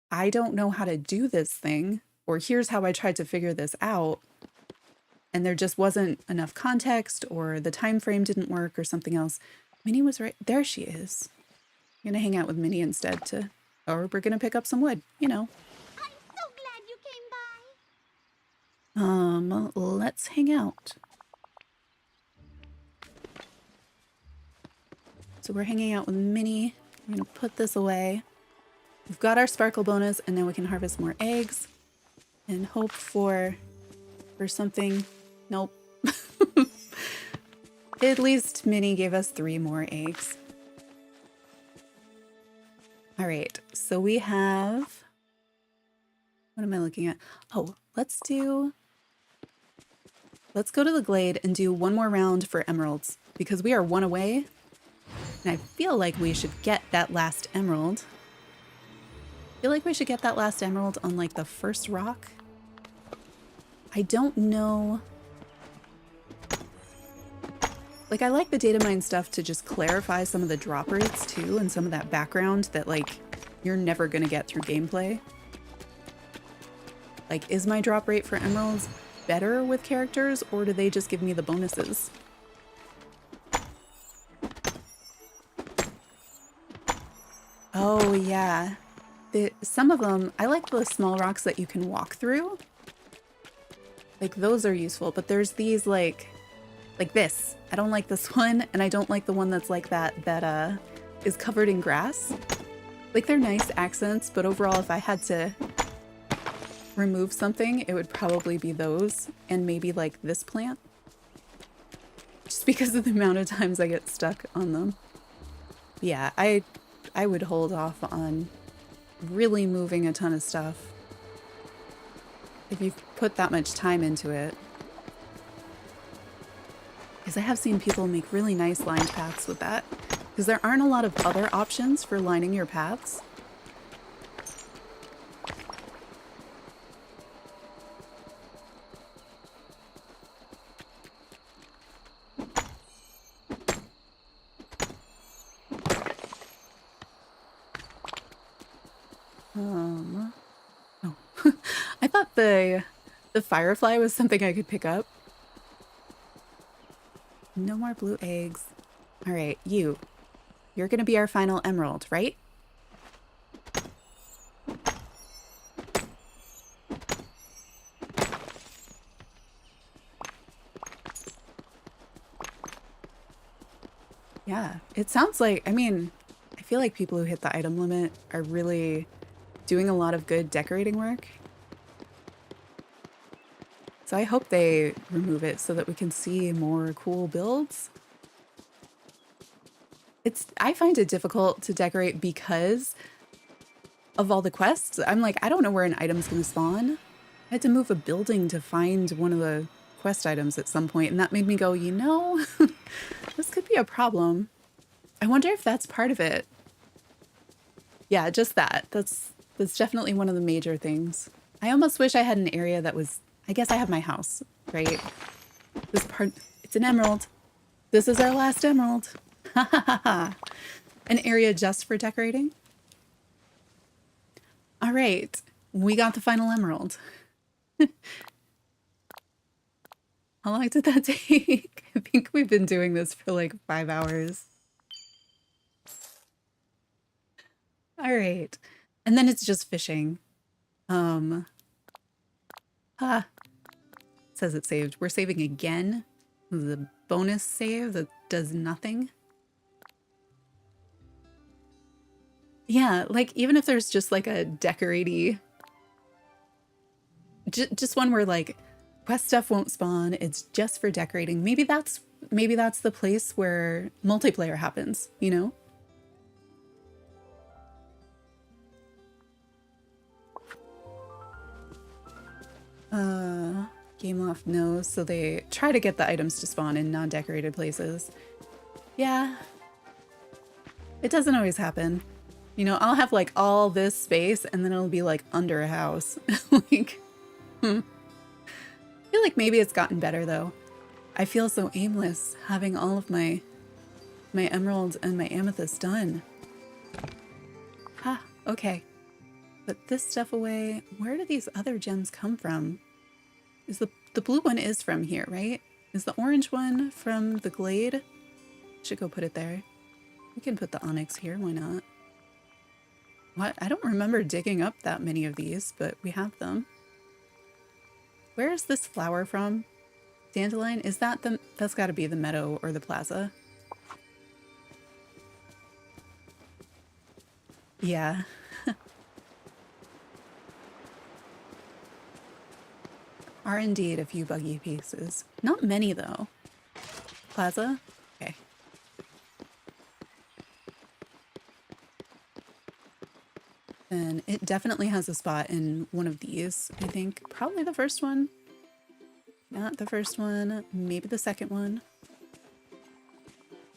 I don't know how to do this thing, or here's how I tried to figure this out, and there just wasn't enough context, or the time frame didn't work, or something else. Minnie was right. There she is. I'm gonna hang out with Minnie instead or we're gonna pick up some wood, you know. I'm so glad you came by. Let's hang out. So we're hanging out with Minnie. I'm gonna put this away. We've got our sparkle bonus, and now we can harvest more eggs and hope for something. Nope. At least Minnie gave us 3 more eggs. All right, so we have, what am I looking at? Oh, let's go to the glade and do one more round for emeralds, because we are 1 away. And I feel like we should get that last emerald. I feel like we should get that last emerald on, like, the first rock. I don't know. Like, I like the data mine stuff to just clarify some of the drop rates too, and some of that background that, like, you're never gonna get through gameplay. Like, is my drop rate for emeralds better with characters, or do they just give me the bonuses? Oh yeah, some of them, I like the small rocks that you can walk through. Like, those are useful, but there's these like this. I don't like this one, and I don't like the one that's like that is covered in grass. Like, they're nice accents, but overall, if I had to remove something, it would probably be those, and maybe like this plant. Just because of the amount of times I get stuck on them. Yeah, I I would hold off on really moving a ton of stuff if you've put that much time into it. Because I have seen people make really nice lined paths with that. Because there aren't a lot of other options for lining your paths. Oh. I thought the firefly was something I could pick up. No more blue eggs. All right, you're gonna be our final emerald, right? Yeah, it sounds like, I mean, I feel like people who hit the item limit are really doing a lot of good decorating work. So I hope they remove it so that we can see more cool builds. I find it difficult to decorate because of all the quests. I'm like, I don't know where an item's gonna spawn. I had to move a building to find one of the quest items at some point, and that made me go, you know, this could be a problem. I wonder if that's part of it. Yeah, just that. That's definitely one of the major things. I almost wish I had an area that was, I guess I have my house, right? This part, it's an emerald. This is our last emerald. Ha ha ha ha. An area just for decorating. All right, we got the final emerald. How long did that take? I think we've been doing this for like 5 hours. All right. And then it's just fishing. It says it saved. We're saving again. The bonus save that does nothing. Yeah, like even if there's just like a decoratey, just one where like quest stuff won't spawn, it's just for decorating. Maybe that's the place where multiplayer happens, you know? Game Loft knows, so they try to get the items to spawn in non-decorated places. Yeah. It doesn't always happen. You know, I'll have like all this space and then it'll be like under a house. Like, I feel like maybe it's gotten better though. I feel so aimless having all of my emeralds and my amethyst done. Okay. Put this stuff away. Where do these other gems come from? Is the blue one is from here, right? Is the orange one from the glade? Should go put it there. We can put the onyx here, why not? What? I don't remember digging up that many of these, but we have them. Where is this flower from? Dandelion? Is that that's gotta be the meadow or the plaza. Yeah. Are indeed a few buggy pieces. Not many though. Plaza? Okay. And it definitely has a spot in one of these, I think. Probably the first one. Not the first one, maybe the second one.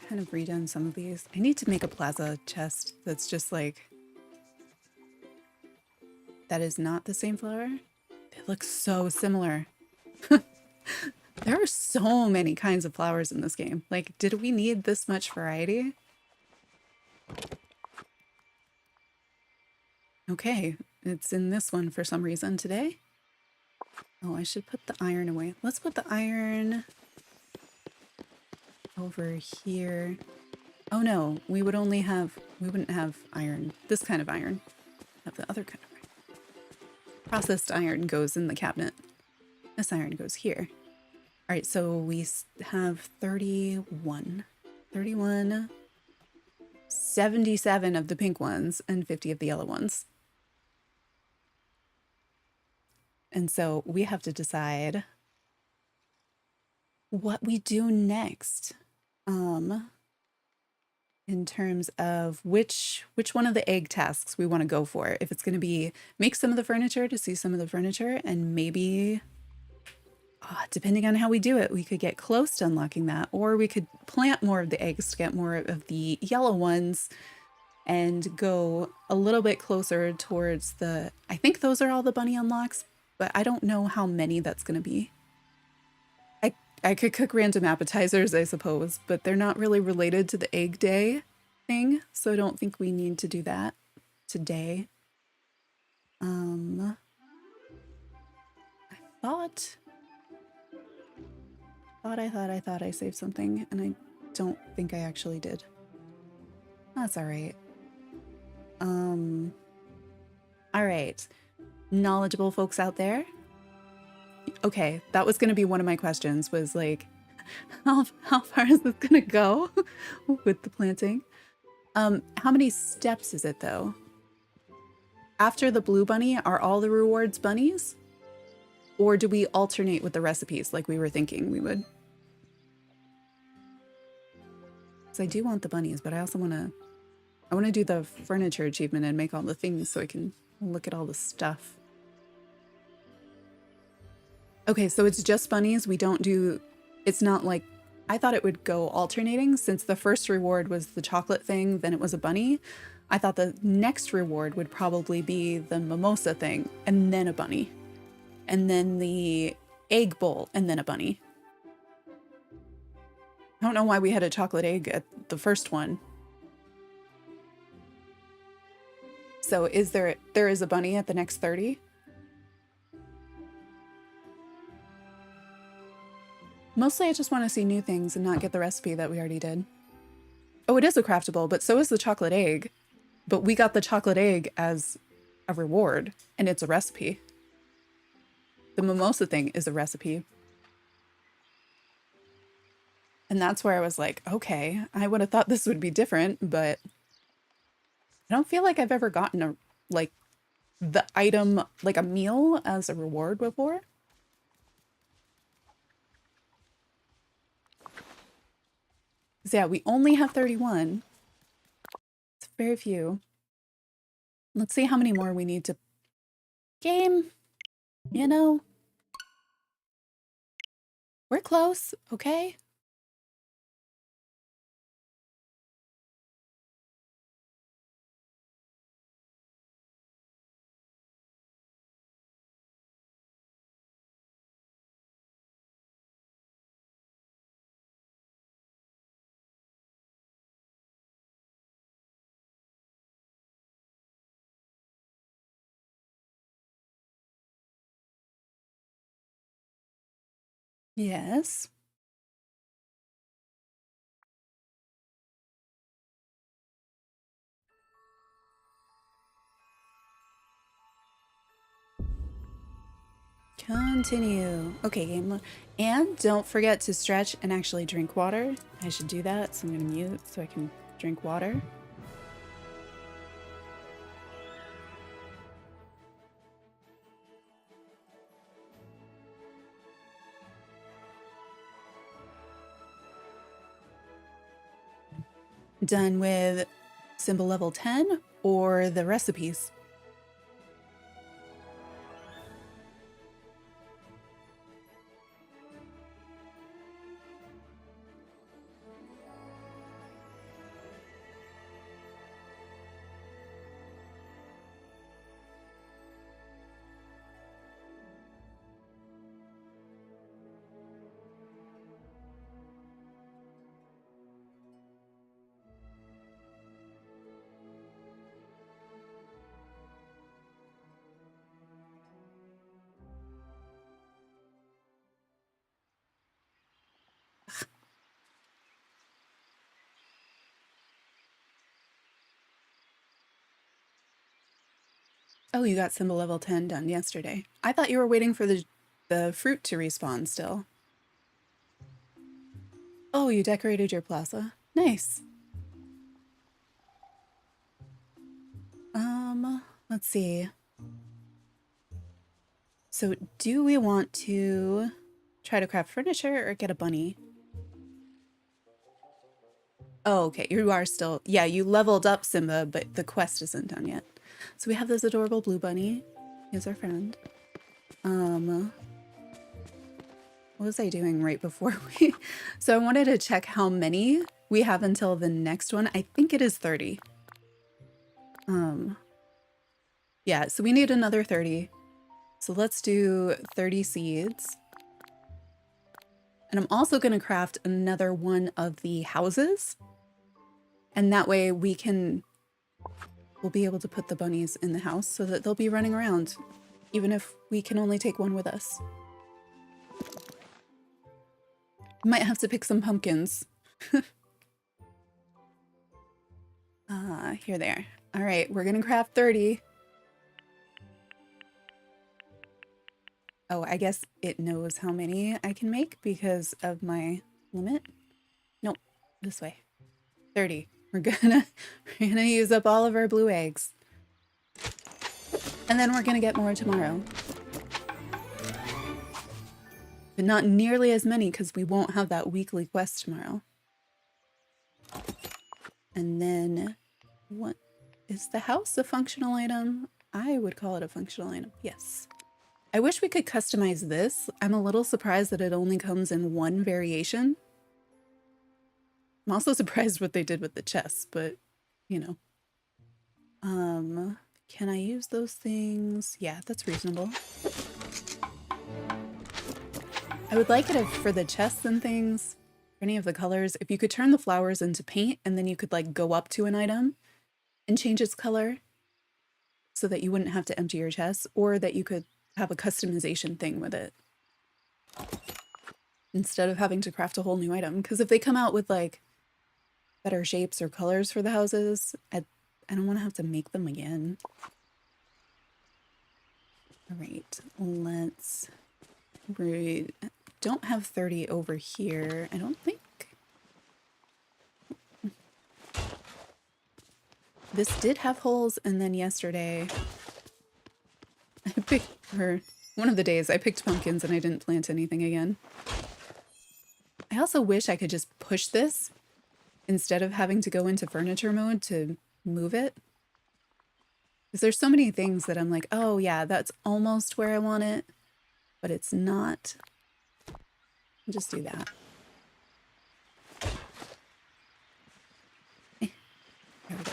Kind of redone some of these. I need to make a plaza chest that's just like... That is not the same flower. They look so similar. There are so many kinds of flowers in this game. Like, did we need this much variety? Okay, it's in this one for some reason today. Oh, I should put the iron away. Let's put the iron over here. Oh no, we wouldn't have iron, this kind of iron. Have the other kind of iron. Processed iron goes in the cabinet. This iron goes here. All right, so we have 31, 77 of the pink ones and 50 of the yellow ones. And so we have to decide what we do next. in terms of which one of the egg tasks we want to go for. If it's going to be make some of the furniture to see some of the furniture, and maybe depending on how we do it, we could get close to unlocking that, or we could plant more of the eggs to get more of the yellow ones and go a little bit closer towards the, I think those are all the bunny unlocks, but I don't know how many that's going to be. I could cook random appetizers, I suppose, but they're not really related to the egg day thing, so I don't think we need to do that today. I thought I saved something, and I don't think I actually did. That's all right. All right. Knowledgeable folks out there. Okay, that was going to be one of my questions, was like, how far is this going to go with the planting? How many steps is it though? After the blue bunny, are all the rewards bunnies? Or do we alternate with the recipes like we were thinking we would? Because I do want the bunnies, but I also want to do the furniture achievement and make all the things so I can look at all the stuff. Okay, so it's just bunnies. We don't do, it's not like, I thought it would go alternating since the first reward was the chocolate thing, then it was a bunny. I thought the next reward would probably be the mimosa thing and then a bunny. And then the egg bowl and then a bunny. I don't know why we had a chocolate egg at the first one. So there is a bunny at the next 30? Mostly I just want to see new things and not get the recipe that we already did. Oh, it is a craftable, but so is the chocolate egg. But we got the chocolate egg as a reward, and it's a recipe. The mimosa thing is a recipe. And that's where I was like, okay, I would have thought this would be different, but I don't feel like I've ever gotten the item, like a meal as a reward before. So yeah, we only have 31. It's very few. Let's see how many more we need to game. You know, we're close, okay? Yes. Continue. Okay, game mode. And don't forget to stretch and actually drink water. I should do that, so I'm gonna mute so I can drink water. Done with symbol level 10 or the recipes? Oh, you got symbol level 10 done yesterday. I thought you were waiting for the fruit to respawn still. Oh, you decorated your plaza. Nice. Let's see. So do we want to try to craft furniture or get a bunny? Oh, okay. You are still, yeah, you leveled up Simba, but the quest isn't done yet. So we have this adorable blue bunny. He's our friend. What was I doing right before we... So I wanted to check how many we have until the next one. I think it is 30. Yeah, so we need another 30. So let's do 30 seeds. And I'm also going to craft another one of the houses. And that way we'll be able to put the bunnies in the house so that they'll be running around, even if we can only take one with us. Might have to pick some pumpkins. Here they are. All right, we're gonna craft 30. Oh, I guess it knows how many I can make because of my limit. Nope, this way. 30. We're gonna use up all of our blue eggs. And then we're gonna get more tomorrow. But not nearly as many because we won't have that weekly quest tomorrow. And then, what is the house a functional item? I would call it a functional item, yes. I wish we could customize this. I'm a little surprised that it only comes in one variation. I'm also surprised what they did with the chests, but, you know. Can I use those things? Yeah, that's reasonable. I would like it if for the chests and things, for any of the colors, if you could turn the flowers into paint and then you could like go up to an item and change its color so that you wouldn't have to empty your chest, or that you could have a customization thing with it instead of having to craft a whole new item. Because if they come out with like better shapes or colors for the houses, I don't want to have to make them again. All right, we don't have 30 over here, I don't think. This did have holes, and then yesterday I picked, or one of the days I picked pumpkins and I didn't plant anything again. I also wish I could just push this instead of having to go into furniture mode to move it. Because there's so many things that I'm like, oh yeah, that's almost where I want it, but it's not. I'll just do that. There we go.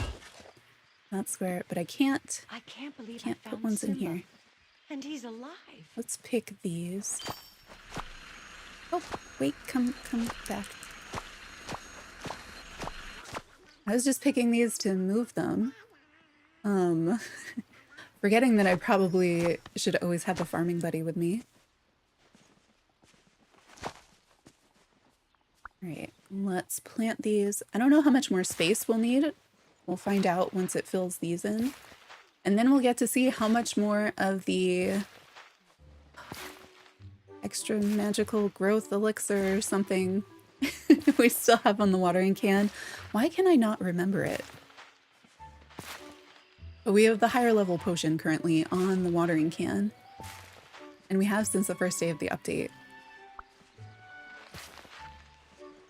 That's where, but I can't believe put I found ones in Simba, here. and he's alive. Let's pick these. Oh, wait, come back. I was just picking these to move them. Forgetting that I probably should always have a farming buddy with me. All right, let's plant these. I don't know how much more space we'll need. We'll find out once it fills these in. And then we'll get to see how much more of the extra magical growth elixir or something we still have on the watering can. Why can I not remember it? But we have the higher level potion currently on the watering can. And we have since the first day of the update.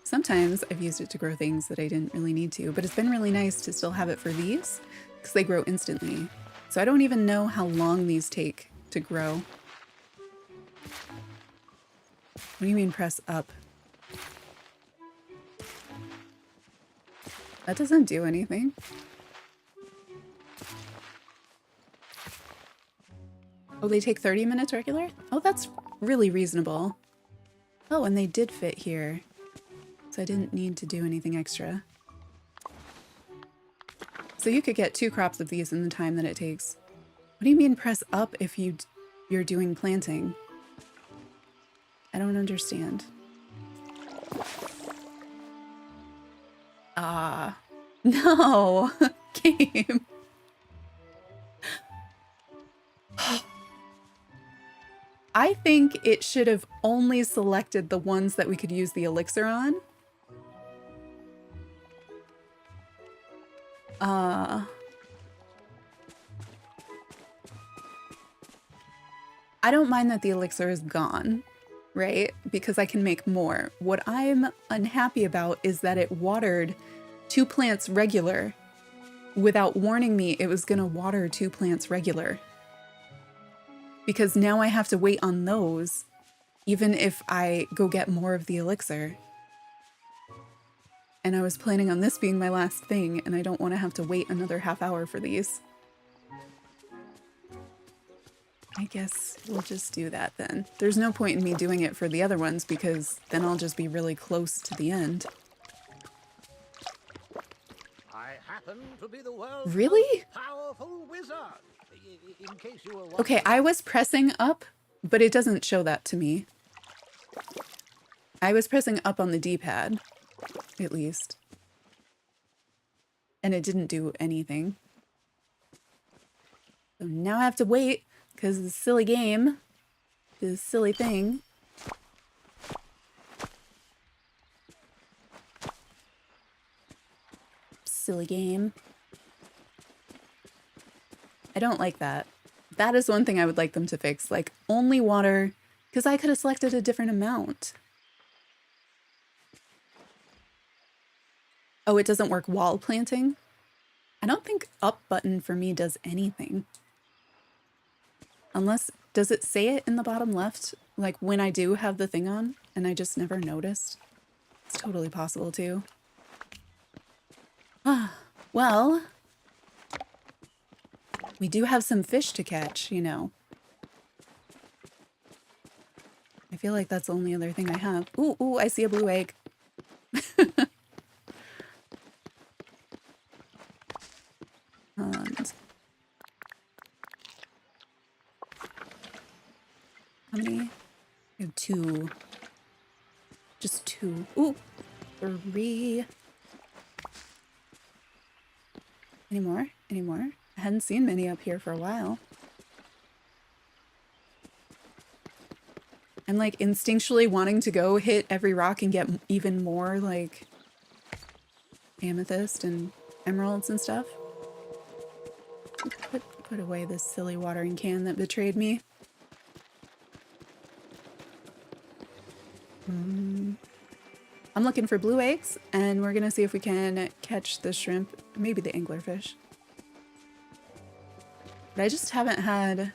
Sometimes I've used it to grow things that I didn't really need to, but it's been really nice to still have it for these because they grow instantly. So I don't even know how long these take to grow. What do you mean press up? That doesn't do anything. Oh, they take 30 minutes regular? Oh, that's really reasonable. Oh, and they did fit here. So I didn't need to do anything extra. So you could get 2 crops of these in the time that it takes. What do you mean press up if you're doing planting? I don't understand. No, game. I think it should have only selected the ones that we could use the elixir on. I don't mind that the elixir is gone, right? Because I can make more. What I'm unhappy about is that it watered 2 plants regular. Without warning me, it was gonna water 2 plants regular. Because now I have to wait on those, even if I go get more of the elixir. And I was planning on this being my last thing, and I don't want to have to wait another half hour for these. I guess we'll just do that then. There's no point in me doing it for the other ones, because then I'll just be really close to the end. I happen to be the world's Really? most powerful wizard. In case you were wondering. Okay, I was pressing up, but it doesn't show that to me. I was pressing up on the D-pad, at least. And it didn't do anything. So now I have to wait, because this silly game, this silly thing. Silly game. I don't like that. That is one thing I would like them to fix. Like, only water, because I could have selected a different amount. Oh, it doesn't work while planting? I don't think up button for me does anything. Unless, does it say it in the bottom left? Like when I do have the thing on and I just never noticed? It's totally possible too. Ah, well, we do have some fish to catch, you know. I feel like that's the only other thing I have. Ooh, ooh, I see a blue egg. And how many? I have 2. Just 2. Ooh, 3. Any more? Any more? I hadn't seen many up here for a while. I'm like instinctually wanting to go hit every rock and get even more like amethyst and emeralds and stuff. Put away this silly watering can that betrayed me. I'm looking for blue eggs, and we're gonna see if we can catch the shrimp, maybe the anglerfish. But I just haven't had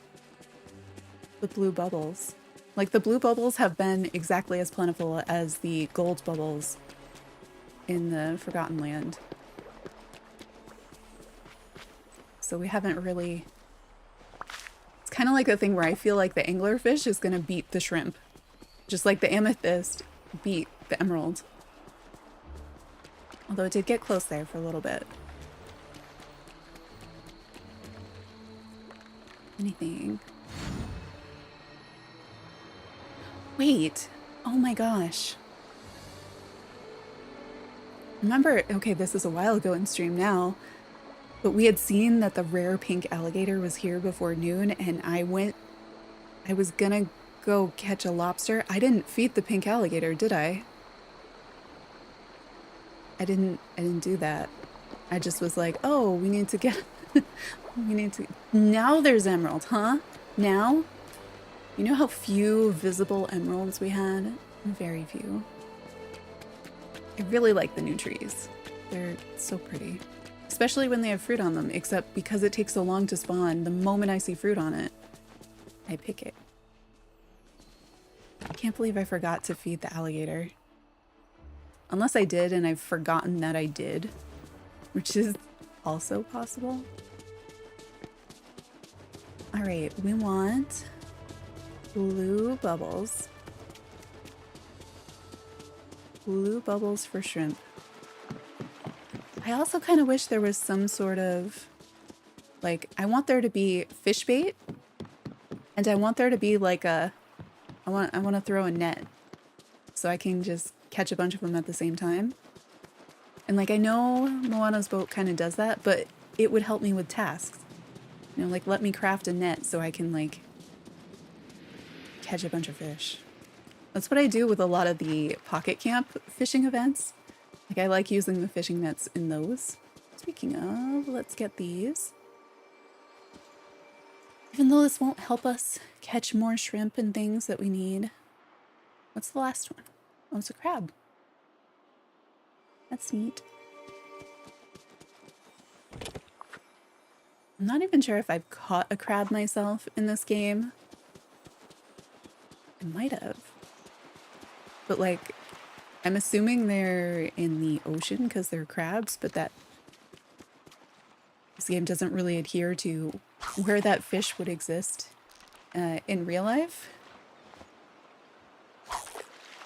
the blue bubbles. Like, the blue bubbles have been exactly as plentiful as the gold bubbles in the Forgotten Land. So we haven't really... It's kind of like the thing where I feel like the anglerfish is gonna beat the shrimp. Just like the amethyst beat the emerald. Although it did get close there for a little bit. Anything? Wait. Oh my gosh. Remember, okay, this is a while ago in stream now, but we had seen that the rare pink alligator was here before noon, and I was gonna go catch a lobster. I didn't feed the pink alligator, did I? I didn't do that. I just was like, oh, we need to get, now there's emerald, huh? Now? You know how few visible emeralds we had? Very few. I really like the new trees. They're so pretty. Especially when they have fruit on them, except because it takes so long to spawn, the moment I see fruit on it, I pick it. I can't believe I forgot to feed the alligator. Unless I did and I've forgotten that I did, which is also possible. All right, we want blue bubbles. Blue bubbles for shrimp. I also kind of wish there was some sort of, like, I want there to be fish bait, and I want there to be like a, I want to throw a net so I can just catch a bunch of them at the same time. And like, I know Moana's boat kind of does that, but it would help me with tasks. You know, like, let me craft a net so I can like catch a bunch of fish. That's what I do with a lot of the pocket camp fishing events. Like, I like using the fishing nets in those. Speaking of, let's get these. Even though this won't help us catch more shrimp and things that we need. What's the last one? Oh, it's a crab. That's neat. I'm not even sure if I've caught a crab myself in this game. I might have. But like, I'm assuming they're in the ocean because they're crabs, but that this game doesn't really adhere to where that fish would exist in real life.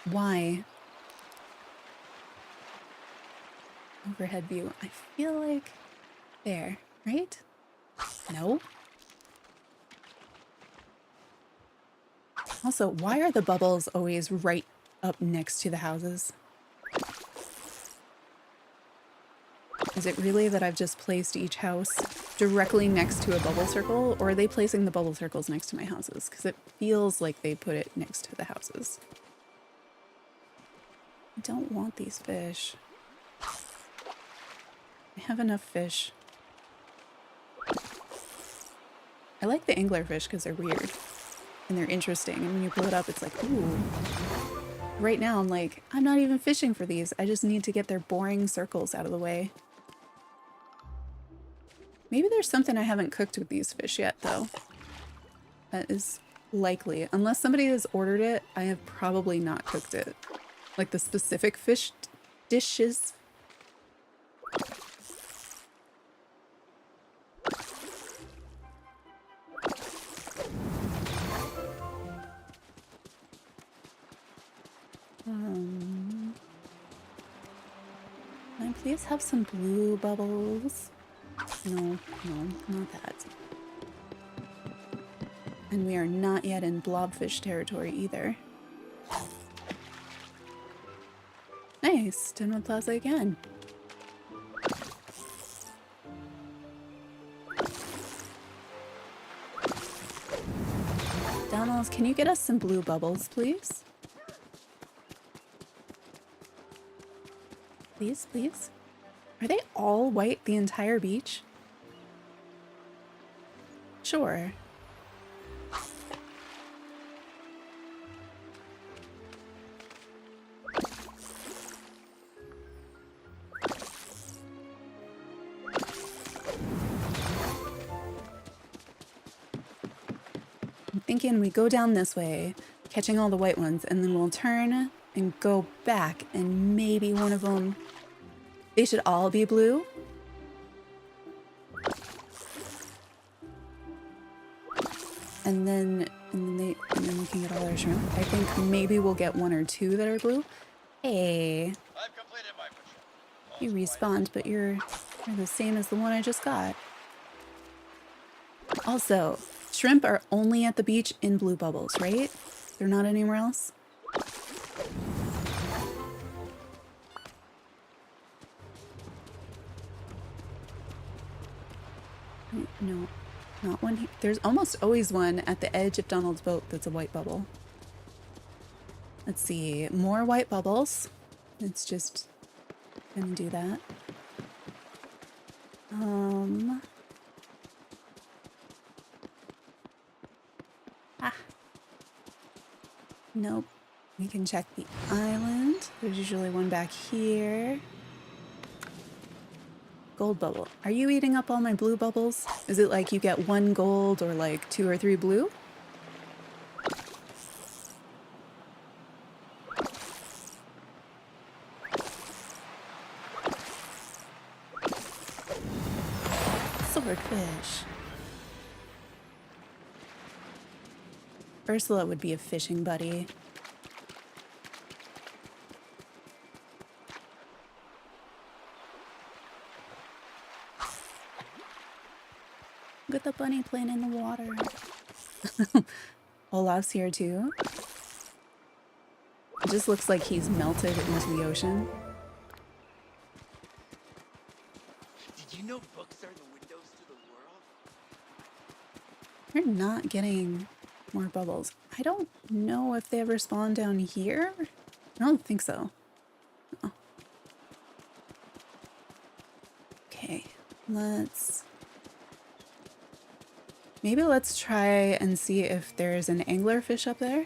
Why? Overhead view. I feel like there, right? No? Also, why are the bubbles always right up next to the houses? Is it really that I've just placed each house directly next to a bubble circle, or are they placing the bubble circles next to my houses? Because it feels like they put it next to the houses. I don't want these fish. I have enough fish. I like the anglerfish because they're weird and they're interesting. And when you pull it up, it's like, ooh. Right now, I'm like, I'm not even fishing for these. I just need to get their boring circles out of the way. Maybe there's something I haven't cooked with these fish yet, though. That is likely. Unless somebody has ordered it, I have probably not cooked it. Like the specific fish dishes. Can I please have some blue bubbles? No, not that. And we are not yet in blobfish territory either. Nice, Denwood Plaza again. Donald, can you get us some blue bubbles, please? Please, please. Are they all white the entire beach? Sure. I'm thinking we go down this way, catching all the white ones, and then we'll turn and go back, and maybe one of them... They should all be blue. And then we can get all our shrimp. I think maybe we'll get one or two that are blue. Hey, I've completed my mission. you respawned, but you're the same as the one I just got. Also, shrimp are only at the beach in blue bubbles, right? They're not anywhere else? No, not one here. There's almost always one at the edge of Donald's boat that's a white bubble. Let's see, more white bubbles. It's just gonna do that. Nope. We can check the island. There's usually one back here. Gold bubble. Are you eating up all my blue bubbles? Is it like you get one gold or like 2 or 3 blue? Swordfish. Ursula would be a fishing buddy. Look at the bunny playing in the water. Olaf's here too. It just looks like he's melted into the ocean. Did you know books are the windows to the world? We're not getting more bubbles. I don't know if they ever spawn down here. I don't think so. Oh. Okay, maybe let's try and see if there's an anglerfish up there.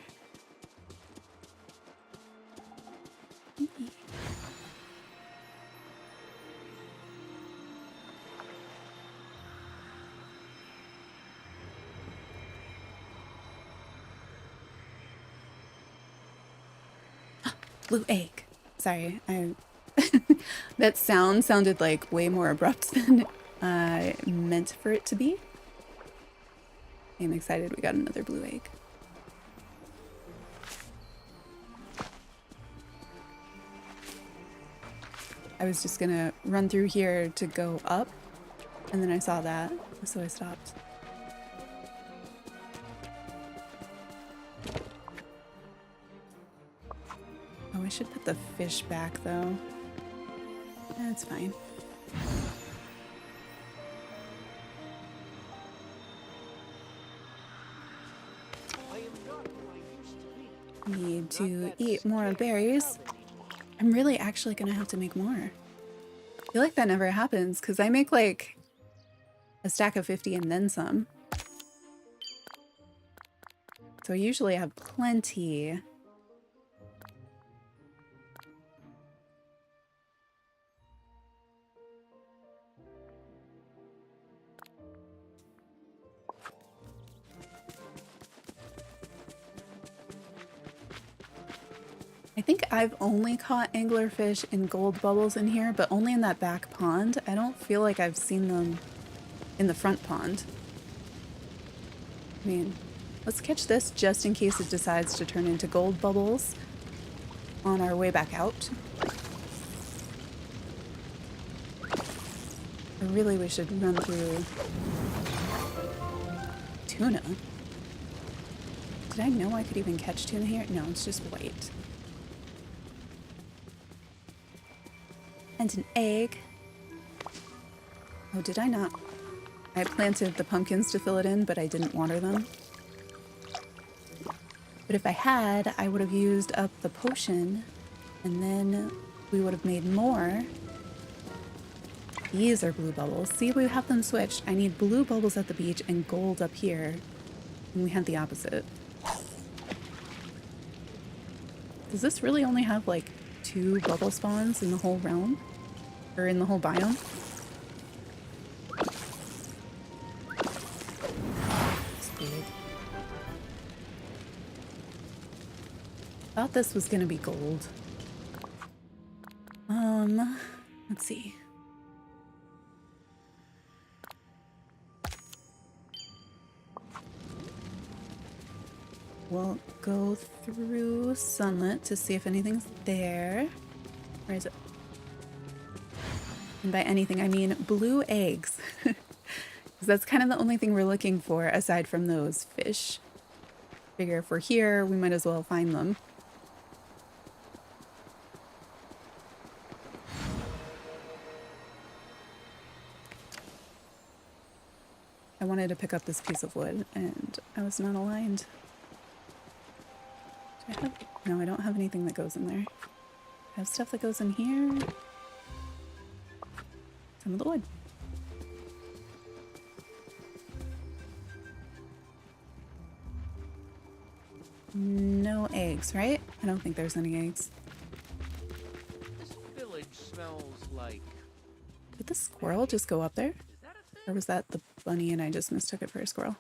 blue egg. Sorry, I that sound sounded like way more abrupt than I meant for it to be. I'm excited we got another blue egg. I was just gonna run through here to go up, and then I saw that, so I stopped. Oh, I should put the fish back though. That's fine. I am not who I used to be. Need to eat more berries. I'm really actually gonna have to make more. I feel like that never happens because I make like a stack of 50 and then some. So I usually have plenty. I think I've only caught anglerfish in gold bubbles in here, but only in that back pond. I don't feel like I've seen them in the front pond. I mean, let's catch this just in case it decides to turn into gold bubbles on our way back out. Or really, we should run through tuna. Did I know I could even catch tuna here? No, it's just white. And an egg. Oh, did I not? I planted the pumpkins to fill it in, but I didn't water them. But if I had, I would have used up the potion, and then we would have made more. These are blue bubbles. See, we have them switched. I need blue bubbles at the beach and gold up here. And we had the opposite. Does this really only have like 2 bubble spawns in the whole realm? Or in the whole biome? It's big. Thought this was gonna be gold. Let's see. We'll go through Sunlit to see if anything's there. Where is it? And by anything, I mean blue eggs. Because that's kind of the only thing we're looking for aside from those fish. Figure if we're here, we might as well find them. I wanted to pick up this piece of wood, and I was not aligned. Do I have... No, I don't have anything that goes in there. I have stuff that goes in here. Some of the wood. No eggs, right? I don't think there's any eggs. This village smells like. Did the squirrel just go up there? Is that a thing? Or was that the bunny and I just mistook it for a squirrel?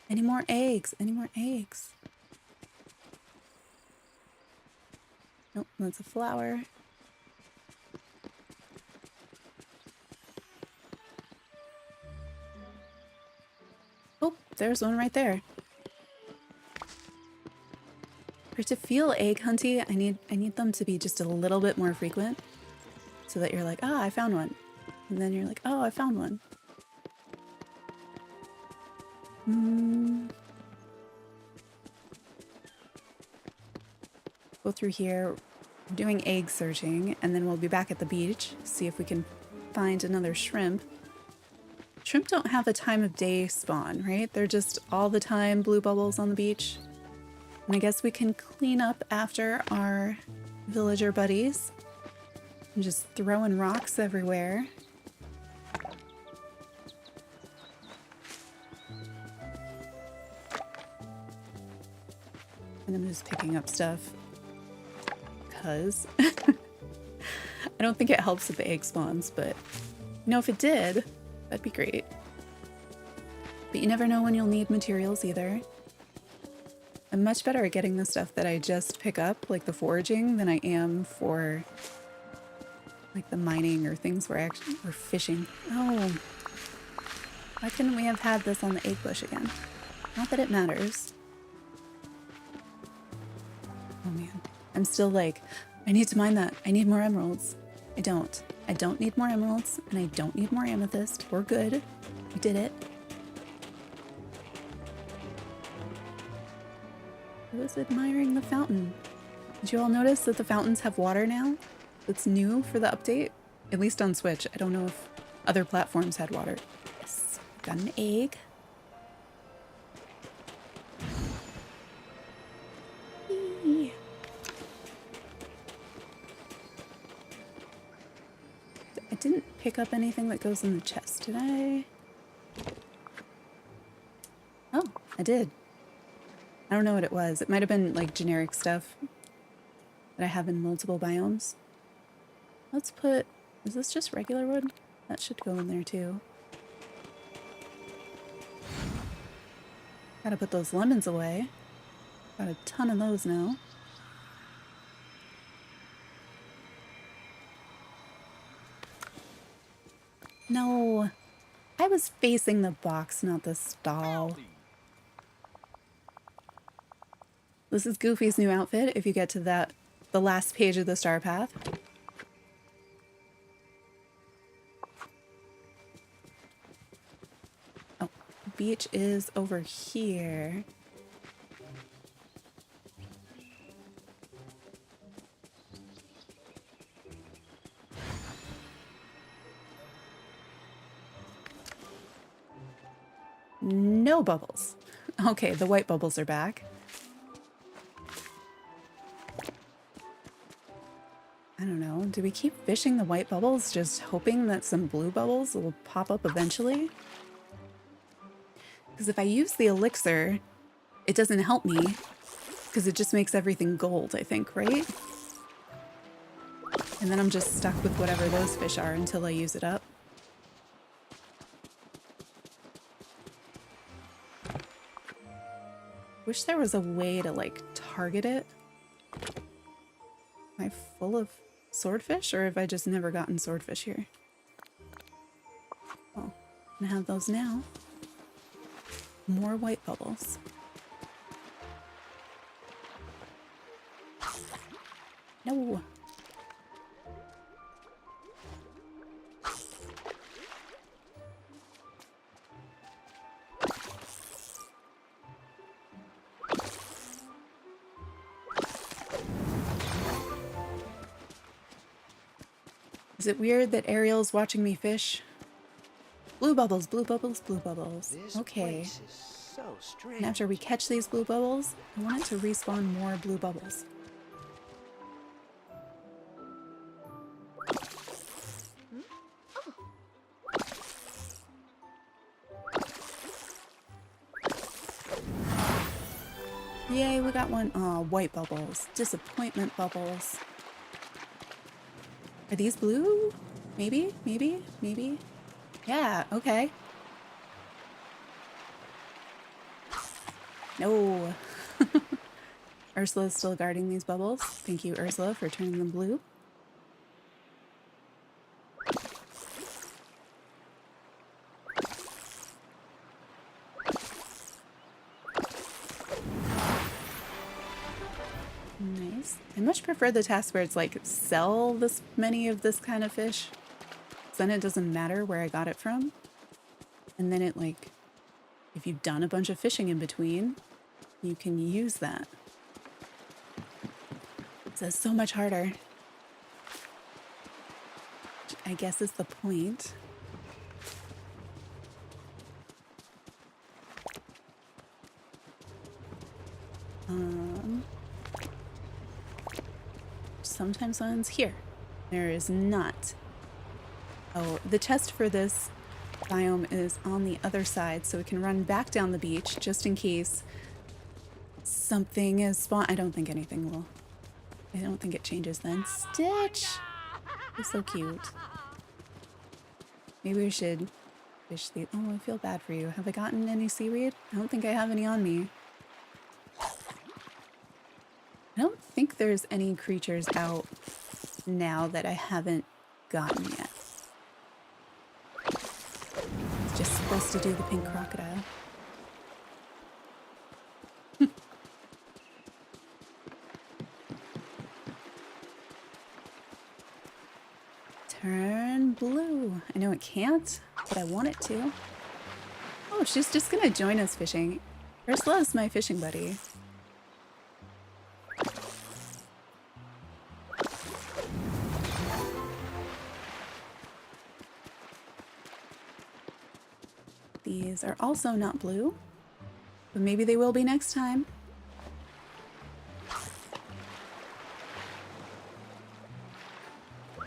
Any more eggs? Any more eggs? Nope, that's a flower. Oh, there's one right there. For to feel egg hunty, I need them to be just a little bit more frequent, so that you're like, ah, I found one, and then you're like, oh, I found one. Go through here. We're doing egg searching, and then we'll be back at the beach, see if we can find another shrimp. Shrimp don't have a time of day spawn, right? They're just all the time blue bubbles on the beach. And I guess we can clean up after our villager buddies. I'm just throwing rocks everywhere. And I'm just picking up stuff because I don't think it helps with the egg spawns, but you know, if it did, that'd be great. But you never know when you'll need materials either. I'm much better at getting the stuff that I just pick up, like the foraging, than I am for like the mining or things where we're fishing. Oh, why couldn't we have had this on the egg bush again? Not that it matters. Oh man, I'm still like, I need to mine that. I need more emeralds. I don't. I don't need more emeralds, and I don't need more amethyst. We're good. We did it. I was admiring the fountain. Did you all notice that the fountains have water now? It's new for the update, at least on Switch. I don't know if other platforms had water. Yes, got an egg. Eee. I didn't pick up anything that goes in the chest, did I? Oh, I did. I don't know what it was. It might have been like generic stuff that I have in multiple biomes. Let's put, is this just regular wood? That should go in there too. Gotta put those lemons away. Got a ton of those now. No, I was facing the box, not the stall. This is Goofy's new outfit if you get to the last page of the star path. Oh, the beach is over here. No bubbles. Okay, the white bubbles are back. I don't know. Do we keep fishing the white bubbles, just hoping that some blue bubbles will pop up eventually? Because if I use the elixir, it doesn't help me, because it just makes everything gold, I think, right? And then I'm just stuck with whatever those fish are until I use it up. Wish there was a way to, like, target it. Am I full of swordfish, or have I just never gotten swordfish here? Oh, I'm gonna have those now. More white bubbles. No. Is it weird that Ariel's watching me fish? Blue bubbles, blue bubbles, blue bubbles. Okay. This place is so strange. And after we catch these blue bubbles, I want it to respawn more blue bubbles. Yay, we got one. Oh, white bubbles. Disappointment bubbles. Are these blue? Maybe, maybe, maybe. Yeah, okay. No. Ursula's still guarding these bubbles. Thank you, Ursula, for turning them blue. Nice. I much prefer the task where it's like, sell this many of this kind of fish. Then it doesn't matter where I got it from. And then it, like, if you've done a bunch of fishing in between, you can use that. So it's so much harder. Which I guess is the point. Sometimes one's here. There is not. Oh, the chest for this biome is on the other side, so we can run back down the beach just in case something is spawned. I don't think anything will. I don't think it changes then. Stitch! You're so cute. Maybe we should fish the... Oh, I feel bad for you. Have I gotten any seaweed? I don't think I have any on me. I don't think there's any creatures out now that I haven't gotten yet. It's just supposed to do the pink crocodile. Turn blue. I know it can't, but I want it to. Oh, she's just gonna join us fishing. Ursula's my fishing buddy. These are also not blue, but maybe they will be next time.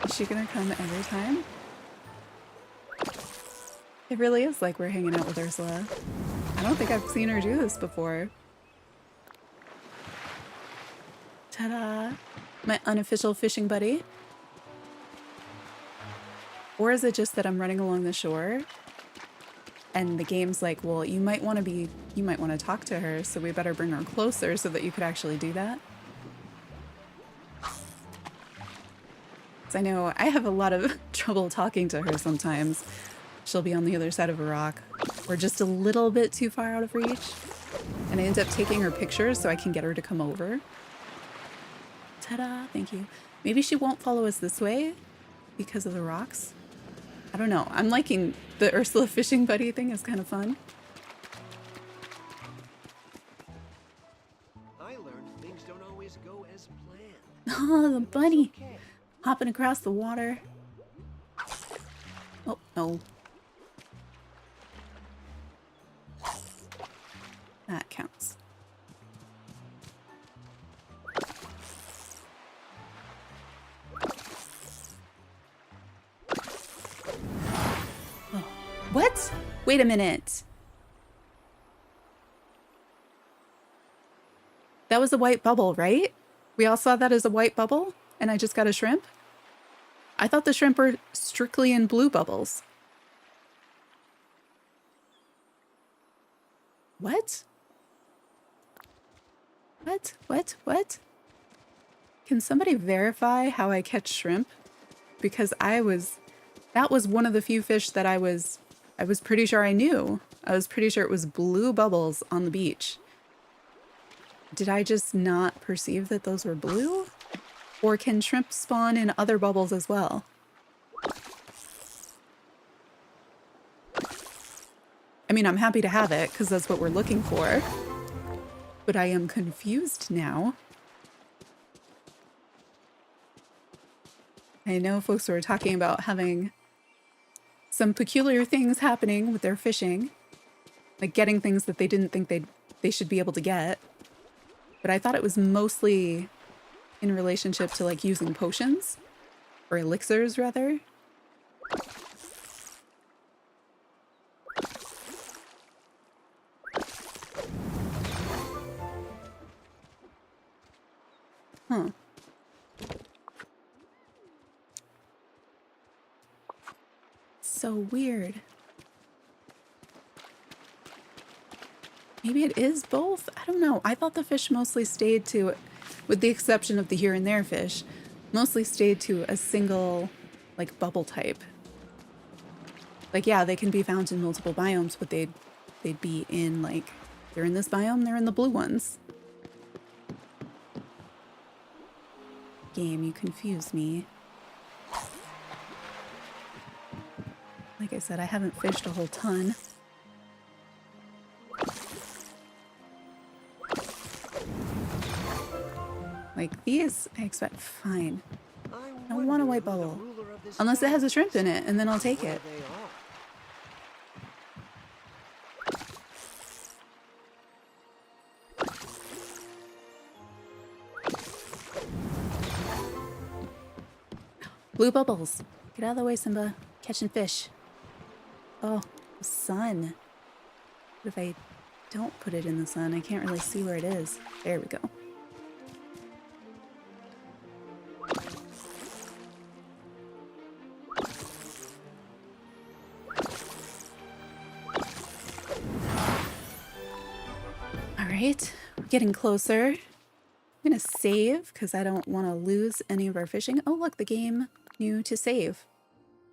Is she gonna come every time? It really is like we're hanging out with Ursula. I don't think I've seen her do this before. Ta-da! My unofficial fishing buddy. Or is it just that I'm running along the shore and the game's like, well, you might want to talk to her, so we better bring her closer so that you could actually do that? I know I have a lot of trouble talking to her sometimes. She'll be on the other side of a rock or just a little bit too far out of reach. And I end up taking her pictures so I can get her to come over. Ta-da, thank you. Maybe she won't follow us this way because of the rocks. I don't know. I'm liking the Ursula fishing buddy thing. It's kind of fun. I learned things don't always go as planned. Oh, the bunny. Okay. Hopping across the water. Oh, no. That counts. Oh. What? Wait a minute. That was a white bubble, right? We all saw that as a white bubble? And I just got a shrimp? I thought the shrimp were strictly in blue bubbles. What? What? Can somebody verify how I catch shrimp? Because that was one of the few fish that I was pretty sure I knew. I was pretty sure it was blue bubbles on the beach. Did I just not perceive that those were blue? Or can shrimp spawn in other bubbles as well? I mean, I'm happy to have it because that's what we're looking for. But I am confused now. I know folks were talking about having some peculiar things happening with their fishing. Like getting things that they didn't think they should be able to get. But I thought it was mostly in relationship to like using potions or elixirs rather. Huh. So weird. Maybe it is both? I don't know. I thought the fish mostly stayed to, with the exception of the here and there fish, mostly stayed to a single, like, bubble type. Like, yeah, they can be found in multiple biomes, but they'd be in, like, they're in this biome, they're in the blue ones. Game, you confuse me. Like I said, I haven't fished a whole ton. Like these, I expect fine. I don't want a white bubble. Unless it has a shrimp in it, and then I'll take it. Blue bubbles. Get out of the way, Simba. Catching fish. Oh, the sun. What if I don't put it in the sun? I can't really see where it is. There we go. All right, we're getting closer. I'm gonna save because I don't want to lose any of our fishing. Oh, look, the game knew to save.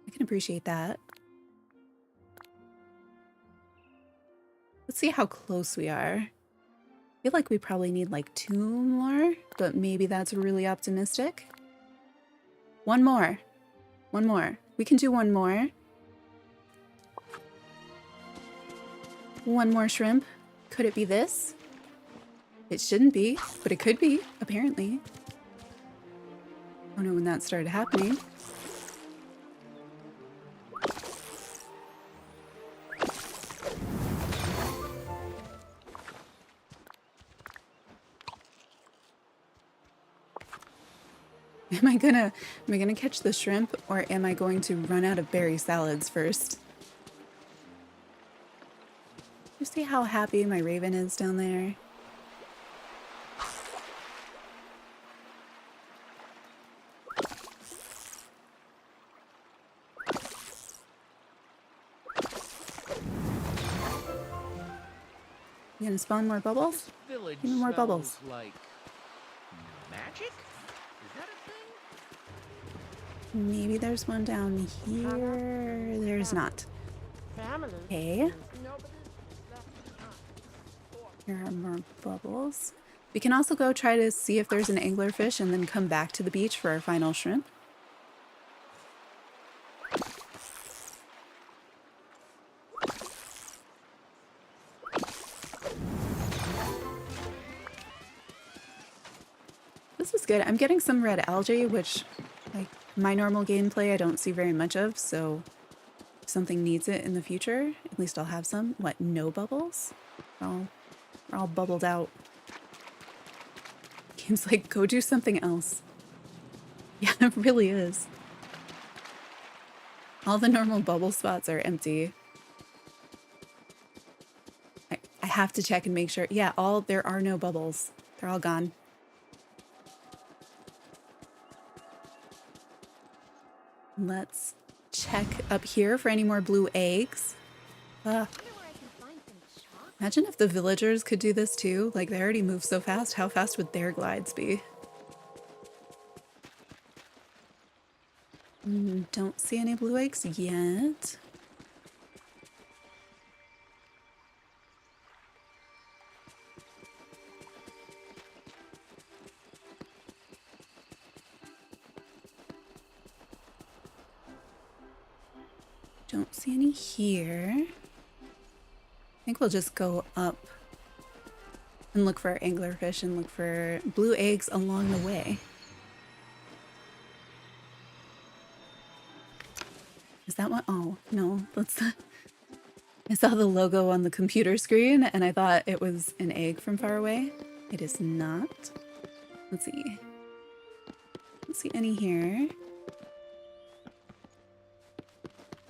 I can appreciate that. Let's see how close we are. I feel like we probably need like 2 more, but maybe that's really optimistic. 1 more. 1 more. We can do 1 more. 1 more shrimp. Could it be this? It shouldn't be, but it could be, apparently. Oh no, when that started happening. Am I gonna catch the shrimp, or am I going to run out of berry salads first? You see how happy my raven is down there? You gonna spawn more bubbles? This village Give me more bubbles. smells like magic? Is that a thing? Maybe there's one down here. There's not. Okay. Here are more bubbles. We can also go try to see if there's an anglerfish and then come back to the beach for our final shrimp. This is good. I'm getting some red algae, which, like, my normal gameplay I don't see very much of, so if something needs it in the future, at least I'll have some. What, no bubbles? Oh, we're all bubbled out. Game's like, go do something else. Yeah, it really is. All the normal bubble spots are empty. I have to check and make sure. Yeah, there are no bubbles. They're all gone. Let's check up here for any more blue eggs. Imagine if the villagers could do this too. Like, they already move so fast. How fast would their glides be? Don't see any blue eggs yet. Don't see any here. I think we'll just go up and look for anglerfish and look for blue eggs along the way. Is that one? Oh, no, that's the... I saw the logo on the computer screen and I thought it was an egg from far away. It is not. Let's see. Don't see any here.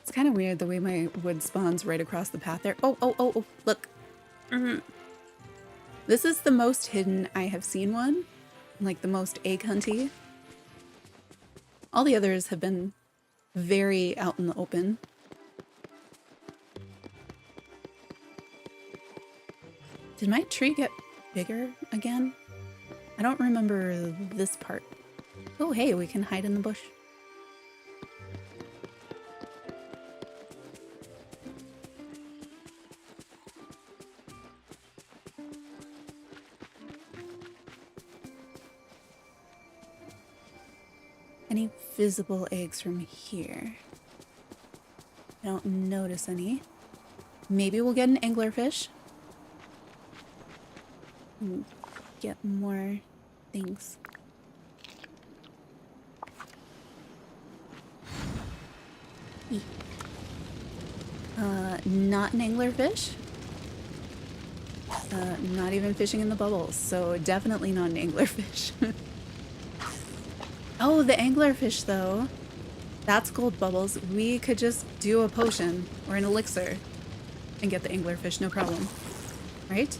It's kind of weird the way my wood spawns right across the path there. Oh, look. This is the most hidden I have seen one. Like the most egg hunty. All the others have been very out in the open. Did my tree get bigger again? I don't remember this part. Oh, hey, we can hide in the bush. Any visible eggs from here? I don't notice any. Maybe we'll get an anglerfish. And get more things. Not an anglerfish. Not even fishing in the bubbles, so definitely not an anglerfish. Oh, the anglerfish though. That's gold bubbles. We could just do a potion or an elixir and get the anglerfish, no problem. Right?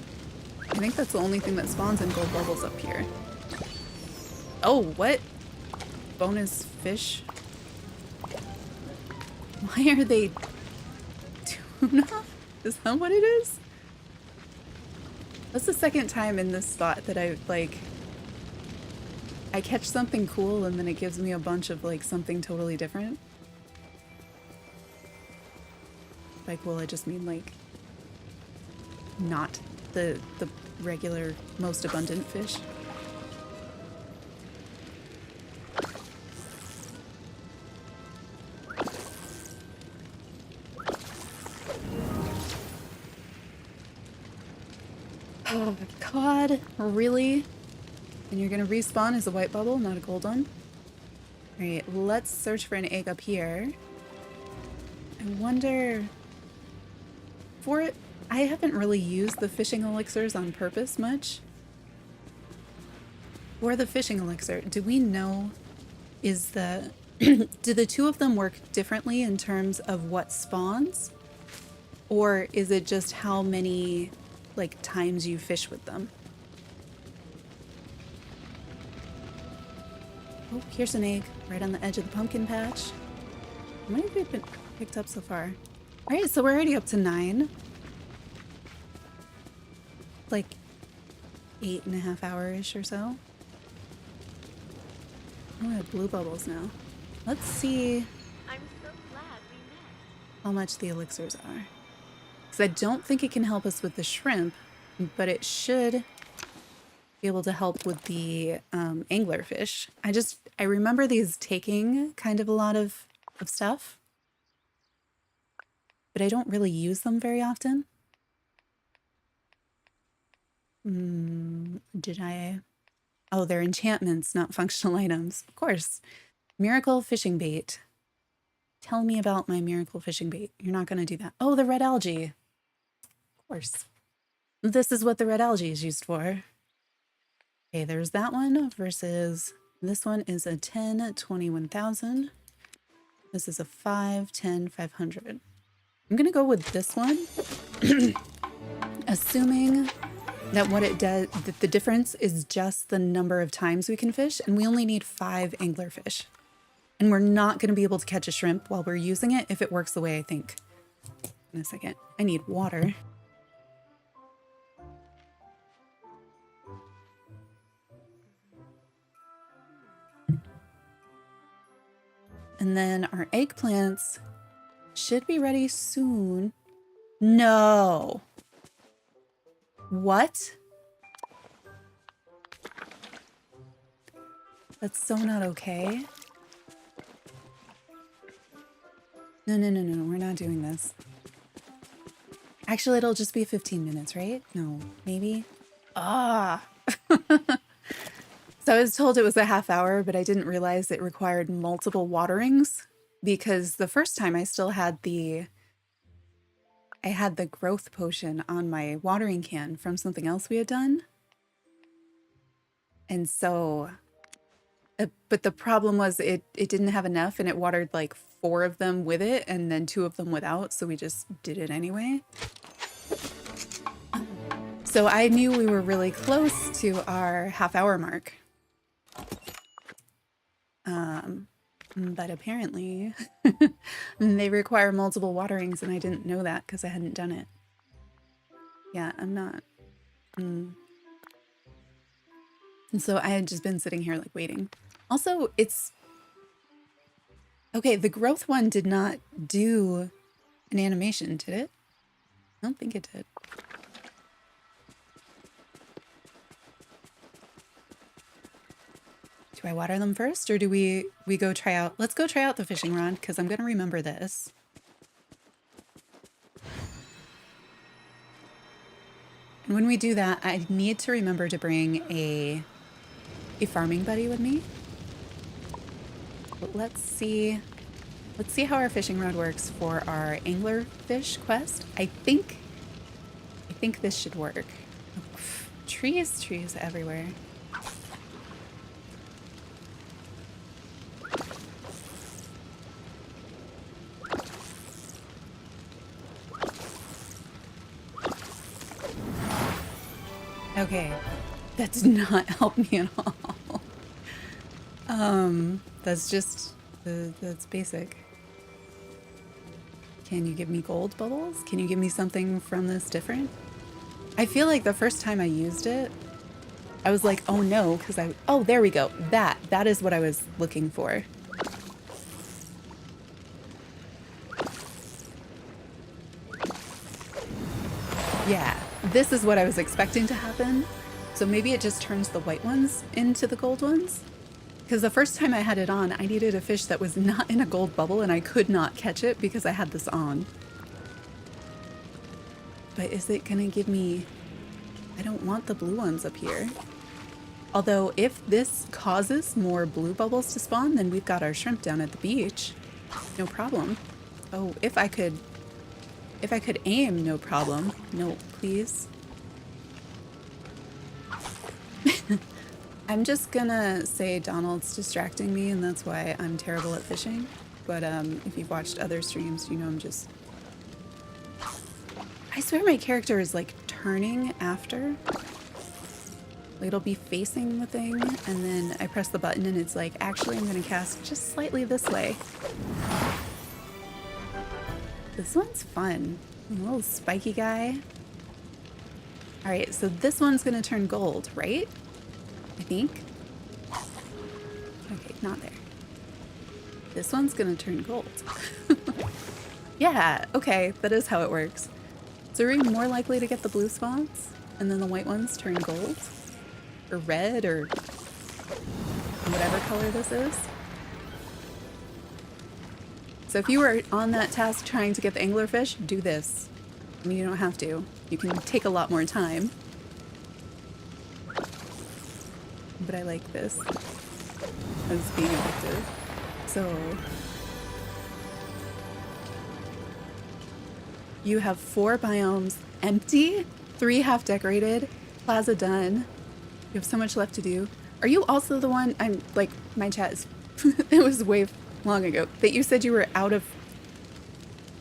I think that's the only thing that spawns in gold bubbles up here. Oh, what? Bonus fish? Why are they tuna? Is that what it is? That's the second time in this spot that I've like I catch something cool and then it gives me a bunch of like something totally different. By cool, I just mean like not the regular most abundant fish. Oh God, really? And you're gonna respawn as a white bubble, not a gold one? Alright, let's search for an egg up here. I wonder... For it, I haven't really used the fishing elixirs on purpose much. For the fishing elixir, do we know, is the... do the two of them work differently in terms of what spawns? Or is it just how many, like, times you fish with them? Oh, here's an egg right on the edge of the pumpkin patch. How many have we been picked up so far? Alright, so we're already up to 9. Like 8.5 hours or so. Oh, I have blue bubbles now. Let's see I'm so glad we met. how much the elixirs are. Because I don't think it can help us with the shrimp, but it should be able to help with the anglerfish. I remember these taking kind of a lot of stuff, but I don't really use them very often. Did I? Oh, they're enchantments, not functional items. Of course. Miracle fishing bait. Tell me about my miracle fishing bait. You're not going to do that. Oh, the red algae. Of course. This is what the red algae is used for. Okay, there's that one versus this one is a 10, 21,000. This is a 5, 10, 500. I'm going to go with this one, assuming that what it does, that the difference is just the number of times we can fish, and we only need 5 anglerfish. And we're not going to be able to catch a shrimp while we're using it if it works the way I think. In a second. I need water. And then our eggplants should be ready soon. No. What? That's so not okay. No, we're not doing this. Actually, it'll just be 15 minutes, right? No, maybe? Ah! So I was told it was a half hour, but I didn't realize it required multiple waterings because the first time I still had I had the growth potion on my watering can from something else we had done. And so, but the problem was it didn't have enough and it watered like 4 of them with it and then 2 of them without. So we just did it anyway. So I knew we were really close to our half-hour mark. But apparently they require multiple waterings and I didn't know that because I hadn't done it. Yeah, I'm not. And so I had just been sitting here like waiting. Also, it's... Okay, the growth one did not do an animation, did it? I don't think it did. Do I water them first or do we go try out? Let's go try out the fishing rod because I'm going to remember this. And when we do that, I need to remember to bring a farming buddy with me. But let's see how our fishing rod works for our anglerfish quest. I think this should work. Trees everywhere. Okay, that did not help me at all. That's just, that's basic. Can you give me gold bubbles? Can you give me something from this different? I feel like the first time I used it, I was like, oh no, because oh, there we go. That is what I was looking for. Yeah, this is what I was expecting to happen. So maybe it just turns the white ones into the gold ones. Because the first time I had it on, I needed a fish that was not in a gold bubble and I could not catch it because I had this on. But is it gonna give me... I don't want the blue ones up here. Although if this causes more blue bubbles to spawn, then we've got our shrimp down at the beach. No problem. Oh, if I could aim, no problem. No, please. I'm just gonna say Donald's distracting me and that's why I'm terrible at fishing. But if you've watched other streams, you know I'm just... I swear my character is like turning after. Like, it'll be facing the thing and then I press the button and it's like, actually I'm gonna cast just slightly this way. This one's fun. A little spiky guy. Alright, so this one's gonna turn gold, right? I think. Okay, not there. This one's gonna turn gold. Yeah, okay, that is how it works. So are we more likely to get the blue spots and then the white ones turn gold? Or red or whatever color this is? So if you were on that task trying to get the anglerfish, do this. I mean, you don't have to. You can take a lot more time. But I like this as being effective. So you have 4 biomes empty, 3 half decorated, plaza done. You have so much left to do. Are you also the one, I'm like, my chat is, it was way long ago, that you said you were out of,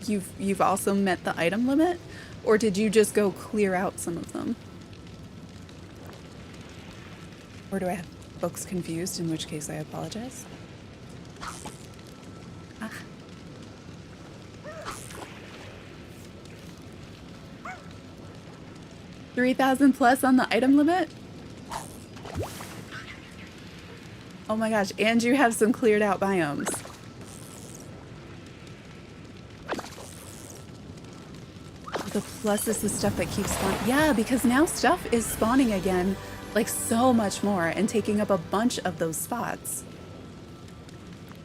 you've also met the item limit? Or did you just go clear out some of them? Or do I have folks confused, in which case I apologize? Ah. $3,000 plus on the item limit? Oh my gosh, and you have some cleared out biomes. The plus is the stuff that keeps spawning. Yeah, because now stuff is spawning again, like so much more, and taking up a bunch of those spots.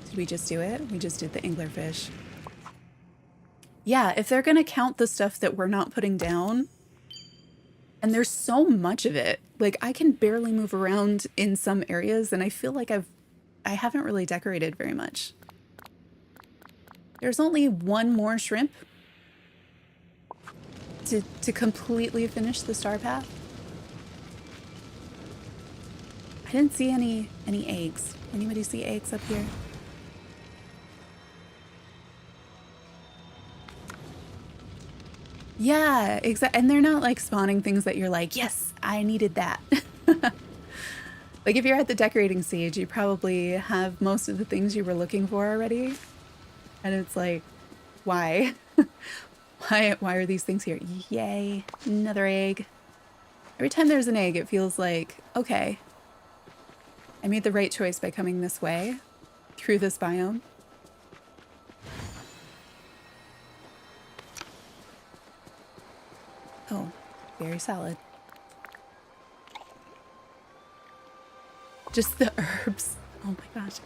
Did we just do it? We just did the anglerfish. Yeah, if they're gonna count the stuff that we're not putting down, and there's so much of it, like I can barely move around in some areas, and I feel like I haven't really decorated very much. There's only one more shrimp to completely finish the star path. I didn't see any eggs. Anybody see eggs up here? Yeah, exactly. And they're not like spawning things that you're like, yes, I needed that. Like if you're at the decorating stage, you probably have most of the things you were looking for already. And it's like, why? Why are these things here? Yay, another egg. Every time there's an egg, it feels like, okay, I made the right choice by coming this way through this biome. Oh, very solid. Just the herbs. Oh my gosh.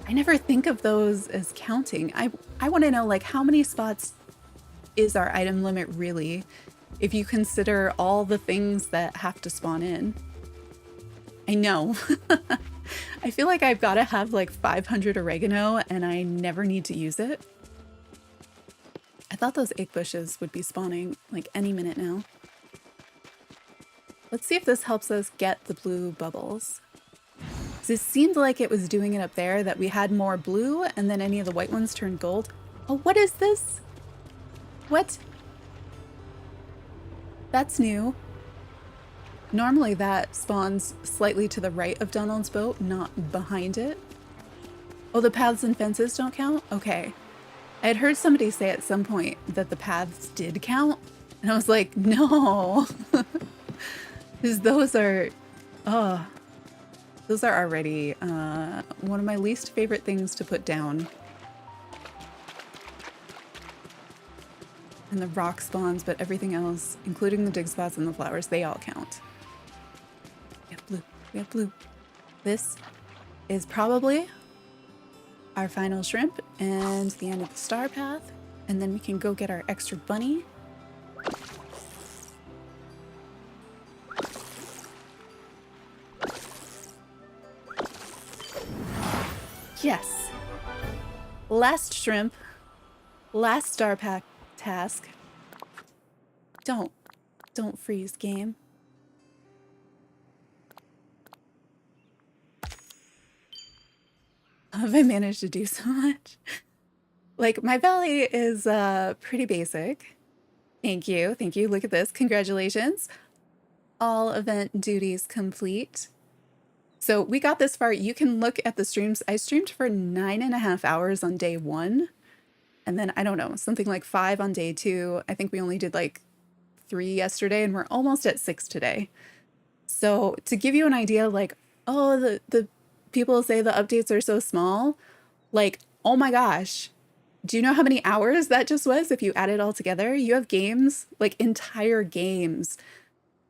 I never think of those as counting. I want to know, like, how many spots is our item limit really, if you consider all the things that have to spawn in? I know. I feel like I've got to have like 500 oregano and I never need to use it. I thought those egg bushes would be spawning like any minute now. Let's see if this helps us get the blue bubbles. It seemed like it was doing it up there, that we had more blue and then any of the white ones turned gold. Oh, what is this? What? That's new. Normally that spawns slightly to the right of Donald's boat, not behind it. Oh, the paths and fences don't count? Okay. I had heard somebody say at some point that the paths did count. And I was like, no. Because those are Oh, those are already one of my least favorite things to put down. And the rock spawns, but everything else, including the dig spots and the flowers, they all count. We have blue. We have blue. This is probably our final shrimp and the end of the star path. And then we can go get our extra bunny. Yes. Last shrimp. Last star pack task. Don't freeze, game. Have I managed to do so much? Like, my valley is pretty basic. Thank you. Thank you. Look at this. Congratulations. All event duties complete. So we got this far. You can look at the streams. I streamed for 9.5 hours on day 1. And then, I don't know, something like 5 on day 2. I think we only did like 3 yesterday, and we're almost at 6 today. So to give you an idea, like, oh, the people say the updates are so small. Like, oh my gosh. Do you know how many hours that just was if you add it all together? You have games, like entire games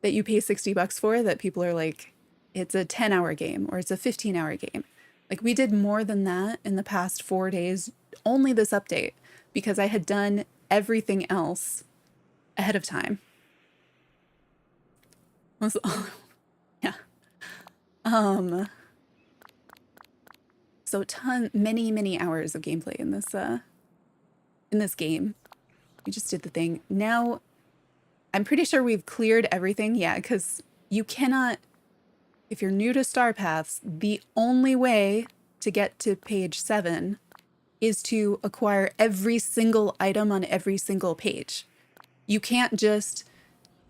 that you pay $60 for that people are like, it's a 10-hour game or it's a 15-hour game. Like, we did more than that in the past 4 days, only this update, because I had done everything else ahead of time. Yeah. So many hours of gameplay in this game. We just did the thing. Now, I'm pretty sure we've cleared everything. Yeah, because you cannot, if you're new to Star Paths, the only way to get to page 7 is to acquire every single item on every single page. You can't just,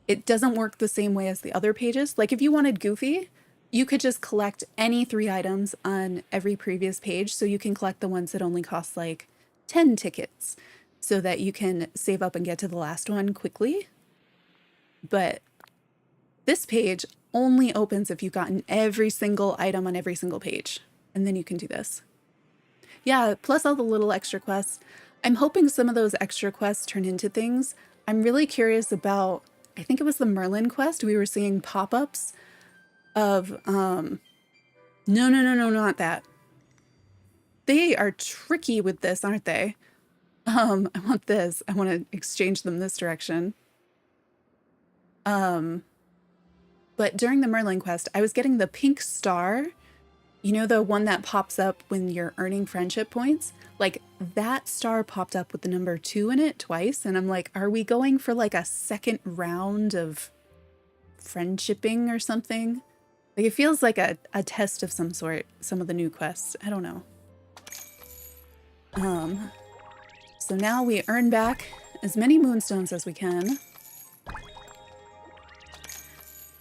it doesn't work the same way as the other pages. Like, if you wanted Goofy, you could just collect any 3 items on every previous page, so you can collect the ones that only cost like 10 tickets so that you can save up and get to the last one quickly. But this page only opens if you've gotten every single item on every single page, and then you can do this. Yeah, plus all the little extra quests. I'm hoping some of those extra quests turn into things. I'm really curious about, I think it was the Merlin quest. We were seeing pop-ups of, no, not that. They are tricky with this, aren't they? I want this. I want to exchange them this direction. But during the Merlin quest, I was getting the pink star. You know, the one that pops up when you're earning friendship points? Like, that star popped up with the number 2 in it twice. And I'm like, are we going for like a second round of friendshipping or something? Like, it feels like a test of some sort, some of the new quests. I don't know. So now we earn back as many moonstones as we can.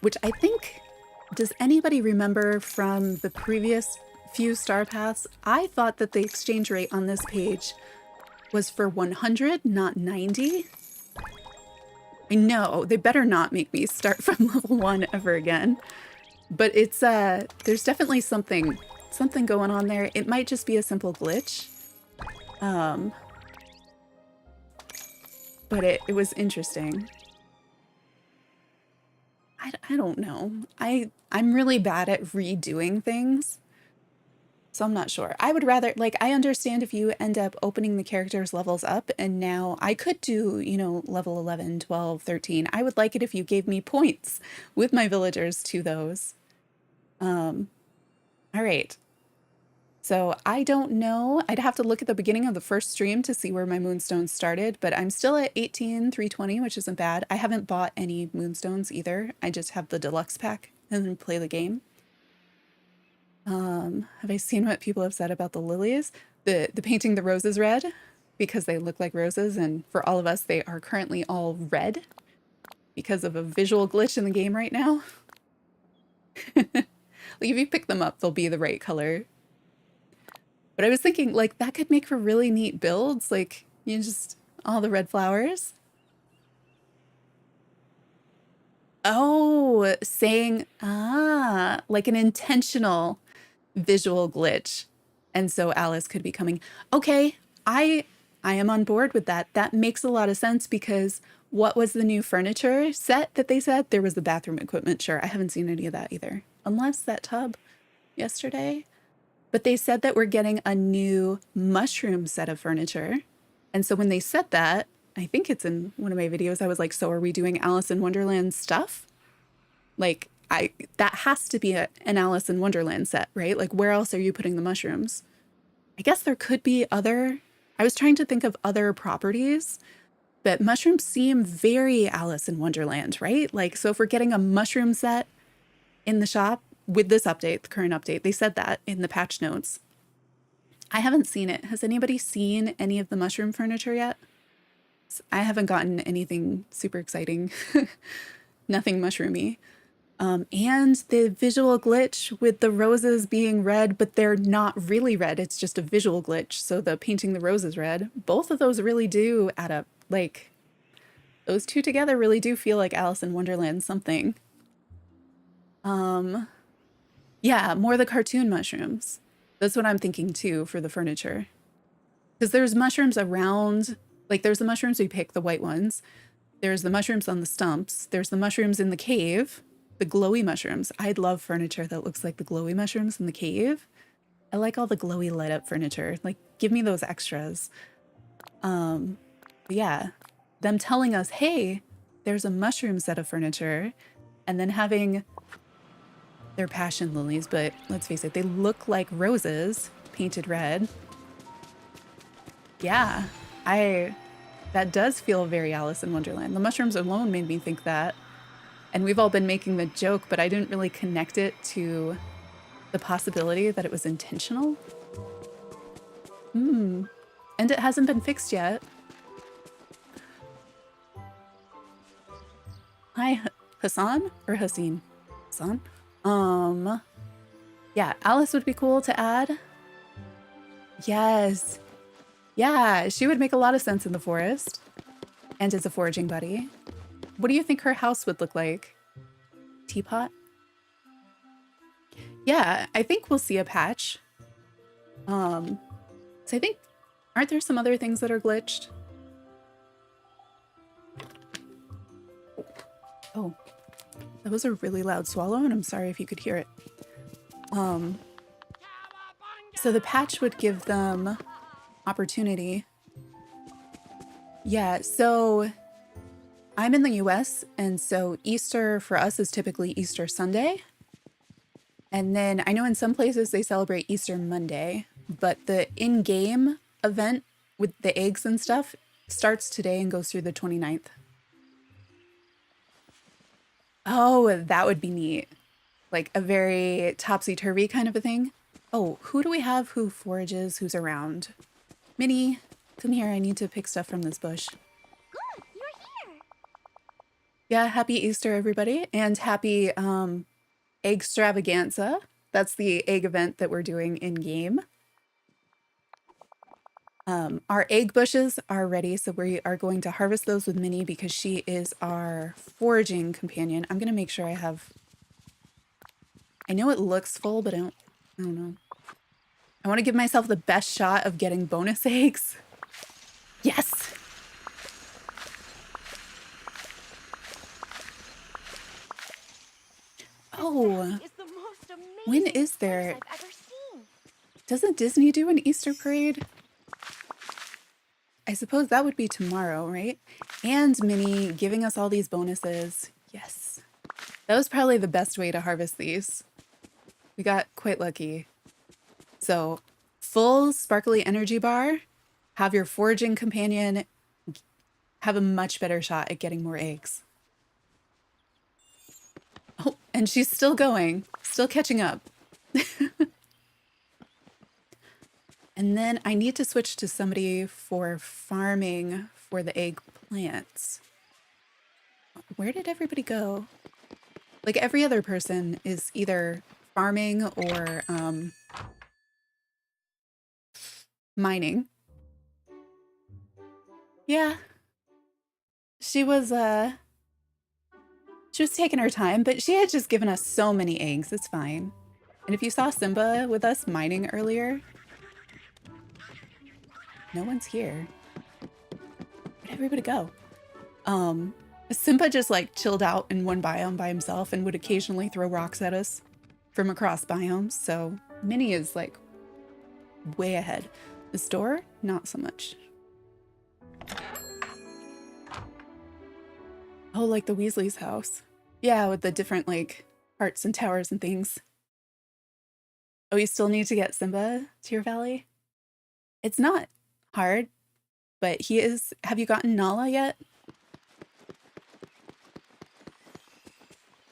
Which I think, does anybody remember from the previous few star paths? I thought that the exchange rate on this page was for 100, not 90. I know, they better not make me start from level 1 ever again. But it's, there's definitely something going on there. It might just be a simple glitch. But it was interesting. I don't know. I'm really bad at redoing things. So I'm not sure. I would rather, like, I understand if you end up opening the characters' levels up and now I could do, you know, level 11, 12, 13. I would like it if you gave me points with my villagers to those. All right. So I don't know. I'd have to look at the beginning of the first stream to see where my moonstones started, but I'm still at 18,320, which isn't bad. I haven't bought any moonstones either. I just have the deluxe pack and then play the game. Have I seen what people have said about the lilies? The painting the roses red because they look like roses, and for all of us, they are currently all red because of a visual glitch in the game right now. Like, if you pick them up, they'll be the right color. But I was thinking, like, that could make for really neat builds. Like, you know, just all the red flowers. Oh, saying, like an intentional visual glitch. And so Alice could be coming. Okay, I am on board with that. That makes a lot of sense because what was the new furniture set that they said? There was the bathroom equipment. Sure, I haven't seen any of that either. Unless that tub yesterday. But they said that we're getting a new mushroom set of furniture. And so when they said that, I think it's in one of my videos, I was like, so are we doing Alice in Wonderland stuff? Like, that has to be an Alice in Wonderland set, right? Like, where else are you putting the mushrooms? I guess there could be other, I was trying to think of other properties, but mushrooms seem very Alice in Wonderland, right? Like, so if we're getting a mushroom set in the shop with this update, the current update, they said that in the patch notes. I haven't seen it. Has anybody seen any of the mushroom furniture yet? I haven't gotten anything super exciting. Nothing mushroomy. And the visual glitch with the roses being red, but they're not really red. It's just a visual glitch. So the painting the roses red, both of those really do add up. Like, those two together really do feel like Alice in Wonderland something. Yeah, more the cartoon mushrooms. That's what I'm thinking too for the furniture. Because there's mushrooms around, like there's the mushrooms we pick, the white ones. There's the mushrooms on the stumps. There's the mushrooms in the cave, the glowy mushrooms. I'd love furniture that looks like the glowy mushrooms in the cave. I like all the glowy light up furniture. Like, give me those extras. But yeah, them telling us, hey, there's a mushroom set of furniture, and then having their passion lilies, but let's face it, they look like roses painted red. Yeah, that does feel very Alice in Wonderland. The mushrooms alone made me think that. And we've all been making the joke, but I didn't really connect it to the possibility that it was intentional. And it hasn't been fixed yet. Hi, Hassan or Haseen? Hassan? Yeah, Alice would be cool to add. Yes. Yeah, she would make a lot of sense in the forest. And as a foraging buddy. What do you think her house would look like? Teapot? Yeah, I think we'll see a patch. So I think, aren't there some other things that are glitched? Oh, that was a really loud swallow, and I'm sorry if you could hear it. So the patch would give them opportunity. Yeah, so I'm in the US, and so Easter for us is typically Easter Sunday. And then I know in some places they celebrate Easter Monday, but the in-game event with the eggs and stuff starts today and goes through the 29th. Oh, that would be neat. Like a very topsy-turvy kind of a thing. Oh, who do we have who forages, who's around? Minnie, come here. I need to pick stuff from this bush. Good, you're here. Yeah, happy Easter, everybody. And happy Eggstravaganza. That's the egg event that we're doing in-game. Our egg bushes are ready, so we are going to harvest those with Minnie because she is our foraging companion. I'm going to make sure I have... I know it looks full, but I don't know. I want to give myself the best shot of getting bonus eggs. Yes! Oh, It's the most amazing when is there... place I've ever seen. Doesn't Disney do an Easter parade? I suppose that would be tomorrow, right? And Minnie giving us all these bonuses. Yes. That was probably the best way to harvest these. We got quite lucky. So, full sparkly energy bar. Have your foraging companion have a much better shot at getting more eggs. Oh, and she's still going. Still catching up. And then I need to switch to somebody for farming for the eggplants. Where did everybody go? Like every other person is either farming or mining. Yeah. She was She was taking her time, but she had just given us so many eggs. It's fine. And if you saw Simba with us mining earlier, no one's here. Where'd everybody go? Simba just like chilled out in one biome by himself and would occasionally throw rocks at us from across biomes. So Minnie is like way ahead. The store, not so much. Oh, like the Weasley's house. Yeah, with the different like hearts and towers and things. Oh, you still need to get Simba to your valley? It's not hard, but he is. Have you gotten Nala yet?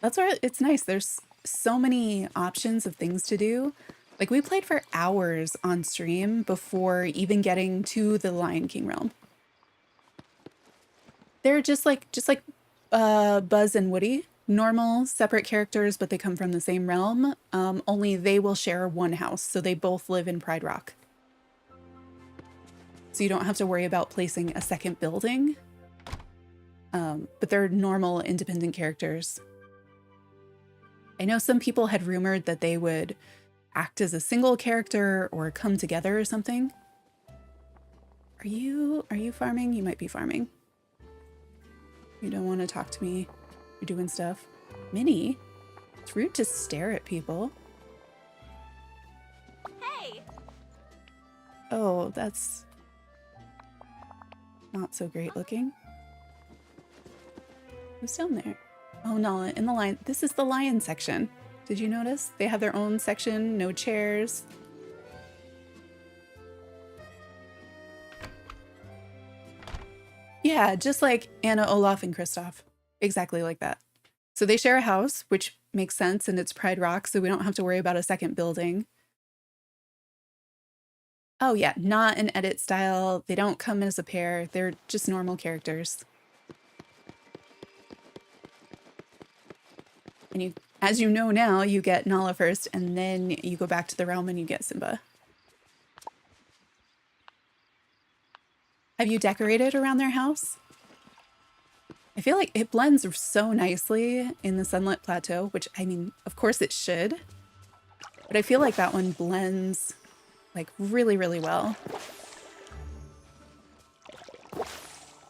That's where it's nice. There's so many options of things to do. Like we played for hours on stream before even getting to the Lion King realm. They're just like Buzz and Woody, normal separate characters, but they come from the same realm. Only they will share one house, so they both live in Pride Rock. So you don't have to worry about placing a second building. But they're normal, independent characters. I know some people had rumored that they would act as a single character or come together or something. Are you farming? You might be farming. You don't want to talk to me. You're doing stuff. Minnie, it's rude to stare at people. Hey! Oh, that's not so great looking. Who's down there? Oh, Nala, in the lion. This is the lion section. Did you notice? They have their own section, no chairs. Yeah, just like Anna, Olaf, and Kristoff. Exactly like that. So they share a house, which makes sense, and it's Pride Rock, so we don't have to worry about a second building. Oh yeah, not an edit style. They don't come as a pair. They're just normal characters. And you, as you know now, you get Nala first, and then you go back to the realm and you get Simba. Have you decorated around their house? I feel like it blends so nicely in the Sunlit Plateau, which, I mean, of course it should. But I feel like that one blends, like, really, really well.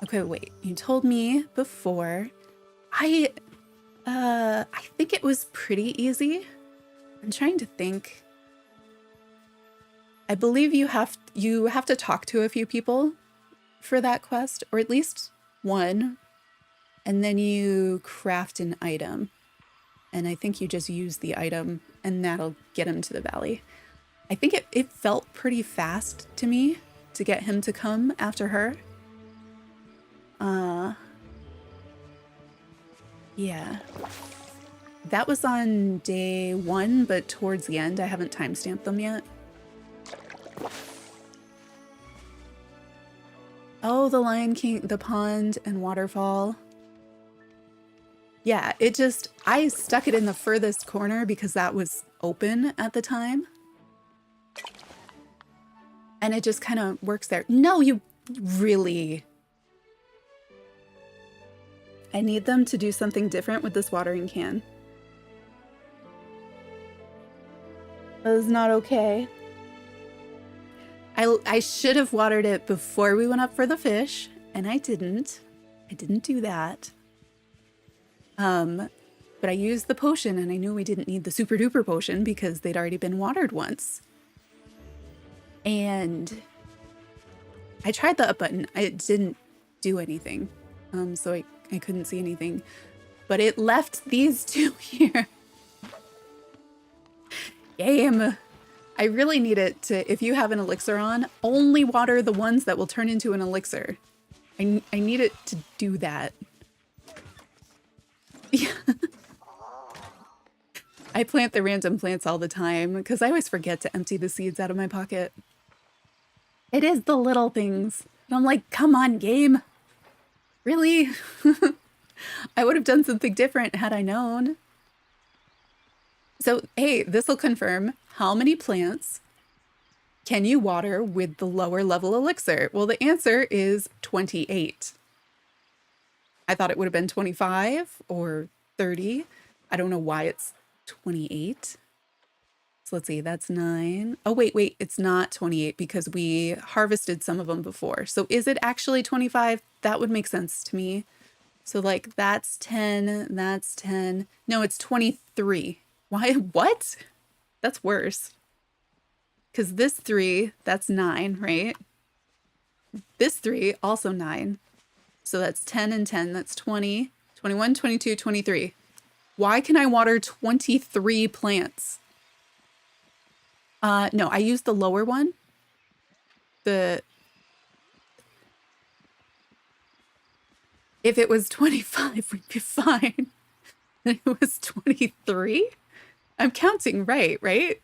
Okay, wait. You told me before. I think it was pretty easy. I'm trying to think. I believe you have to talk to a few people for that quest, or at least one, and then you craft an item. And I think you just use the item and that'll get him to the valley. I think it felt pretty fast to me to get him to come after her. Yeah. That was on day 1, but towards the end. I haven't timestamped them yet. Oh, the Lion King, the pond and waterfall. Yeah, I stuck it in the furthest corner because that was open at the time. And it just kind of works there. No, you really... I need them to do something different with this watering can. That is not okay. I should have watered it before we went up for the fish, and I didn't. I didn't do that. But I used the potion, and I knew we didn't need the super duper potion because they'd already been watered once. And I tried the up button. It didn't do anything. So I couldn't see anything. But it left these two here. Game. I really need it to, if you have an elixir on, only water the ones that will turn into an elixir. I need it to do that. Yeah. I plant the random plants all the time because I always forget to empty the seeds out of my pocket. It is the little things. And I'm like, come on, game. Really? I would have done something different had I known. So, hey, this will confirm how many plants can you water with the lower level elixir? Well, the answer is 28. I thought it would have been 25 or 30. I don't know why it's 28. So let's see, that's 9. Oh, wait, it's not 28 because we harvested some of them before. So is it actually 25? That would make sense to me. So like that's 10, that's 10. No, it's 23. Why? What? That's worse. Because this 3, that's 9, right? This 3, also 9. So that's 10 and 10. That's 20, 21, 22, 23. Why can I water 23 plants? No, I used the lower one. If it was 25, we'd be fine. And it was 23? I'm counting right?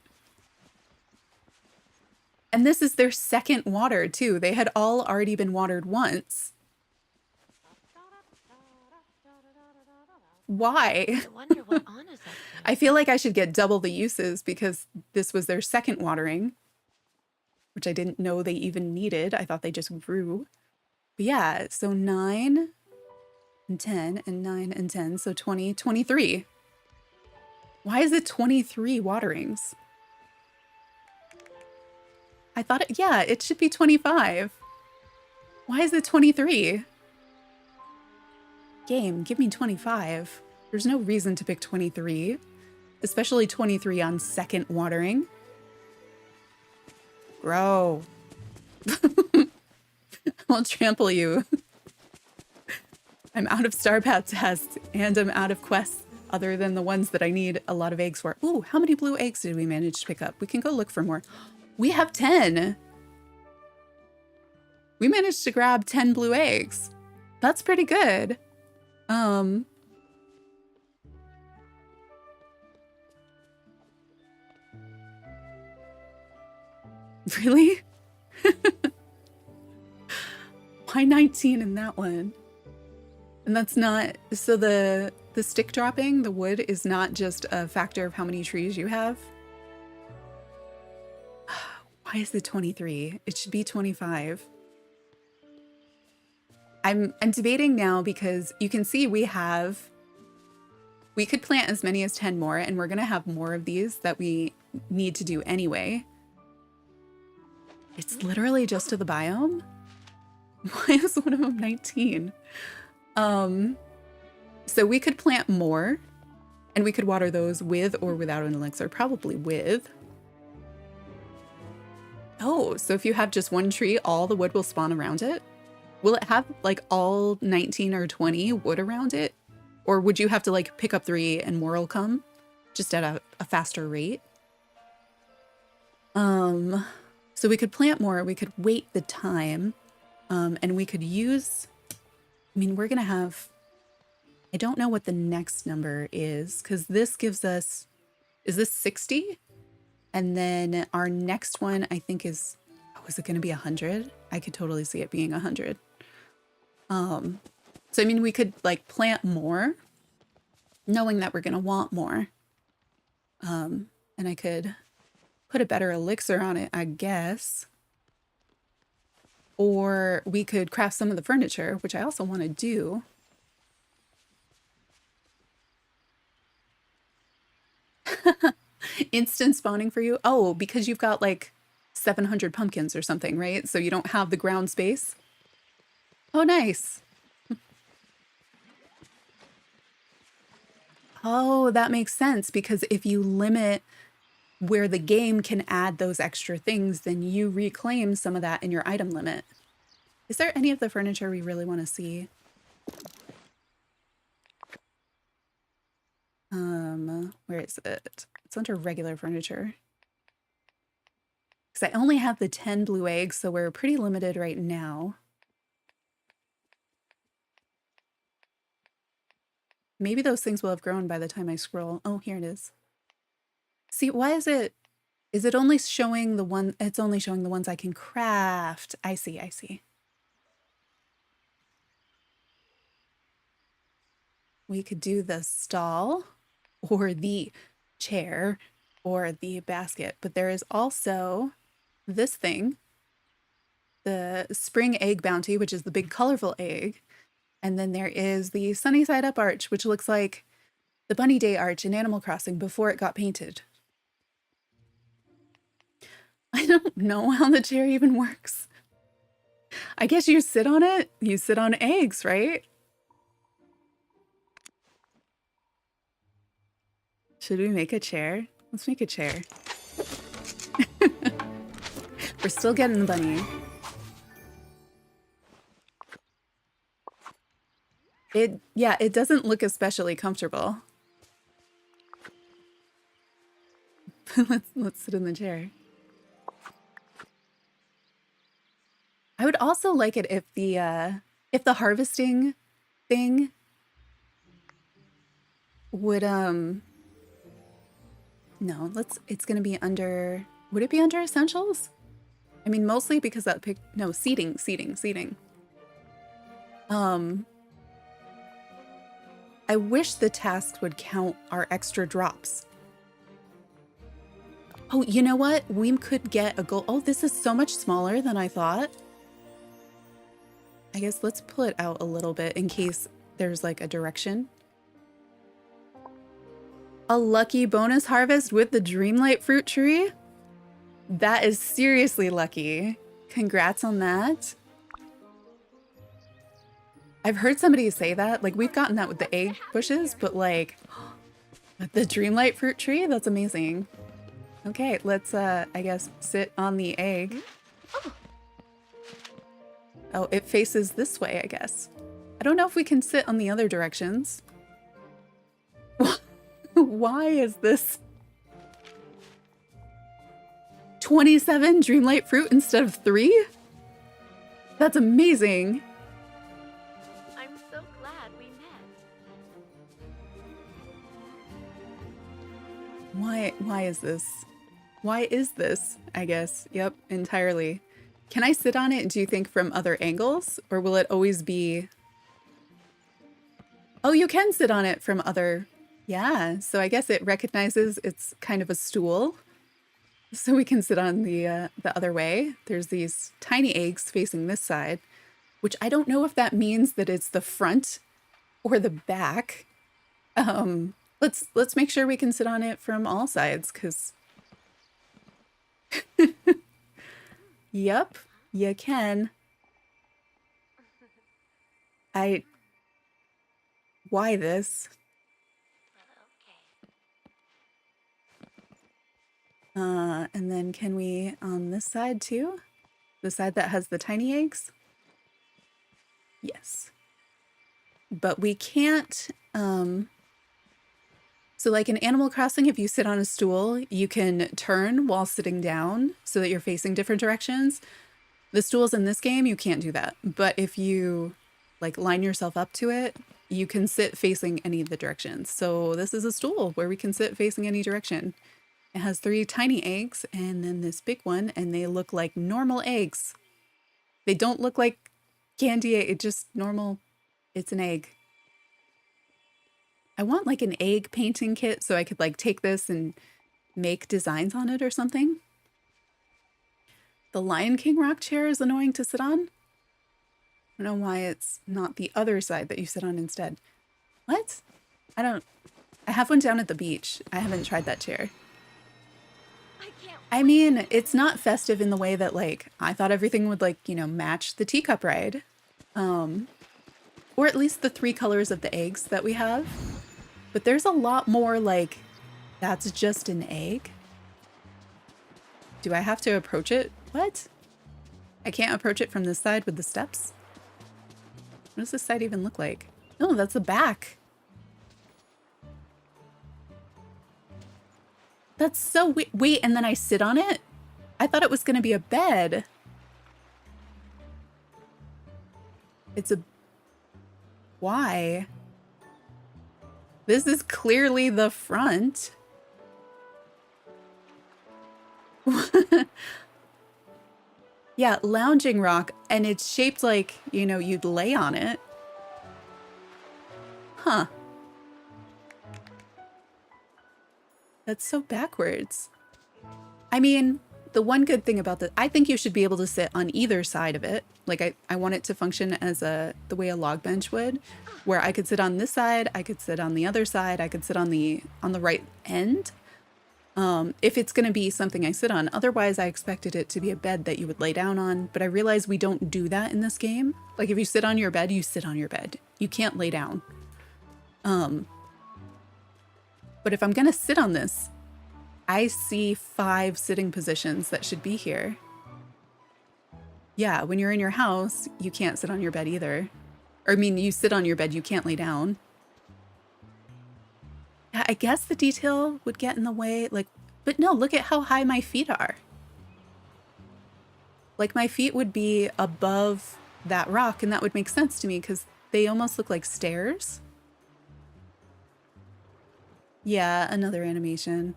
And this is their second water, too. They had all already been watered once. Why? I wonder what Anna's up to. I feel like I should get double the uses because this was their second watering, which I didn't know they even needed. I thought they just grew. But yeah, so 9 and 10 and 9 and 10. So 20, 23. Why is it 23 waterings? I thought, yeah, it should be 25. Why is it 23? Game, give me 25. There's no reason to pick 23, especially 23 on second watering. Grow. I'll trample you. I'm out of Star Path tests and I'm out of quests other than the ones that I need a lot of eggs for. Ooh, how many blue eggs did we manage to pick up? We can go look for more. We have 10. We managed to grab 10 blue eggs. That's pretty good. Really? Why 19 in that one? And that's not, so the stick dropping, the wood is not just a factor of how many trees you have. Why is it 23? It should be 25. I'm debating now because you can see we could plant as many as 10 more and we're going to have more of these that we need to do anyway. It's literally just to the biome. Why is one of them 19? So we could plant more and we could water those with or without an elixir, probably with. Oh, so if you have just one tree, all the wood will spawn around it? Will it have like all 19 or 20 wood around it? Or would you have to like pick up 3 and more will come just at a faster rate? So we could plant more, we could wait the time, and we could use, I mean, we're gonna have, I don't know what the next number is because this gives us, is this 60? And then our next one I think is, oh, is it gonna be 100? I could totally see it being 100. So I mean, we could like plant more, knowing that we're gonna want more. And I could put a better elixir on it, I guess. Or we could craft some of the furniture, which I also want to do. Instant spawning for you? Oh, because you've got like 700 pumpkins or something, right? So you don't have the ground space. Oh, nice. Oh, that makes sense because if you limit where the game can add those extra things, then you reclaim some of that in your item limit. Is there any of the furniture we really want to see? Where is it? It's under regular furniture. Because I only have the 10 blue eggs, so we're pretty limited right now. Maybe those things will have grown by the time I scroll. Oh, here it is. See, why is it only showing the one, it's only showing the ones I can craft. I see, I see. We could do the stall or the chair or the basket, but there is also this thing, the spring egg bounty, which is the big colorful egg. And then there is the sunny side up arch, which looks like The Bunny Day arch in Animal Crossing before it got painted. I don't know how the chair even works. I guess you sit on it. You sit on eggs, right? Should we make a chair? Let's make a chair. We're still getting the bunny. It doesn't look especially comfortable. let's sit in the chair. I would also like it if the harvesting thing would no, it's gonna be under, would it be under essentials? I mean, mostly because that no, seating. I wish the tasks would count our extra drops. Oh, you know what? We could get a goal. Oh, this is so much smaller than I thought. I guess let's pull it out a little bit in case there's like a direction. A lucky bonus harvest with the Dreamlight fruit tree? That is seriously lucky. Congrats on that. I've heard somebody say that. Like, we've gotten that with the egg bushes, but like, with the Dreamlight fruit tree? That's amazing. Okay, let's, I guess, sit on the egg. Oh, it faces this way, I guess. I don't know if we can sit on the other directions. Why is this 27 Dreamlight fruit instead of 3? That's amazing. I'm so glad we met. Why is this? Why is this? I guess. Yep, entirely. Can I sit on it, do you think, from other angles? Or will it always be... Oh, you can sit on it from other... Yeah, so I guess it recognizes it's kind of a stool. So we can sit on the other way. There's these tiny eggs facing this side, which I don't know if that means that it's the front or the back. Let's make sure we can sit on it from all sides, because... Yep, you can. Why this? And then can we on this side too? The side that has the tiny eggs? Yes. But we can't, so like in Animal Crossing, if you sit on a stool, you can turn while sitting down so that you're facing different directions. The stools in this game, you can't do that. But if you like line yourself up to it, you can sit facing any of the directions. So this is a stool where we can sit facing any direction. It has 3 tiny eggs and then this big one, and they look like normal eggs. They don't look like candy egg, it's just normal, it's an egg. I want like an egg painting kit so I could like take this and make designs on it or something. The Lion King rock chair is annoying to sit on. I don't know why it's not the other side that you sit on instead. What? I have one down at the beach. I haven't tried that chair. I mean, it's not festive in the way that like, I thought everything would like, you know, match the teacup ride. Or at least the 3 colors of the eggs that we have. But there's a lot more like, that's just an egg. Do I have to approach it? What? I can't approach it from this side with the steps? What does this side even look like? No, that's the back. That's so weird. Wait, and then I sit on it? I thought it was going to be a bed. It's a... Why? This is clearly the front. Yeah, lounging rock, and it's shaped like, you know, you'd lay on it. Huh. That's so backwards. I mean, the one good thing about this, I think you should be able to sit on either side of it. Like I want it to function as the way a log bench would, where I could sit on this side, I could sit on the other side, I could sit on the right end. If it's going to be something I sit on. Otherwise, I expected it to be a bed that you would lay down on, but I realize we don't do that in this game. Like if you sit on your bed, you sit on your bed. You can't lay down. But if I'm going to sit on this, I see 5 sitting positions that should be here. Yeah, when you're in your house, you can't sit on your bed either. Or I mean, you sit on your bed, you can't lay down. Yeah, I guess the detail would get in the way, like, but no, look at how high my feet are. Like my feet would be above that rock, and that would make sense to me because they almost look like stairs. Yeah, another animation.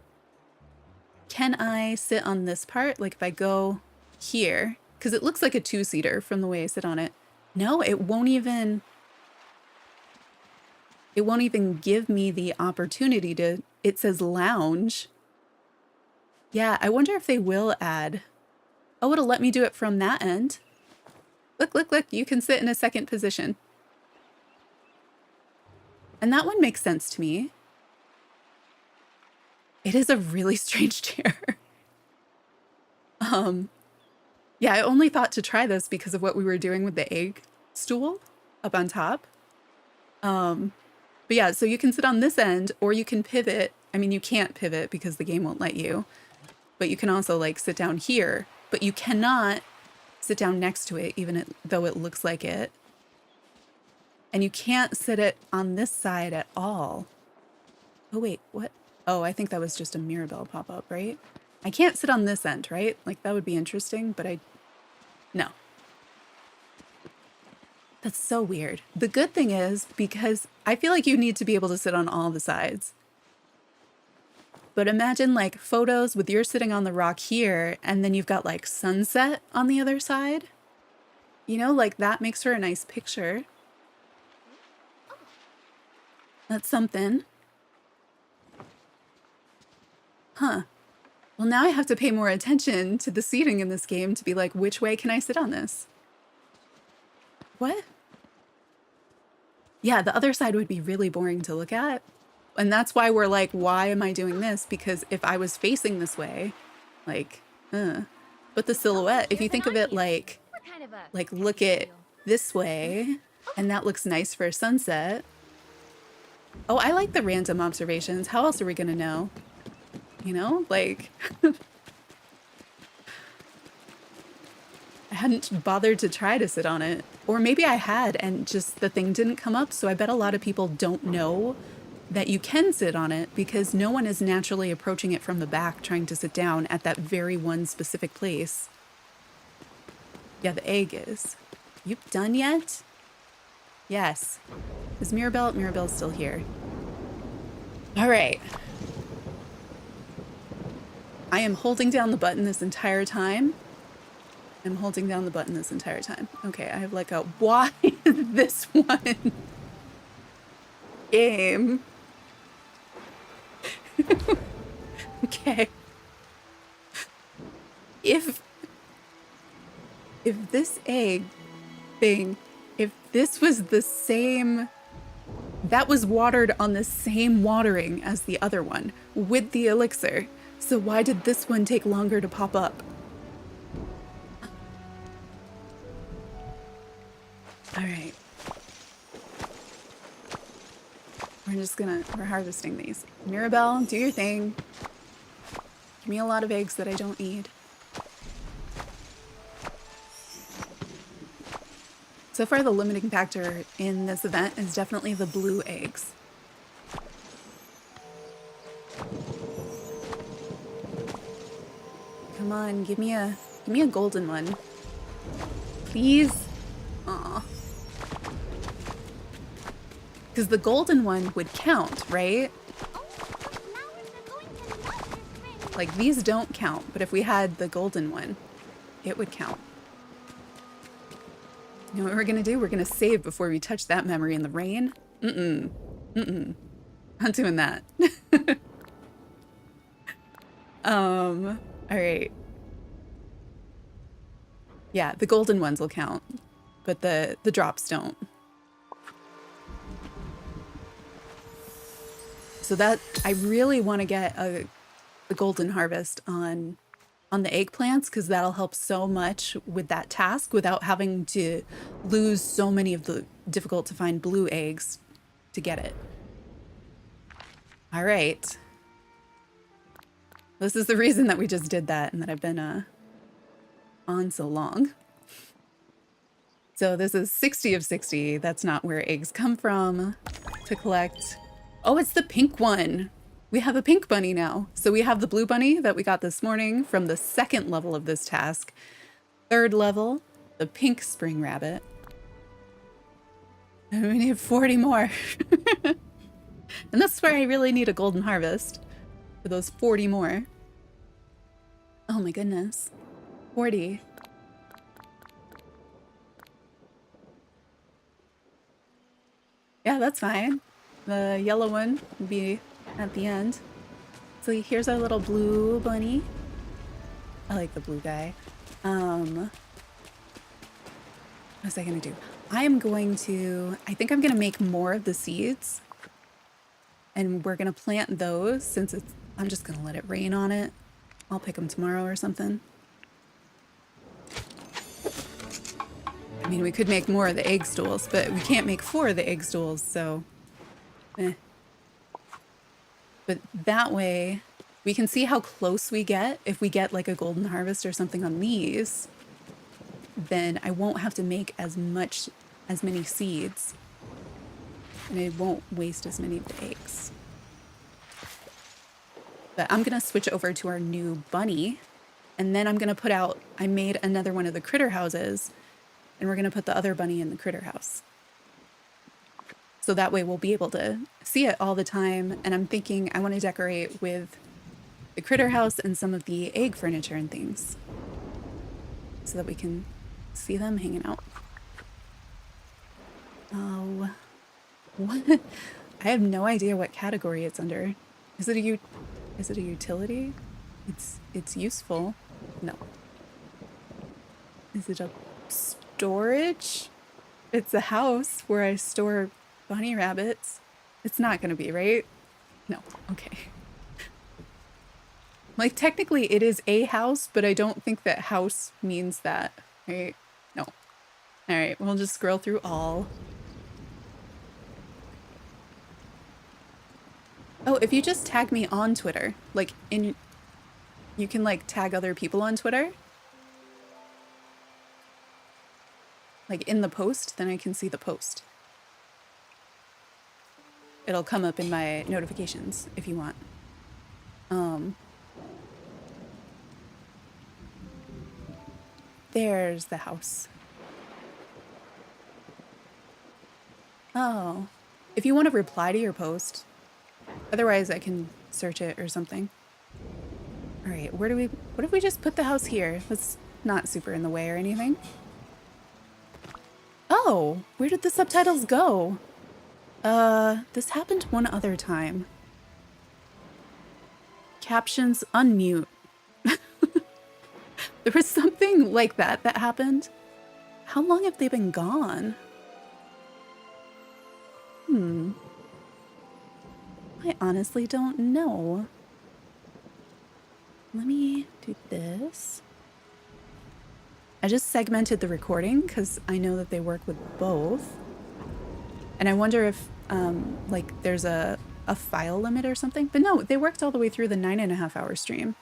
Can I sit on this part? Like if I go here, because it looks like a 2-seater from the way I sit on it. No, it won't even give me the opportunity to, it says lounge. Yeah, I wonder if they will add, oh, it'll let me do it from that end. Look, look, look, you can sit in a second position. And that one makes sense to me. It is a really strange chair. Yeah, I only thought to try this because of what we were doing with the egg stool up on top. But yeah, so you can sit on this end or you can pivot. I mean, you can't pivot because the game won't let you, but you can also like sit down here, but you cannot sit down next to it, even though it looks like it. And you can't sit it on this side at all. Oh, wait, what? Oh, I think that was just a Mirabelle pop-up, right? I can't sit on this end, right? Like that would be interesting, but no. That's so weird. The good thing is, because I feel like you need to be able to sit on all the sides. But imagine like photos with you're sitting on the rock here and then you've got like sunset on the other side. You know, like that makes for a nice picture. That's something. Huh. Well, now I have to pay more attention to the seating in this game to be like, which way can I sit on this? What? Yeah, the other side would be really boring to look at. And that's why we're like, why am I doing this? Because if I was facing this way, like, but the silhouette, if you think of it like look at this way, and that looks nice for a sunset. Oh, I like the random observations. How else are we gonna know? You know, like, I hadn't bothered to try to sit on it. Or maybe I had and just the thing didn't come up. So I bet a lot of people don't know that you can sit on it because no one is naturally approaching it from the back trying to sit down at that very one specific place. Yeah, the egg is. You done yet? Yes. Is Mirabelle? Mirabelle's still here. All right. I am holding down the button this entire time. I'm holding down the button this entire time. Okay, I have like a, why is this one game? Okay. If this egg thing, if this was the same, that was watered on the same watering as the other one with the elixir. So why did this one take longer to pop up? All right. We're harvesting these. Mirabelle, do your thing. Give me a lot of eggs that I don't need. So far, the limiting factor in this event is definitely the blue eggs. Come on, give me a golden one. Please. Aw. Because the golden one would count, right? Like these don't count, but if we had the golden one, it would count. You know what we're gonna do? We're gonna save before we touch that memory in the rain. Not doing that. All right. Yeah, the golden ones will count, but the drops don't. So that I really want to get the golden harvest on the eggplants, because that'll help so much with that task without having to lose so many of the difficult to find blue eggs to get it. All right. This is the reason that we just did that and that I've been on so long. So this is 60 of 60. That's not where eggs come from to collect. Oh, it's the pink one. We have a pink bunny now. So we have the blue bunny that we got this morning from the second level of this task. Third level, the pink spring rabbit. And we need 40 more. And that's where I really need a golden harvest, for those 40 more. Oh my goodness. 40. Yeah, that's fine. The yellow one would be at the end. So here's our little blue bunny. I like the blue guy. What was I gonna do? I think I'm gonna make more of the seeds. And we're gonna plant those since I'm just gonna let it rain on it. I'll pick them tomorrow or something. I mean, we could make more of the egg stools, but we can't make 4 of the egg stools, so But that way we can see how close we get. If we get like a golden harvest or something on these, then I won't have to make as many seeds, and I won't waste as many of the eggs. But I'm gonna switch over to our new bunny, and then I'm gonna put out, I made another one of the critter houses, and we're gonna put the other bunny in the critter house. So that way we'll be able to see it all the time. And I'm thinking I want to decorate with the critter house and some of the egg furniture and things, so that we can see them hanging out. Oh, what? I have no idea what category it's under. Is it a utility? It's useful. No. Is it a storage? It's a house where I store bunny rabbits. It's not gonna be, right? No. Okay. Like, technically it is a house, but I don't think that house means that, right? No. All right, we'll just scroll through all. Oh, if you just tag me on Twitter, like you can like tag other people on Twitter, like in the post, then I can see the post. It'll come up in my notifications if you want. There's the house. Oh, if you want to reply to your post, otherwise I can search it or something. All right, what if we just put the house here? That's not super in the way or anything. Oh, where did the subtitles go? This happened one other time. Captions unmute. There was something like that happened. How long have they been gone? I honestly don't know. Let me do this. I just segmented the recording because I know that they work with both. And I wonder if like there's a file limit or something. But no, they worked all the way through the 9.5-hour stream.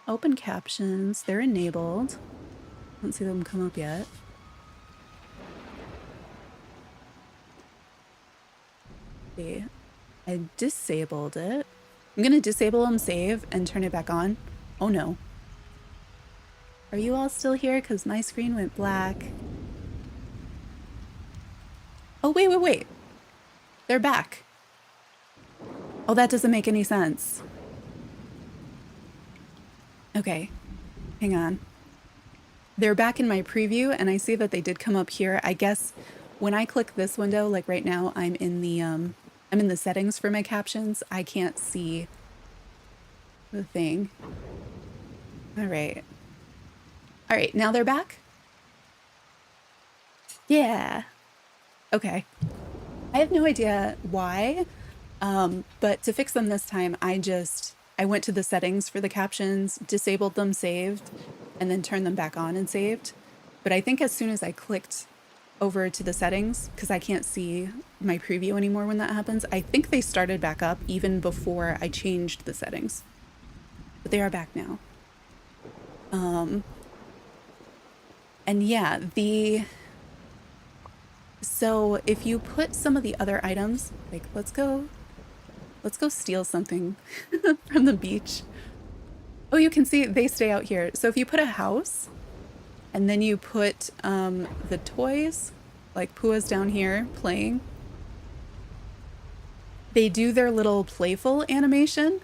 Open captions, they're enabled. I don't see them come up yet. See, I disabled it. I'm gonna disable them, save, and turn it back on. Oh no. Are you all still here? Because my screen went black. Oh, wait. They're back. Oh, that doesn't make any sense. Okay, hang on. They're back in my preview, and I see that they did come up here. I guess when I click this window, like right now, I'm in the settings for my captions. I can't see the thing. All right. All right, now they're back. Yeah. Okay. I have no idea why, but to fix them this time, I went to the settings for the captions, disabled them, saved, and then turned them back on and saved. But I think as soon as I clicked over to the settings, because I can't see my preview anymore when that happens, I think they started back up even before I changed the settings. But they are back now. And yeah, so if you put some of the other items, like let's go steal something from the beach. Oh, you can see they stay out here. So if you put a house and then you put the toys, like Pua's down here playing, they do their little playful animation,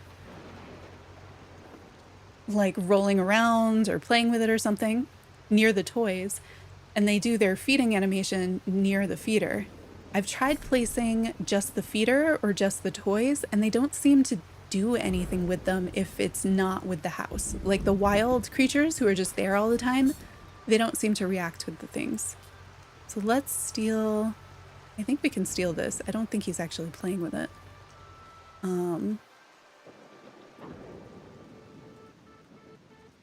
like rolling around or playing with it or something near the toys. And they do their feeding animation near the feeder. I've tried placing just the feeder or just the toys, and they don't seem to do anything with them if it's not with the house. Like the wild creatures who are just there all the time, they don't seem to react with the things. So let's steal, I think we can steal this. I don't think he's actually playing with it.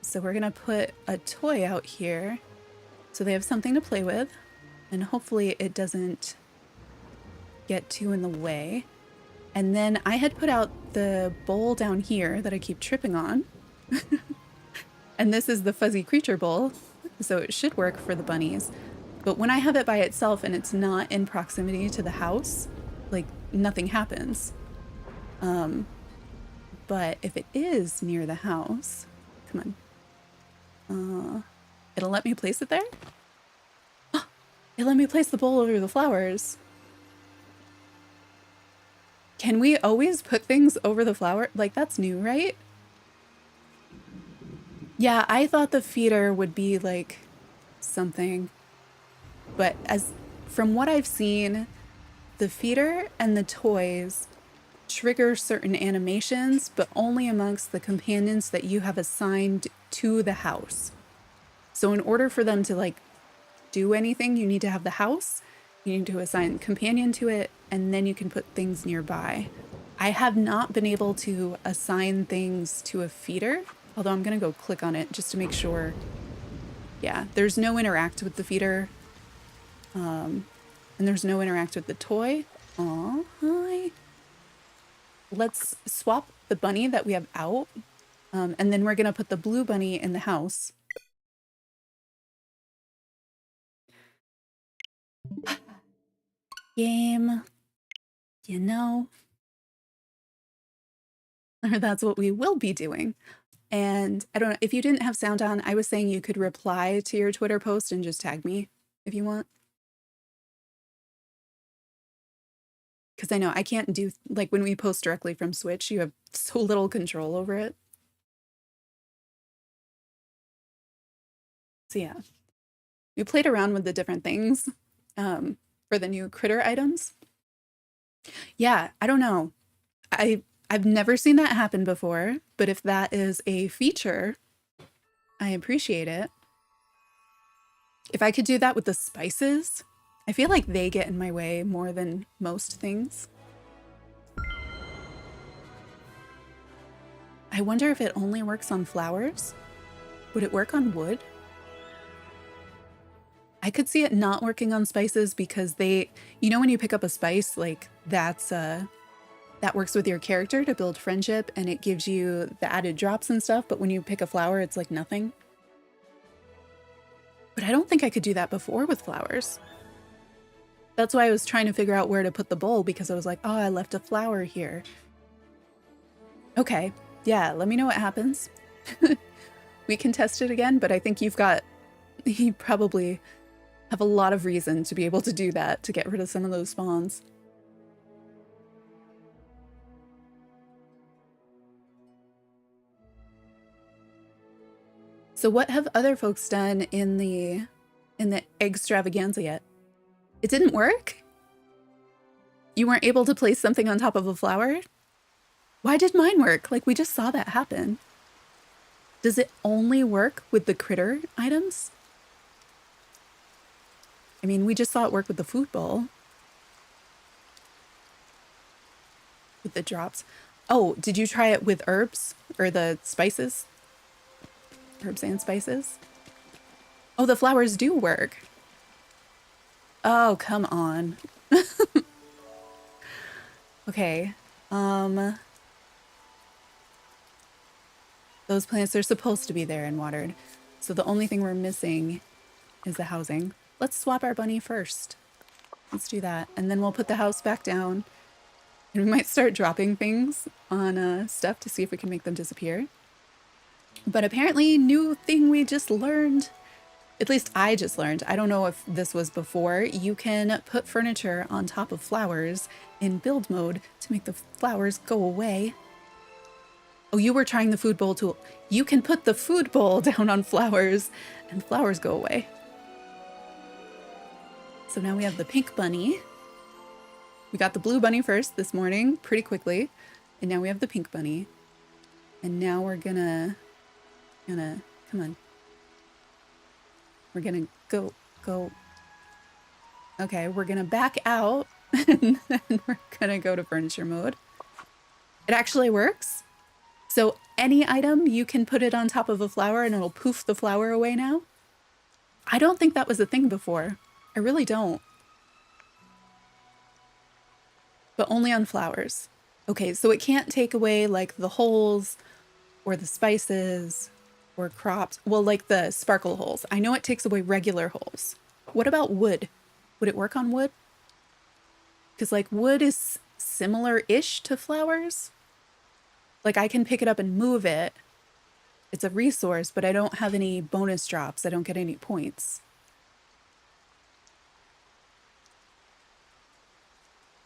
So we're gonna put a toy out here so they have something to play with, and hopefully it doesn't get too in the way. And then I had put out the bowl down here that I keep tripping on. And this is the fuzzy creature bowl, so it should work for the bunnies. But when I have it by itself and it's not in proximity to the house, like nothing happens. But if it is near the house, come on. It'll let me place it there? Oh, it let me place the bowl over the flowers. Can we always put things over the flower? Like, that's new, right? Yeah, I thought the feeder would be like something. But from what I've seen, the feeder and the toys trigger certain animations, but only amongst the companions that you have assigned to the house. So in order for them to like do anything, you need to have the house, you need to assign a companion to it, and then you can put things nearby. I have not been able to assign things to a feeder, although I'm gonna go click on it just to make sure. Yeah, there's no interact with the feeder. And there's no interact with the toy. Aw, hi. Let's swap the bunny that we have out. And then we're gonna put the blue bunny in the house. Game, you know, or that's what we will be doing. And I don't know, if you didn't have sound on, I was saying you could reply to your Twitter post and just tag me if you want. Because I know I can't do, like when we post directly from Switch, you have so little control over it. So yeah, we played around with the different things. For the new critter items. Yeah, I don't know. I've never seen that happen before, but if that is a feature, I appreciate it. If I could do that with the spices, I feel like they get in my way more than most things. I wonder if it only works on flowers? Would it work on wood? I could see it not working on spices because they, you know, when you pick up a spice, like that works with your character to build friendship and it gives you the added drops and stuff. But when you pick a flower, it's like nothing. But I don't think I could do that before with flowers. That's why I was trying to figure out where to put the bowl, because I was like, oh, I left a flower here. Okay, yeah, let me know what happens. We can test it again, but I think you probably have a lot of reason to be able to do that, to get rid of some of those spawns. So what have other folks done in the Eggstravaganza yet? It didn't work? You weren't able to place something on top of a flower? Why did mine work? Like, we just saw that happen. Does it only work with the critter items? I mean, we just saw it work with the food bowl. With the drops. Oh, did you try it with herbs or the spices? Herbs and spices? Oh, the flowers do work. Oh, come on. Okay. Those plants are supposed to be there and watered. So the only thing we're missing is the housing. Let's swap our bunny first. Let's do that. And then we'll put the house back down. And we might start dropping things on stuff to see if we can make them disappear. But apparently, new thing we just learned, at least I just learned, I don't know if this was before, you can put furniture on top of flowers in build mode to make the flowers go away. Oh, you were trying the food bowl tool. You can put the food bowl down on flowers and flowers go away. So now we have the pink bunny. We got the blue bunny first this morning pretty quickly. And now we have the pink bunny. And now we're gonna, come on. We're gonna go. Okay, we're gonna back out and then we're gonna go to furniture mode. It actually works. So any item, you can put it on top of a flower and it'll poof the flower away now. I don't think that was a thing before. I really don't. But only on flowers. Okay, so it can't take away like the holes or the spices or crops. Well, like the sparkle holes. I know it takes away regular holes. What about wood? Would it work on wood? Because like wood is similar-ish to flowers. Like I can pick it up and move it. It's a resource, but I don't have any bonus drops. I don't get any points.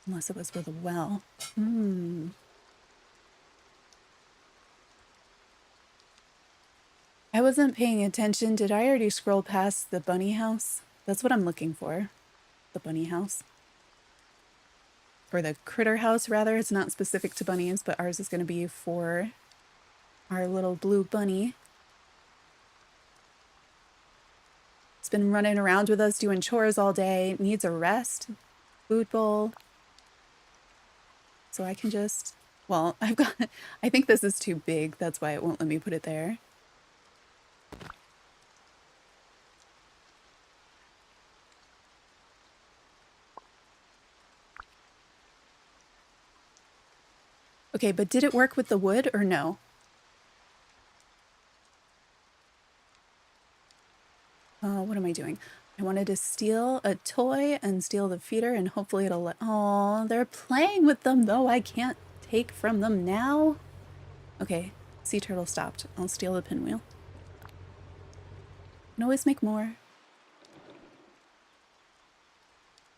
Unless it was with a well. I wasn't paying attention. Did I already scroll past the bunny house? That's what I'm looking for. The bunny house. Or the critter house, rather. It's not specific to bunnies, but ours is going to be for our little blue bunny. It's been running around with us doing chores all day. Needs a rest. Food bowl. So I can just, well, I think this is too big. That's why it won't let me put it there. Okay, but did it work with the wood or no? What am I doing? I wanted to steal a toy and steal the feeder and hopefully it'll let... Oh, they're playing with them though. I can't take from them now. Okay, sea turtle stopped. I'll steal the pinwheel. Can always make more.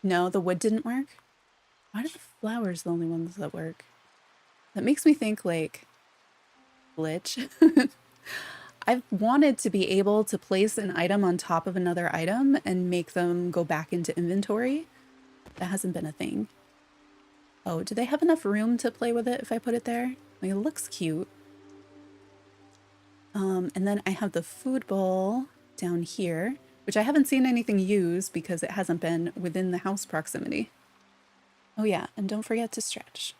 No, the wood didn't work. Why are the flowers the only ones that work? That makes me think like glitch. I've wanted to be able to place an item on top of another item and make them go back into inventory. That hasn't been a thing. Oh, do they have enough room to play with it if I put it there? Like, it looks cute. And then I have the food bowl down here, which I haven't seen anything use because it hasn't been within the house proximity. Oh yeah, and don't forget to stretch.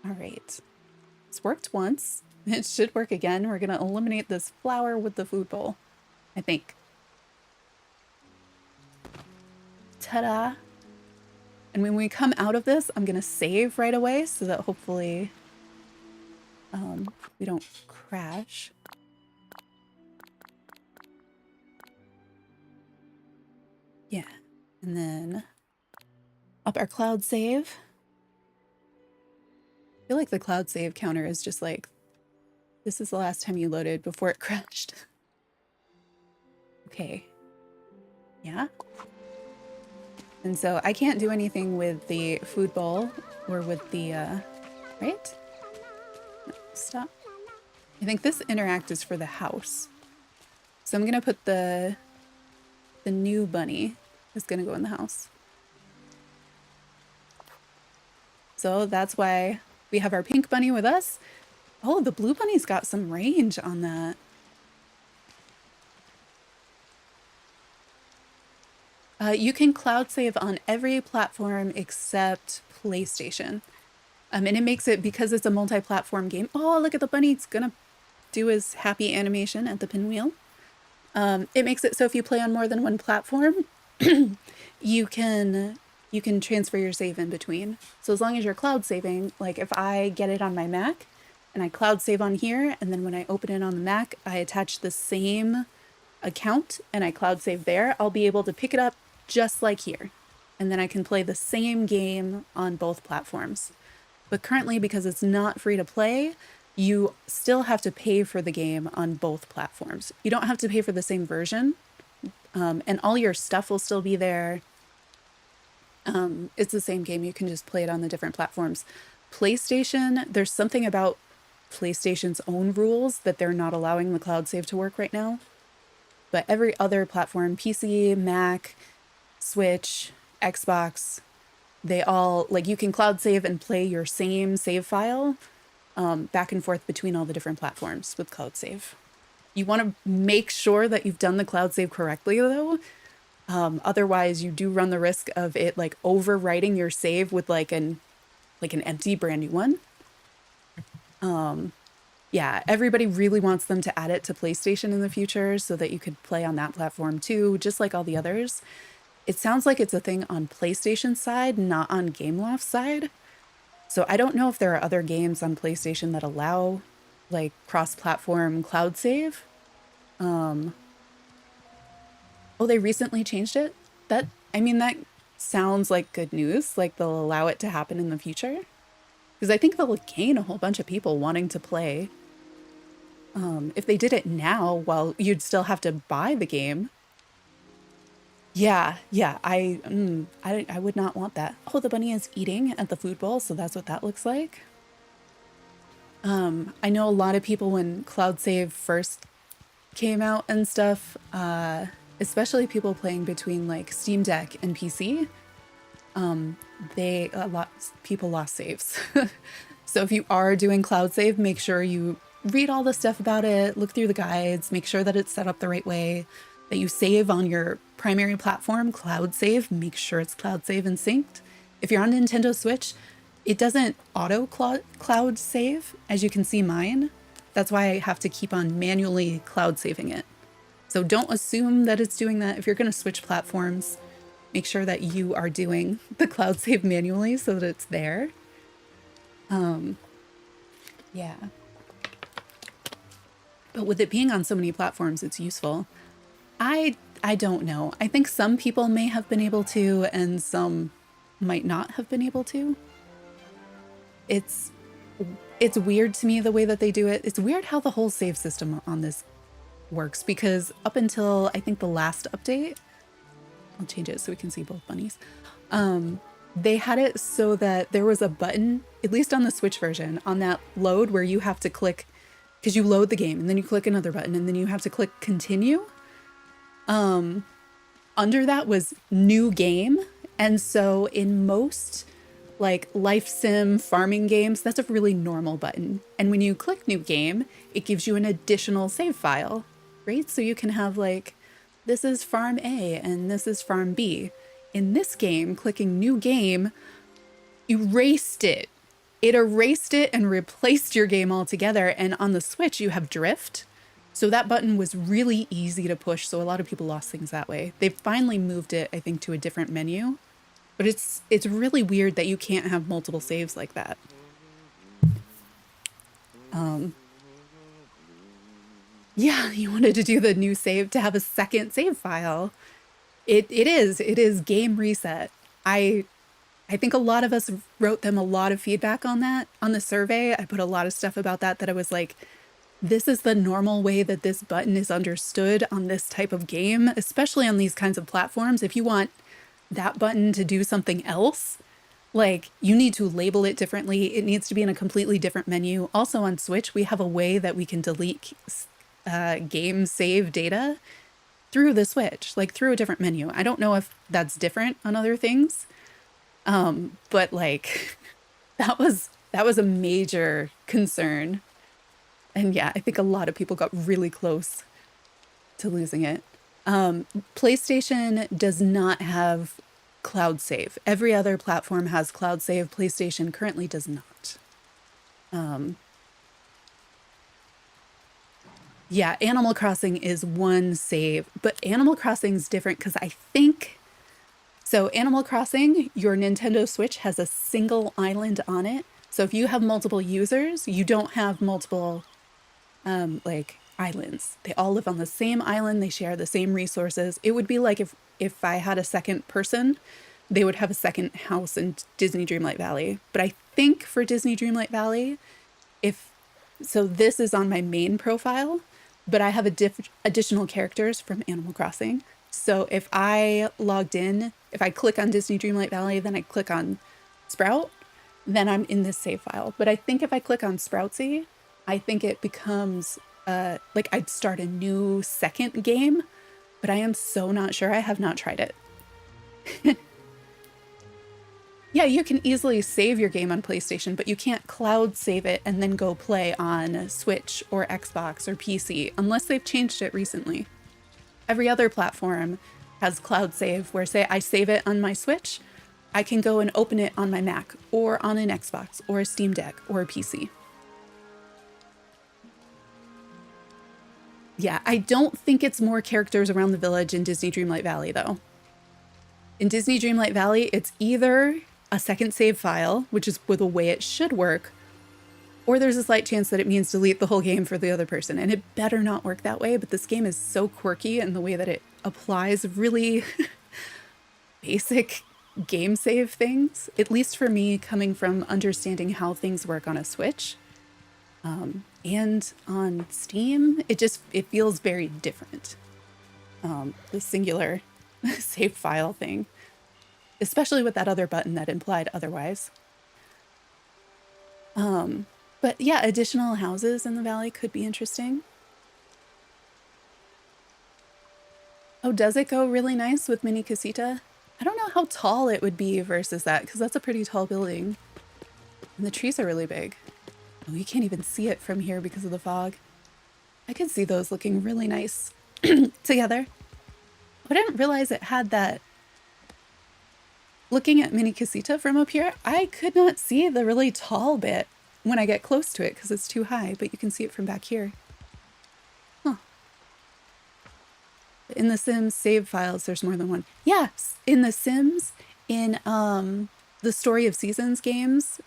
All right, it's worked once. It should work again. We're gonna eliminate this flower with the food bowl, I think. Ta-da! And when we come out of this, I'm gonna save right away so that hopefully we don't crash. Yeah, and then up our cloud save. I feel like the cloud save counter is just like, this is the last time you loaded before it crashed. Okay. Yeah. And so I can't do anything with the food bowl or with the, right? No, stop. I think this interact is for the house. So I'm going to put the new bunny is going to go in the house. So that's why we have our pink bunny with us. Oh, the blue bunny's got some range on that. You can cloud save on every platform except PlayStation. And it makes it, because it's a multi-platform game. Oh, look at the bunny. It's gonna do his happy animation at the pinwheel. It makes it so if you play on more than one platform, you can transfer your save in between. So as long as you're cloud saving, like if I get it on my Mac and I cloud save on here, and then when I open it on the Mac, I attach the same account and I cloud save there, I'll be able to pick it up just like here. And then I can play the same game on both platforms. But currently, because it's not free to play, you still have to pay for the game on both platforms. You don't have to pay for the same version, and all your stuff will still be there. It's the same game. You can just play it on the different platforms. PlayStation, there's something about PlayStation's own rules that they're not allowing the cloud save to work right now. But every other platform, PC, Mac, Switch, Xbox, they all, like, you can cloud save and play your same save file back and forth between all the different platforms with cloud save. You want to make sure that you've done the cloud save correctly, though. Otherwise, you do run the risk of it like overwriting your save with like an empty brand new one. Yeah, everybody really wants them to add it to PlayStation in the future so that you could play on that platform too, just like all the others. It sounds like it's a thing on PlayStation side, not on Gameloft side. So I don't know if there are other games on PlayStation that allow like cross-platform cloud save. Oh, they recently changed it? That sounds like good news. Like they'll allow it to happen in the future. Because I think they'll gain a whole bunch of people wanting to play. If they did it now, well, you'd still have to buy the game. Yeah, I would not want that. Oh, the bunny is eating at the food bowl, so that's what that looks like. I know a lot of people when Cloud Save first came out and stuff, especially people playing between like Steam Deck and PC, people lost saves. So if you are doing Cloud Save, make sure you read all the stuff about it, look through the guides, make sure that it's set up the right way, that you save on your primary platform, Cloud Save, make sure it's Cloud Save and synced. If you're on Nintendo Switch, it doesn't auto cloud save, as you can see mine. That's why I have to keep on manually cloud saving it. So don't assume that it's doing that. If you're going to switch platforms, make sure that you are doing the cloud save manually so that it's there. Yeah. But with it being on so many platforms, it's useful. I don't know. I think some people may have been able to, and some might not have been able to. It's weird to me the way that they do it. It's weird how the whole save system on this works, because up until I think the last update, I'll change it so we can see both bunnies. They had it so that there was a button, at least on the Switch version, on that load where you have to click, because you load the game and then you click another button and then you have to click continue. Under that was new game. And so in most like life sim farming games, that's a really normal button. And when you click new game, it gives you an additional save file, right? So you can have like, this is farm A and this is farm B. In this game, clicking new game erased it. It erased it and replaced your game altogether. And on the Switch, you have drift. So that button was really easy to push. So a lot of people lost things that way. They finally moved it, I think, to a different menu. But it's really weird that you can't have multiple saves like that. Yeah, you wanted to do the new save to have a second save file. It is game reset. I think a lot of us wrote them a lot of feedback on that. On the survey, I put a lot of stuff about that I was like, this is the normal way that this button is understood on this type of game, especially on these kinds of platforms. If you want that button to do something else, like you need to label it differently. It needs to be in a completely different menu. Also on Switch, we have a way that we can delete game save data through the Switch, like through a different menu. I don't know if that's different on other things. But like that was a major concern And yeah, I think a lot of people got really close to losing it. PlayStation does not have cloud save. Every other platform has cloud save. PlayStation currently does not. Yeah, Animal Crossing is one save, but Animal Crossing's different because I think... So Animal Crossing, your Nintendo Switch has a single island on it. So if you have multiple users, you don't have multiple like islands. They all live on the same island. They share the same resources. It would be like if I had a second person, they would have a second house in Disney Dreamlight Valley. But I think for Disney Dreamlight Valley, so this is on my main profile, but I have additional characters from Animal Crossing. So if I logged in, if I click on Disney Dreamlight Valley, then I click on Sprout, then I'm in this save file. But I think if I click on Sproutsy, I think it becomes like I'd start a new second game, but I am so not sure. I have not tried it. Yeah, you can easily save your game on PlayStation, but you can't cloud save it and then go play on Switch or Xbox or PC unless they've changed it recently. Every other platform has cloud save where, say I save it on my Switch, I can go and open it on my Mac or on an Xbox or a Steam Deck or a PC. Yeah, I don't think it's more characters around the village in Disney Dreamlight Valley, though. In Disney Dreamlight Valley, it's either a second save file, which is the way it should work, or there's a slight chance that it means delete the whole game for the other person. And it better not work that way, but this game is so quirky in the way that it applies really basic game save things, at least for me, coming from understanding how things work on a Switch. And on Steam, it feels very different. The singular save file thing, especially with that other button that implied otherwise. But yeah, additional houses in the valley could be interesting. Oh, does it go really nice with Mini Casita? I don't know how tall it would be versus that, because that's a pretty tall building. And the trees are really big. Oh, you can't even see it from here because of the fog. I could see those looking really nice together. I didn't realize it had that. Looking at Mini Casita from up here, I could not see the really tall bit when I get close to it because it's too high, but you can see it from back here. Huh. In the Sims save files, there's more than one. Yeah, in the Sims, in the Story of Seasons games,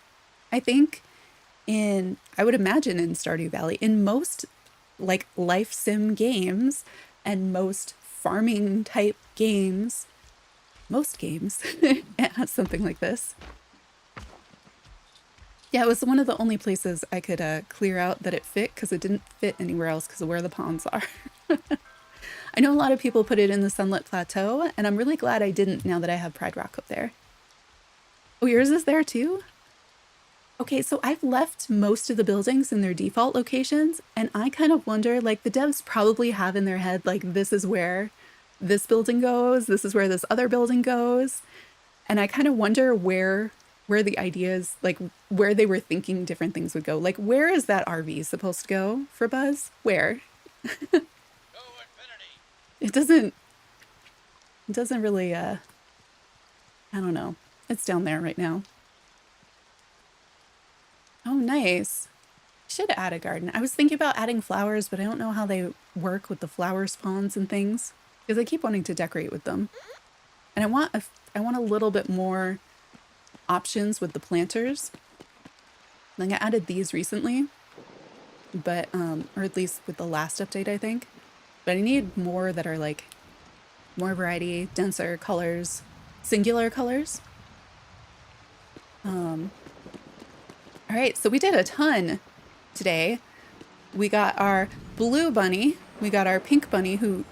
I think, I would imagine in Stardew Valley, in most like life sim games and most farming type games, most games, it has something like this. Yeah, it was one of the only places I could clear out that it fit because it didn't fit anywhere else because of where the ponds are. I know a lot of people put it in the Sunlit Plateau, and I'm really glad I didn't now that I have Pride Rock up there. Oh, yours is there too? Okay, so I've left most of the buildings in their default locations, and I kind of wonder, like, the devs probably have in their head, like, this is where this building goes, this is where this other building goes, and I kind of wonder where the ideas, like, where they were thinking different things would go. Like, where is that RV supposed to go for Buzz? Where? It doesn't really, I don't know. It's down there right now. Oh, nice. Should add a garden. I was thinking about adding flowers, but I don't know how they work with the flower spawns and things because I keep wanting to decorate with them. And I want a little bit more options with the planters. Like I added these recently, but or at least with the last update, I think. But I need more that are like more variety, denser colors, singular colors. All right, so we did a ton today. We got our blue bunny. We got our pink bunny who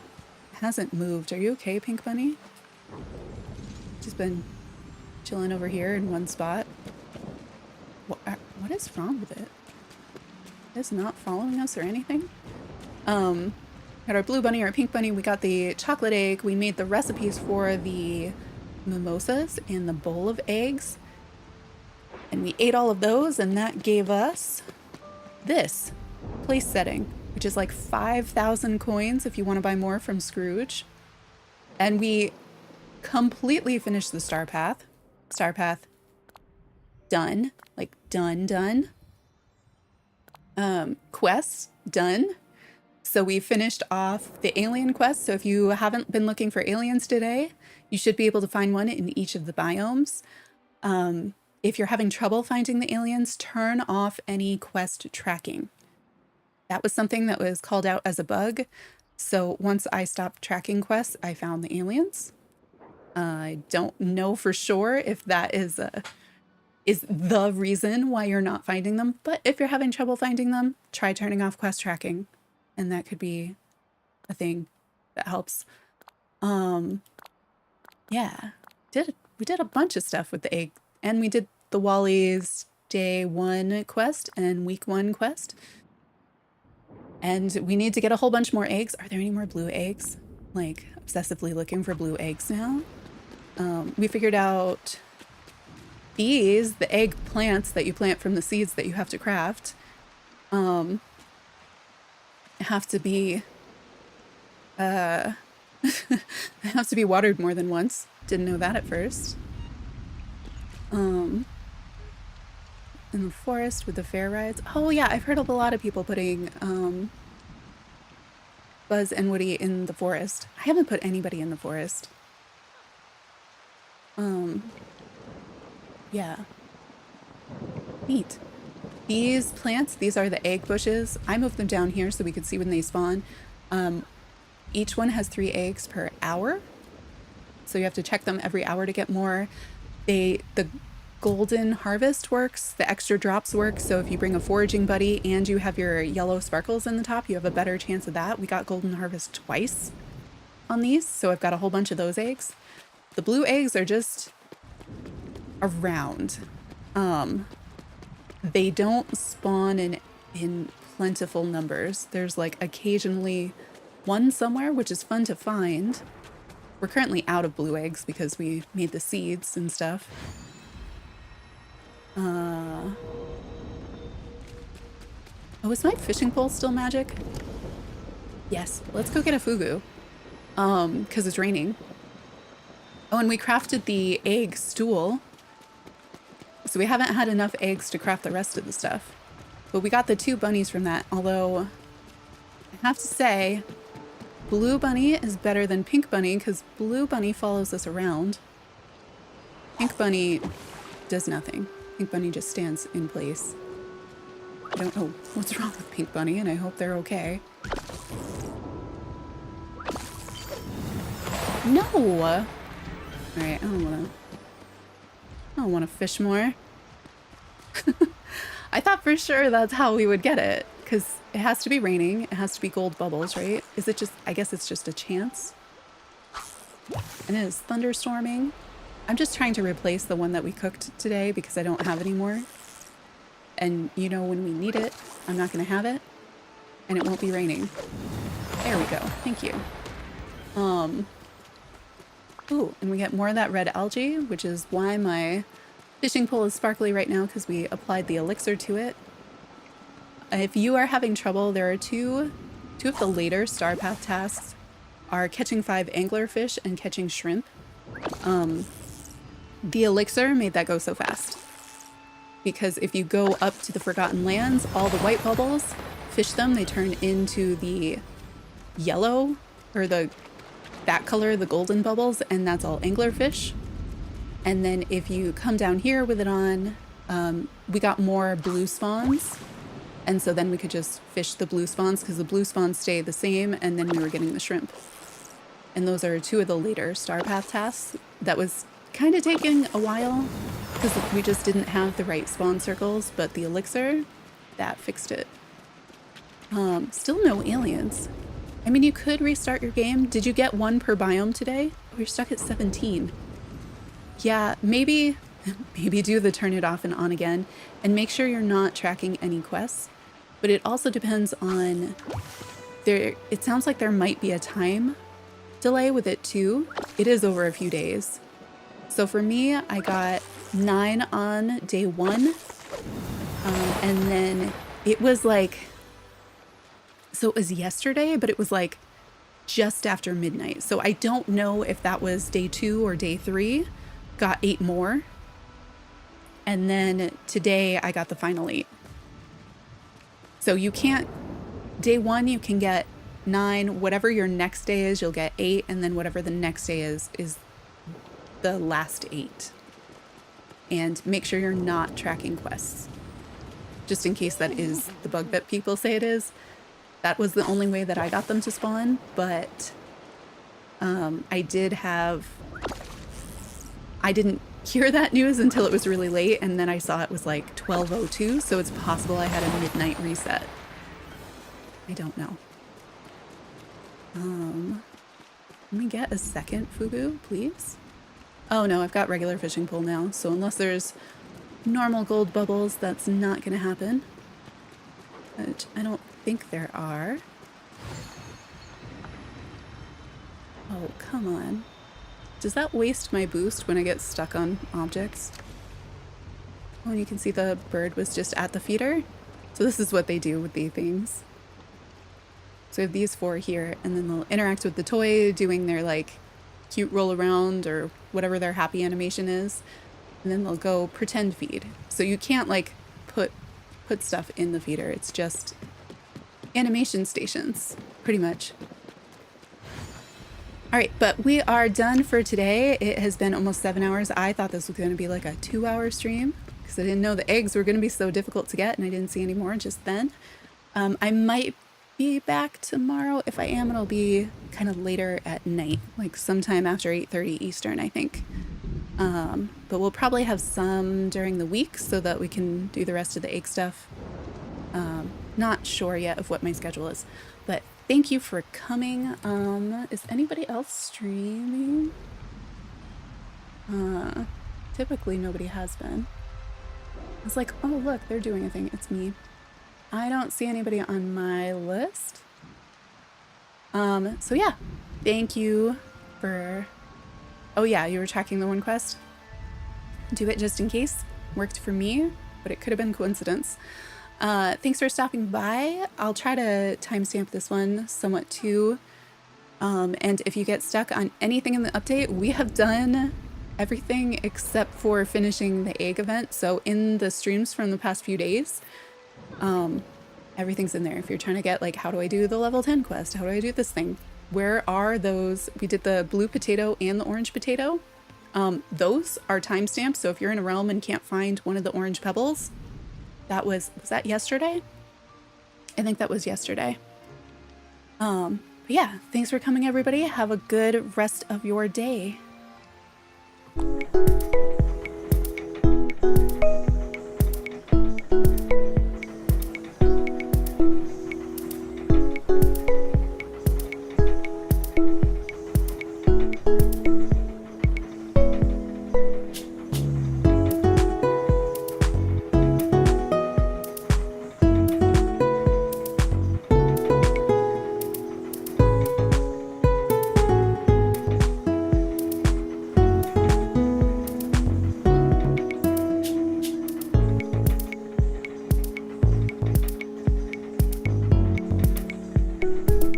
hasn't moved. Are you okay, pink bunny? She's been chilling over here in one spot. What is wrong with it? It's not following us or anything? Got our blue bunny, our pink bunny. We got the chocolate egg. We made the recipes for the mimosas and the bowl of eggs. And we ate all of those, and that gave us this. place setting, which is like 5,000 coins if you want to buy more from Scrooge. And we completely finished the star path. Star path done. Like done. Quests done. So we finished off the alien quest. So if you haven't been looking for aliens today, you should be able to find one in each of the biomes. If you're having trouble finding the aliens, turn off any quest tracking. That was something that was called out as a bug. So once I stopped tracking quests, I found the aliens. I don't know for sure if that is the reason why you're not finding them. But if you're having trouble finding them, try turning off quest tracking. And that could be a thing that helps. Yeah, we did a bunch of stuff with the egg. And we did the Wally's day 1 quest and week 1 quest. And we need to get a whole bunch more eggs. Are there any more blue eggs? Like, obsessively looking for blue eggs now. We figured out these, the egg plants that you plant from the seeds that you have to craft, have to be have to be watered more than once. Didn't know that at first. In the forest with the fair rides. Oh yeah, I've heard of a lot of people putting Buzz and Woody in the forest. I haven't put anybody in the forest. Yeah. Neat. These plants, these are the egg bushes. I moved them down here so we could see when they spawn. Each one has 3 eggs per hour. So you have to check them every hour to get more. The golden harvest works, the extra drops work. So if you bring a foraging buddy and you have your yellow sparkles in the top, you have a better chance of that. We got golden harvest twice on these. So I've got a whole bunch of those eggs. The blue eggs are just around. They don't spawn in plentiful numbers. There's like occasionally one somewhere, which is fun to find. We're currently out of blue eggs because we made the seeds and stuff. Oh, is my fishing pole still magic? Yes, let's go get a fugu. Because it's raining. Oh, and we crafted the egg stool. So we haven't had enough eggs to craft the rest of the stuff. But we got the 2 bunnies from that, although I have to say, Blue Bunny is better than Pink Bunny because Blue Bunny follows us around. Pink Bunny does nothing. Pink Bunny just stands in place. I don't know what's wrong with Pink Bunny, and I hope they're okay. No! Alright, I don't want to fish more. I thought for sure that's how we would get it, because it has to be raining, it has to be gold bubbles, right? Is it just, I guess it's just a chance. And it is thunderstorming. I'm just trying to replace the one that we cooked today because I don't have any more. And you know, when we need it, I'm not going to have it. And it won't be raining. There we go. Thank you. Ooh, and we get more of that red algae, which is why my fishing pole is sparkly right now, because we applied the elixir to it. If you are having trouble, there are two of the later Star Path tasks are catching 5 anglerfish and catching shrimp. The elixir made that go so fast. Because if you go up to the Forgotten Lands, all the white bubbles, fish them, they turn into the yellow, or that color, the golden bubbles, and that's all anglerfish. And then if you come down here with it on, we got more blue spawns. And so then we could just fish the blue spawns because the blue spawns stay the same, and then we were getting the shrimp. And those are 2 of the later Star Path tasks. That was kind of taking a while because we just didn't have the right spawn circles, but the elixir, that fixed it. Still no aliens. I mean, you could restart your game. Did you get 1 per biome today? Oh, you're stuck at 17. Yeah, maybe do the turn it off and on again, and make sure you're not tracking any quests. But it also depends on it sounds like there might be a time delay with it too. It is over a few days. So for me, I got 9 on day 1, and then it was like So it was yesterday, but it was like just after midnight. So I don't know if that was day 2 or day 3. Got 8 more. And then today I got the final 8. So you can't, day 1 you can get 9, whatever your next day is, you'll get 8, and then whatever the next day is the last 8. And make sure you're not tracking quests. Just in case that is the bug that people say it is. That was the only way that I got them to spawn, but I didn't hear that news until it was really late, and then I saw it was like 12:02, so it's possible I had a midnight reset. I don't know. Let me get a second fugu, please. Oh no, I've got regular fishing pole now, so unless there's normal gold bubbles, that's not gonna happen. Which I don't think there are. Oh, come on. Does that waste my boost when I get stuck on objects? Oh, and you can see the bird was just at the feeder. So this is what they do with these things. So we have these 4 here, and then they'll interact with the toy, doing their like cute roll around or whatever their happy animation is. And then they'll go pretend feed. So you can't like put stuff in the feeder. It's just animation stations, pretty much. All right, but we are done for today. It has been almost 7 hours. I thought this was going to be like a 2-hour stream because I didn't know the eggs were going to be so difficult to get, and I didn't see any more just then. I might be back tomorrow. If I am, it'll be kind of later at night, like sometime after 8:30 Eastern, I think. But we'll probably have some during the week so that we can do the rest of the egg stuff. Not sure yet of what my schedule is, but thank you for coming. Is anybody else streaming? Typically nobody has been. It's like, oh look, they're doing a thing. It's me. I don't see anybody on my list. So yeah, thank you for... Oh yeah, you were tracking the one quest? Do it just in case. Worked for me, but it could have been coincidence. Thanks for stopping by. I'll try to timestamp this one somewhat too. And if you get stuck on anything in the update, we have done everything except for finishing the egg event. So in the streams from the past few days, everything's in there. If you're trying to get like, how do I do the level 10 quest? How do I do this thing? Where are those? We did the blue potato and the orange potato. Those are timestamped. So if you're in a realm and can't find one of the orange pebbles, that was that yesterday? I think that was yesterday. But yeah, thanks for coming, everybody. Have a good rest of your day.